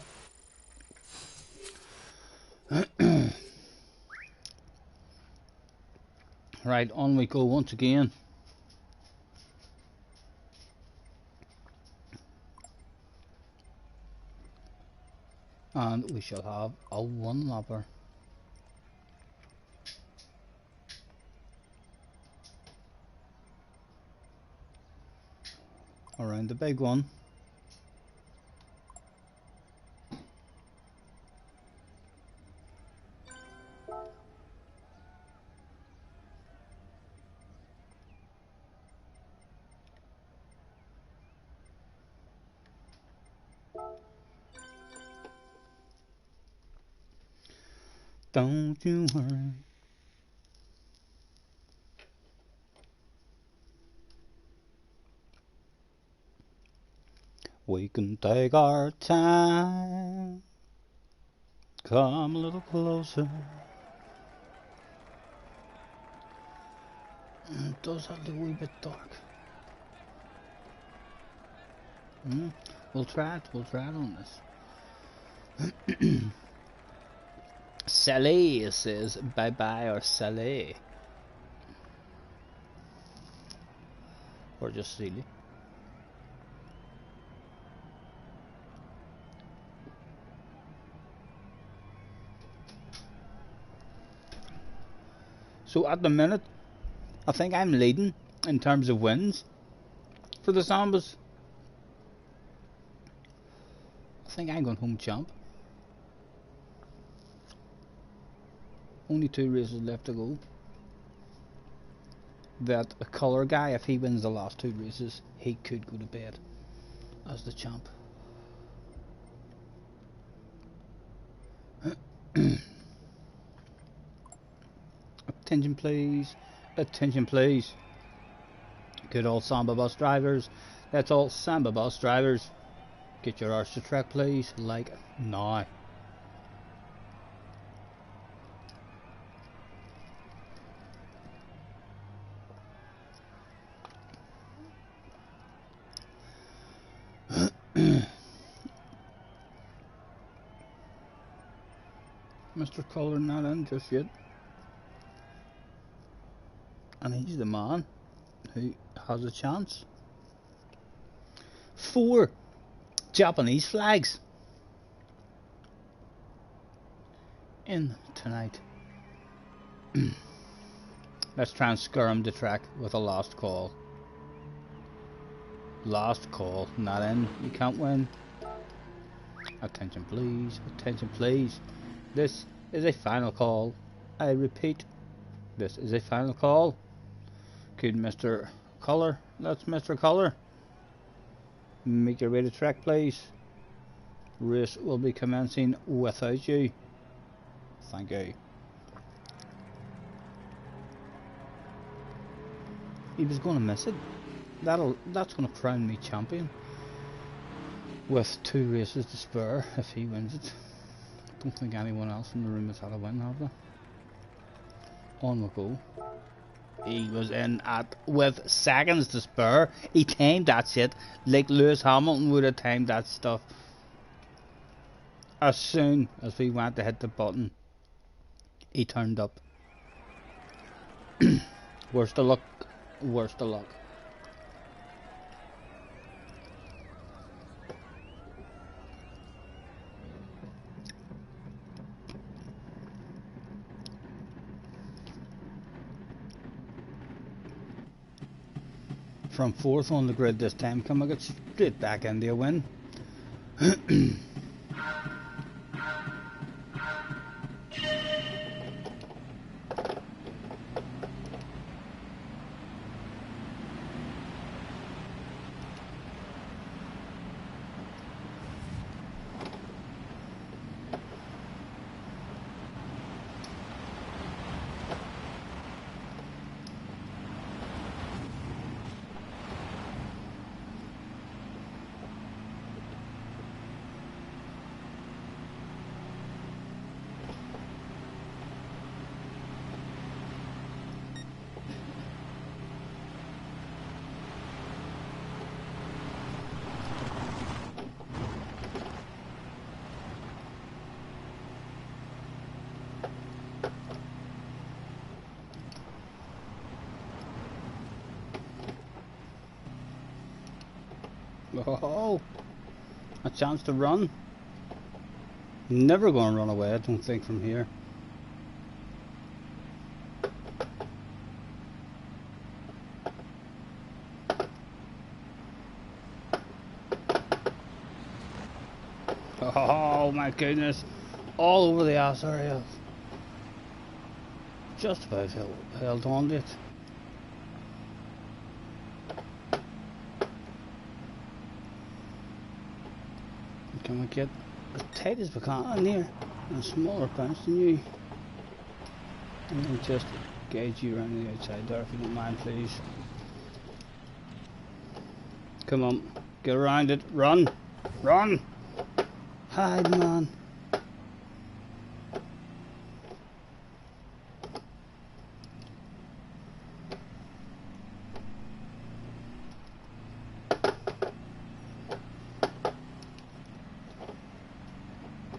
[SPEAKER 3] Right, on we go once again. And we shall have a 1-lapper. Around the big one. Don't you worry. We can take our time. Come a little closer. It does have a wee bit dark. We'll try it on this. Sally says bye bye, or Sally. Or just silly. So at the minute, I think I'm leading in terms of wins for the Sambas. I think I'm going home champ. Only 2 races left to go. That a colour guy, if he wins the last 2 races, he could go to bed as the champ. Attention please, attention please. Good old Samba bus drivers, that's all Samba bus drivers. Get your arse to track please, like now. Mr. Colour not in just yet. And he's the man who has a chance. 4 Japanese flags in tonight. Let's try and skirm the track with a last call. Last call, not in. You can't win. Attention please, attention please. This is a final call. I repeat, this is a final call. Could Mr. Colour, let's Mr. Colour, make your way to track please. Race will be commencing without you. Thank you. He was going to miss it. That's going to crown me champion. With 2 races to spare if he wins it. Don't think anyone else in the room has had a win, have they? On we go. He was in at with seconds to spare. He timed that shit like Lewis Hamilton would have timed that stuff. As soon as we went to hit the button, he turned up. Worst of luck. Worst of luck. From 4th on the grid this time, come I get straight back into a win. Oh, a chance to run. Never going to run away, I don't think, from here. Oh my goodness, all over the ass area. Just about held on to it. Can we get as tight as we can in here, and a smaller bounce than you, and then just gauge you around the outside there if you don't mind please. Come on, get around it, run, run, hide man.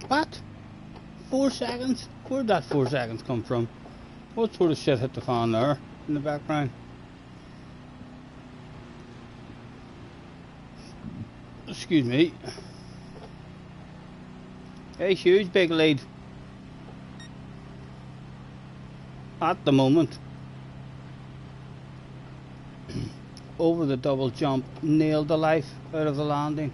[SPEAKER 3] What? 4 seconds? Where'd that 4 seconds come from? What sort of shit hit the fan there in the background? Excuse me. A huge big lead. At the moment. Over the double jump. Nailed the life out of the landing.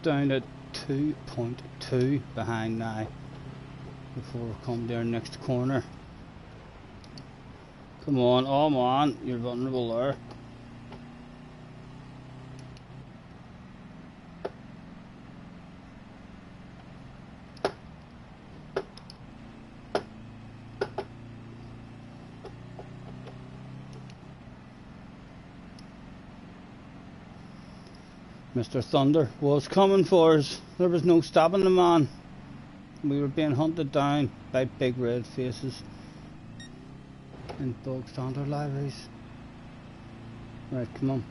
[SPEAKER 3] Down at 2.2 behind now before we come to our next corner. Come on, oh man, you're vulnerable there. Mr. Thunder was coming for us. There was no stopping the man. We were being hunted down by big red faces in bog standard liveries. Right, come on.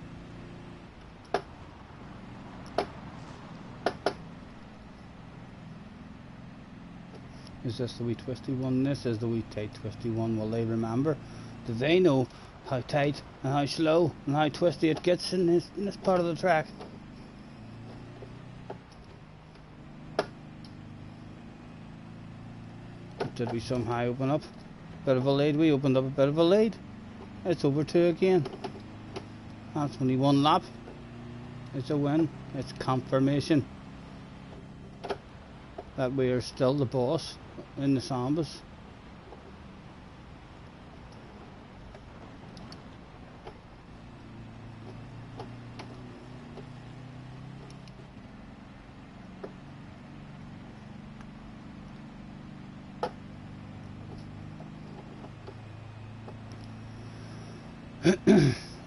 [SPEAKER 3] Is this the wee twisty one? This is the wee tight twisty one. Will they remember? Do they know how tight and how slow and how twisty it gets in this part of the track? Did we somehow open up a bit of a lead? We opened up a bit of a lead. It's over 2 again. That's only 1 lap. It's a win. It's confirmation that we are still the boss in the Sambas.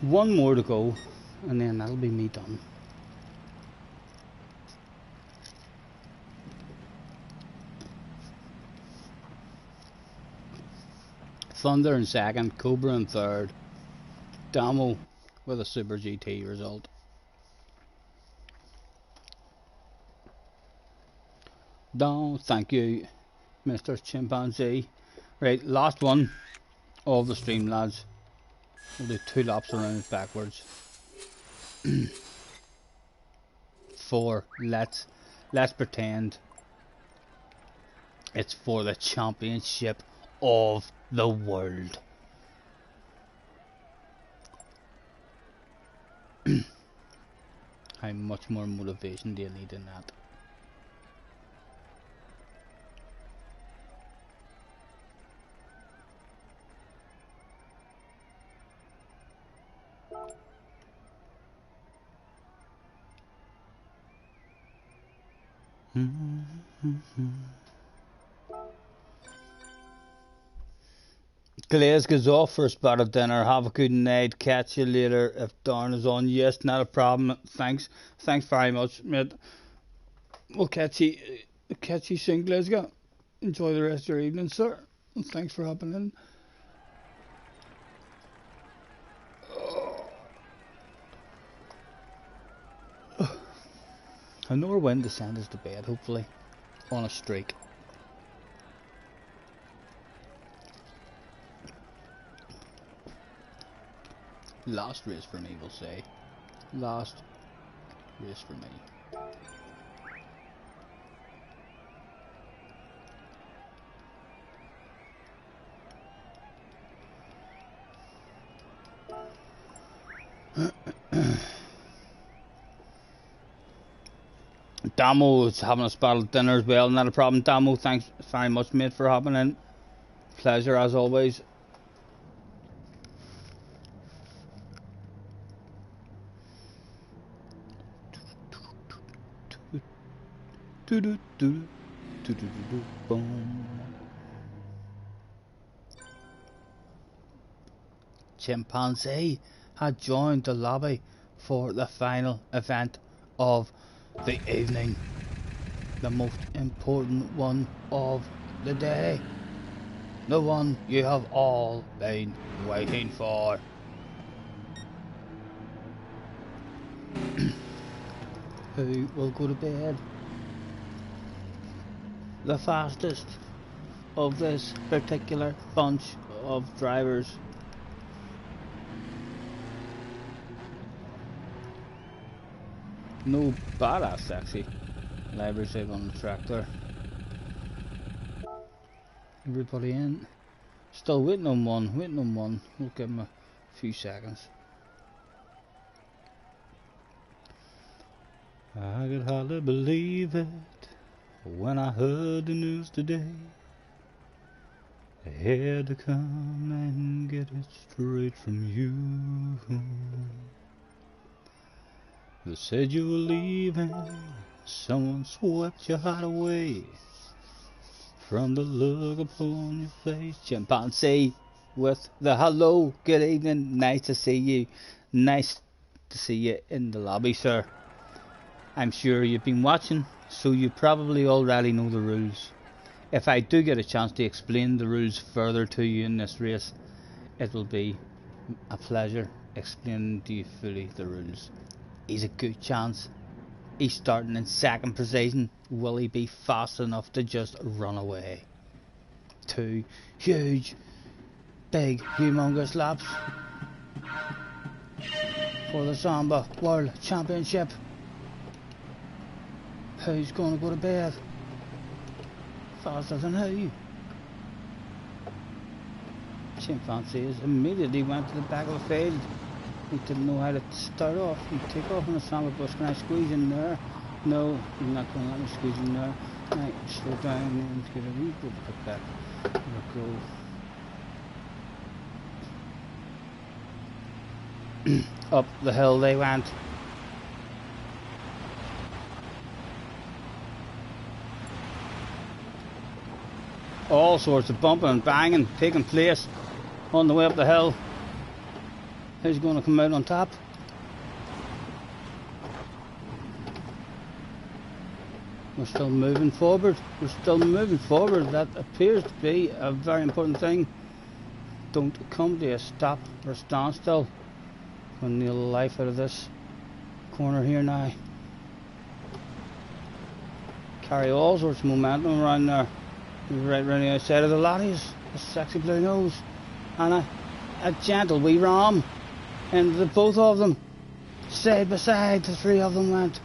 [SPEAKER 3] One more to go, and then that'll be me done. Thunder in second, Cobra in third, Damo with a Super GT result. No, thank you, Mr. Chimpanzee. Right, last one of the stream, lads. We'll do 2 laps around it backwards. 4. Let's pretend it's for the championship of the world. How much more motivation do you need in that? Glaze goes off for a spot of dinner. Have a good night. Catch you later. If Darn is on, yes, not a problem. Thanks very much, mate. We'll catch you soon, Glasgow. Enjoy the rest of your evening, sir. And thanks for hopping in. I know when to send us to bed, hopefully, on a streak. Last race for me, we'll say. Last race for me. Damo is having a spot at dinner as well, not a problem. Damo, thanks very much, mate, for hopping in. Pleasure as always. Chimpanzee had joined the lobby for the final event of the evening, the most important one of the day, the one you have all been waiting for. Who will go to bed the fastest of this particular bunch of drivers? No badass sexy library save on the tractor. Everybody in. Still waiting on one, We'll give him a few seconds. I could hardly believe it when I heard the news today. I had to come and get it straight from you. They said you were leaving, someone swept your heart away. From the look upon your face, Chimpanzee with the hello, good evening, nice to see you. Nice to see you in the lobby, sir. I'm sure you've been watching, so you probably already know the rules. If I do get a chance to explain the rules further to you in this race, it will be a pleasure explaining to you fully the rules. He's a good chance. He's starting in second position. Will he be fast enough to just run away?
[SPEAKER 1] 2 huge, big, humongous laps for the Samba World Championship. Who's going to go to bed faster than who? Chimpanzees immediately went to the back of the field. He didn't know how to start off and take off on the Samba bus. Can I squeeze in there? No, he's not going to let me squeeze in there. Right, slow down and give it a wee bit of back. There we go. Up the hill they went. All sorts of bumping and banging taking place on the way up the hill. Who's going to come out on top? We're still moving forward. We're still moving forward. That appears to be a very important thing. Don't come to a stop or standstill. Going to nail the life out of this corner here now. Carry all sorts of momentum around there. Right round the outside of the lorries. The sexy blue nose. And a gentle wee ram into the both of them. Side by side, the three of them went.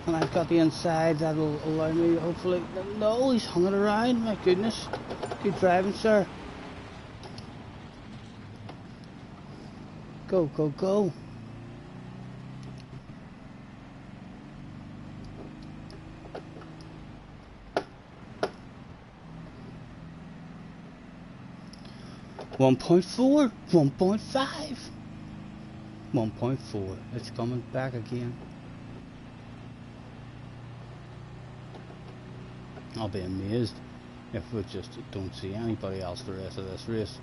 [SPEAKER 1] And I've got the inside that will allow me to hopefully... No, he's hung it around, my goodness. Good driving, sir. Go, go, go. .4, 1.5, 1.4. It's coming back again. I'll be amazed if we just don't see anybody else the rest of this race.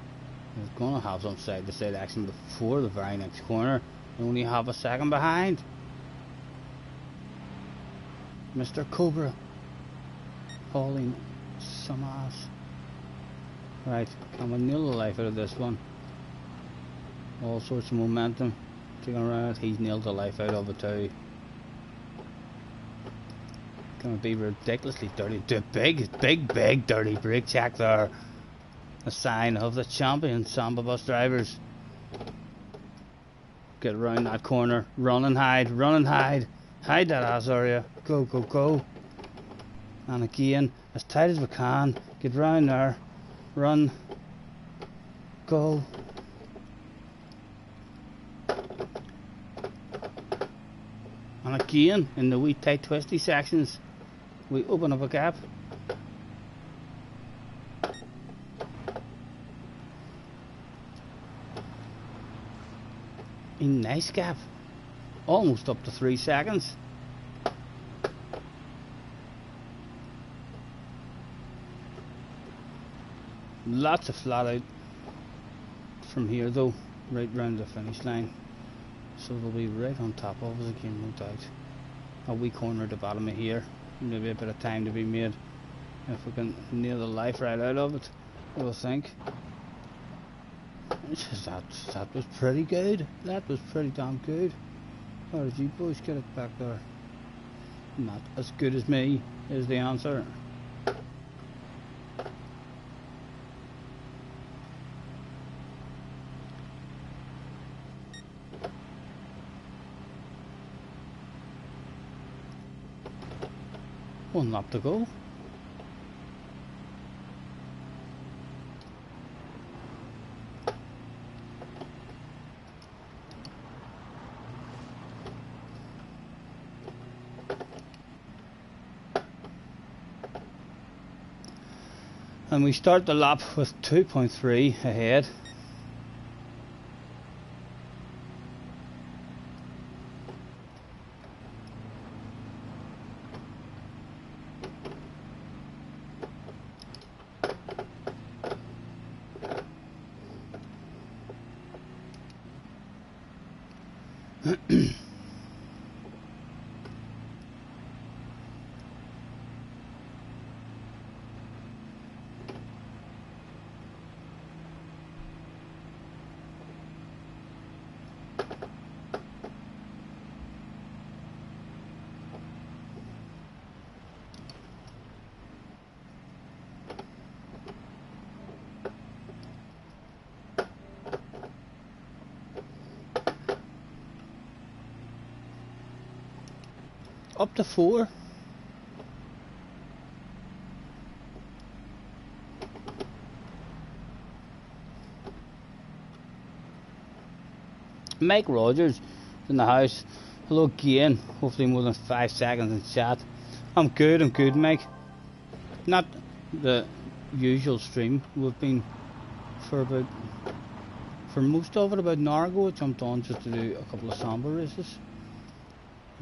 [SPEAKER 1] We're going to have some side-to-side action before the very next corner. We only have a second behind. Mr. Cobra hauling some ass. Right, can we nail the life out of this one? All sorts of momentum taking around. He's nailed the life out of it too. Gonna be ridiculously dirty. Big dirty brake check there. A sign of the champion Samba bus drivers. Get around that corner. Run and hide. Run and hide. Hide that ass area. Go, go, go. And again, as tight as we can. Get round there. Run. Go. And again, in the wee tight twisty sections, we open up a gap. A nice gap. Almost up to 3 seconds. Lots of flat out from here though, right round the finish line. So they'll be right on top of us again, no doubt. A wee corner at the bottom of here. Maybe a bit of time to be made. If we can nail the life right out of it, I think. That was pretty good. That was pretty damn good. How did you boys get it back there? Not as good as me is the answer. One lap to go. And we start the lap with 2.3 ahead. Up to 4. Mike Rogers in the house. Hello again. Hopefully more than 5 seconds in chat. I'm good, Mike. Not the usual stream. We've been for most of it about an hour ago. I jumped on just to do a couple of samba races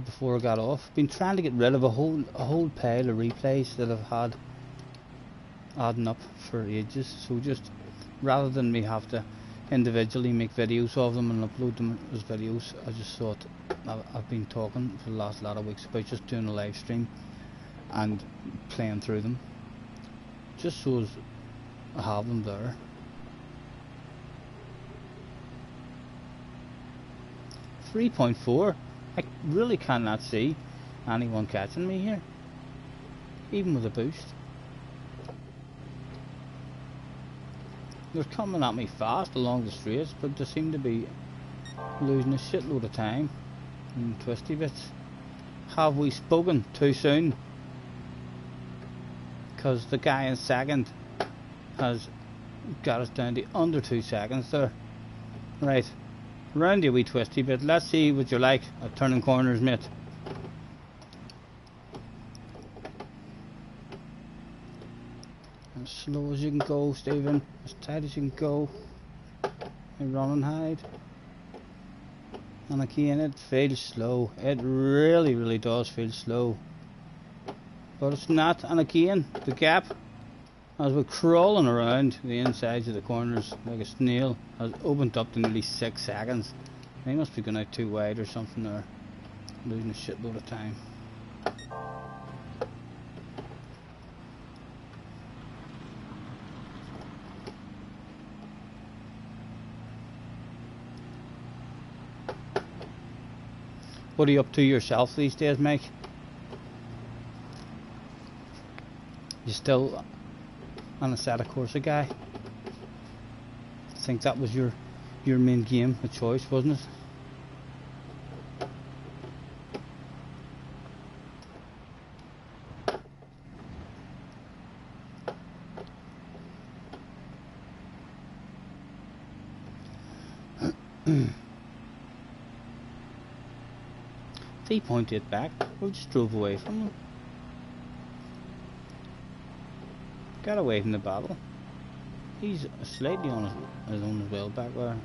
[SPEAKER 1] before I got off. Been trying to get rid of a whole pile of replays that I've had adding up for ages. So just rather than me have to individually make videos of them and upload them as videos, I just thought I've been talking for the last lot of weeks about just doing a live stream and playing through them, just so as I have them there. .4. I really cannot see anyone catching me here, even with a boost. They're coming at me fast along the straights, but they seem to be losing a shitload of time in twisty bits. Have we spoken too soon? Because the guy in second has got us down to under 2 seconds there. Right, round you wee twisty bit. Let's see what you're like at turning corners, mate. As slow as you can go, Stephen. As tight as you can go. And run and hide. And again, it feels slow. It really does feel slow. But it's not. And again, the gap, as we're crawling around the insides of the corners like a snail, has opened up to nearly 6 seconds. They must be going out too wide or something there. Losing a shitload of time. What are you up to yourself these days, Mike? You still on a set of course guy? I think that was your main game of choice, wasn't it? 3.8 back. We just drove away from him. Got away from the battle. He's slightly on his own as well back there.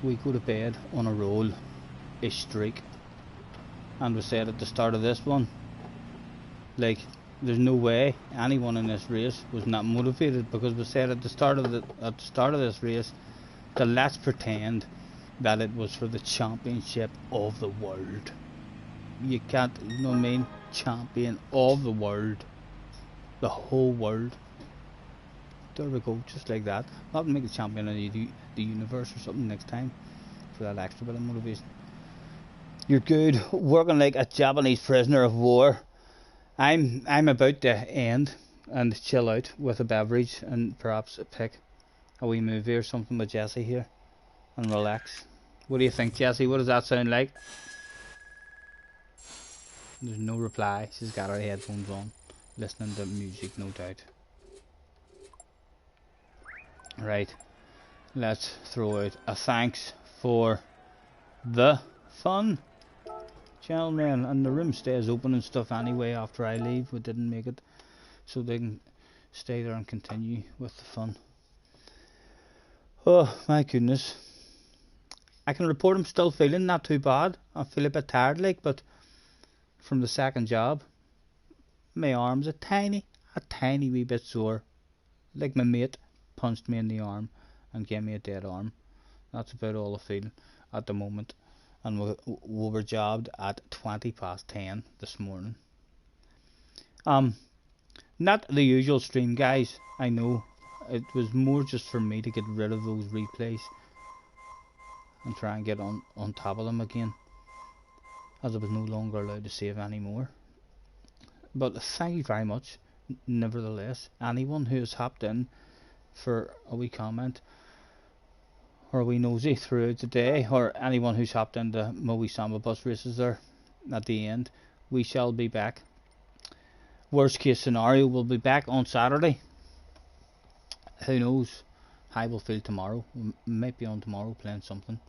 [SPEAKER 1] We go to bed on a roll, a streak, and we said at the start of this one, like, there's no way anyone in this race was not motivated, because we said at the start of this race that let's pretend that it was for the championship of the world. You can't, you know what I mean? Champion of the world, the whole world. There we go, just like that. I'll make a champion of the universe or something next time for that extra bit of motivation. You're good, working like a Japanese prisoner of war. I'm about to end and chill out with a beverage and perhaps pick a wee movie or something with Jessie here and relax. What do you think, Jessie? What does that sound like? There's no reply. She's got her headphones on, listening to music, no doubt. Right, let's throw out a thanks for the fun, gentlemen, and the room stays open and stuff anyway after I leave. We didn't make it, so they can stay there and continue with the fun. Oh my goodness, I can report I'm still feeling not too bad. I feel a bit tired like, but from the second job, my arm's a tiny wee bit sore, like my mate punched me in the arm and gave me a dead arm. That's about all I feel at the moment. And we were jobbed at 10:20 this morning. Not the usual stream, guys, I know. It was more just for me to get rid of those replays and try and get on top of them again, as I was no longer allowed to save anymore. But thank you very much, nevertheless, anyone who has hopped in for a wee comment. or a wee nosy throughout the day, or anyone who's hopped into Moe Samba bus races there at the end. We shall be back. Worst case scenario, we'll be back on Saturday. Who knows how we'll feel tomorrow. We might be on tomorrow playing something.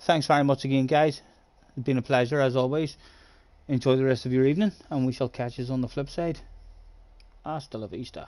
[SPEAKER 1] Thanks very much again, guys. It's been a pleasure as always. Enjoy the rest of your evening, and we shall catch you on the flip side. Hasta la vista.